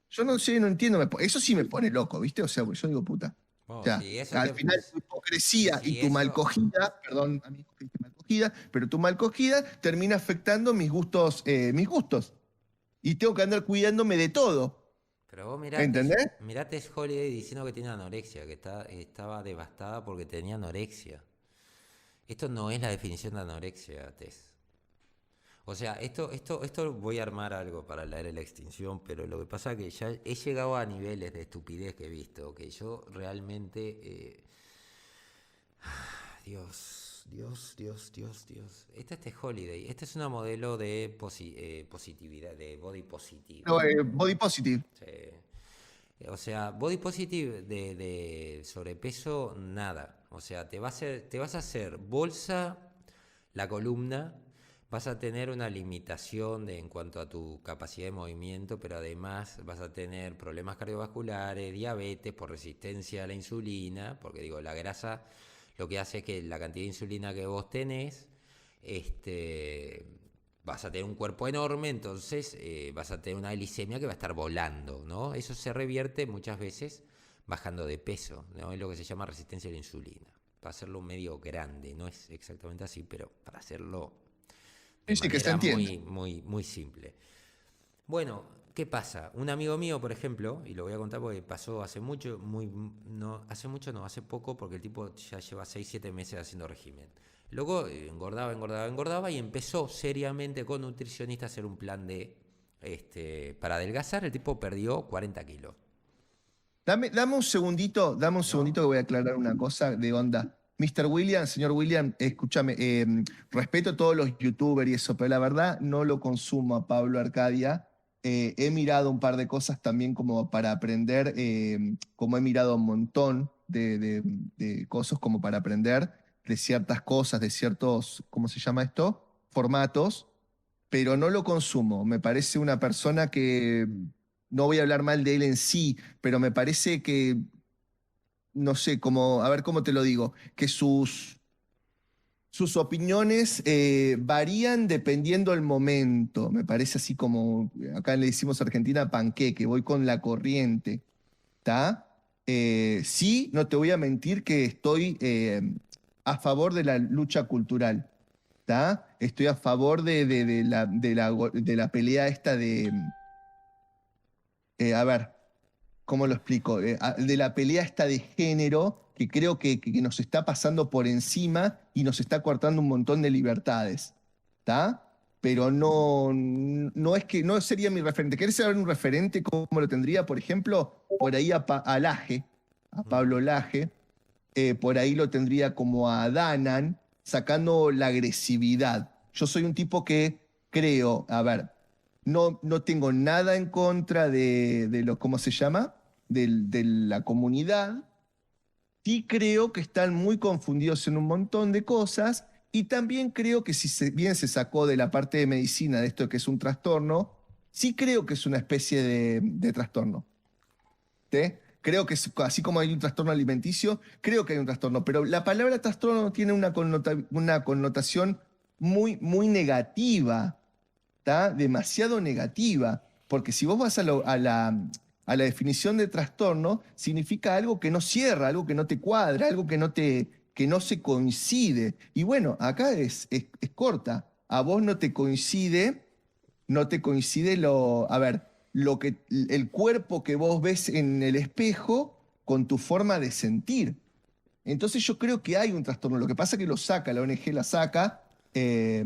Yo no sé, no entiendo. Eso sí me pone loco, ¿viste? O sea, pues yo digo, puta. O Oh, sea, si eso al te. final tu hipocresía y Si tu mal eso. cogida, perdón, amigo, que dije mal cogida, pero tu mal cogida termina afectando mis gustos, mis gustos. Y tengo que andar cuidándome de todo. Pero vos ¿Entendés? mirate Holiday diciendo que tiene anorexia, que estaba devastada porque tenía anorexia. Esto no es la definición de anorexia, Tess. O sea, esto voy a armar algo para la era de la extinción, pero lo que pasa es que ya he llegado a niveles de estupidez que he visto, que yo realmente... Dios. Esta es Holiday. Esta es una modelo de positividad, de body positive. No, body positive. O sea, body positive de sobrepeso, nada. O sea, te vas a hacer bolsa la columna, vas a tener una limitación en cuanto a tu capacidad de movimiento, pero además vas a tener problemas cardiovasculares, diabetes por resistencia a la insulina, porque digo, la grasa lo que hace es que la cantidad de insulina que vos tenés, vas a tener un cuerpo enorme, entonces vas a tener una glicemia que va a estar volando, ¿no? Eso se revierte muchas veces bajando de peso, ¿no? Es lo que se llama resistencia a la insulina. Para hacerlo medio grande, no es exactamente así, pero para hacerlo de Sí, que se manera entiende. muy simple. Bueno, ¿qué pasa? Un amigo mío, por ejemplo, y lo voy a contar porque pasó hace mucho, hace poco, porque el tipo ya lleva 6, 7 meses haciendo régimen. Luego engordaba y empezó seriamente con nutricionista a hacer un plan para adelgazar. El tipo perdió 40 kilos. Dame un segundito, ¿No? que voy a aclarar una cosa de onda. Mr. William, señor William, escúchame, respeto a todos los youtubers y eso, pero la verdad no lo consumo a Pablo Arcadia. He mirado un par de cosas también como para aprender, como he mirado un montón de cosas como para aprender de ciertas cosas, de ciertos, ¿cómo se llama esto? Formatos, pero no lo consumo. Me parece una persona que no voy a hablar mal de él en sí, pero me parece que no sé, como, a ver cómo te lo digo, que sus opiniones varían dependiendo del momento. Me parece así como, acá le decimos a Argentina panqueque, voy con la corriente, ¿está? Sí, no te voy a mentir que estoy a favor de la lucha cultural, ¿está? Estoy a favor de la pelea esta a ver, ¿cómo lo explico? De la pelea esta de género que creo que nos está pasando por encima y nos está cortando un montón de libertades, ¿está? Pero no es que no sería mi referente. ¿Querés saber un referente cómo lo tendría? Por ejemplo, por ahí a Laje, a Pablo Laje, por ahí lo tendría como a Danan, sacando la agresividad. Yo soy un tipo que creo, a ver, no tengo nada en contra de lo, ¿cómo se llama? De la comunidad. Sí creo que están muy confundidos en un montón de cosas y también creo que si bien se sacó de la parte de medicina de esto que es un trastorno, sí creo que es una especie de trastorno. ¿Sí? Creo que así como hay un trastorno alimenticio, creo que hay un trastorno, pero la palabra trastorno tiene una connotación muy, muy negativa, ¿tá? Demasiado negativa, porque si vos vas a la definición de trastorno, significa algo que no cierra, algo que no te cuadra, algo que no se coincide. Y bueno, acá es corta. A vos no te coincide a ver, el cuerpo que vos ves en el espejo con tu forma de sentir. Entonces yo creo que hay un trastorno. Lo que pasa es que lo saca, la ONG la saca eh,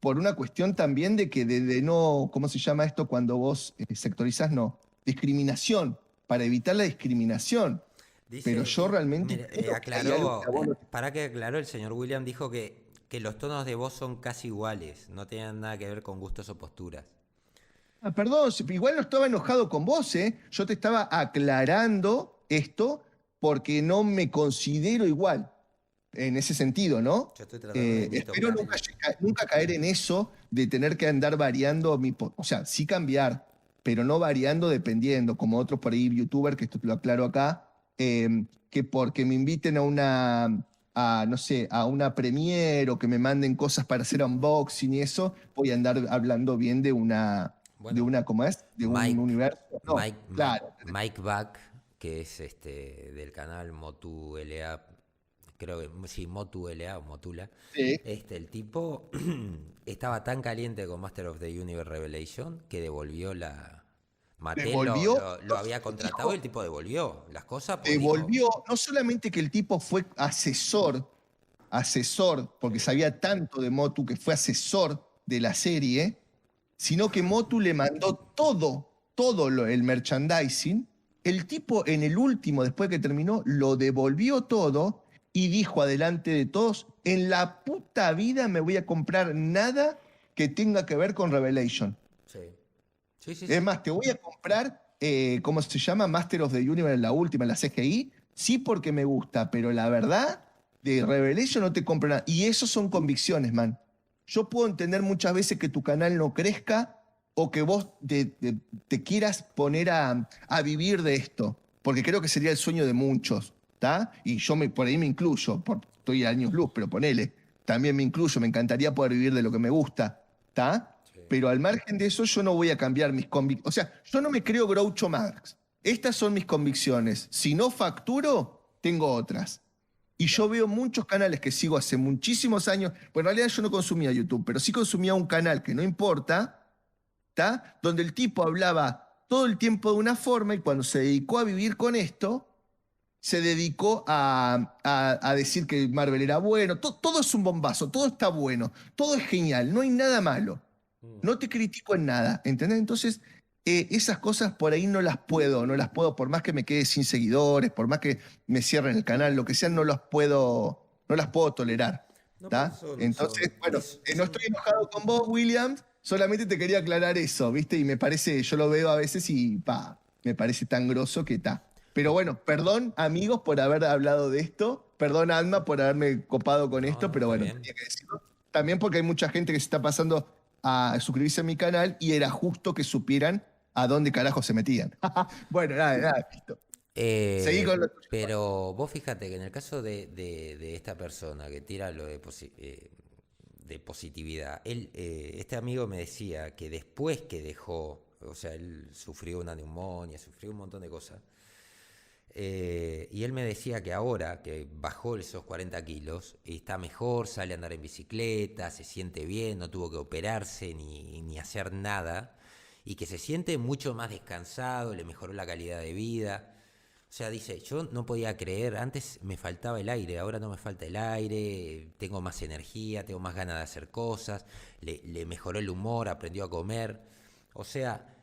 por una cuestión también de no, ¿cómo se llama esto cuando vos sectorizás? No, discriminación, para evitar la discriminación. Pero Dice, yo realmente mira, creo que hay algo que a vos no te... para que aclaró el señor William, dijo que los tonos de voz son casi iguales, no tenían nada que ver con gustos o posturas. Ah, perdón, igual no estaba enojado con vos, ¿eh? Yo te estaba aclarando esto porque no me considero igual, en ese sentido, ¿no? Yo estoy tratando de ni Espero tocar nunca caer en eso de tener que andar variando o sea, sí cambiar, pero no variando dependiendo, como otros por ahí, youtubers, que esto te lo aclaro acá, que porque me inviten no sé, a una premiere o que me manden cosas para hacer unboxing y eso, voy a andar hablando bien Bueno, ¿cómo es? De un Mike, universo. No, Mike, Mike, claro. Mike Back, que es del canal Motu LA, creo que sí, Motu LA o Motula. Sí. El tipo estaba tan caliente con Master of the Universe Revelation que devolvió la. Mattel Devolvió, lo había contratado y el tipo devolvió las cosas porque dijo. devolvió, no solamente que el tipo fue asesor, porque sabía tanto de Motu que fue asesor de la serie, sino que Motu le mandó todo el merchandising. El tipo en el último, después que terminó, lo devolvió todo y dijo adelante de todos, en la puta vida me voy a comprar nada que tenga que ver con Revelation. Sí, sí, sí, Es sí. más, te voy a comprar, ¿cómo se llama? Master of the Universe, la última, la CGI. Sí, porque me gusta, pero la verdad, de Revelation no te compro nada. Y eso son convicciones, man. Yo puedo entender muchas veces que tu canal no crezca o que vos te quieras poner a vivir de esto, porque creo que sería el sueño de muchos, ¿está? Y yo por ahí me incluyo, estoy a años luz, pero ponele, también me incluyo, me encantaría poder vivir de lo que me gusta, ¿está? Sí. Pero al margen de eso, yo no voy a cambiar mis convicciones. O sea, yo no me creo Groucho Marx. Estas son mis convicciones. Si no facturo, tengo otras. Y yo veo muchos canales que sigo hace muchísimos años. Pues en realidad yo no consumía YouTube, pero sí consumía un canal que no importa, ¿tá? Donde el tipo hablaba todo el tiempo de una forma y cuando se dedicó a vivir con esto, se dedicó a decir que Marvel era bueno. Todo es un bombazo, todo está bueno, todo es genial, no hay nada malo. No te critico en nada, ¿entendés? Entonces, esas cosas por ahí no las puedo, por más que me quede sin seguidores, por más que me cierren el canal, lo que sea, no las puedo tolerar. No, pero ¿Tá? Entonces, bueno, no estoy enojado con vos, Williams, solamente te quería aclarar eso, ¿viste? Y me parece, yo lo veo a veces y me parece tan grosso que está. Pero bueno, perdón, amigos, por haber hablado de esto. Perdón, Alma, por haberme copado con No, esto, no, pero está bueno, bien. tenía que decirlo. También porque hay mucha gente que se está pasando a suscribirse a mi canal y era justo que supieran a dónde carajo se metían. Bueno, nada, listo. Seguí con lo tuyo. Pero vos fíjate que en el caso de esta persona que tira lo de positividad, este amigo me decía que después que dejó, o sea, él sufrió una neumonía, sufrió un montón de cosas, y él me decía que ahora que bajó esos 40 kilos, está mejor, sale a andar en bicicleta, se siente bien, no tuvo que operarse ni hacer nada, y que se siente mucho más descansado, le mejoró la calidad de vida. O sea, dice, yo no podía creer, antes me faltaba el aire, ahora no me falta el aire, tengo más energía, tengo más ganas de hacer cosas, le mejoró el humor, aprendió a comer. O sea,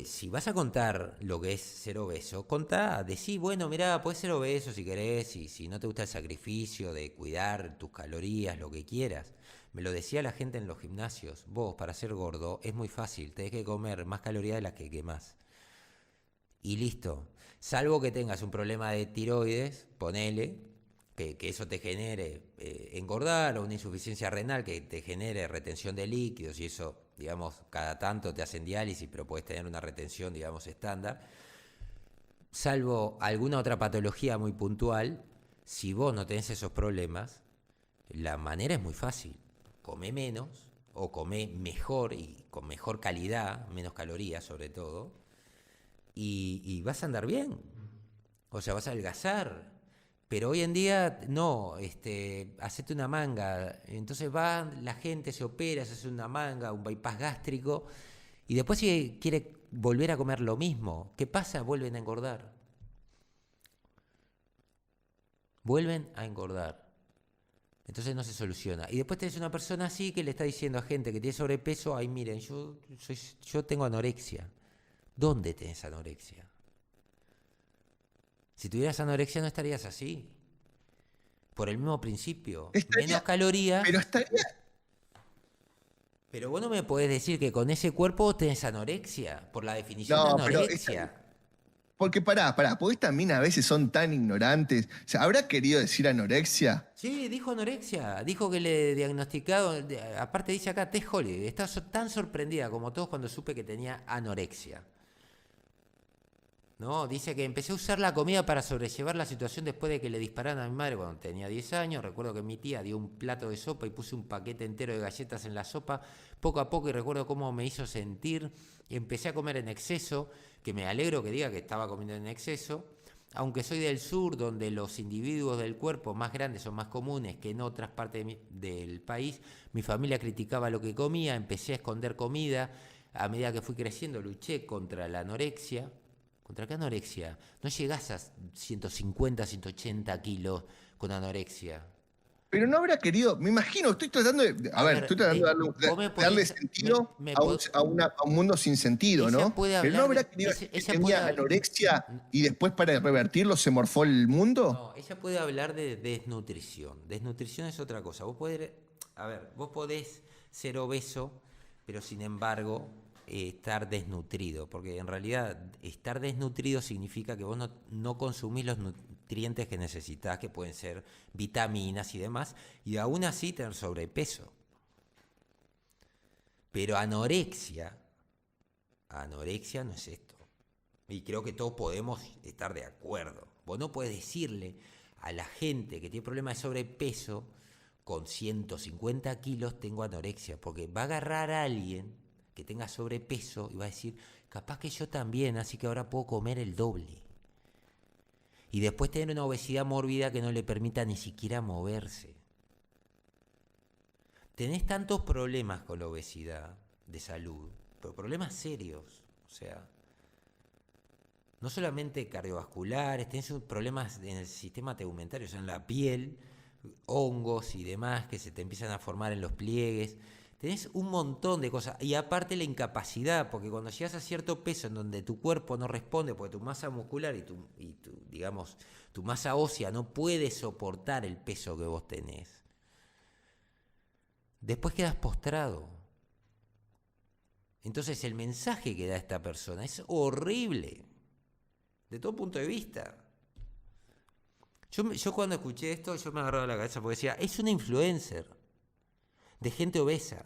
si vas a contar lo que es ser obeso, contá, decí, bueno, mirá, podés ser obeso si querés, y si no te gusta el sacrificio de cuidar tus calorías, lo que quieras. Me lo decía la gente en los gimnasios, vos para ser gordo es muy fácil, tenés que comer más calorías de las que quemás. Y listo. Salvo que tengas un problema de tiroides, ponele, que eso te genere engordar, o una insuficiencia renal que te genere retención de líquidos, y eso, digamos, cada tanto te hacen diálisis, pero puedes tener una retención, digamos, estándar. Salvo alguna otra patología muy puntual, si vos no tenés esos problemas, la manera es muy fácil. Come menos, o come mejor y con mejor calidad, menos calorías sobre todo, y vas a andar bien. O sea, vas a adelgazar. Pero hoy en día, no, hacete una manga. Entonces va, la gente se opera, se hace una manga, un bypass gástrico, y después si quiere volver a comer lo mismo, ¿qué pasa? Vuelven a engordar. Vuelven a engordar. Entonces no se soluciona. Y después tenés una persona así que le está diciendo a gente que tiene sobrepeso, ay, miren, yo tengo anorexia. ¿Dónde tenés anorexia? Si tuvieras anorexia no estarías así. Por el mismo principio. Menos calorías. Pero estaría. Pero vos no me podés decir que con ese cuerpo tenés anorexia. Por la definición de No, pero anorexia. porque porque estas minas a veces son tan ignorantes. O sea, ¿habrá querido decir anorexia? Sí, dijo anorexia. Dijo que le diagnosticaron. Aparte dice acá, Tess Holly. Estaba tan sorprendida como todos cuando supe que tenía anorexia. ¿No? Dice que empecé a usar la comida para sobrellevar la situación después de que le dispararan a mi madre cuando tenía 10 años. Recuerdo que mi tía dio un plato de sopa y puse un paquete entero de galletas en la sopa, poco a poco, y recuerdo cómo me hizo sentir. Y empecé a comer en exceso, que me alegro que diga que estaba comiendo en exceso, aunque soy del sur, donde los individuos del cuerpo más grandes son más comunes que en otras partes del país. Mi familia criticaba lo que comía, empecé a esconder comida. A medida que fui creciendo luché contra la anorexia. ¿Contra qué anorexia? No llegás a 150, 180 kilos con anorexia. Pero no habrá querido, me imagino, estoy tratando de. A ver, estoy tratando de darle sentido a un mundo sin sentido, ¿no? Pero no habrá querido decir que tenía anorexia y después para revertirlo se morfó el mundo. No, ella puede hablar de desnutrición. Desnutrición es otra cosa. Vos podés ser obeso, pero sin embargo estar desnutrido, porque en realidad estar desnutrido significa que vos no consumís los nutrientes que necesitas, que pueden ser vitaminas y demás, y aún así tener sobrepeso. Pero anorexia no es esto. Y creo que todos podemos estar de acuerdo. Vos no podés decirle a la gente que tiene problemas de sobrepeso, con 150 kilos tengo anorexia, porque va a agarrar a alguien que tenga sobrepeso y va a decir, capaz que yo también, así que ahora puedo comer el doble. Y después tener una obesidad mórbida que no le permita ni siquiera moverse. Tenés tantos problemas con la obesidad de salud, pero problemas serios, o sea, no solamente cardiovasculares, tenés problemas en el sistema tegumentario, o sea, en la piel, hongos y demás que se te empiezan a formar en los pliegues. Tenés un montón de cosas. Y aparte la incapacidad, porque cuando llegas a cierto peso en donde tu cuerpo no responde, porque tu masa muscular y tu masa ósea no puede soportar el peso que vos tenés, después quedas postrado. Entonces el mensaje que da esta persona es horrible, de todo punto de vista. Yo cuando escuché esto, yo me agarraba la cabeza porque decía, es una influencer de gente obesa.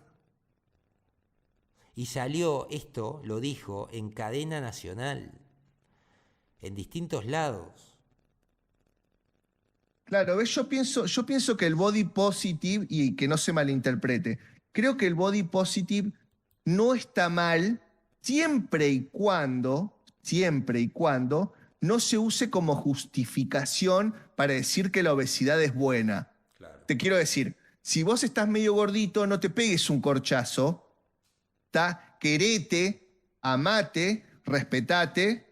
Y salió esto, lo dijo, en cadena nacional. en distintos lados. Claro, ¿ves? Yo pienso que el body positive, y que no se malinterprete, creo que el body positive no está mal siempre y cuando no se use como justificación para decir que la obesidad es buena. Claro. Te quiero decir, si vos estás medio gordito, no te pegues un corchazo, ¿tá? Querete, amate, respetate,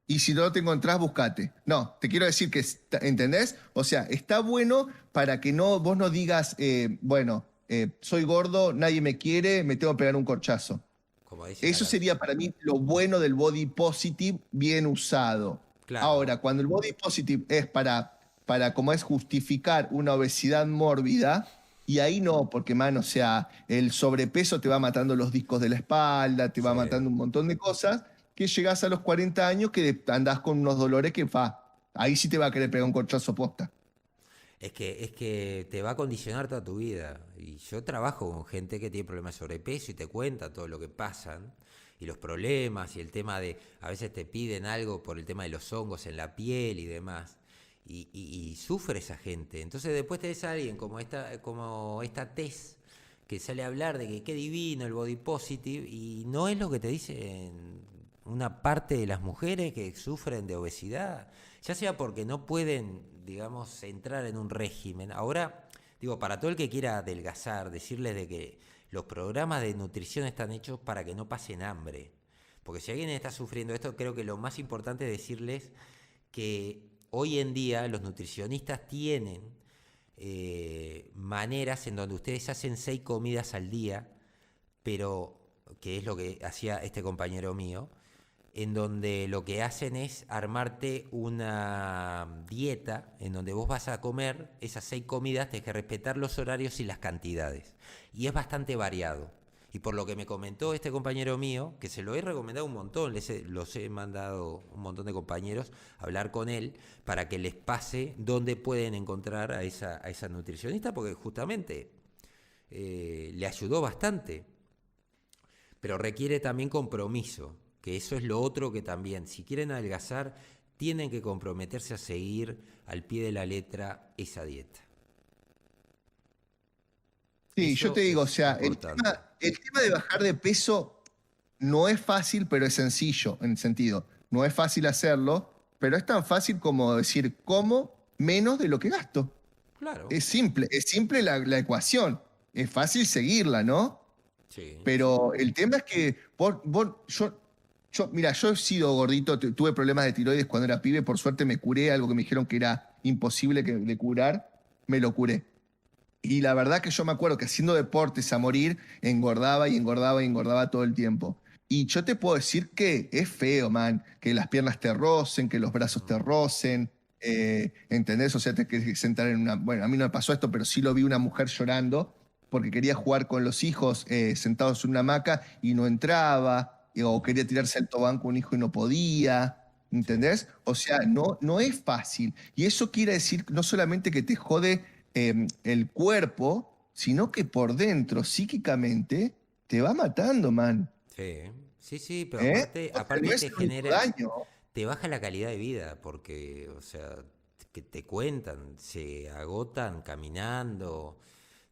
y si no te encontrás, buscate. No, te quiero decir que, ¿entendés? O sea, está bueno para que vos no digas, soy gordo, nadie me quiere, me tengo que pegar un corchazo. Como dice Eso sería para mí lo bueno del body positive bien usado. Claro. Ahora, cuando el body positive es para como es justificar una obesidad mórbida, y ahí no, porque, man, o sea, el sobrepeso te va matando los discos de la espalda, te va Sí. matando un montón de cosas, que llegás a los 40 años que andás con unos dolores que, ahí sí te va a querer pegar un corchazo posta. Es que te va a condicionar toda tu vida. Y yo trabajo con gente que tiene problemas de sobrepeso y te cuenta todo lo que pasan y los problemas y el tema de, a veces te piden algo por el tema de los hongos en la piel y demás. Y sufre esa gente. Entonces después tenés a alguien como esta Tess que sale a hablar de que qué divino el body positive y no es lo que te dicen una parte de las mujeres que sufren de obesidad, ya sea porque no pueden, digamos, entrar en un régimen. Ahora, digo, para todo el que quiera adelgazar, decirles de que los programas de nutrición están hechos para que no pasen hambre. Porque si alguien está sufriendo esto, creo que lo más importante es decirles que hoy en día los nutricionistas tienen maneras en donde ustedes hacen 6 comidas al día, pero que es lo que hacía este compañero mío, en donde lo que hacen es armarte una dieta en donde vos vas a comer esas 6 comidas, tenés que respetar los horarios y las cantidades. Y es bastante variado. Y por lo que me comentó este compañero mío, que se lo he recomendado un montón, los he mandado un montón de compañeros a hablar con él para que les pase dónde pueden encontrar a esa nutricionista, porque justamente le ayudó bastante. Pero requiere también compromiso, que eso es lo otro que también, si quieren adelgazar, tienen que comprometerse a seguir al pie de la letra esa dieta. Sí, Eso yo te digo, o es sea, importante. el tema de bajar de peso no es fácil, pero es sencillo, en el sentido, no es fácil hacerlo, pero es tan fácil como decir, como menos de lo que gasto. Claro. Es simple la ecuación, es fácil seguirla, ¿no? Sí. Pero el tema es que mira, yo he sido gordito, tuve problemas de tiroides cuando era pibe, por suerte me curé, algo que me dijeron que era imposible de curar, me lo curé. Y la verdad que yo me acuerdo que haciendo deportes a morir, engordaba y engordaba y engordaba todo el tiempo. Y yo te puedo decir que es feo, man, que las piernas te rocen, que los brazos te rocen, ¿entendés? O sea, te querés sentar en una... Bueno, a mí no me pasó esto, pero sí lo vi una mujer llorando porque quería jugar con los hijos sentados en una hamaca y no entraba, o quería tirarse al tobogán con un hijo y no podía. ¿Entendés? O sea, no es fácil. Y eso quiere decir no solamente que te jode el cuerpo, sino que por dentro, psíquicamente, te va matando, man. Sí, pero ¿Eh? aparte, O sea, aparte no es te el único genera, daño. te baja la calidad de vida, porque, o sea, que te cuentan, se agotan caminando.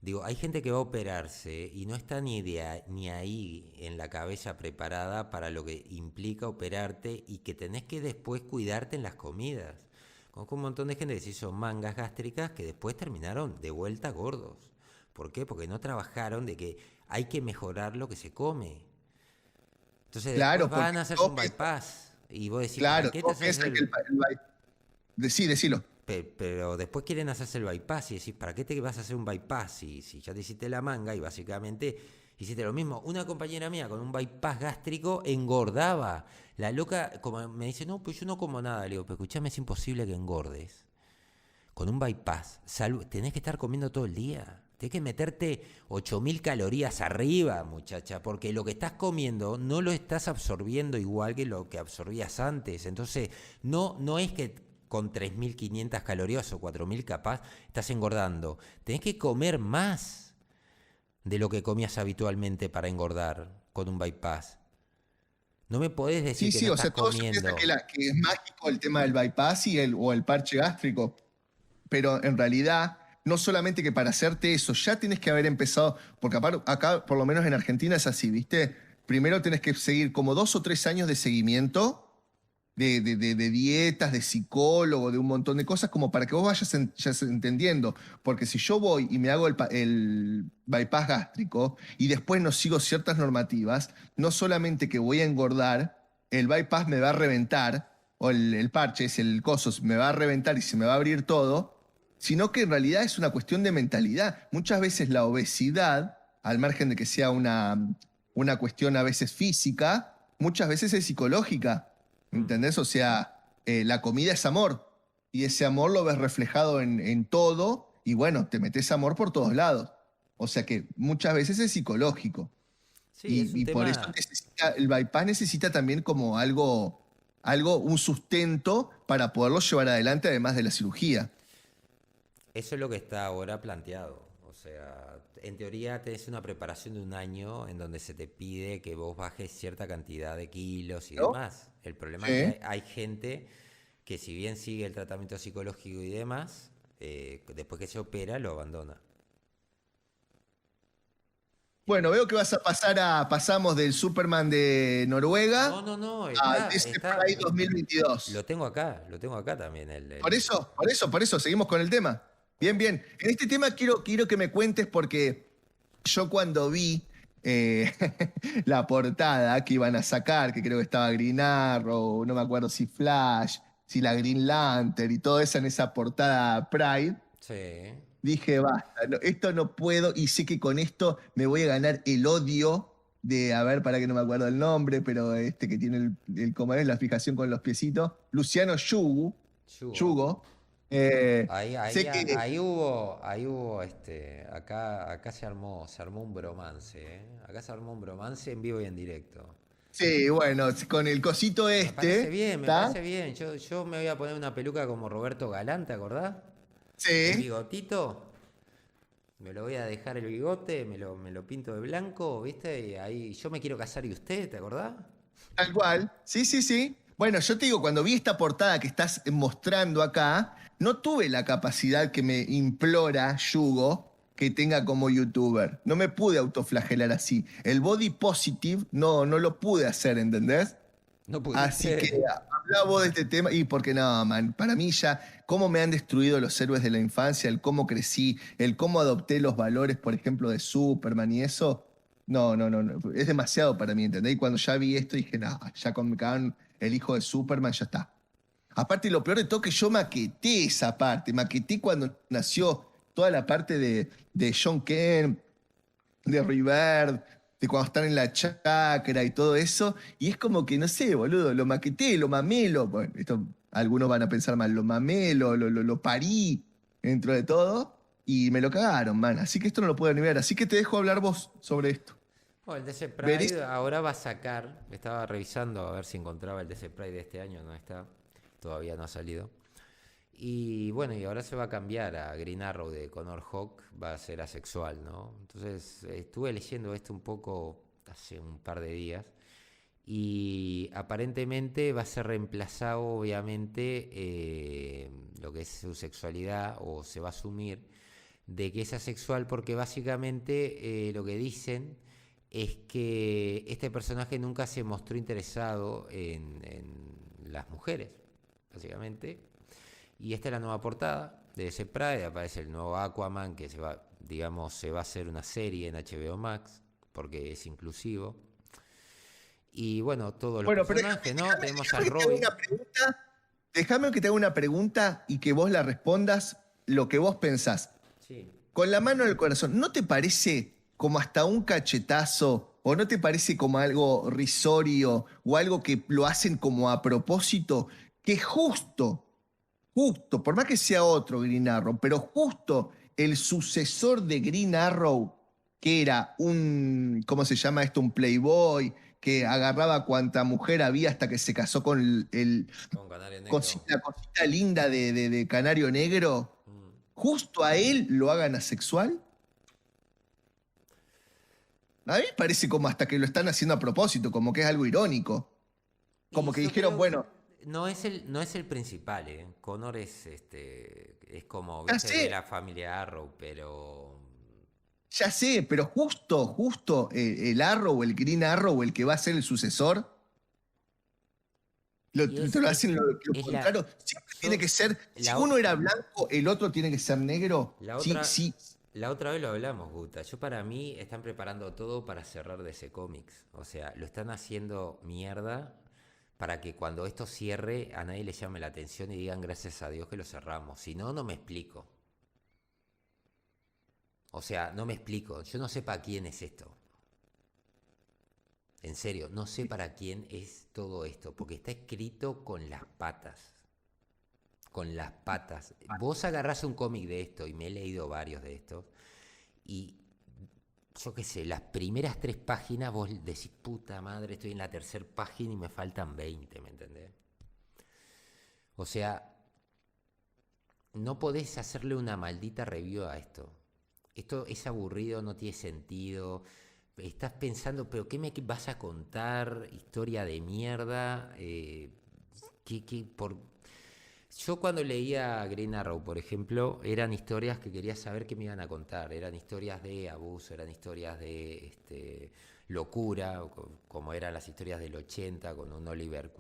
Digo, hay gente que va a operarse y no está ni ahí en la cabeza preparada para lo que implica operarte y que tenés que después cuidarte en las comidas. Conozco un montón de gente que se hizo mangas gástricas que después terminaron de vuelta gordos. ¿Por qué? Porque no trabajaron de que hay que mejorar lo que se come. Entonces Claro, después van porque a hacerse todos un piensan, bypass y vos decís, ¿para claro, qué te todos haces piensan que Sí, decilo. Pero después quieren hacerse el bypass y decís, ¿para qué te vas a hacer un bypass si ya te hiciste la manga y básicamente hiciste lo mismo? Una compañera mía con un bypass gástrico engordaba. La loca como me dice, no, pues yo no como nada. Le digo, pero escuchame, es imposible que engordes. Con un bypass, tenés que estar comiendo todo el día. Tenés que meterte 8.000 calorías arriba, muchacha, porque lo que estás comiendo no lo estás absorbiendo igual que lo que absorbías antes. Entonces, no es que con 3.500 calorías o 4.000 capaz estás engordando. Tenés que comer más de lo que comías habitualmente para engordar con un bypass. No me podés decir Sí, que sí, no o estás sea, todos se piensan comiendo. que es mágico el tema del bypass o el parche gástrico, pero en realidad, no solamente que para hacerte eso, ya tienes que haber empezado, porque acá, por lo menos en Argentina es así, ¿viste? Primero tenés que seguir como 2 o 3 años de seguimiento de dietas, de psicólogo, de un montón de cosas, como para que vos ya entendiendo. Porque si yo voy y me hago el bypass gástrico y después no sigo ciertas normativas, no solamente que voy a engordar, el bypass me va a reventar, o el parche, es el coso, me va a reventar y se me va a abrir todo, sino que en realidad es una cuestión de mentalidad. Muchas veces la obesidad, al margen de que sea una cuestión a veces física, muchas veces es psicológica. Mm. ¿Entendés? O sea, la comida es amor. Y ese amor lo ves reflejado en todo. Y bueno, te metes amor por todos lados. O sea que muchas veces es psicológico. Sí, es un Y por eso tema. el bypass necesita también como un sustento para poderlo llevar adelante, además de la cirugía. Eso es lo que está ahora planteado. O sea, en teoría tenés una preparación de un año en donde se te pide que vos bajes cierta cantidad de kilos y ¿No? demás. El problema es que Sí. hay gente que si bien sigue el tratamiento psicológico y demás, después que se opera lo abandona. Bueno, veo que pasamos del Superman de No, Noruega no, no, al está, DC está. Pride 2022. Lo tengo acá también. Por eso, seguimos con el tema. Bien, bien. En este tema quiero que me cuentes porque yo cuando vi eh, la portada que iban a sacar, que creo que estaba Green Arrow, no me acuerdo si Flash, si la Green Lantern y todo eso en esa portada Pride, Sí. dije, basta, esto no puedo y sé que con esto me voy a ganar el odio de, a ver, para que no me acuerdo el nombre, pero este que tiene como es la fijación con los piecitos, Luciano Yugu, Yugo. Yugo. Ahí, Sé que, acá se armó un bromance, ¿eh? Acá se armó un bromance en vivo y en directo. sí, bueno, con el cosito Me parece este, bien, me ¿está? parece bien. Yo me voy a poner una peluca como Roberto Galán, ¿te acordás? El Sí, bigotito, me lo voy a dejar el bigote, me lo pinto de blanco, ¿viste? Y ahí yo me quiero casar y usted, ¿te acordás? tal cual. Sí, sí, sí. Bueno, yo te digo, cuando vi esta portada que estás mostrando acá, no tuve la capacidad que me implora Yugo que tenga como youtuber. No me pude autoflagelar así. El body positive no lo pude hacer, ¿entendés? No Así que pudiste. habla vos de este tema y porque no, man, para mí ya, cómo me han destruido los héroes de la infancia, el cómo crecí, el cómo adopté los valores, por ejemplo, de Superman y eso, no, es demasiado para mí, ¿entendés? Y cuando ya vi esto dije, no, ya con me cagan el hijo de Superman, ya está. Aparte, lo peor de todo que yo maqueté esa parte, maqueté cuando nació toda la parte de John Kent, de Rebirth, de cuando están en la chacra y todo eso. Y es como que, no sé, boludo, lo maqueté, lo mamé, bueno, esto algunos van a pensar mal, lo mamé, lo parí dentro de todo. Y me lo cagaron, man. Así que esto no lo puedo ni ver. Así que te dejo hablar vos sobre esto. Bueno, el DC Verés. Pride ahora va a sacar, estaba revisando a ver si encontraba el DC Pride de este año, no está, todavía no ha salido. Y bueno, y ahora se va a cambiar a Green Arrow de Connor Hawk, va a ser asexual, ¿no? Entonces estuve leyendo esto un poco hace un par de días y aparentemente va a ser reemplazado, obviamente, lo que es su sexualidad, o se va a asumir de que es asexual porque básicamente lo que dicen es que este personaje nunca se mostró interesado en las mujeres, básicamente. Y esta es la nueva portada de ese Pride. Aparece el nuevo Aquaman que digamos, se va a hacer una serie en HBO Max porque es inclusivo. Y bueno, todos los Bueno, pero personajes, ¿no? Tenemos a déjame que te haga Robin. una pregunta. Déjame que te haga una pregunta y que vos la respondas lo que vos pensás. Sí. Con la mano en el corazón, ¿no te parece como hasta un cachetazo o no te parece como algo risorio o algo que lo hacen como a propósito que justo, por más que sea otro Green Arrow, pero justo el sucesor de Green Arrow, que era ¿cómo se llama esto? Un playboy, que agarraba cuanta mujer había hasta que se casó con Con Canario Negro. la cosita linda de Canario Negro, Mm. justo a él lo hagan asexual. A mí me parece como hasta que lo están haciendo a propósito, como que es algo irónico. como Y que yo dijeron, creo, bueno, no es el principal, ¿eh? Connor es como, ya viste, de sé, la familia Arrow, pero ya sé, pero justo el Arrow, el Green Arrow, el que va a ser el sucesor, y te lo hacen lo es contrario. Siempre tiene yo, que ser, si la, uno o- era blanco, el otro tiene que ser negro. la Sí, otra, sí. la otra vez lo hablamos, Guta. Yo para mí están preparando todo para cerrar DC Comics. O sea, lo están haciendo mierda para que cuando esto cierre a nadie le llame la atención y digan gracias a Dios que lo cerramos. Si no, no me explico. O sea, no me explico. Yo no sé para quién es esto. En serio, no sé para quién es todo esto, porque está escrito con las patas. Con las patas. Vos agarrás un cómic de esto, y me he leído varios de estos, y yo qué sé, las primeras 3 páginas vos decís, puta madre, estoy en la tercera página y me faltan 20, ¿me entendés? O sea, no podés hacerle una maldita review a esto. Esto es aburrido, no tiene sentido. Estás pensando, pero ¿qué me vas a contar? Historia de mierda. Yo cuando leía Green Arrow, por ejemplo, eran historias que quería saber qué me iban a contar. Eran historias de abuso, eran historias de locura, como eran las historias del 80 con un Oliver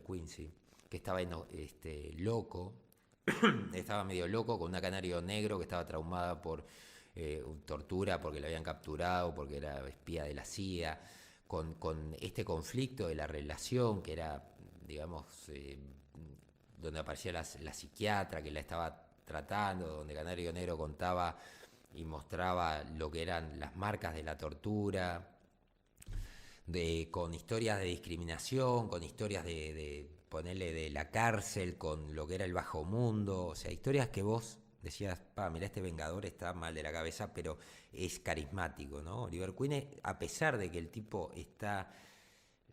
Quincy, que estaba loco, estaba medio loco, con una canario negro que estaba traumada por tortura porque la habían capturado, porque era espía de la CIA, con este conflicto de la relación que era, digamos, donde aparecía la psiquiatra que la estaba tratando, donde Canario Negro contaba y mostraba lo que eran las marcas de la tortura, con historias de discriminación, con historias de ponerle de la cárcel, con lo que era el bajo mundo, o sea, historias que vos decías, mira, este Vengador está mal de la cabeza, pero es carismático, ¿no? Oliver Queen, a pesar de que el tipo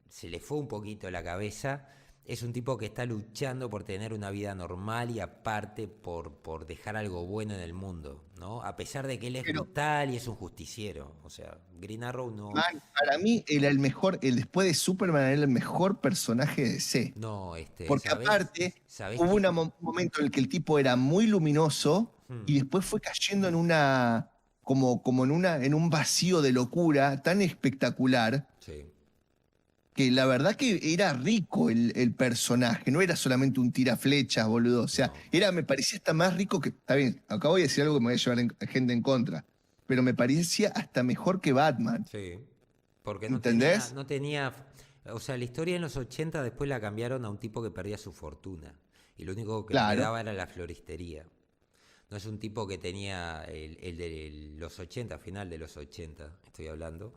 se le fue un poquito la cabeza, es un tipo que está luchando por tener una vida normal y aparte por dejar algo bueno en el mundo, ¿no? A pesar de que él es Pero brutal y es un justiciero. O sea, Green Arrow no, para mí era el mejor, el después de Superman era el mejor personaje de DC. no, Porque aparte ¿sabés hubo qué? un momento en el que el tipo era muy luminoso Hmm, y después fue cayendo en una, como en un vacío de locura tan espectacular sí, que la verdad que era rico el personaje, no era solamente un tiraflechas, boludo. O sea, no, me parecía hasta más rico que. Está bien, acabo de decir algo que me voy a llevar gente en contra. Pero me parecía hasta mejor que Batman. sí. Porque ¿Entendés? no tenía, o sea, la historia en los 80 después la cambiaron a un tipo que perdía su fortuna. Y lo único que le Claro. daba era la floristería. No es un tipo que tenía el de los 80, final de los 80, estoy hablando.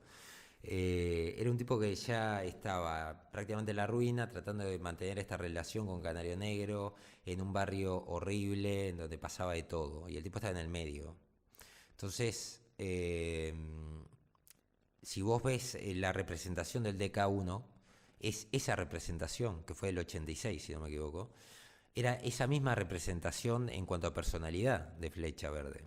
Era un tipo que ya estaba prácticamente en la ruina, tratando de mantener esta relación con Canario Negro, en un barrio horrible, en donde pasaba de todo. Y el tipo estaba en el medio. Entonces, si vos ves la representación del DK1, es esa representación, que fue del 86, si no me equivoco, era esa misma representación en cuanto a personalidad de Flecha Verde.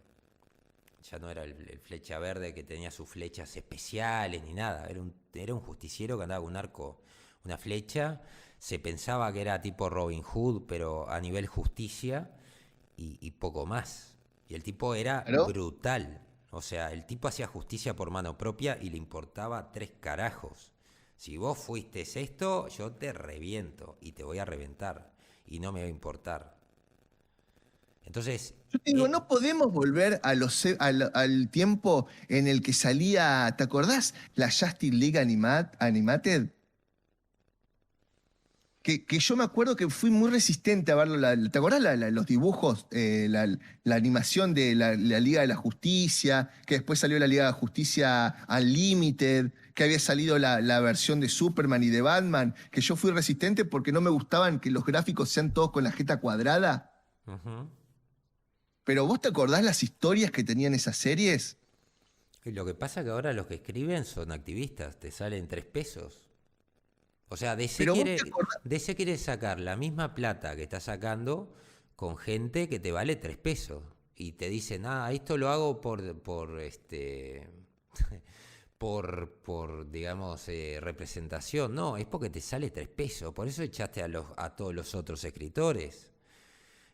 Ya no era el Flecha Verde que tenía sus flechas especiales ni nada. Era un justiciero que andaba con un arco, una flecha. Se pensaba que era tipo Robin Hood, pero a nivel justicia y poco más. Y el tipo era Claro. brutal. O sea, el tipo hacía justicia por mano propia y le importaba 3 carajos. Si vos fuiste esto, yo te reviento y te voy a reventar. Y no me va a importar. Entonces, Yo te digo, no podemos volver al tiempo en el que salía, ¿te acordás? La Justice League Animated. Que yo me acuerdo que fui muy resistente a verlo. ¿Te acordás los dibujos, la animación de la Liga de la Justicia? Que después salió la Liga de la Justicia Unlimited, que había salido la versión de Superman y de Batman, que yo fui resistente porque no me gustaban que los gráficos sean todos con la jeta cuadrada. ujú. Pero ¿vos te acordás las historias que tenían esas series? Y lo que pasa es que ahora los que escriben son activistas, te salen 3 pesos. O sea, Pero vos te acordás. DC quiere sacar la misma plata que está sacando con gente que te vale 3 pesos. Y te dicen, esto lo hago digamos, representación. No, es porque te sale 3 pesos. Por eso echaste a todos los otros escritores.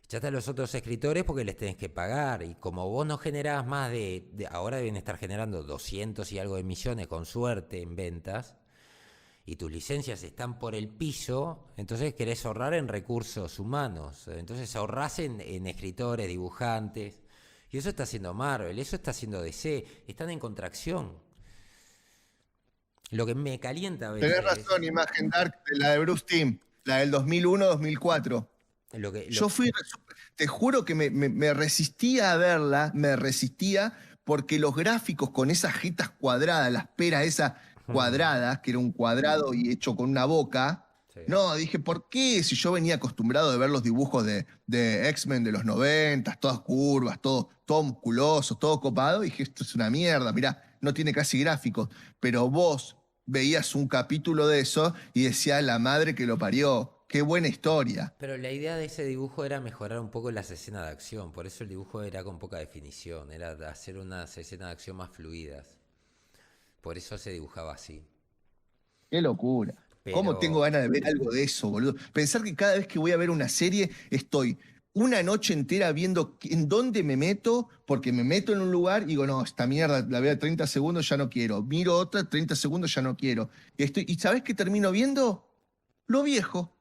Echaste a los otros escritores porque les tenés que pagar. Y como vos no generás más ahora deben estar generando 200 y algo de millones con suerte en ventas, y tus licencias están por el piso, entonces querés ahorrar en recursos humanos. Entonces ahorrás en escritores, dibujantes. Y eso está haciendo Marvel, eso está haciendo DC. Están en contracción. Lo que me calienta a veces. Tenés razón, Imagen Dark, la de Bruce Timm, la del 2001-2004. Yo te juro que me resistía a verla, me resistía, porque los gráficos con esas jetas cuadradas, las peras esas cuadradas, que era un cuadrado y hecho con una boca. Sí. No, dije, ¿por qué? Si yo venía acostumbrado de ver los dibujos de X-Men de los 90, todas curvas, todo musculoso, todo copado, dije, esto es una mierda, mirá, no tiene casi gráficos. Pero vos veías un capítulo de eso y decías, la madre que lo parió, qué buena historia. Pero la idea de ese dibujo era mejorar un poco las escenas de acción, por eso el dibujo era con poca definición, era hacer unas escenas de acción más fluidas. Por eso se dibujaba así. Qué locura. Pero... ¿Cómo tengo ganas de ver algo de eso, boludo? Pensar que cada vez que voy a ver una serie estoy una noche entera viendo en dónde me meto, porque me meto en un lugar y digo, no, esta mierda la veo 30 segundos, ya no quiero. Miro otra, 30 segundos, ya no quiero. ¿Y sabés qué termino viendo? Lo viejo.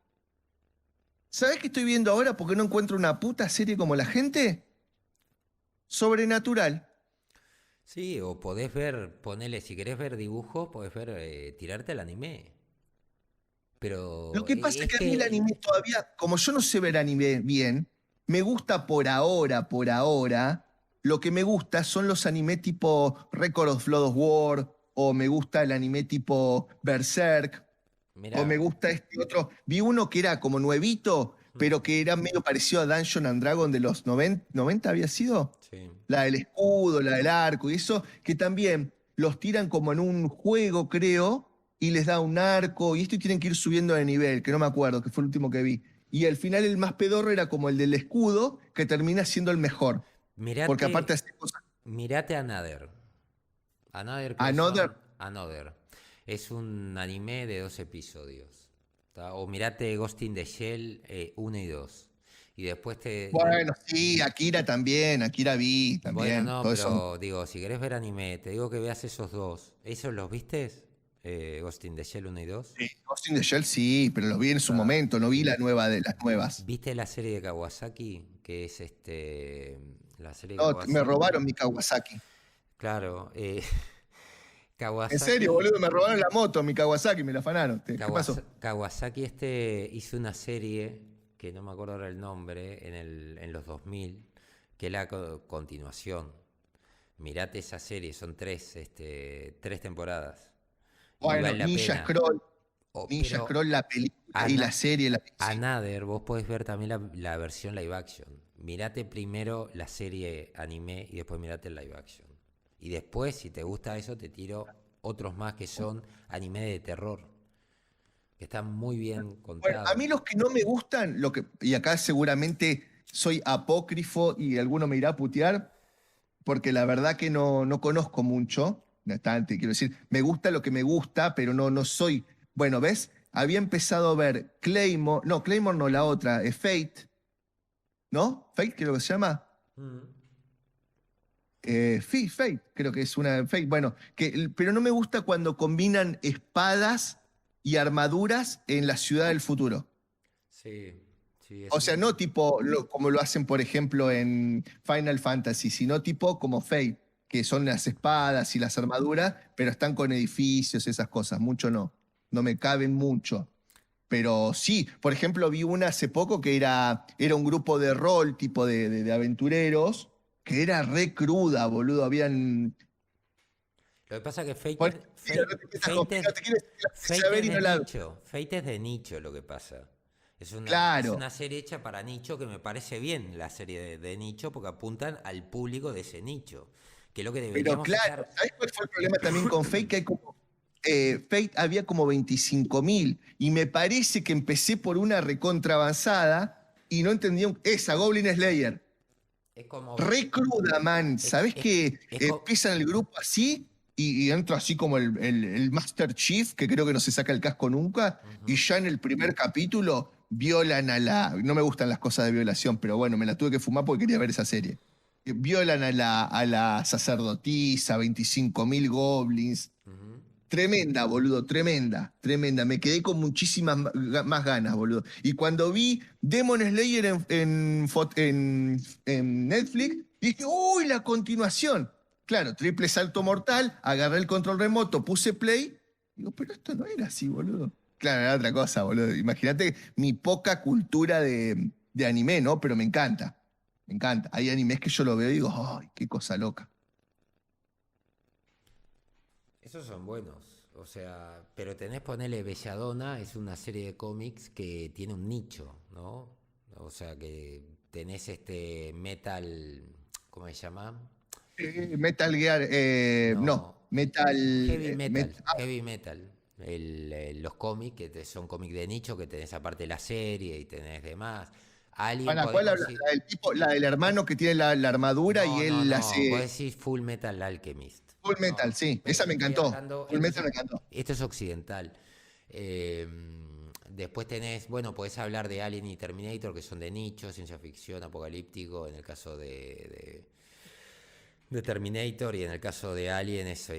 ¿Sabés qué estoy viendo ahora porque no encuentro una puta serie como la gente? Sobrenatural. Sí, o podés ver, ponele, si querés ver dibujos, podés ver, tirarte al anime. Pero Lo que pasa es que a mí el anime todavía, como yo no sé ver anime bien, me gusta por ahora, lo que me gusta son los anime tipo Record of Blood of War, o me gusta el anime tipo Berserk, mirá, o me gusta este otro. Vi uno que era como nuevito, pero que era medio parecido a Dungeon and Dragon de los 90 ¿había sido? sí. La del escudo, la del arco y eso, que también los tiran como en un juego, creo, y les da un arco, y esto y tienen que ir subiendo de nivel, que no me acuerdo, que fue el último que vi. Y al final el más pedorro era como el del escudo, que termina siendo el mejor. Porque aparte hace cosas. Mirate Another. Another. Another. Es un anime de 2 episodios. ¿Tá? O mirate Ghost in the Shell 1 y 2. Y después Bueno, sí, Akira también, Akira vi también. Bueno, no, pero digo, si querés ver anime, te digo que veas esos dos. ¿Esos los vistes? Ghost in the Shell 1 y 2. Sí, Ghost in the Shell sí, pero lo vi en su momento, no vi la nueva de las nuevas. ¿Viste la serie de Kawasaki? Que es la serie de No, Kawasaki. me robaron mi Kawasaki. Claro, Kawasaki. En serio, boludo, me robaron la moto, mi Kawasaki, me la afanaron. ¿Qué pasó? Kawasaki hizo una serie, que no me acuerdo ahora el nombre, en los 2000, que es la continuación. Mirate esa serie, son 3 temporadas. Bueno, vale Ninja Scroll. Ninja Scroll, la película y la serie. Another, vos podés ver también la versión live action. Mirate primero la serie anime y después mirate el live action. Y después, si te gusta eso, te tiro otros más que son anime de terror. Que están muy bien contados. Bueno, a mí los que no me gustan, y acá seguramente soy apócrifo y alguno me irá a putear, porque la verdad que no conozco mucho. Bastante, quiero decir, me gusta lo que me gusta, pero no soy. Bueno, ¿ves? Había empezado a ver Claymore no, la otra, Fate, ¿no? Fate creo que se llama. Fate, creo que es una Fate. Bueno, pero no me gusta cuando combinan espadas y armaduras en la ciudad del futuro. Sí. O sea, no tipo como lo hacen, por ejemplo, en Final Fantasy, sino tipo como Fate, que son las espadas y las armaduras, pero están con edificios, esas cosas. Mucho no me caben mucho. Pero sí, por ejemplo, vi una hace poco que era un grupo de rol, tipo de aventureros, que era re cruda, boludo. Habían... Lo que pasa es que Fate es de nicho, lo que pasa. Es una serie hecha para nicho, que me parece bien la serie de nicho, porque apuntan al público de ese nicho. Que es lo que deberíamos. Pero claro, ¿sabes cuál fue el problema también con Fate? Que hay Fate había como 25.000 y me parece que empecé por una recontra avanzada y no entendía esa Goblin Slayer. Es como re cruda, man. ¿Sabés que empiezan el grupo así y entra así como el Master Chief, que creo que no se saca el casco nunca, y ya en el primer capítulo violan a la... No me gustan las cosas de violación, pero bueno, me la tuve que fumar porque quería ver esa serie. Violan a la sacerdotisa, 25.000 goblins. Ujú. Tremenda, boludo, tremenda, tremenda. Me quedé con muchísimas más ganas, boludo. Y cuando vi Demon Slayer en Netflix, dije, ¡uy, la continuación! Claro, triple salto mortal, agarré el control remoto, puse play. Digo, pero esto no era así, boludo. Claro, era otra cosa, boludo. Imagínate mi poca cultura de anime, ¿no? Pero me encanta. Me encanta. Hay animes que yo lo veo y digo, ¡ay, qué cosa loca! Esos son buenos. O sea, pero tenés ponerle Belladonna, es una serie de cómics que tiene un nicho, ¿no? O sea que tenés este metal, ¿cómo se llama? Metal Gear, no, No, Metal, heavy metal, heavy metal. Los cómics, que son cómics de nicho, que tenés aparte la serie y tenés demás. Alien, ¿Para cuál podemos hablas? decir. ¿La del tipo, la del hermano que tiene la armadura y No, no, él la no. Vos hace decís Full Metal Alchemist. Full Metal? No, Sí, pero esa yo me estoy encantó. hablando. Full Metal me encantó. Esto es occidental. Eh, Después tenés, bueno, podés hablar de Alien y Terminator, que son de nicho, ciencia ficción, apocalíptico, en el caso de Terminator, y en el caso de Alien es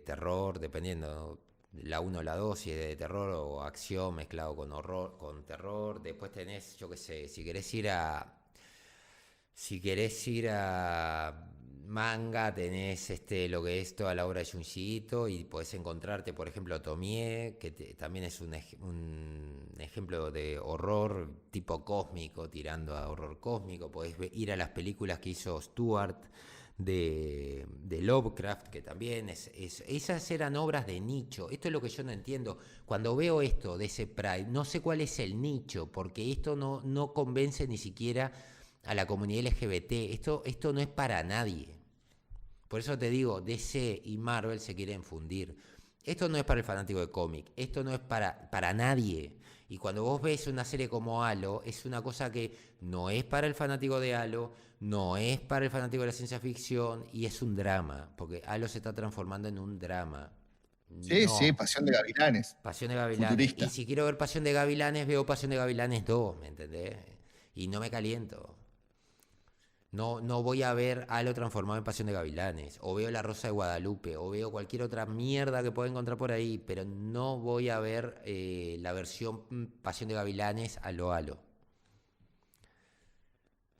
terror, dependiendo, la uno o la 2 si es de terror o acción mezclado con horror, con terror. Después tenés, yo qué sé, si querés ir a manga, tenés lo que es toda la obra de Junji Ito, y podés encontrarte, por ejemplo, Tomie, que también es un ejemplo de horror tipo cósmico, tirando a horror cósmico. Podés ir a las películas que hizo Stewart de Lovecraft, que también esas eran obras de nicho. Esto es lo que yo no entiendo. Cuando veo esto de ese Pride, no sé cuál es el nicho, porque esto no convence ni siquiera a la comunidad LGBT. Esto no es para nadie. Por eso te digo, DC y Marvel se quieren fundir. Esto no es para el fanático de cómic, esto no es para nadie. Y cuando vos ves una serie como Halo, es una cosa que no es para el fanático de Halo, no es para el fanático de la ciencia ficción, y es un drama, porque Halo se está transformando en un drama. Sí, sí, No, Pasión de Gavilanes, Pasión de Gavilanes. Y futurista. si quiero ver Pasión de Gavilanes, veo Pasión de Gavilanes 2, ¿me entendés? Y no me caliento. No voy a ver Halo transformado en Pasión de Gavilanes, o veo La Rosa de Guadalupe, o veo cualquier otra mierda que pueda encontrar por ahí, pero no voy a ver la versión Pasión de Gavilanes a lo Halo.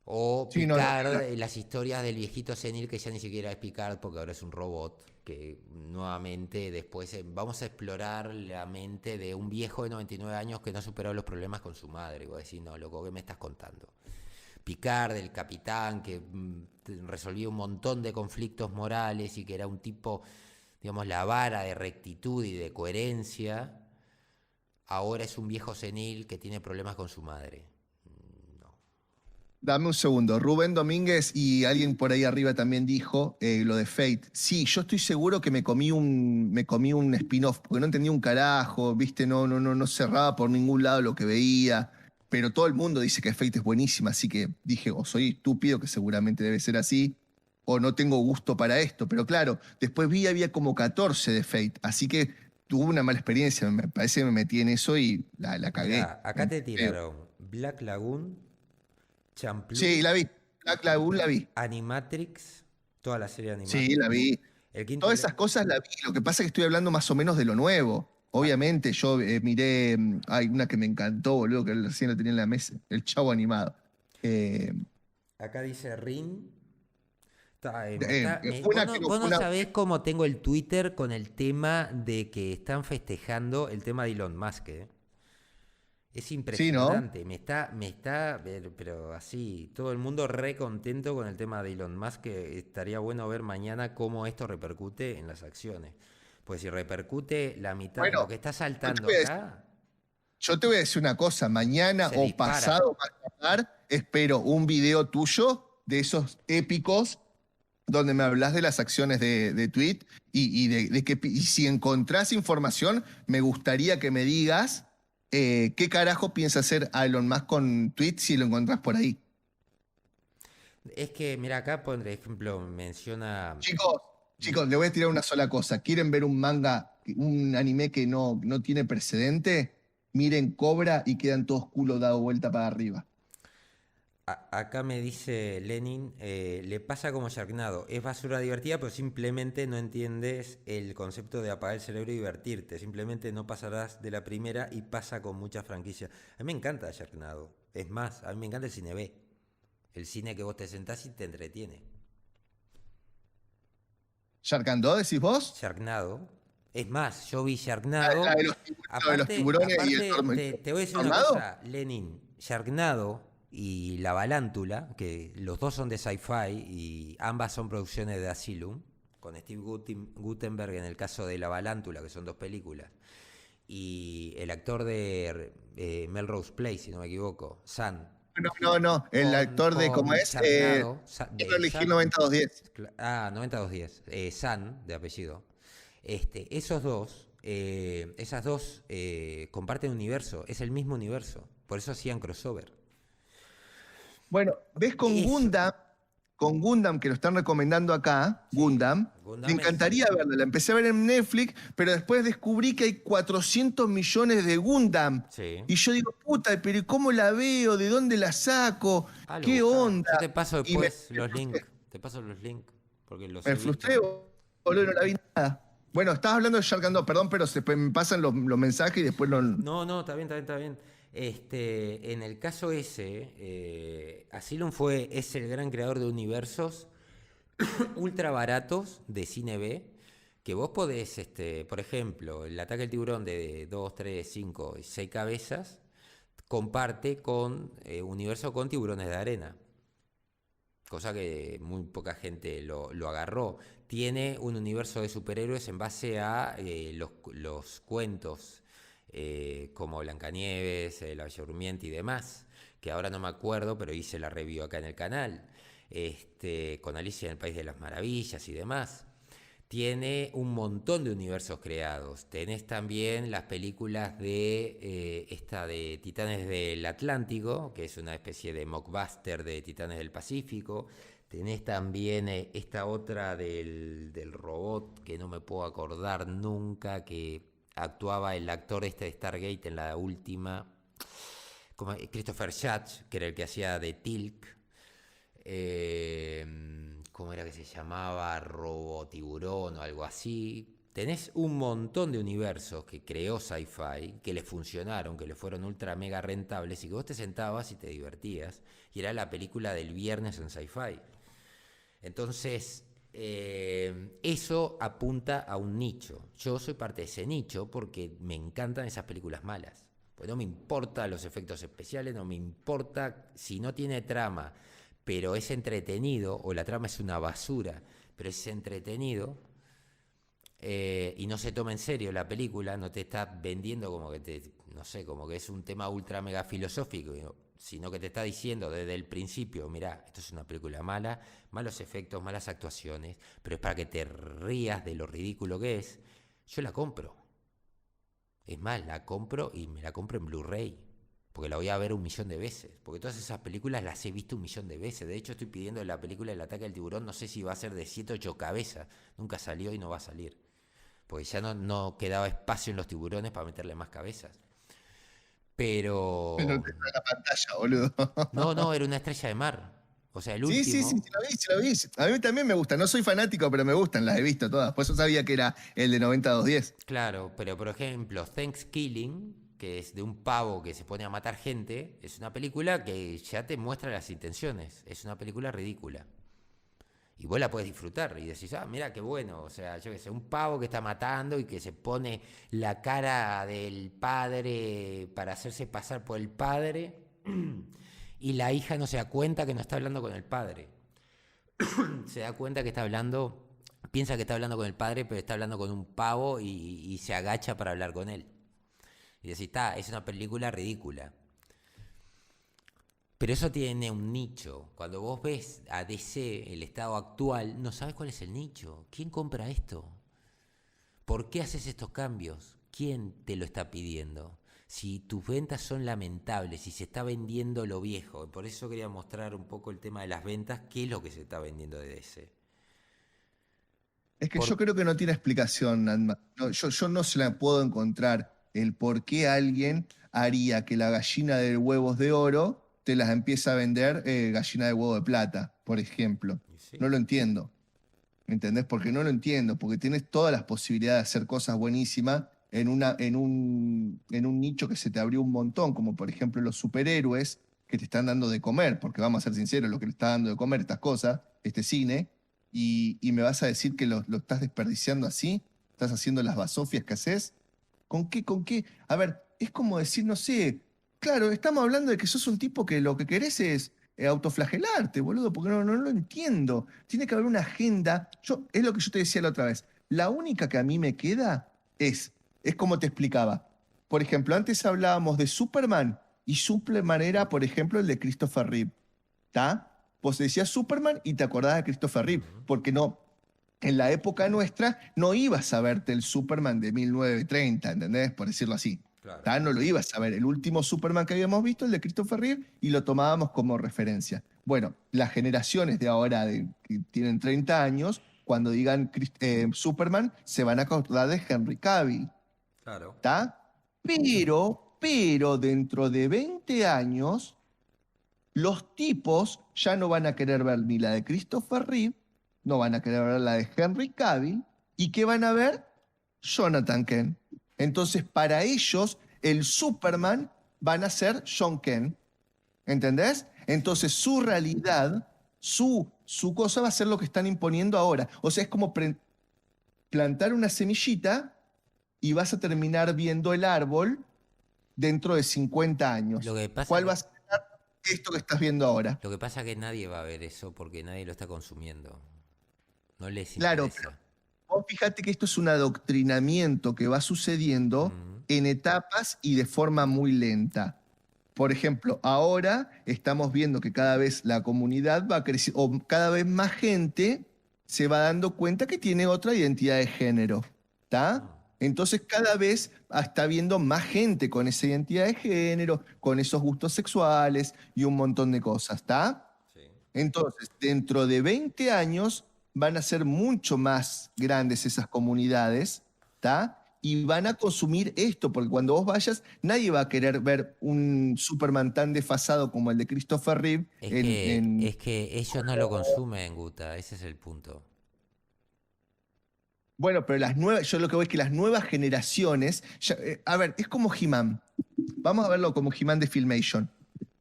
O Sí, no, no, ni Picard, hablar. las historias del viejito senil, que ya ni siquiera es Picard porque ahora es un robot, que nuevamente después vamos a explorar la mente de un viejo de 99 años que no ha superado los problemas con su madre. Y voy a decir, no, loco, ¿qué me estás contando? Picard, el capitán, que resolvía un montón de conflictos morales y que era un tipo, digamos, la vara de rectitud y de coherencia, ahora es un viejo senil que tiene problemas con su madre. No. Dame un segundo. Rubén Domínguez y alguien por ahí arriba también dijo lo de Fate. Sí, yo estoy seguro que me comí un spin-off, porque no entendía un carajo, viste, no cerraba por ningún lado lo que veía. Pero todo el mundo dice que Fate es buenísima, así que dije, o soy estúpido, que seguramente debe ser así, o no tengo gusto para esto. Pero claro, después vi, había como 14 de Fate, así que tuve una mala experiencia. Me parece que me metí en eso y la cagué. Mirá, acá te tiraron Black Lagoon, Sí, Champloo, la vi. Black Lagoon la vi. Animatrix, toda la serie de Sí, la Animatrix. vi. El quinto, Todas esas cosas la vi. Lo que pasa es que estoy hablando más o menos de lo nuevo. Obviamente, yo miré. Hay una que me encantó, boludo, que recién la tenía en la mesa. El Chavo animado. Eh, acá dice Rin. fue Vos una no, que no vos fue no una. sabés cómo tengo el Twitter con el tema de que están festejando el tema de Elon Musk. Es Sí, ¿no? impresionante. Pero así, todo el mundo re contento con el tema de Elon Musk, que estaría bueno ver mañana cómo esto repercute en las acciones. Pues si repercute la mitad, lo Bueno, que está yo te saltando voy a decir, acá, yo te voy a decir una cosa. Mañana se o dispara. pasado más tardar, espero un video tuyo de esos épicos donde me hablas de las acciones de Tweet y si encontrás información, me gustaría que me digas qué carajo piensa hacer Elon Musk con Tweet si lo encontrás por ahí. Es que, mira, acá, por ejemplo, menciona. Chicos, Chicos, le voy a tirar una sola cosa. ¿Quieren ver un manga, un anime que no tiene precedente? Miren Cobra y quedan todos culo dado vuelta para arriba. Acá me dice Lenin, le pasa como Sharknado, es basura divertida, pero simplemente no entiendes el concepto de apagar el cerebro y divertirte, simplemente no pasarás de la primera y pasa con muchas franquicias. A mí me encanta Sharknado, es más, a mí me encanta el cine B, el cine que vos te sentás y te entretiene. ¿Sharkando, decís vos? Sharknado, es más, yo vi La Sharknado, de los tiburones y el aparte te voy a decir una tornado. cosa, Lenin, Sharknado y La Balántula, que los dos son de Sci-Fi y ambas son producciones de Asylum, con Steve Guttenberg en el caso de La Balántula, que son dos películas, y el actor de Melrose Place, si no me equivoco, San, No. El actor de, ¿cómo con es? Sharknado, Beverly Hills San, 90210. 9210, San, de apellido. Esos dos, esas dos comparten universo, es el mismo universo, por eso hacían crossover. Bueno, ¿ves Eso, con Gundam, que lo están recomendando acá, sí, Gundam? Me Gundam es, encantaría verla. La empecé a ver en Netflix, pero después descubrí que hay 400 millones de Gundam. sí. Y yo digo, puta, pero ¿y cómo la veo? ¿De dónde la saco? Lo ¿Qué busca. onda? Yo te paso Y me, después los links, te paso los links, porque los me he frustré, visto. boludo, no la vi nada. Bueno, estabas hablando de Sharkando, perdón, pero me pasan los mensajes y después lo... No, está bien, está bien, está bien. En el caso ese, Asylum es el gran creador de universos ultra baratos de cine B, que vos podés, por ejemplo, el ataque del tiburón de 2, 3, 5 y 6 cabezas, comparte con universo con tiburones de arena, cosa que muy poca gente lo agarró. Tiene un universo de superhéroes en base a los cuentos como Blancanieves, La Bella Durmiente y demás, que ahora no me acuerdo, pero hice la review acá en el canal, con Alicia en el País de las Maravillas y demás. Tiene un montón de universos creados. Tenés también las películas de esta de Titanes del Atlántico, que es una especie de mockbuster de Titanes del Pacífico. Tenés también esta otra del robot que no me puedo acordar nunca, que actuaba el actor de Stargate en la última, como Christopher Judge, que era el que hacía de Tilk. ¿Cómo era que se llamaba? Robotiburón o algo así. Tenés un montón de universos que creó Sci-Fi, que le funcionaron, que le fueron ultra mega rentables y que vos te sentabas y te divertías. Y era la película del viernes en Sci-Fi. Entonces, eso apunta a un nicho. Yo soy parte de ese nicho porque me encantan esas películas malas. Pues no me importan los efectos especiales, no me importa si no tiene trama, pero es entretenido, o la trama es una basura, pero es entretenido, y no se toma en serio la película, no te está vendiendo como que no sé, como que es un tema ultra mega filosófico, sino que te está diciendo desde el principio, mirá, esto es una película mala, malos efectos, malas actuaciones, pero es para que te rías de lo ridículo que es. Yo la compro. Es más, la compro y me la compro en Blu-ray, porque la voy a ver 1.000.000 de veces, porque todas esas películas las he visto 1.000.000 de veces. De hecho, estoy pidiendo la película El ataque del tiburón, no sé si va a ser de 7 o 8 cabezas, nunca salió y no va a salir, porque ya no quedaba espacio en los tiburones para meterle más cabezas. No Pero te da la pantalla, boludo. no, era una estrella de mar. O sea, el Sí, último, la vi. A mí también me gusta. No soy fanático, pero me gustan, las he visto todas. Por eso sabía que era el de 9210. claro, pero por ejemplo, Thanksgiving, que es de un pavo que se pone a matar gente, es una película que ya te muestra las intenciones. Es una película ridícula. Y vos la podés disfrutar y decís, mira qué bueno, o sea, yo qué sé, un pavo que está matando y que se pone la cara del padre para hacerse pasar por el padre y la hija no se da cuenta que no está hablando con el padre. Se da cuenta que está hablando, piensa que está hablando con el padre, pero está hablando con un pavo y se agacha para hablar con él. Y decís, es una película ridícula. Pero eso tiene un nicho. Cuando vos ves a DC, el estado actual, no sabes cuál es el nicho. ¿Quién compra esto? ¿Por qué haces estos cambios? ¿Quién te lo está pidiendo? Si tus ventas son lamentables, si se está vendiendo lo viejo. Por eso quería mostrar un poco el tema de las ventas, qué es lo que se está vendiendo de DC. Es que yo Por, creo que no tiene explicación, Natma. No, yo no se la puedo encontrar el por qué alguien haría que la gallina de huevos de oro te las empiece a vender gallina de huevo de plata, por ejemplo. y sí, No lo entiendo. ¿Me entendés? Porque no lo entiendo, porque tienes todas las posibilidades de hacer cosas buenísimas en un nicho que se te abrió un montón, como por ejemplo los superhéroes que te están dando de comer, porque vamos a ser sinceros, lo que le está dando de comer estas cosas, este cine, y me vas a decir que lo estás desperdiciando así, estás haciendo las basofias que haces. ¿Con qué? ¿Con qué? A ver, es como decir, no sé, claro, estamos hablando de que sos un tipo que lo que querés es autoflagelarte, boludo, porque no lo entiendo. Tiene que haber una agenda. Es lo que yo te decía la otra vez. La única que a mí me queda es como te explicaba. Por ejemplo, antes hablábamos de Superman y Superman era, por ejemplo, el de Christopher Reeve. ¿Está? Vos decías Superman y te acordabas de Christopher Reeve, ujú, porque no, en la época nuestra no ibas a verte el Superman de 1930, ¿entendés? Por decirlo así. claro. ¿Tá? No lo ibas a ver. El último Superman que habíamos visto, el de Christopher Reeve, y lo tomábamos como referencia. Bueno, las generaciones de ahora que tienen 30 años, cuando digan Superman, se van a acordar de Henry Cavill. Claro. ¿Está? Pero dentro de 20 años, los tipos ya no van a querer ver ni la de Christopher Reeve, no van a querer ver la de Henry Cavill, y ¿qué van a ver? Jonathan Kent. Entonces, para ellos, el Superman van a ser John Kent. ¿Entendés? Entonces, su realidad, su cosa va a ser lo que están imponiendo ahora. O sea, es como plantar una semillita y vas a terminar viendo el árbol dentro de 50 Lo años. que pasa ¿Cuál va que, a ser esto que estás viendo ahora? lo que pasa que nadie va a ver eso porque nadie lo está consumiendo. No les Claro, pero interesa. vos fíjate que esto es un adoctrinamiento que va sucediendo Mm, en etapas y de forma muy lenta. Por ejemplo, ahora estamos viendo que cada vez la comunidad va creciendo, o cada vez más gente se va dando cuenta que tiene otra identidad de género, mm, ¿está? Entonces cada vez está habiendo más gente con esa identidad de género, con esos gustos sexuales y un montón de cosas, ¿está? sí. Entonces, dentro de 20 años van a ser mucho más grandes esas comunidades, ¿está? Y van a consumir esto, porque cuando vos vayas, nadie va a querer ver un Superman tan desfasado como el de Christopher Reeve Es que ellos no lo consumen, Guta, ese es el punto. Bueno, pero yo lo que voy es que las nuevas generaciones, a ver, es como He-Man. Vamos a verlo como He-Man de Filmation.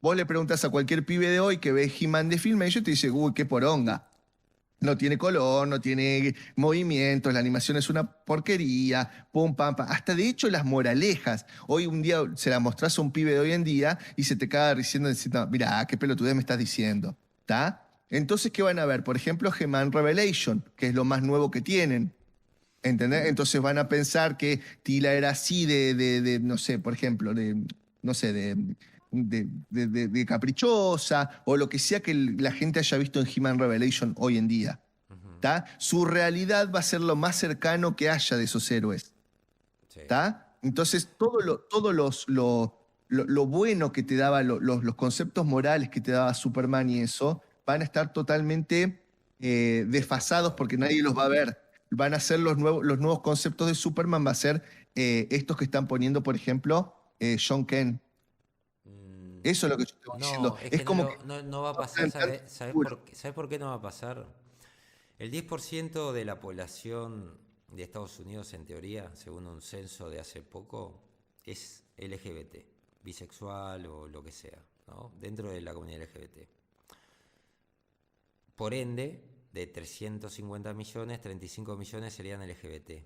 Vos le preguntas a cualquier pibe de hoy que ve He-Man de Filmation y te dice, uy, qué poronga. No tiene color, no tiene movimientos, la animación es una porquería, pum, pam, pam. Hasta de hecho las moralejas. Hoy un día se la mostrás a un pibe de hoy en día y se te caga diciendo, mira, qué pelotudez me estás diciendo. ¿Está? Entonces, ¿qué van a ver? Por ejemplo, He-Man Revelation, que es lo más nuevo que tienen. ¿Entendés? Entonces van a pensar que Tila era así no sé, por ejemplo, no sé, de caprichosa o lo que sea que la gente haya visto en He-Man Revelation hoy en día. Ujú, ¿Tá? Su realidad va a ser lo más cercano que haya de esos héroes. sí. ¿Tá? Entonces, lo bueno que te daba, los conceptos morales que te daba Superman y eso, van a estar totalmente desfasados Desfasado. porque nadie los va a ver. Van a ser los nuevos conceptos de Superman, va a ser estos que están poniendo, por ejemplo, John Kent. Mm, Eso es lo que yo estoy diciendo. no, es Es que como que no va a pasar, plantar figuras. ¿sabes por qué no va a pasar? El 10% de la población de Estados Unidos, en teoría, según un censo de hace poco, es LGBT, bisexual o lo que sea, ¿no? Dentro de la comunidad LGBT. Por ende, de 350 millones, 35 millones serían LGBT.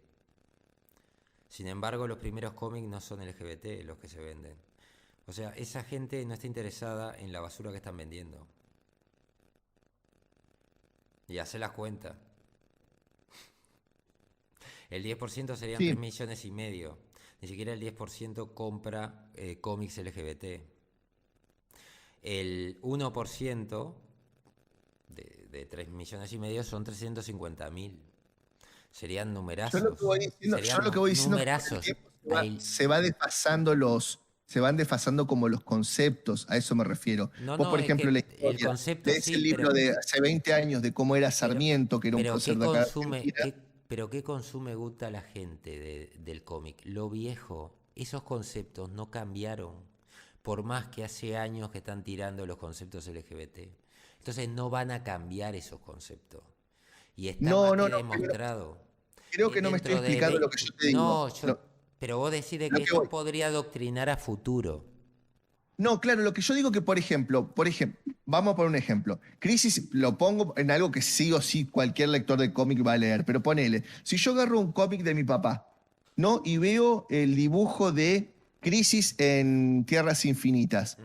Sin embargo, los primeros cómics no son LGBT los que se venden. O sea, esa gente no está interesada en la basura que están vendiendo. Y hace las cuentas. El 10% serían 3 Sí, millones y medio. Ni siquiera el 10% compra cómics LGBT. El 1% de 3 millones y medio son 350.000. Serían yo lo que numerazos. voy diciendo, yo Serían lo que voy diciendo es que con el numerazos. tiempo Ahí, se van desfasando como los conceptos, a eso me refiero. no, Vos, no, por es ejemplo, la que el historia, concepto lees sí, el libro de hace 20 años de cómo era pero, Sarmiento, que era un pero prócer ¿qué de acá de consume, Argentina. Pero ¿qué consume gusta la gente del cómic? Lo viejo. Esos conceptos no cambiaron. Por más que hace años que están tirando los conceptos LGBT. Entonces no van a cambiar esos conceptos. Y está No, más no, que no, demostrado. creo que no me estoy Dentro de explicando lo que yo te digo. No, No, pero vos decís de lo que que esto voy. podría adoctrinar a futuro. No, claro, lo que yo digo que, por ejemplo, vamos a poner un ejemplo. Crisis lo pongo en algo que sí o sí cualquier lector de cómic va a leer, pero ponele, si yo agarro un cómic de mi papá, ¿no? Y veo el dibujo de Crisis en Tierras Infinitas,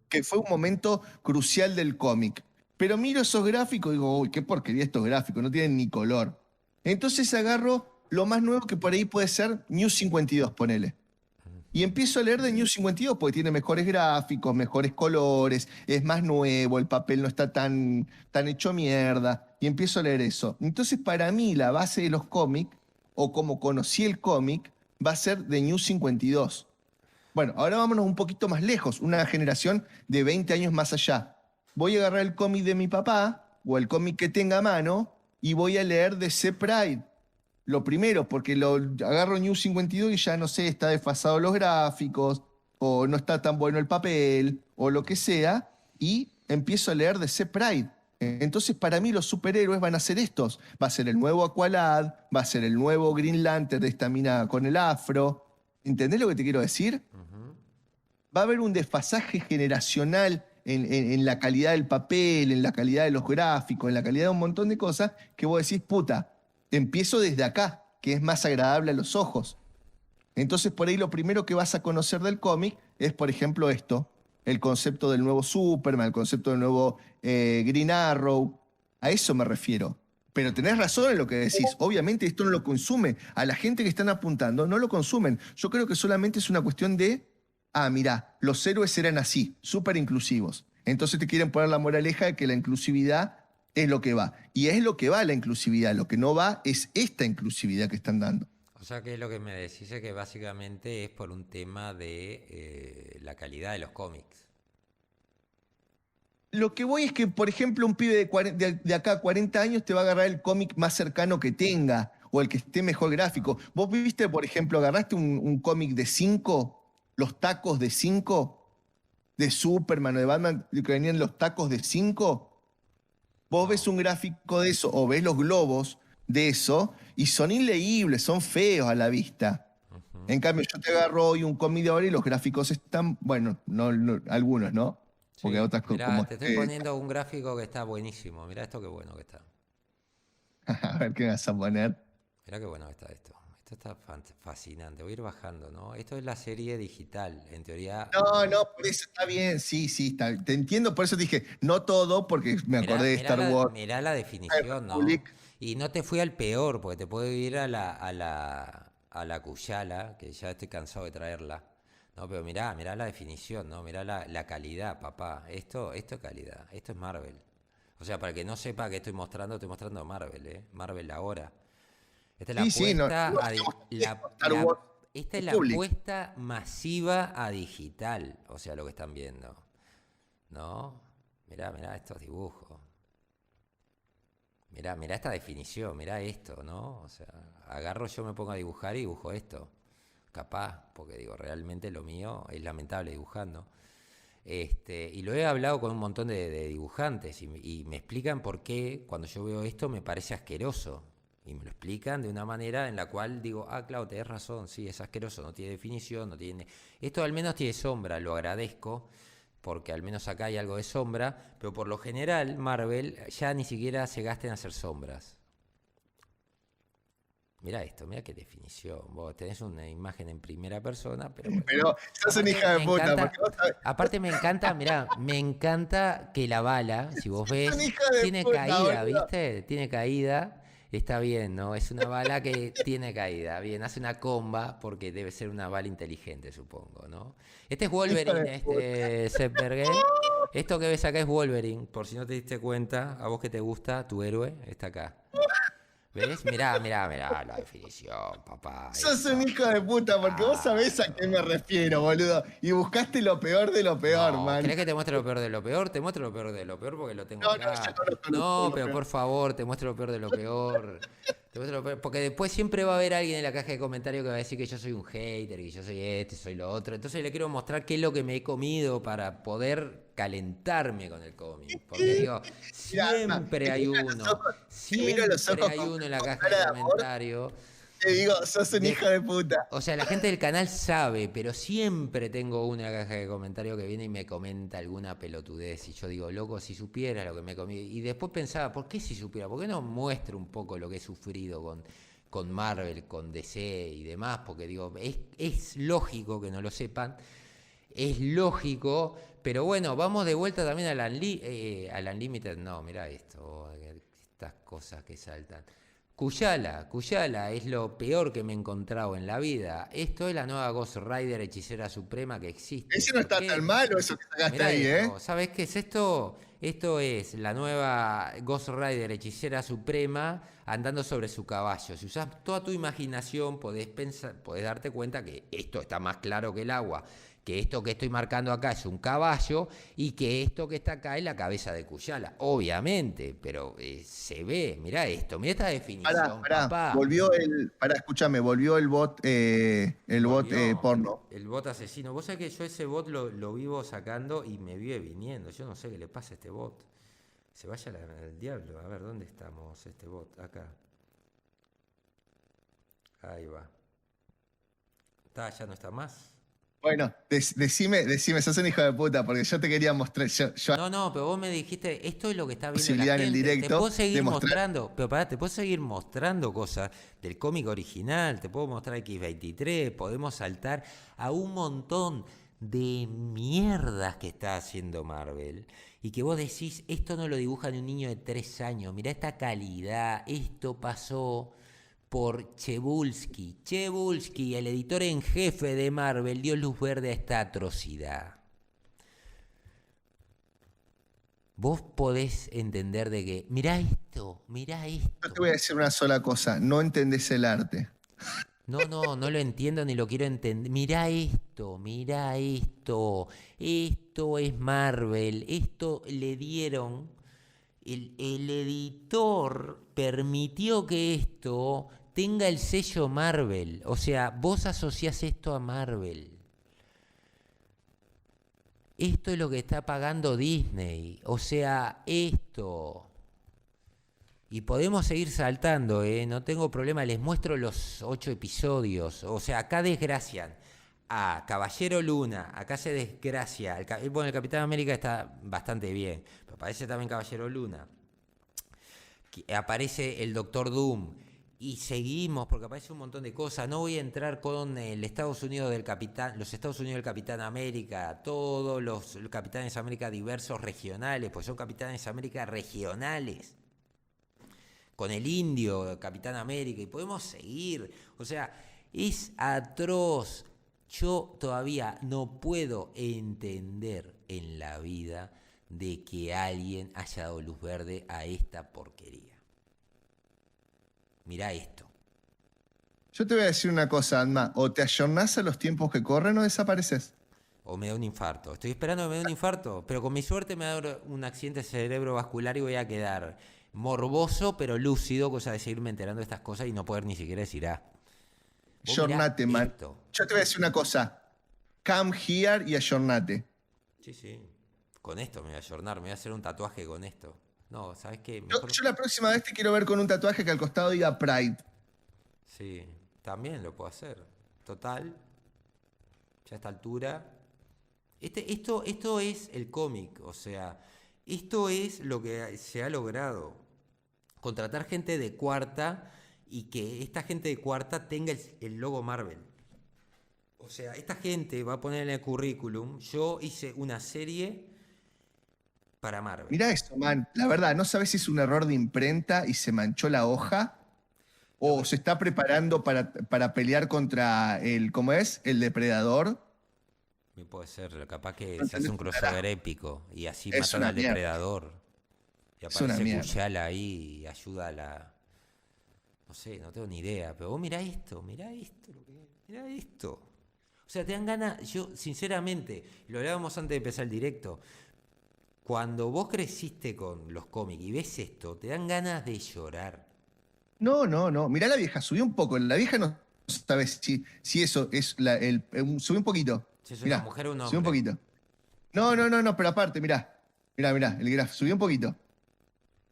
que fue un momento crucial del cómic. Pero miro esos gráficos y digo, uy, qué porquería estos gráficos, no tienen ni color. Entonces agarro lo más nuevo que por ahí puede ser New 52, ponele. Y empiezo a leer de New 52 porque tiene mejores gráficos, mejores colores, es más nuevo, el papel no está tan hecho mierda. Y empiezo a leer eso. Entonces, para mí, la base de los cómics, o como conocí el cómic, va a ser de New 52. Bueno, ahora vámonos un poquito más lejos, una generación de 20 años más allá. Voy a agarrar el cómic de mi papá, o el cómic que tenga a mano, y voy a leer DC Pride. Lo primero, porque lo agarro New 52 y ya no sé, está desfasado los gráficos, o no está tan bueno el papel, o lo que sea, y empiezo a leer DC Pride. Entonces, para mí, los superhéroes van a ser estos. Va a ser el nuevo Aqualad, va a ser el nuevo Green Lantern de esta mina con el afro. ¿Entendés lo que te quiero decir? Va a haber un desfasaje generacional en la calidad del papel, en la calidad de los gráficos, en la calidad de un montón de cosas que vos decís, puta, empiezo desde acá, que es más agradable a los ojos. Entonces, por ahí lo primero que vas a conocer del cómic es, por ejemplo, esto, el concepto del nuevo Superman, el concepto del nuevo Green Arrow. A eso me refiero. Pero tenés razón en lo que decís. Obviamente esto no lo consume. A la gente que están apuntando no lo consumen. Yo creo que solamente es una cuestión de, mirá, los héroes eran así, súper inclusivos. Entonces te quieren poner la moraleja de que la inclusividad es lo que va. Y es lo que va la inclusividad. Lo que no va es esta inclusividad que están dando. O sea que lo que me decís es que básicamente es por un tema de la calidad de los cómics. Lo que voy es que, por ejemplo, un pibe de acá a 40 años te va a agarrar el cómic más cercano que tenga o el que esté mejor gráfico. ¿Vos viste, por ejemplo, agarraste un cómic de 5, los tacos de 5, de Superman o de Batman, que venían los tacos de 5? Vos ves un gráfico de eso o ves los globos de eso y son inleíbles, son feos a la vista. En cambio, yo te agarro hoy un cómic de ahora y los gráficos están, bueno, algunos, ¿no? Porque Sí. otras Mirá, como te estoy poniendo un gráfico que está buenísimo. Mirá esto qué bueno que está. A ver qué me vas a poner. Mirá qué bueno que está esto. Esto está fascinante. Voy a ir bajando, ¿no? Esto es la serie digital. En teoría. No, por eso está bien, sí, te entiendo, por eso dije, no todo, porque me acordé de Star Wars. Mirá la definición, ¿no? Y no te fui al peor, porque te puedo ir a la Cuyala, que ya estoy cansado de traerla. No, pero mirá la definición, ¿no? Mirá la calidad, papá. Esto es calidad, esto es Marvel. O sea, para que no sepa que estoy mostrando Marvel, ¿eh? Marvel ahora. Esta es la esta es la apuesta masiva a digital, o sea, lo que están viendo. ¿No? Mirá estos dibujos. Mirá esta definición, mirá esto, ¿no? O sea, agarro, yo me pongo a dibujar y dibujo esto. Capaz, porque digo, realmente lo mío es lamentable dibujando. Y lo he hablado con un montón de dibujantes y me explican por qué cuando yo veo esto me parece asqueroso. Y me lo explican de una manera en la cual digo, claro, tenés razón, sí, es asqueroso, no tiene definición, no tiene... Esto al menos tiene sombra, lo agradezco, porque al menos acá hay algo de sombra, pero por lo general Marvel ya ni siquiera se gasta en hacer sombras. Mirá esto, mirá qué definición. Vos tenés una imagen en primera persona, pero bueno. Pero sos una hija de puta. Aparte me encanta, mirá, me encanta que la bala, si vos ves, tiene caída, ¿viste? Tiene caída, está bien, ¿no? Es una bala que tiene caída, bien, hace una comba porque debe ser una bala inteligente, supongo, ¿no? Este es Wolverine, Zetberger. Esto que ves acá es Wolverine, por si no te diste cuenta, a vos que te gusta, tu héroe está acá. ¿Ves? Mirá la definición, papá. Sos un hijo de puta, porque vos sabés a qué me refiero, boludo. Y buscaste lo peor de lo peor, man. ¿Querés que te muestre lo peor de lo peor? Te muestro lo peor de lo peor porque lo tengo acá. No, pero por favor, te muestro lo peor de lo peor. Porque después siempre va a haber alguien en la caja de comentarios que va a decir que yo soy un hater, que yo soy este, soy lo otro. Entonces le quiero mostrar qué es lo que me he comido para poder calentarme con el cómic. Porque digo, Mira, Alma, siempre hay uno, te miro a los siempre ojos hay uno en la con caja cara de de amor, comentarios. te digo, sos un De- hijo de puta. O sea, la gente del canal sabe, pero siempre tengo una caja de comentarios que viene y me comenta alguna pelotudez. Y yo digo, loco, si supiera lo que me comí. Y después pensaba, ¿por qué si supiera? ¿Por qué no muestro un poco lo que he sufrido con Marvel, con DC y demás? Porque digo, es lógico que no lo sepan, es lógico, pero bueno, vamos de vuelta también al Unlimited. No, mirá esto, estas cosas que saltan. Cuyala es lo peor que me he encontrado en la vida. Esto es la nueva Ghost Rider hechicera suprema que existe. Ese no está tan malo, eso que sacaste Mirá ahí, esto, ¿sabes qué es esto? Esto es la nueva Ghost Rider hechicera suprema andando sobre su caballo. Si usas toda tu imaginación podés darte cuenta que esto está más claro que el agua, que esto que estoy marcando acá es un caballo y que esto que está acá es la cabeza de Cuyala, obviamente, pero se ve, mirá esto, mirá esta definición, papá. Escúchame, volvió el bot Volvió porno. el bot asesino. Vos sabés que yo ese bot lo vivo sacando y me vive viniendo. Yo no sé qué le pasa a este bot. Se vaya al diablo. A ver, ¿dónde estamos este bot? Acá. Ahí va. Ya no está más. Bueno, decime, sos un hijo de puta, porque yo te quería mostrar, No, pero vos me dijiste, esto es lo que está viendo la posibilidad en el gente. Te directo puedo seguir de mostrar. mostrando, pero pará, te puedo seguir mostrando cosas del cómic original, te puedo mostrar X-23, podemos saltar a un montón de mierdas que está haciendo Marvel. Y que vos decís, esto no lo dibuja ni un niño de 3 años, mirá esta calidad, esto pasó por Chebulski. Chebulski, el editor en jefe de Marvel, dio luz verde a esta atrocidad. Vos podés entender de que, mirá esto. Yo te voy a decir una sola cosa, no entendés el arte. No lo entiendo ni lo quiero entender. Mirá esto. Esto es Marvel. Esto le dieron. El editor permitió que esto tenga el sello Marvel. O sea, vos asociás esto a Marvel. Esto es lo que está pagando Disney. O sea, esto. Y podemos seguir saltando, no tengo problema. Les muestro los 8 episodios. O sea, acá desgracian a Caballero Luna. Acá se desgracia. Bueno, el Capitán América está bastante bien. Pero aparece también Caballero Luna. Aparece el Doctor Doom. Y seguimos, porque aparece un montón de cosas. No voy a entrar con el Estados Unidos del Capitán, los Estados Unidos del Capitán América, todos los Capitanes América diversos regionales, pues son Capitanes América regionales. Con el indio, Capitán América, y podemos seguir. O sea, es atroz. Yo todavía no puedo entender en la vida de que alguien haya dado luz verde a esta porquería. Mirá esto. Yo te voy a decir una cosa, Alma, o te ayornás a los tiempos que corren o desapareces. O me da un infarto. Estoy esperando que me dé un infarto, pero con mi suerte me da un accidente cerebrovascular y voy a quedar morboso pero lúcido, cosa de seguirme enterando de estas cosas y no poder ni siquiera decir Ayornate, man. esto. Yo te voy a decir una cosa. Come here y ayornate. Sí. Con esto me voy a ayornar, me voy a hacer un tatuaje con esto. No, ¿sabes qué? Yo la próxima vez te quiero ver con un tatuaje que al costado diga Pride. Sí, también lo puedo hacer. Total, ya a esta altura. Esto es el cómic, o sea, esto es lo que se ha logrado. Contratar gente de cuarta y que esta gente de cuarta tenga el logo Marvel. O sea, esta gente va a poner en el currículum, yo hice una serie para Marvel. Mirá esto, man. La verdad, no sabes si es un error de imprenta y se manchó la hoja o se está preparando para pelear contra ¿cómo es? El depredador. Puede ser, capaz que se hace un crossover épico y así Es matan una al mierda. depredador. Y Es una aparece mierda. Cuyala ahí y ayuda a la... No sé, no tengo ni idea, pero vos mirá esto. Mirá esto. O sea, te dan ganas, yo sinceramente, lo hablábamos antes de empezar el directo, cuando vos creciste con los cómics y ves esto, te dan ganas de llorar. No, no, no. Mirá la vieja, subí un poco. La vieja no sabe si eso es subí un poquito. Si es una Mirá, mujer o un subí un hombre. poquito. No, no, no, no, pero aparte, mirá. Mirá, mirá, el graf, subí un poquito.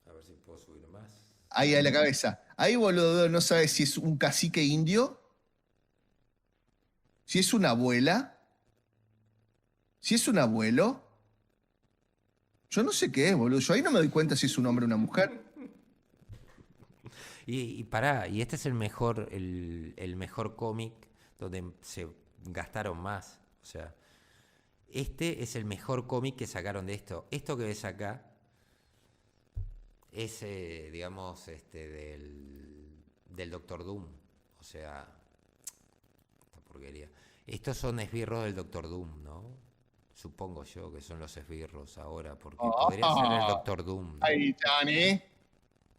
A ver si puedo subir más. Ahí a la cabeza. Ahí, boludo, no sabes si es un cacique indio, si es una abuela, si es un abuelo. Yo no sé qué es, boludo. Yo ahí no me doy cuenta si es un hombre o una mujer. Y pará, y este es el mejor cómic donde se gastaron más. O sea, este es el mejor cómic que sacaron de esto. Esto que ves acá es, digamos, del Doctor Doom. O sea, esta porquería. Estos son esbirros del Doctor Doom, ¿no? Supongo yo que son los esbirros ahora, porque podría ser el Ah, Doctor Doom, ¿no? ahí, Johnny.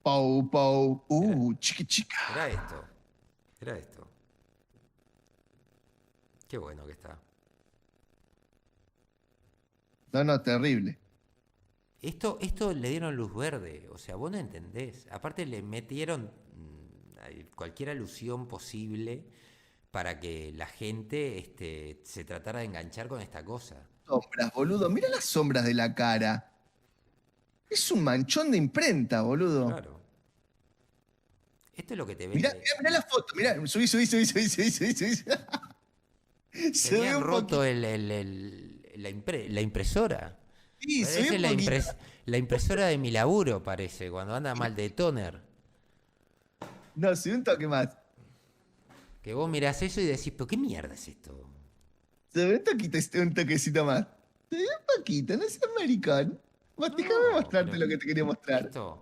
Pou, pou. Era, Chiqui, chica. era esto. Era esto. Qué bueno que está. No, no, terrible. Esto le dieron luz verde, o sea, vos no entendés. Aparte le metieron cualquier alusión posible para que la gente se tratara de enganchar con esta cosa. Sombras, boludo. Mira las sombras de la cara. Es un manchón de imprenta, boludo. Claro. Esto es lo que te Mirá, vende. mirá, mirá la foto. Mirá, subí, subí, subí, subí, subí, subí, subí. Se ve Tenían un roto poquito. la impresora. Sí, subí Parece un poquito. la impresora de mi laburo, parece, cuando anda mal de toner. No, subí un toque más. Que vos mirás eso y decís, pero ¿qué mierda es esto? Se ve un toquecito más. Se ve un poquito, no seas maricón. Déjame No, mostrarte pero lo que te quería mostrar. esto...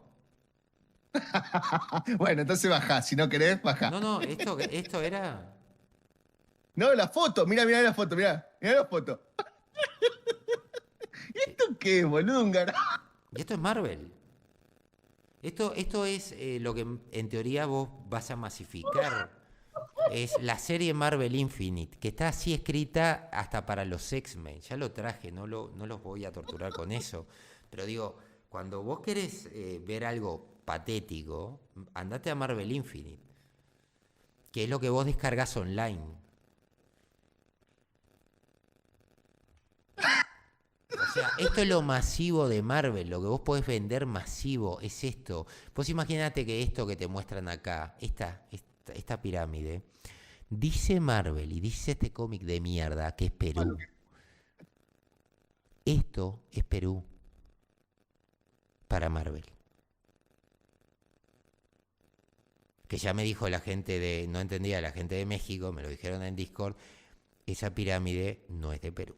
Bueno, entonces bajá. Si no querés, bajá. No, no, esto era... No, la foto. Mira, mira la foto, mira. Mira la foto. ¿Esto qué es, boludo? Un garaje. Y esto es Marvel. Esto es lo que en teoría vos vas a masificar. Es la serie Marvel Infinite, que está así escrita hasta para los X-Men. Ya lo traje, no los voy a torturar con eso. Pero digo, cuando vos querés ver algo patético, andate a Marvel Infinite, que es lo que vos descargas online. O sea, esto es lo masivo de Marvel, lo que vos podés vender masivo es esto. Vos imaginate que esto que te muestran acá, esta pirámide, dice Marvel y dice este cómic de mierda que es Perú. Esto es Perú para Marvel. Que ya me dijo la gente no entendía la gente de México, me lo dijeron en Discord, esa pirámide no es de Perú.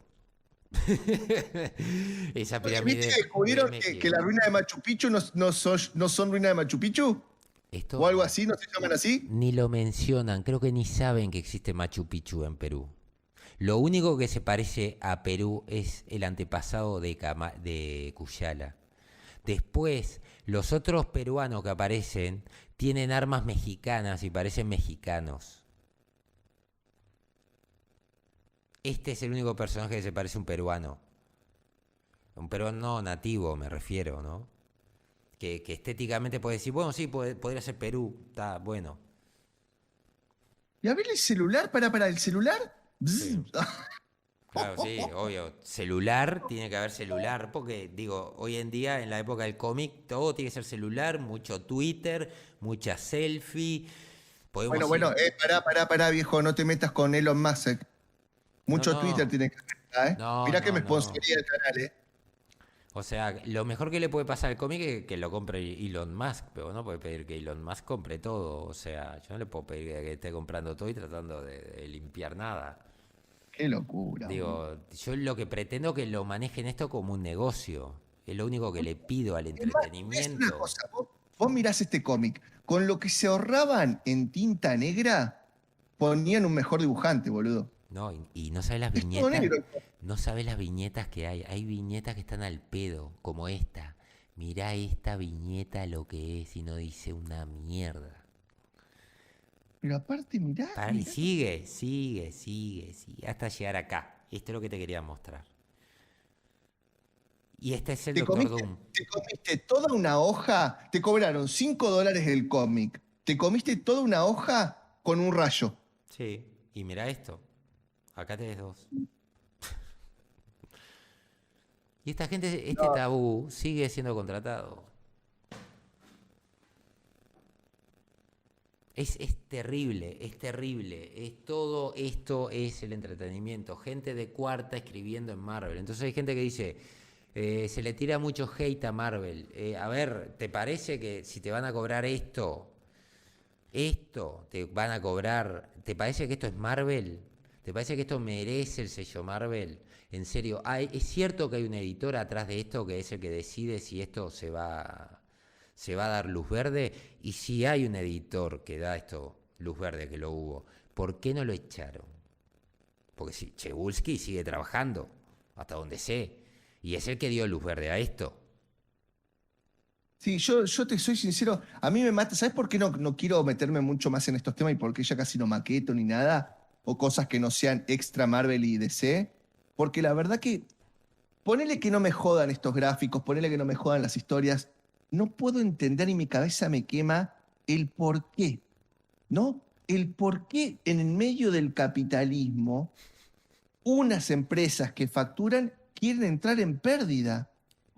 Esa Oye, pirámide ¿viste que descubrieron de que México. la ruina de Machu Picchu no son ruinas de Machu Picchu? Esto ¿O algo así? ¿No se llaman así? ni lo mencionan, creo que ni saben que existe Machu Picchu en Perú. Lo único que se parece a Perú es el antepasado de Cuyala. Después, los otros peruanos que aparecen tienen armas mexicanas y parecen mexicanos. Este es el único personaje que se parece a un peruano. Un peruano nativo, me refiero, ¿no? Que estéticamente puede decir, bueno, sí, podría ser Perú, está bueno. ¿Y a ver el celular? Para el celular. Sí. Bzz. Claro, sí, obvio. Celular, tiene que haber celular, porque digo, hoy en día, en la época del cómic, todo tiene que ser celular, mucho Twitter, mucha selfie. Podemos Bueno, bueno, ir... pará, viejo, no te metas con Elon Musk. No, Mucho Twitter no, tiene que estar, ¿eh? no, Mirá que no, me no. sponsoría el canal, ¿eh? O sea, lo mejor que le puede pasar al cómic es que lo compre Elon Musk, pero no puede pedir que Elon Musk compre todo. O sea, yo no le puedo pedir que esté comprando todo y tratando de limpiar nada. Qué locura, boludo. Digo, yo lo que pretendo es que lo manejen esto como un negocio. Es lo único que le pido al Es más, es una entretenimiento. cosa, vos mirás este cómic, con lo que se ahorraban en tinta negra, ponían un mejor dibujante, boludo. No, y no sabes las Es todo viñetas, negro. no sabes las viñetas que hay. Hay viñetas que están al pedo, como esta. Mirá esta viñeta lo que es y no dice una mierda. Pero aparte, mirá, Y mirá. sigue, hasta llegar acá. Esto es lo que te quería mostrar. Y este es el Te Doctor comiste, Doom. te comiste toda una hoja, te cobraron $5 el cómic. Te comiste toda una hoja con un rayo. Sí, y mira esto. Acá tenés dos. Y esta gente, este tabú sigue siendo contratado. Es terrible, es terrible. Todo esto es el entretenimiento. Gente de cuarta escribiendo en Marvel. Entonces hay gente que dice, se le tira mucho hate a Marvel. A ver, ¿te parece que si te van a cobrar esto te van a cobrar? ¿Te parece que esto es Marvel? ¿Te parece que esto merece el sello Marvel? En serio, ¿es cierto que hay un editor atrás de esto que es el que decide si esto se va a dar luz verde? Y si hay un editor que da esto luz verde, que lo hubo, ¿por qué no lo echaron? Porque si Chebulski sigue trabajando, hasta donde sé, y es el que dio luz verde a esto. Sí, yo te soy sincero, a mí me mata. ¿Sabes por qué no quiero meterme mucho más en estos temas y por qué ya casi no maqueto ni nada? O cosas que no sean extra Marvel y DC. Porque la verdad que, ponele que no me jodan estos gráficos, ponele que no me jodan las historias, no puedo entender y mi cabeza me quema el por qué, ¿no? El por qué en el medio del capitalismo unas empresas que facturan quieren entrar en pérdida.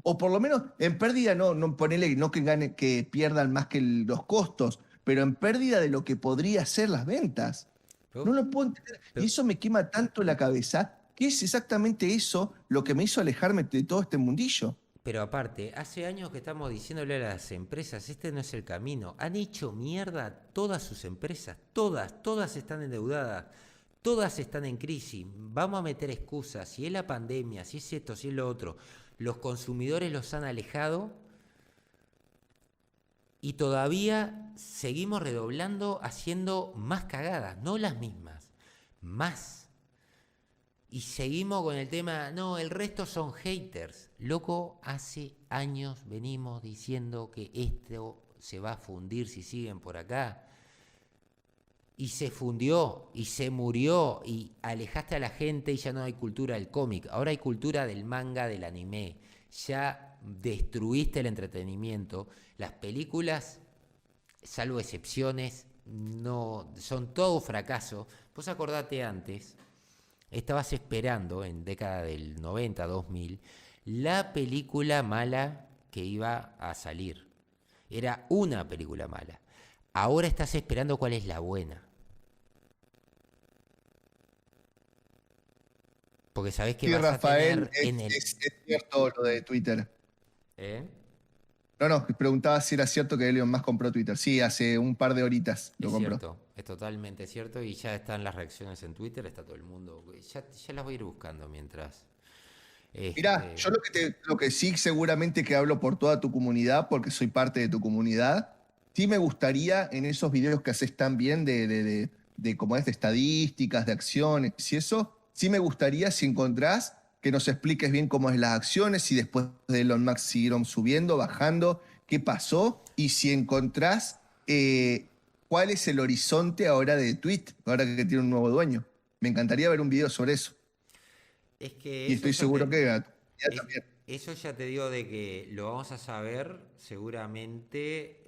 O por lo menos en pérdida no ponele, no que pierdan más que los costos, pero en pérdida de lo que podría ser las ventas. Pero, No lo puedo entender. Y pero, eso me quema tanto la cabeza que es exactamente eso lo que me hizo alejarme de todo este mundillo. pero aparte, hace años que estamos diciéndole a las empresas, este no es el camino. Han hecho mierda todas sus empresas, todas están endeudadas. Todas están en crisis. Vamos a meter excusas. Si es la pandemia, si es esto, si es lo otro. Los consumidores los han alejado y todavía seguimos redoblando, haciendo más cagadas, no las mismas, más. Y seguimos con el tema, no, el resto son haters. Loco, hace años venimos diciendo que esto se va a fundir si siguen por acá. Y se fundió, y se murió, y alejaste a la gente y ya no hay cultura del cómic. Ahora hay cultura del manga, del anime. Ya destruiste el entretenimiento. Las películas, salvo excepciones, no son todo fracaso. Vos acordate antes, estabas esperando en década del 90, 2000, la película mala que iba a salir. Era una película mala. Ahora estás esperando cuál es la buena. Porque sabés que Sí, vas a Rafael, tener en el... es cierto lo de Twitter. ¿Eh? No, preguntaba si era cierto que Elon Musk compró Twitter. Sí, hace un par de horitas lo Es compró. cierto, es totalmente cierto y ya están las reacciones en Twitter, está todo el mundo. Ya las voy a ir buscando mientras. Mirá, Este, yo lo que sí seguramente que hablo por toda tu comunidad, porque soy parte de tu comunidad, sí me gustaría en esos videos que haces tan bien de cómo es, de estadísticas, de acciones y eso, sí me gustaría si encontrás que nos expliques bien cómo es las acciones, si después de Elon Musk siguieron subiendo, bajando, qué pasó, y si encontrás cuál es el horizonte ahora de Tweet, ahora que tiene un nuevo dueño. Me encantaría ver un video sobre eso. es que Y eso estoy ya seguro que a tu comunidad es- también. eso ya te digo de que lo vamos a saber seguramente.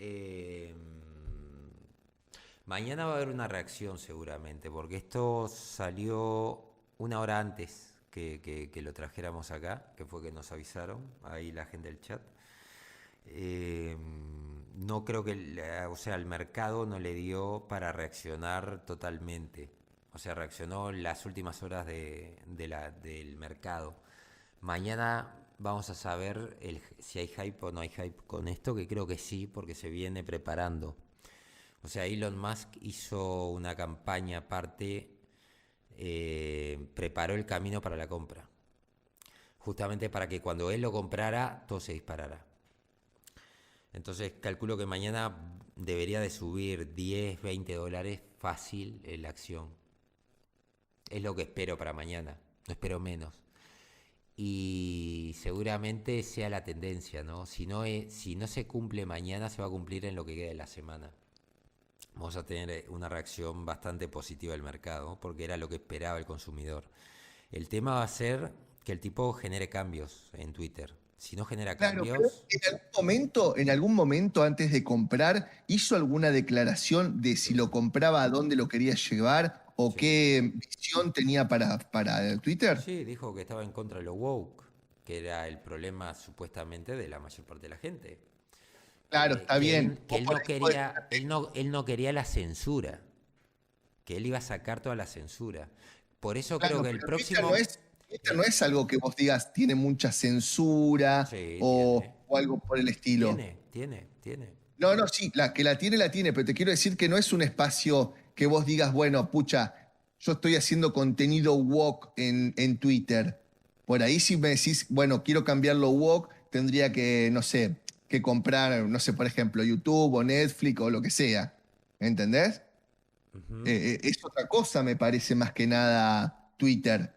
Mañana va a haber una reacción seguramente, porque esto salió una hora antes que lo trajéramos acá, que fue que nos avisaron, ahí la gente del chat. Eh, no creo que, o sea, el mercado no le dio para reaccionar totalmente. O sea, reaccionó en las últimas horas del mercado. Mañana vamos a saber si hay hype o no hay hype con esto, que creo que sí, porque se viene preparando. O sea, Elon Musk hizo una campaña aparte, preparó el camino para la compra. Justamente para que cuando él lo comprara, todo se disparara. Entonces calculo que mañana debería de subir 10, 20 dólares fácil en la acción. Es lo que espero para mañana, no espero menos. Y seguramente sea la tendencia, ¿no? Si no se cumple mañana, se va a cumplir en lo que queda de la semana. Vamos a tener una reacción bastante positiva del mercado, porque era lo que esperaba el consumidor. El tema va a ser que el tipo genere cambios en Twitter. Si no genera Claro, pero cambios, en algún momento antes de comprar, hizo alguna declaración de si lo compraba, a dónde lo quería llevar o sí. qué visión tenía para Twitter. Sí, dijo que estaba en contra de lo woke, que era el problema supuestamente de la mayor parte de la gente. Claro, está bien. Que Vos él por no ahí podés quería, él no quería la censura, que él iba a sacar toda la censura. Por eso creo Claro, que el pero próximo, Twitter no el- es algo que vos digas tiene mucha censura sí, tiene, o algo por el estilo. tiene. No, no, sí, la tiene, pero te quiero decir que no es un espacio que vos digas, bueno, pucha, yo estoy haciendo contenido woke en Twitter. Por ahí si me decís, bueno, quiero cambiarlo woke, tendría que, no sé, que comprar, no sé, por ejemplo, YouTube o Netflix o lo que sea. ¿Entendés? Ujú. Es otra cosa, me parece más que nada Twitter.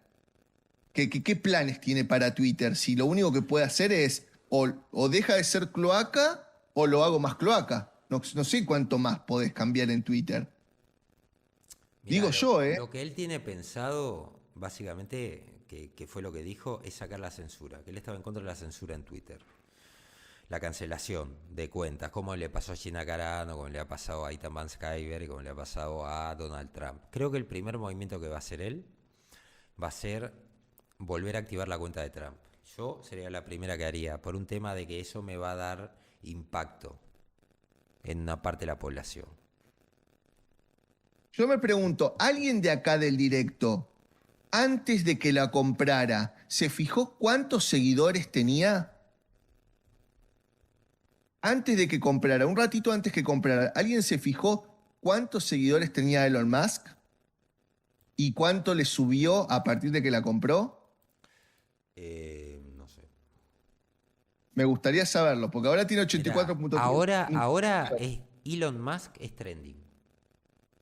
¿Qué planes tiene para Twitter? Si lo único que puede hacer es o deja de ser cloaca o lo hago más cloaca. No, no sé cuánto más podés cambiar en Twitter. Mira, Digo yo, ¿eh? lo que él tiene pensado, básicamente, que fue lo que dijo, es sacar la censura, que él estaba en contra de la censura en Twitter. La cancelación de cuentas, como le pasó a Gina Carano, como le ha pasado a Ethan Van Sciver y como le ha pasado a Donald Trump. Creo que el primer movimiento que va a hacer él va a ser volver a activar la cuenta de Trump. Yo sería la primera que haría, por un tema de que eso me va a dar impacto en una parte de la población. Yo me pregunto, ¿alguien de acá del directo, antes de que la comprara, se fijó cuántos seguidores tenía? Antes de que comprara, un ratito antes que comprara, ¿alguien se fijó cuántos seguidores tenía Elon Musk? ¿Y cuánto le subió a partir de que la compró? No sé. Me gustaría saberlo, porque ahora tiene Mira, 84.3. ahora es Elon Musk es trending.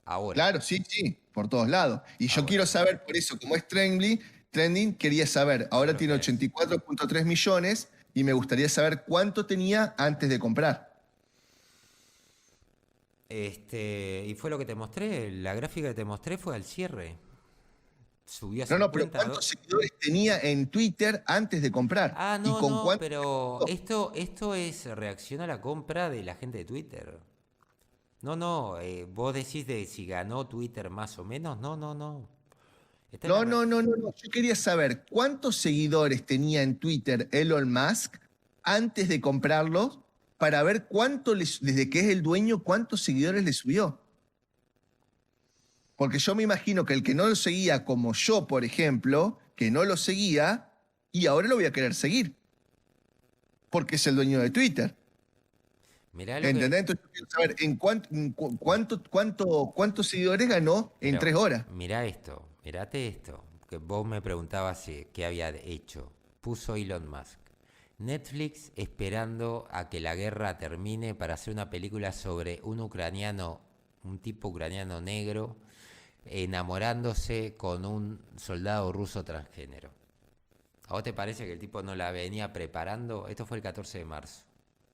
Ahora, Claro, sí, sí, por todos lados. Y yo ahora. quiero saber, por eso, como es trending, quería saber, ahora ¿Cuánto tiene crees? 84.3 millones y me gustaría saber cuánto tenía antes de comprar. Y fue lo que te mostré, la gráfica que te mostré fue al cierre. Subió a No, no, pero 50. ¿cuántos seguidores tenía en Twitter antes de comprar? Ah, ¿Y no, con no, cuánto? pero esto es reacción a la compra de la gente de Twitter. No, no, vos decís de si ganó Twitter más o menos. No, no, no. Esta es la... No, no, no, no, no. Yo quería saber cuántos seguidores tenía en Twitter Elon Musk antes de comprarlos para ver desde que es el dueño, cuántos seguidores le subió. Porque yo me imagino que el que no lo seguía, como yo, por ejemplo, que no lo seguía, y ahora lo voy a querer seguir, porque es el dueño de Twitter. Mirá lo ¿Entendés? que... Entonces yo quiero saber cuántos seguidores ganó en Pero 3 horas. mirá esto, mirate esto, que vos me preguntabas qué había hecho. Puso Elon Musk. Netflix esperando a que la guerra termine para hacer una película sobre un ucraniano, un tipo ucraniano negro, enamorándose con un soldado ruso transgénero. ¿A vos te parece que el tipo no la venía preparando? Esto fue el 14 de marzo.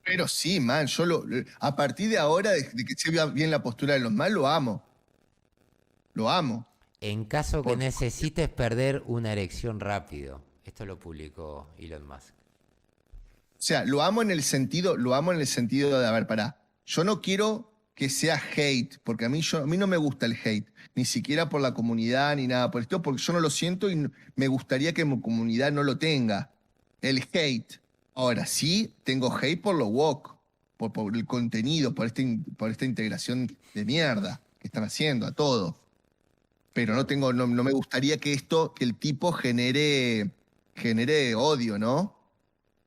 Pero sí, man, a partir de ahora, de que se vea bien la postura de los mal, lo amo. Lo amo. En caso que Porque, necesites perder una erección rápido. Esto lo publicó Elon Musk. o sea, lo amo en el sentido de, a ver, pará, yo no quiero que sea hate, porque a mí no me gusta el hate, ni siquiera por la comunidad ni nada por esto, porque yo no lo siento y me gustaría que mi comunidad no lo tenga. El hate. Ahora, sí, tengo hate por lo woke, por el contenido, por esta integración de mierda que están haciendo a todo. Pero no me gustaría que el tipo genere odio, ¿no?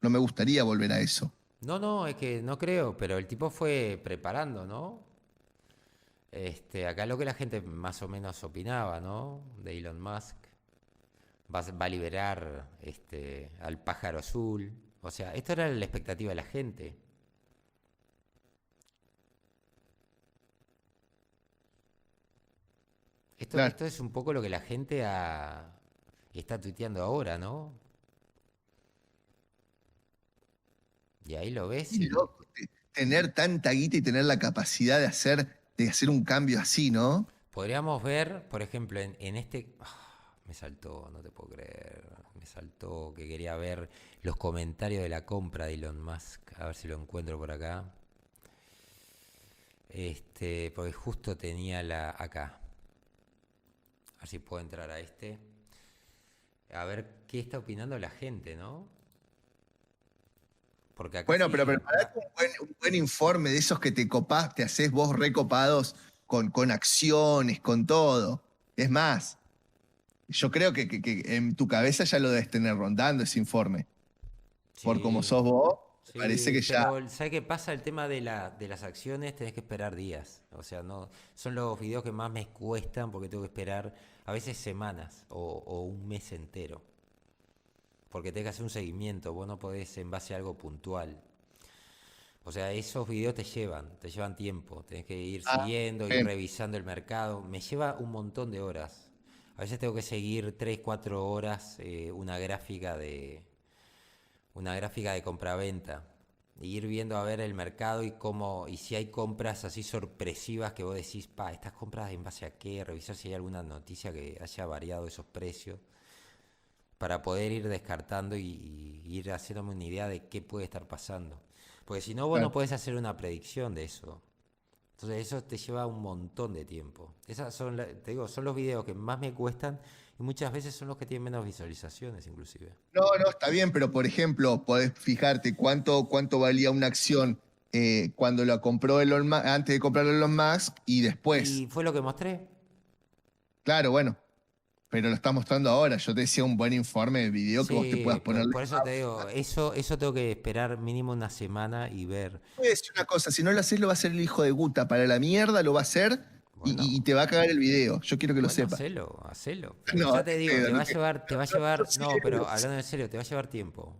No me gustaría volver a eso. No, no, es que no creo, pero el tipo fue preparando, ¿no? Acá lo que la gente más o menos opinaba, ¿no? De Elon Musk. Va a liberar al pájaro azul. O sea, esto era la expectativa de la gente. Claro. Esto es un poco lo que la gente está tuiteando ahora, ¿no? Y ahí lo ves Qué y loco, tener tanta guita y tener la capacidad de hacer un cambio así, ¿no? podríamos ver, por ejemplo, en este... me saltó, no te puedo creer. Me saltó que quería ver los comentarios de la compra de Elon Musk. A ver si lo encuentro por acá. Porque justo tenía acá. A ver si puedo entrar a este. A ver qué está opinando la gente, ¿no? Porque acá Bueno, sí. pero preparate un buen informe de esos que te copás, te haces vos recopados con acciones, con todo. Es más, yo creo que en tu cabeza ya lo debes tener rondando ese informe. Por como Sí, sos vos, me parece sí, que ya. pero ¿sabes qué pasa? El tema de las acciones tenés que esperar días. O sea, no son los videos que más me cuestan porque tengo que esperar a veces semanas o un mes entero. Porque tenés que hacer un seguimiento, vos no podés en base a algo puntual. O sea, esos videos te llevan tiempo. Tenés que ir Ah, siguiendo, ir bien. revisando el mercado. Me lleva un montón de horas. A veces tengo que seguir 3 4 horas una gráfica de compraventa. Y ir viendo a ver el mercado y cómo, y si hay compras así sorpresivas que vos decís, pa, estas compras en base a qué, revisar si hay alguna noticia que haya variado esos precios, para poder ir descartando y ir haciéndome una idea de qué puede estar pasando. Porque si no, vos no Claro. podés hacer una predicción de eso. Entonces eso te lleva un montón de tiempo. Esas son, te digo, son los videos que más me cuestan y muchas veces son los que tienen menos visualizaciones inclusive. No, no, está bien, pero por ejemplo, podés fijarte cuánto valía una acción cuando la compró Elon Musk, antes de comprar Elon Musk y después. Y fue lo que mostré. Claro, bueno, pero lo estás mostrando ahora. Yo te decía un buen informe de video que vos te puedas Sí, ponerle. por eso te digo, eso tengo que esperar mínimo una semana y ver. Voy a decir una cosa, si no lo haces, lo va a hacer el hijo de Guta. Para la mierda lo va a hacer y Bueno, te va a cagar el video. Yo quiero que lo bueno, sepa. hacelo. Pero No, ya te ni digo, pedo, te va no a llevar, te va a yo llevar, sé no, leer una pero acción. hablando en serio, te va a llevar tiempo.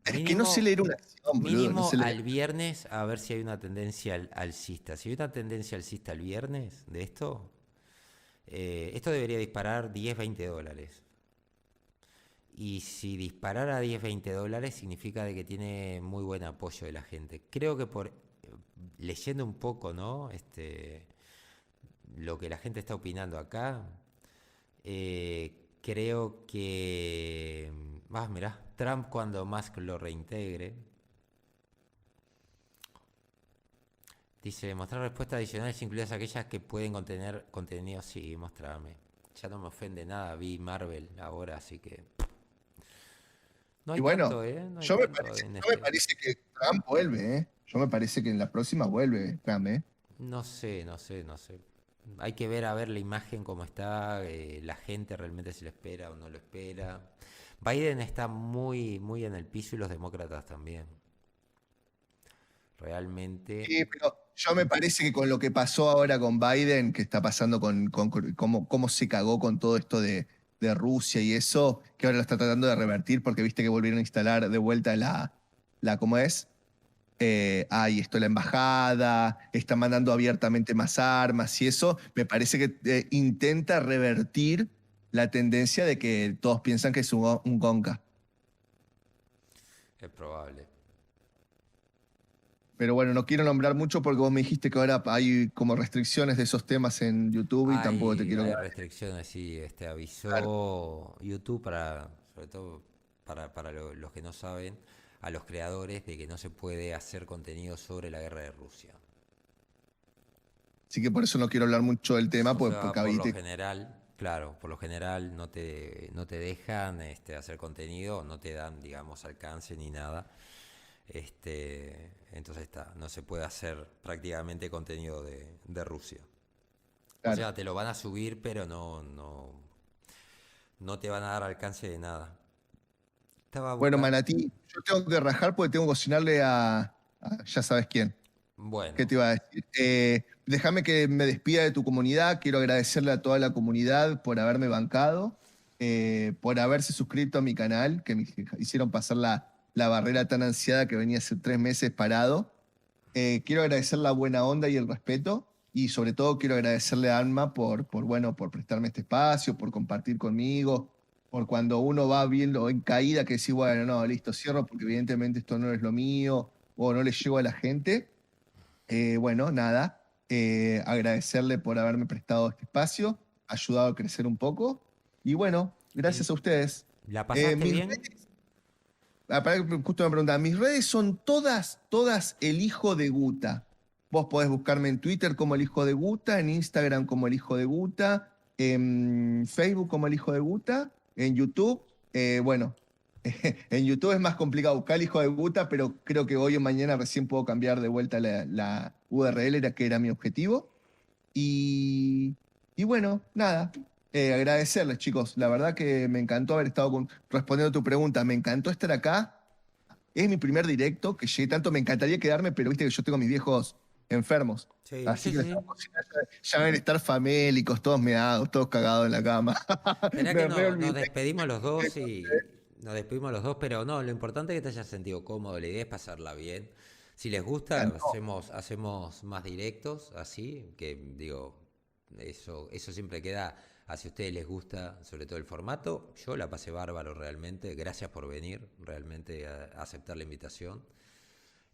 Es que no sé leer Mínimo, una acción, boludo, no mínimo sé leer. al viernes a ver si hay una tendencia alcista. Si hay una tendencia alcista el viernes de esto debería disparar 10 20 dólares. Y si disparara a 10 20 dólares significa de que tiene muy buen apoyo de la gente. Creo que por leyendo un poco, ¿no? Lo que la gente está opinando acá, creo que, mirá, Trump cuando Musk lo reintegre, dice, mostrar respuestas adicionales incluidas aquellas que pueden contener contenido, sí, mostrame. Ya no me ofende nada, vi Marvel ahora, así que no Y hay bueno, tanto, ¿eh? No hay tanto en yo me parece que Trump vuelve, ¿eh? Yo me parece que en la próxima vuelve Trump, ¿eh? No sé. Hay que ver a ver la imagen cómo está, la gente realmente se lo espera o no lo espera. Biden está muy, muy en el piso y los demócratas también. Realmente, Sí, pero yo me parece que con lo que pasó ahora con Biden, que está pasando cómo se cagó con todo esto de Rusia y eso, que ahora lo está tratando de revertir porque viste que volvieron a instalar de vuelta ¿cómo es? Esto, la embajada, está mandando abiertamente más armas y eso, me parece que intenta revertir la tendencia de que todos piensan que es un gonca. es probable. Pero bueno, no quiero nombrar mucho porque vos me dijiste que ahora hay como restricciones de esos temas en YouTube y tampoco te quiero Hay cagar. restricciones, sí. Claro. Avisó YouTube sobre todo para los que no saben, a los creadores de que no se puede hacer contenido sobre la guerra de Rusia. Así que por eso no quiero hablar mucho del tema, O pues sea, porque por lo ahorita. general, claro, por lo general no te dejan hacer contenido, no te dan, digamos, alcance ni nada. Entonces no se puede hacer prácticamente contenido de Rusia. O Claro. sea, te lo van a subir, pero no te van a dar alcance de nada. Estaba Bueno, buscando. Manatí, yo tengo que rajar porque tengo que cocinarle a ya sabes quién. ¿Qué Bueno, te iba a decir? Déjame que me despida de tu comunidad. Quiero agradecerle a toda la comunidad por haberme bancado, por haberse suscrito a mi canal, que me hicieron pasar la barrera tan ansiada que venía hace 3 meses parado. Quiero agradecer la buena onda y el respeto. Y sobre todo quiero agradecerle a Alma bueno, por prestarme este espacio, por compartir conmigo, por cuando uno va viendo en caída que decís, bueno, no, listo, cierro porque evidentemente esto no es lo mío o no le llego a la gente. Bueno, nada, agradecerle por haberme prestado este espacio, ayudado a crecer un poco. Y bueno, gracias a ustedes. ¿La pasaste Mis bien? redes, pará que justo me preguntan, mis redes son todas el hijo de Guta. Vos podés buscarme en Twitter como el hijo de Guta, en Instagram como el hijo de Guta, en Facebook como el hijo de Guta, en YouTube, bueno, en YouTube es más complicado buscar el hijo de Guta, pero creo que hoy o mañana recién puedo cambiar de vuelta la URL, que era mi objetivo. Y, y bueno, nada, agradecerles, chicos. La verdad que me encantó haber estado respondiendo a tu pregunta. Me encantó estar acá. Es mi primer directo, que llegué tanto, me encantaría quedarme, pero viste que yo tengo a mis viejos enfermos. Sí, Así sí, que sí. ya deben estar famélicos, todos meados, todos cagados en la cama. Esperá que Me re no, nos olvidé. despedimos los dos y nos despedimos los dos, pero no, lo importante es que te hayas sentido cómodo, la idea es pasarla bien. Si les gusta, hacemos más directos, así, que digo, eso siempre queda, a si a ustedes les gusta, sobre todo el formato. Yo la pasé bárbaro realmente, gracias por venir, realmente a aceptar la invitación.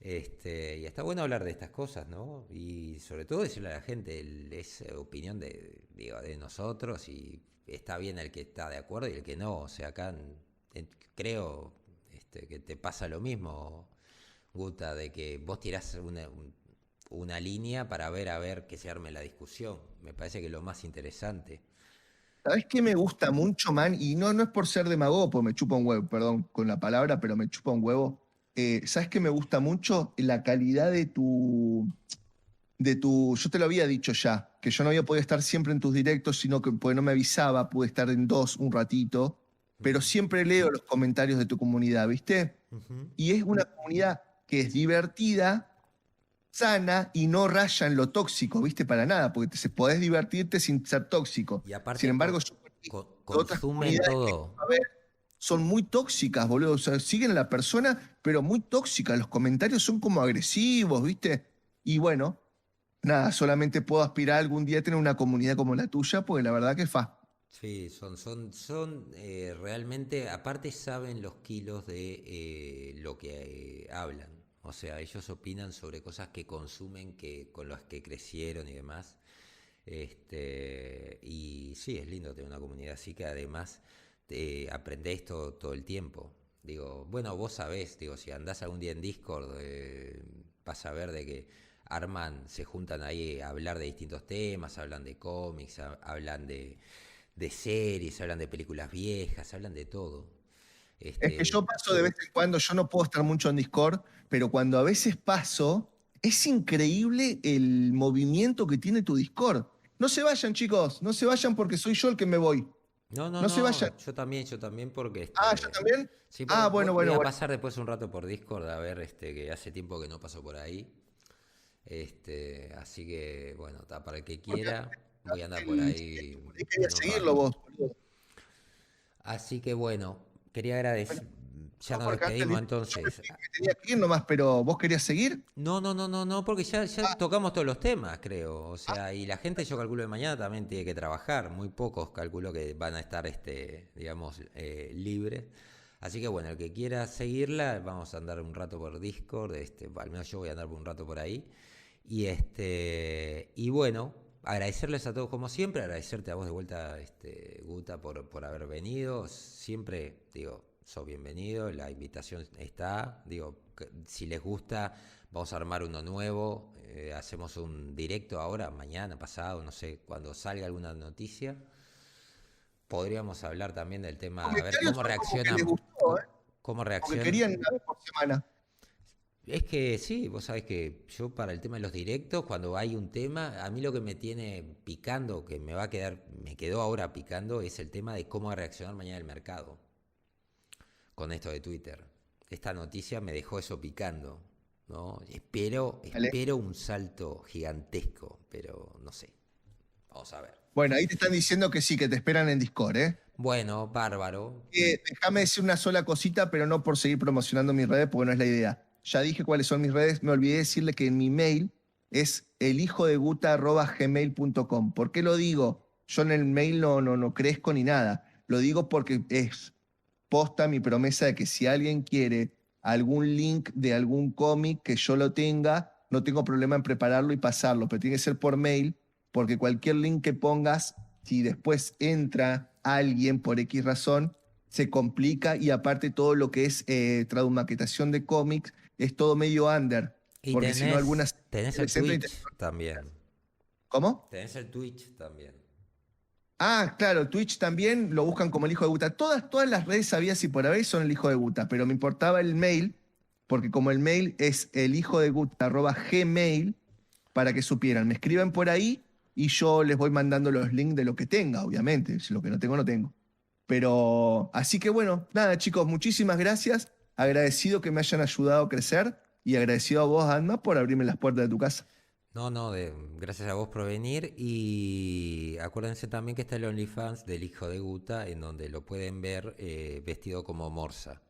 Y está bueno hablar de estas cosas, ¿no? Y sobre todo decirle a la gente, es opinión de nosotros y está bien el que está de acuerdo y el que no. O sea, acá creo que te pasa lo mismo, Guta, de que vos tirás una línea para ver a ver que se arme la discusión. Me parece que es lo más interesante. ¿Sabés qué me gusta mucho, man? Y no es por ser demagogo, porque me chupa un huevo, perdón con la palabra, pero me chupa un huevo. ¿Sabés qué me gusta mucho? La calidad yo te lo había dicho ya, que yo no había podido estar siempre en tus directos, sino que porque no me avisaba, pude estar en dos un ratito, pero siempre leo los comentarios de tu comunidad, ¿viste? Ujú. Y es una comunidad que es divertida, sana y no raya en lo tóxico, ¿viste? Para nada, porque podés divertirte sin ser tóxico. Y Sin aparte embargo, yo de otras consumen comunidades que todo. a ver, son muy tóxicas, boludo. O sea, siguen a la persona, pero muy tóxicas. Los comentarios son como agresivos, ¿viste? Y bueno, nada, solamente puedo aspirar algún día a tener una comunidad como la tuya, porque la verdad que Sí, son realmente, aparte saben los kilos de lo que hablan. O sea, ellos opinan sobre cosas que consumen, con las que crecieron y demás. Y sí, es lindo tener una comunidad así que además aprendés todo el tiempo. Digo, bueno, vos sabés, digo, si andás algún día en Discord, vas a ver de que se juntan ahí a hablar de distintos temas, hablan de cómics, hablan de series, hablan de películas viejas, hablan de todo. es que yo paso de vez en cuando, yo no puedo estar mucho en Discord, pero cuando a veces paso, es increíble el movimiento que tiene tu Discord. No se vayan, chicos, no se vayan porque soy yo el que me voy. No, no, No se vayan. no, yo también porque Ah, ¿yo también? sí, porque Ah, bueno, voy bueno, a bueno. pasar después un rato por Discord a ver que hace tiempo que no paso por ahí. Así que bueno, para el que Porque quiera, voy a andar por ahí por ahí querías en un seguirlo rato. vos, boludo. Así que bueno, quería agradecer. Bueno, Ya no, nos porque antes despedimos yo entonces. me tenía que ir nomás, pero ¿vos querías seguir? No, no, no, no, no, porque ya Ah, tocamos todos los temas, creo. O ah, sea, y la gente, yo calculo de mañana también tiene que trabajar. Muy pocos calculo que van a estar, digamos, libres. Así que bueno, el que quiera seguirla, vamos a andar un rato por Discord. Al menos yo voy a andar por un rato por ahí. Y bueno, agradecerles a todos como siempre, agradecerte a vos de vuelta, Guta, por haber venido. Siempre, digo, sos bienvenido, la invitación está. Digo, si les gusta, vamos a armar uno nuevo. Hacemos un directo ahora, mañana, pasado, no sé, cuando salga alguna noticia. Podríamos hablar también del los tema, a ver comentarios cómo son como que les reaccionan, gustó, ¿eh? cómo Porque reaccionan. querían una vez por semana. Es que sí, vos sabés que yo para el tema de los directos, cuando hay un tema, a mí lo que me tiene picando, que me quedó ahora picando, es el tema de cómo va a reaccionar mañana el mercado con esto de Twitter. Esta noticia me dejó eso picando, ¿no? ¿Vale? Espero un salto gigantesco, pero no sé. Vamos a ver. Bueno, ahí te están diciendo que sí, que te esperan en Discord, ¿eh? Bueno, bárbaro. Déjame decir una sola cosita, pero no por seguir promocionando mis redes, porque no es la idea. Ya dije cuáles son mis redes, me olvidé decirle que en mi mail es elhijodeguta@gmail.com. ¿Por qué lo digo? Yo en el mail no crezco ni nada. Lo digo porque es posta mi promesa de que si alguien quiere algún link de algún cómic que yo lo tenga, no tengo problema en prepararlo y pasarlo, pero tiene que ser por mail, porque cualquier link que pongas, si después entra alguien por X razón se complica y aparte todo lo que es maquetación de cómics es todo medio under. Y Porque si no algunas... tenés el Twitch también. ¿Cómo? Tenés el Twitch también. Ah, claro, Twitch también lo buscan como el hijo de Guta. Todas las redes sabidas y por haber son el hijo de Guta, pero me importaba el mail, porque como el mail es elhijodeguta@gmail, para que supieran. Me escriben por ahí y yo les voy mandando los links de lo que tenga, obviamente. Si lo que no tengo, no tengo. Pero, así que bueno, nada, chicos, muchísimas gracias. Agradecido que me hayan ayudado a crecer y agradecido a vos, Alma, por abrirme las puertas de tu casa. No, gracias a vos por venir y acuérdense también que está el OnlyFans del hijo de Guta en donde lo pueden ver vestido como Morsa.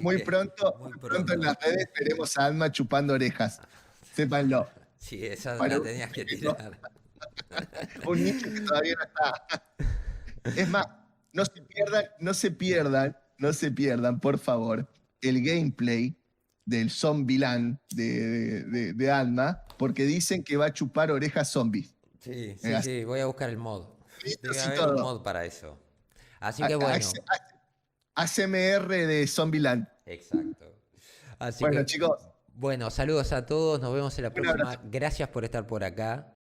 Muy que, pronto en las redes veremos a Alma chupando orejas. Sépanlo. Sí, esa Para la tenías que tirar. un nicho que todavía no está. Es más, no se pierdan, por favor, el gameplay del Zombieland de Alma, porque dicen que va a chupar orejas zombies. Sí, voy a buscar el mod. Listos Debe y haber todo. un mod para eso. Así que bueno. ASMR de Zombieland. Exacto. Así Bueno, que, chicos. bueno, saludos a todos, nos vemos en la Un próxima. abrazo. Gracias por estar por acá.